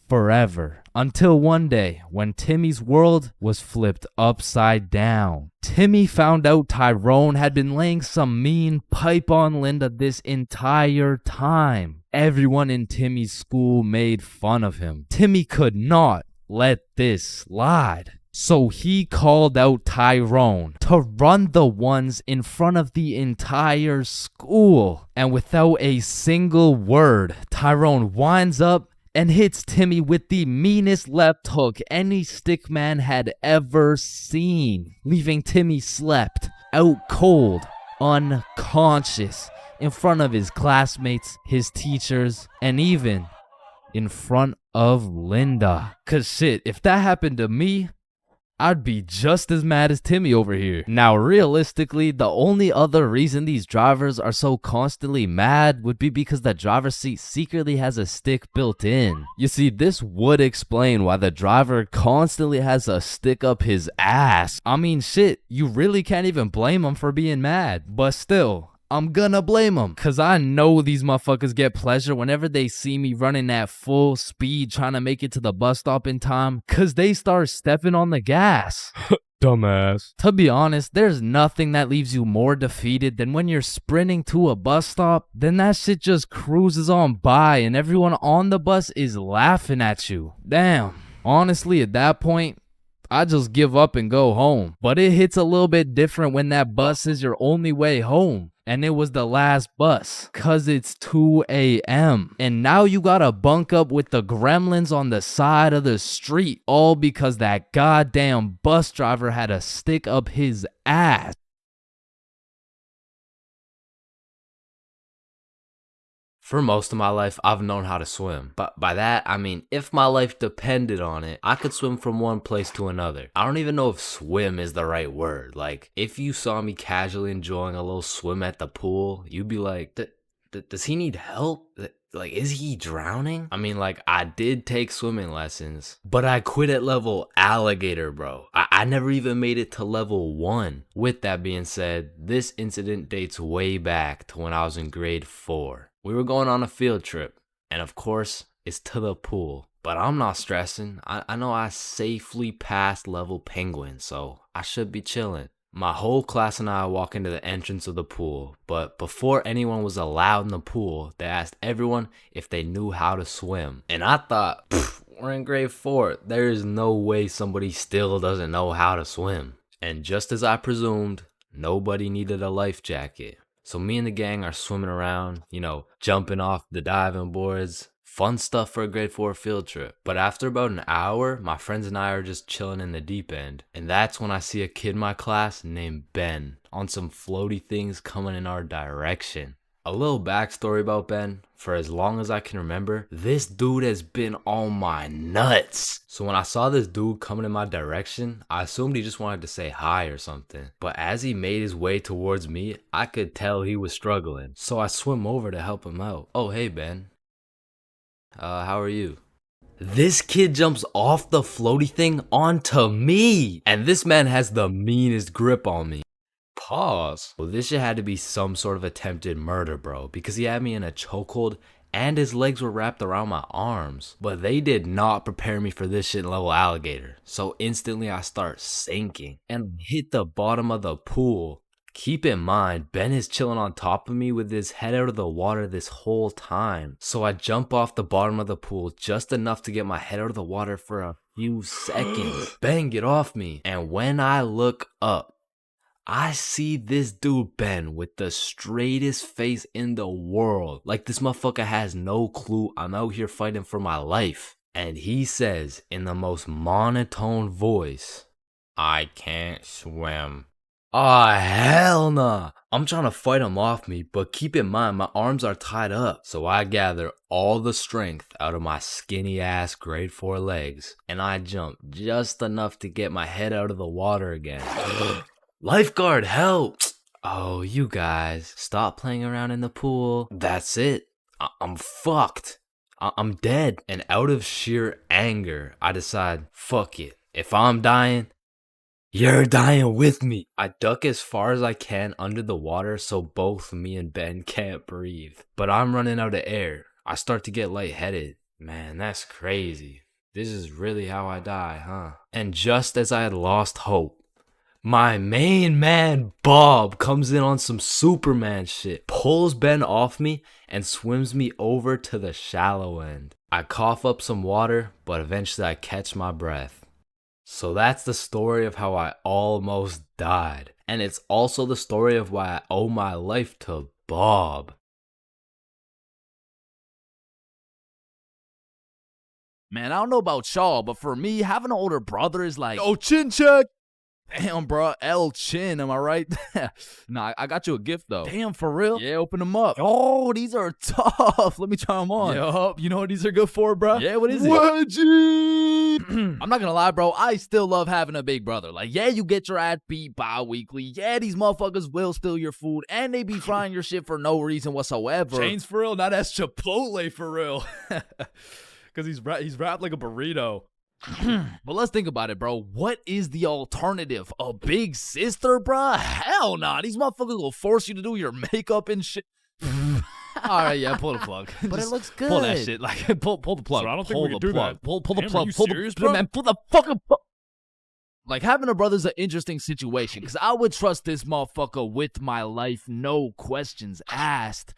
forever. Until one day, when Timmy's world was flipped upside down. Timmy found out Tyrone had been laying some mean pipe on Linda this entire time. Everyone in Timmy's school made fun of him. Timmy could not let this slide. So he called out Tyrone to run the ones in front of the entire school. And without a single word, Tyrone winds up and hits Timmy with the meanest left hook any stickman had ever seen, leaving Timmy slept, out cold, unconscious, in front of his classmates, his teachers, and even in front of Linda. Cause shit, if that happened to me, I'd be just as mad as Timmy over here. Now, realistically, the only other reason these drivers are so constantly mad would be because the driver's seat secretly has a stick built in. You see, this would explain why the driver constantly has a stick up his ass. I mean, shit, you really can't even blame him for being mad. But still, I'm gonna blame them, cause I know these motherfuckers get pleasure whenever they see me running at full speed trying to make it to the bus stop in time, cause they start stepping on the gas. Dumbass. To be honest, there's nothing that leaves you more defeated than when you're sprinting to a bus stop, then that shit just cruises on by and everyone on the bus is laughing at you. Damn, honestly at that point, I just give up and go home. But it hits a little bit different when that bus is your only way home. And it was the last bus, cause it's 2 a.m. And now you gotta bunk up with the gremlins on the side of the street, all because that goddamn bus driver had a stick up his ass. For most of my life, I've known how to swim. But by that, I mean, if my life depended on it, I could swim from one place to another. I don't even know if swim is the right word. Like, if you saw me casually enjoying a little swim at the pool, you'd be like, does he need help? Like, is he drowning? I mean, like, I did take swimming lessons, but I quit at level alligator, bro. I never even made it to level 1. With that being said, this incident dates way back to when I was in grade 4. We were going on a field trip, and of course, it's to the pool. But I'm not stressing. I know I safely passed level penguin, so I should be chilling. My whole class and I walk into the entrance of the pool, but before anyone was allowed in the pool, they asked everyone if they knew how to swim. And I thought, we're in grade 4. There is no way somebody still doesn't know how to swim. And just as I presumed, nobody needed a life jacket. So me and the gang are swimming around, jumping off the diving boards. Fun stuff for a grade 4 field trip. But after about an hour, my friends and I are just chilling in the deep end. And that's when I see a kid in my class named Ben on some floaty things coming in our direction. A little backstory about Ben. For as long as I can remember, this dude has been on my nuts. So when I saw this dude coming in my direction, I assumed he just wanted to say hi or something. But as he made his way towards me, I could tell he was struggling. So I swim over to help him out. Oh, hey, Ben. How are you? This kid jumps off the floaty thing onto me. And this man has the meanest grip on me. Pause. Well, this shit had to be some sort of attempted murder, bro, because he had me in a chokehold and his legs were wrapped around my arms. But they did not prepare me for this shit in level alligator. So instantly I start sinking and hit the bottom of the pool. Keep in mind, Ben is chilling on top of me with his head out of the water this whole time. So I jump off the bottom of the pool just enough to get my head out of the water for a few seconds. Ben, get off me. And when I look up, I see this dude Ben with the straightest face in the world. Like this motherfucker has no clue I'm out here fighting for my life. And he says in the most monotone voice, "I can't swim." Ah, hell nah. I'm trying to fight him off me, but keep in mind my arms are tied up. So I gather all the strength out of my skinny ass grade 4 legs. And I jump just enough to get my head out of the water again. Lifeguard, help! Oh, you guys, stop playing around in the pool. That's it. I'm fucked. I'm dead. And out of sheer anger, I decide, fuck it. If I'm dying, you're dying with me. I duck as far as I can under the water so both me and Ben can't breathe. But I'm running out of air. I start to get lightheaded. Man, that's crazy. This is really how I die, huh? And just as I had lost hope, my main man, Bob, comes in on some Superman shit, pulls Ben off me, and swims me over to the shallow end. I cough up some water, but eventually I catch my breath. So that's the story of how I almost died. And it's also the story of why I owe my life to Bob. Man, I don't know about y'all, but for me, having an older brother is like, Oh, chin check. damn, bro, El Chin, am I right? Nah, I got you a gift, though. Damn, for real? Yeah, open them up. Oh, these are tough. Let me try them on. Yup. You know what these are good for, bro? Yeah, what is it? Wedgie. I'm not gonna lie, bro. I still love having a big brother. Like, yeah, you get your ass beat bi-weekly. Yeah, these motherfuckers will steal your food, and they be frying your shit for no reason whatsoever. Chains for real, not as Chipotle for real. Because he's wrapped like a burrito. But let's think about it, bro. What is the alternative? A big sister, bro? Hell nah. These motherfuckers will force you to do your makeup and shit. All right, yeah, pull the plug. But it looks good. Pull that shit. Like, pull the plug. So I don't think pull we the can do plug. that. Pull the Damn, plug. are you Pull serious, the bro? man. Pull the fucking plug. Like, having a brother's an interesting situation because I would trust this motherfucker with my life, no questions asked.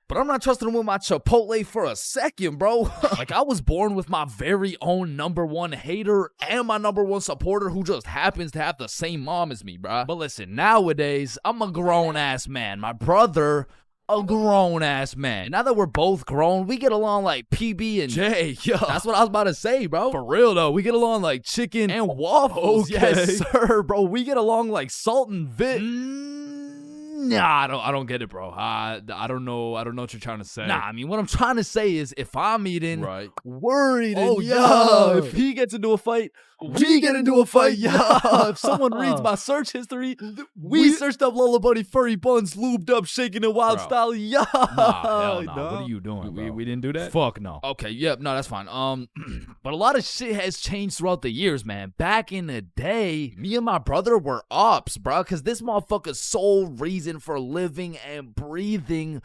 But I'm not trusting him with my Chipotle for a second, bro. Like, I was born with my very own #1 hater and my #1 supporter who just happens to have the same mom as me, bro. But listen, nowadays, I'm a grown-ass man. My brother, a grown-ass man. Now that we're both grown, we get along like PB and J. Yo, that's what I was about to say, bro. For real, though. We get along like chicken And waffles. Okay. Yes, sir, bro. We get along like Salt and Vit. Nah, I don't get it, bro. I don't know what you're trying to say. Nah, I mean, what I'm trying to say is if I'm eating, Right. worried, Oh, and yeah. if he gets into a fight, we get into a fight, yeah. If someone reads my search history, we searched up Lola Bunny furry buns, lubed up, shaking in wild Bro. style, yeah. Nah, hell nah. No. What are you doing, bro? We didn't do that? Fuck no. Okay, yep, no, that's fine. But a lot of shit has changed throughout the years, man. Back in the day, me and my brother were ops, bro, because this motherfucker's sole reason for living and breathing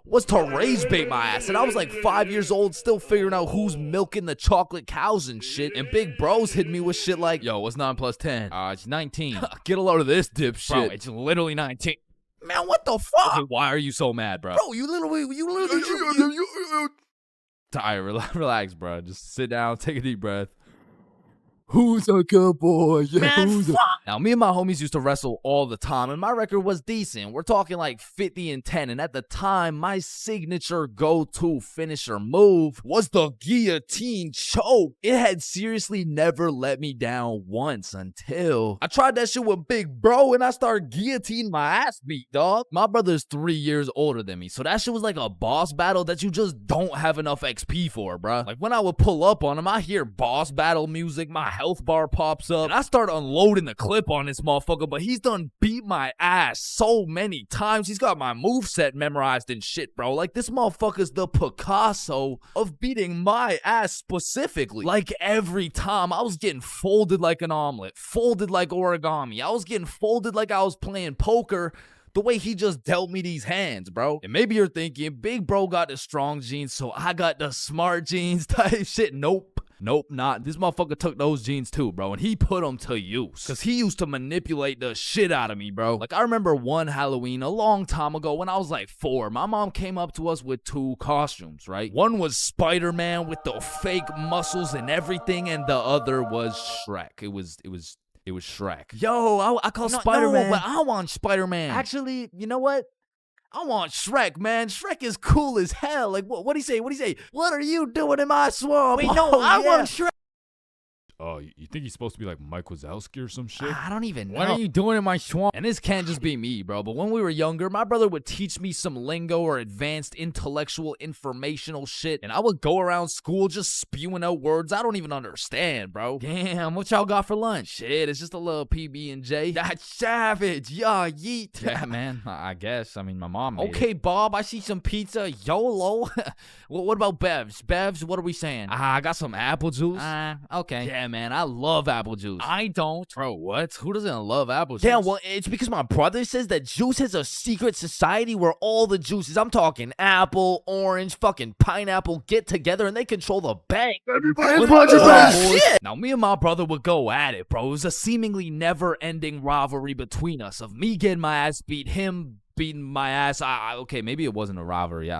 was to rage bait my ass. And I was like 5 years old, still figuring out who's milking the chocolate cows and shit. And big bros hit me with shit like, yo, what's 9 plus 10? It's 19. Get a load of this dipshit. Bro, it's literally 19. Man, what the fuck? Okay, why are you so mad, bro? Bro, you literally. Tired, relax, bro. Just sit down, take a deep breath. Who's a good boy? Yeah, Man, who's a... fuck. Now, me and my homies used to wrestle all the time, and my record was decent. We're talking like 50-10, and at the time, my signature go-to finisher move was the guillotine choke. It had seriously never let me down once until I tried that shit with Big Bro, and I started guillotining my ass beat, dog. My brother's 3 years older than me, so that shit was like a boss battle that you just don't have enough XP for, bruh. Like, when I would pull up on him, I hear boss battle music, my health bar pops up, and I start unloading the clip on this motherfucker, but he's done beat my ass so many times. He's got my moveset memorized and shit, bro. Like, this motherfucker's the Picasso of beating my ass specifically. Like, every time, I was getting folded like an omelet, folded like origami. I was getting folded like I was playing poker, the way he just dealt me these hands, bro. And maybe you're thinking, Big Bro got the strong genes, so I got the smart genes type shit. Nope, not. This motherfucker took those genes too, bro, and he put them to use. Because he used to manipulate the shit out of me, bro. Like, I remember one Halloween a long time ago when I was like 4. My mom came up to us with 2 costumes, right? One was Spider-Man with the fake muscles and everything, and the other was Shrek. It was Shrek. Yo, I call Spider-Man. No, but I want Spider-Man. Actually, you know what? I want Shrek, man. Shrek is cool as hell. Like, what'd he say? What are you doing in my swamp? Wait, no, I want Shrek. Oh, you think he's supposed to be like Mike Wazowski or some shit? I don't even know. What are you doing in my swamp? And this can't just be me, bro. But when we were younger, my brother would teach me some lingo or advanced intellectual informational shit. And I would go around school just spewing out words I don't even understand, bro. Damn, what y'all got for lunch? Shit, it's just a little PB&J. That's savage. Yeah, yeet. Yeah, man. I guess. I mean, my mom made Okay, it. Bob, I see some pizza. YOLO. What about Bevs? Bevs, what are we saying? I got some apple juice. Okay. Yeah, man, I love apple juice. I don't. Bro, what? Who doesn't love apple juice? Yeah, well, it's because my brother says that juice has a secret society where all the juices, I'm talking apple, orange, fucking pineapple, get together and they control the bank. Shit! Now, me and my brother would go at it, bro. It was a seemingly never-ending rivalry between us of me getting my ass beat, him beating my ass. Okay, maybe it wasn't a rivalry.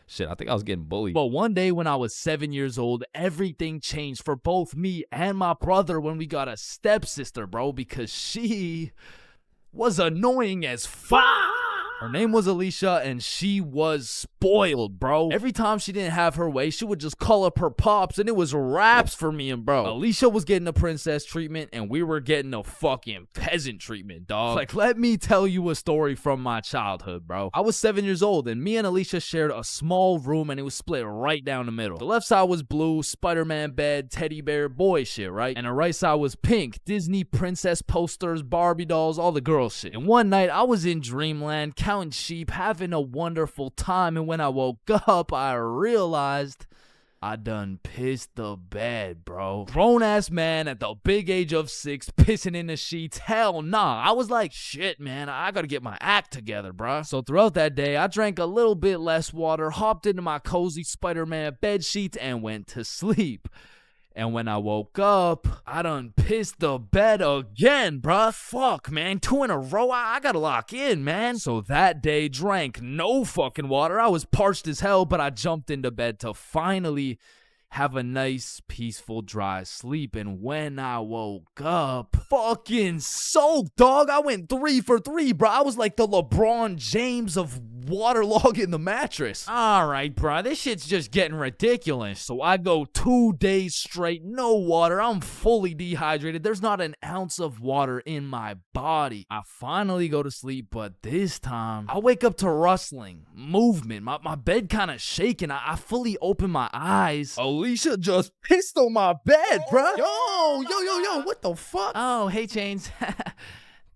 Shit, I think I was getting bullied. But one day when I was 7 years old, everything changed for both me and my brother when we got a stepsister, bro, because she was annoying as fuck. Her name was Alicia, and she was spoiled, bro. Every time she didn't have her way, she would just call up her pops, and it was raps for me and bro. Alicia was getting the princess treatment, and we were getting the fucking peasant treatment, dog. Like, let me tell you a story from my childhood, bro. I was 7 years old, and me and Alicia shared a small room, and it was split right down the middle. The left side was blue, Spider-Man bed, teddy bear, boy shit, right? And the right side was pink, Disney princess posters, Barbie dolls, all the girl shit. And one night, I was in dreamland, counting sheep, having a wonderful time, and when I woke up, I realized I done pissed the bed, bro. Grown-ass man at the big age of 6, pissing in the sheets. Hell nah. I was like, shit, man, I gotta get my act together, bro. So throughout that day, I drank a little bit less water, hopped into my cozy Spider-Man bed sheets, and went to sleep. And when I woke up, I done pissed the bed again, bruh. Fuck, man. 2 in a row. I gotta lock in, man. So that day, drank no fucking water. I was parched as hell, but I jumped into bed to finally have a nice, peaceful, dry sleep. And when I woke up, fucking soaked, dog. I went 3 for 3, bro. I was like the LeBron James of waterlogging the mattress. All right, bro. This shit's just getting ridiculous. So I go 2 days straight, no water. I'm fully dehydrated. There's not an ounce of water in my body. I finally go to sleep, but this time I wake up to rustling, movement. My bed kind of shaking. I fully open my eyes. Alicia just pissed on my bed, bruh. Yo, what the fuck? Oh, hey, Chains.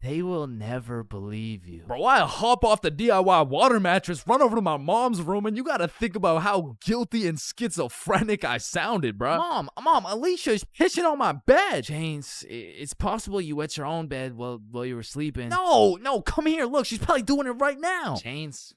They will never believe you. Bro, I hop off the DIY water mattress, run over to my mom's room, and you gotta think about how guilty and schizophrenic I sounded, bro. Mom, Alicia's pissing on my bed. Chains, it's possible you wet your own bed while you were sleeping. No, come here. Look, she's probably doing it right now. Chains,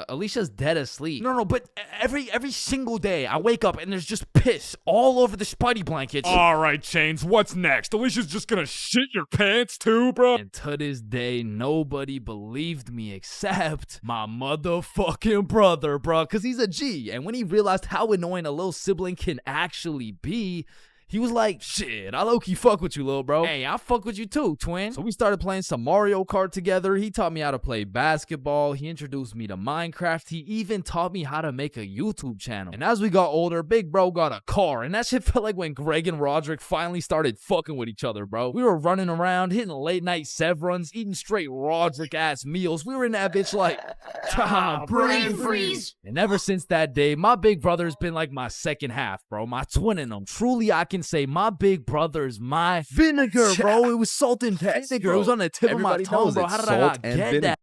Alicia's dead asleep. No, but every single day I wake up and there's just piss all over the Spidey blankets. All right, Chains, what's next? Alicia's just gonna shit your pants too, bro? And to this day, nobody believed me except my motherfucking brother, bro, because he's a G. And when he realized how annoying a little sibling can actually be, he was like, shit, I low-key fuck with you, little bro. Hey, I fuck with you too, twin. So we started playing some Mario Kart together. He taught me how to play basketball. He introduced me to Minecraft. He even taught me how to make a YouTube channel. And as we got older, big bro got a car. And that shit felt like when Greg and Roderick finally started fucking with each other, bro. We were running around, hitting late night Sev runs, eating straight Roderick-ass meals. We were in that bitch like, brain freeze. And ever since that day, my big brother has been like my second half, bro. My twin in him. Truly, I can say my big brother is my vinegar, bro. It was salt and vinegar. It was on the tip of my tongue, bro. How did I not get that?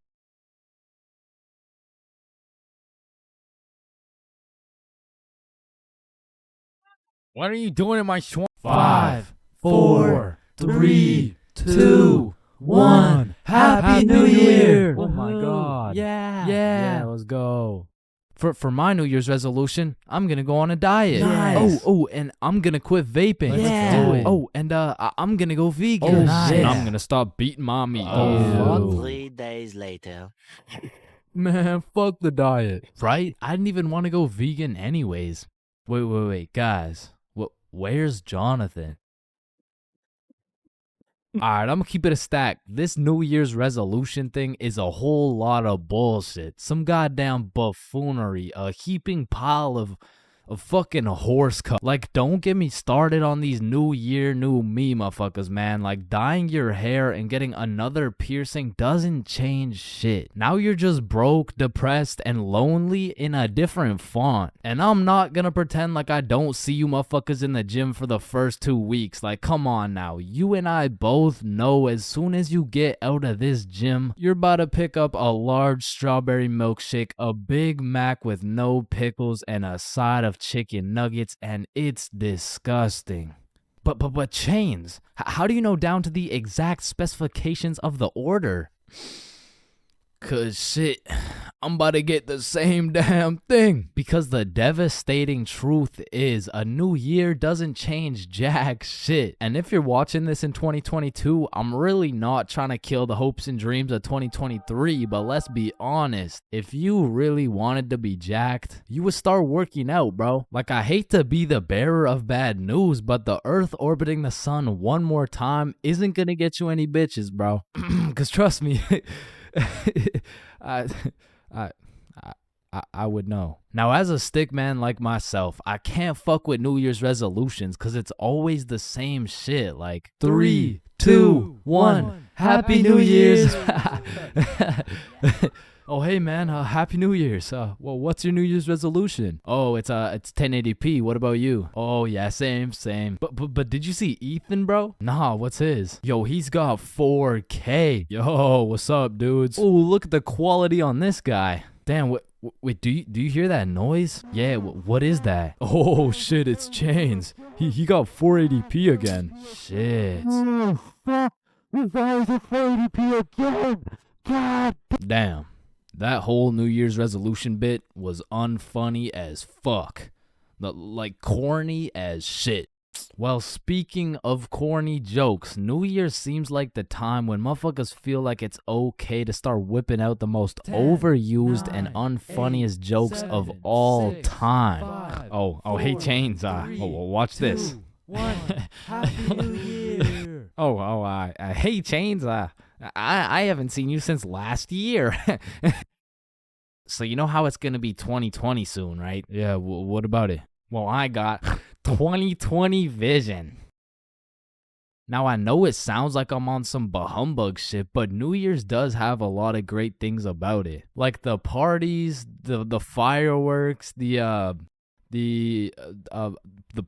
What are you doing in my swamp? 5, 4, 3, 2, 1. Happy New Year! Oh my god. Yeah, let's go. For my New Year's resolution, I'm gonna go on a diet. Nice. Oh, and I'm gonna quit vaping. Yeah. Do it. Oh, and I'm gonna go vegan. Nice. And I'm gonna stop beating my meat. Oh. 3 days later. Man, fuck the diet. Right? I didn't even want to go vegan anyways. Wait, guys. Where's Jonathan? Alright, I'm gonna keep it a stack. This New Year's resolution thing is a whole lot of bullshit. Some goddamn buffoonery. A heaping pile of fucking horse cup. Like, don't get me started on these New Year, new me motherfuckers, man. Like, dyeing your hair and getting another piercing doesn't change shit. Now you're just broke, depressed, and lonely in a different font. And I'm not gonna pretend like I don't see you motherfuckers in the gym for the first 2 weeks. Like, come on now. You and I both know as soon as you get out of this gym, you're about to pick up a large strawberry milkshake, a Big Mac with no pickles, and a side of chicken nuggets, and it's disgusting. But Chains, how do you know down to the exact specifications of the order? Cause shit, I'm about to get the same damn thing. Because the devastating truth is a new year doesn't change jack shit. And if you're watching this in 2022, I'm really not trying to kill the hopes and dreams of 2023, but let's be honest. If you really wanted to be jacked, you would start working out, bro. Like, I hate to be the bearer of bad news, but the earth orbiting the sun one more time isn't gonna get you any bitches, bro. Cause trust me, I would know. Now, as a stick man like myself, I can't fuck with New Year's resolutions because it's always the same shit. Like 3, 2, 1, Happy New Year's. Oh, hey man, Happy New Year's. Well, what's your New Year's resolution? Oh, it's 1080p. What about you? Oh yeah, same. But did you see Ethan, bro? Nah, what's his? Yo, he's got 4K. Yo, what's up, dudes? Oh, look at the quality on this guy. Damn, wait, do you hear that noise? Yeah, what is that? Oh shit, it's Chains. He got 480p again. Shit. Oh fuck, this guy is at 480p again. God damn. That whole New Year's resolution bit was unfunny as fuck. Like corny as shit. Well, speaking of corny jokes, New Year's seems like the time when motherfuckers feel like it's okay to start whipping out the most overused and unfunniest jokes of all time. Oh, hey Chains, watch this. 2, 1, Happy New Year. Hey Chains, I haven't seen you since last year. So you know how it's gonna be 2020 soon, right? Yeah, what about it? Well, I got 2020 vision. Now, I know it sounds like I'm on some bahumbug shit, but New Year's does have a lot of great things about it. Like the parties, the fireworks, the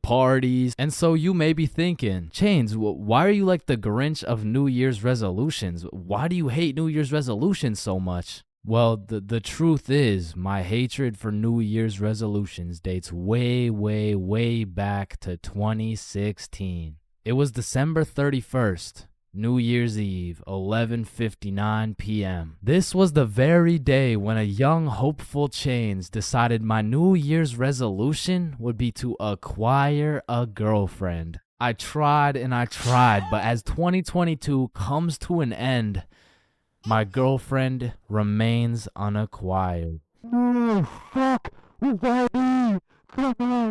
parties. And so you may be thinking, Chains, why are you like the Grinch of New Year's resolutions? Why do you hate New Year's resolutions so much? Well, the truth is, my hatred for New Year's resolutions dates way, way, way back to 2016. It was December 31st, New Year's Eve, 11:59 p.m. This was the very day when a young, hopeful Chains decided my New Year's resolution would be to acquire a girlfriend. I tried and I tried, but as 2022 comes to an end, my girlfriend remains unacquired. Oh, fuck. Who's that?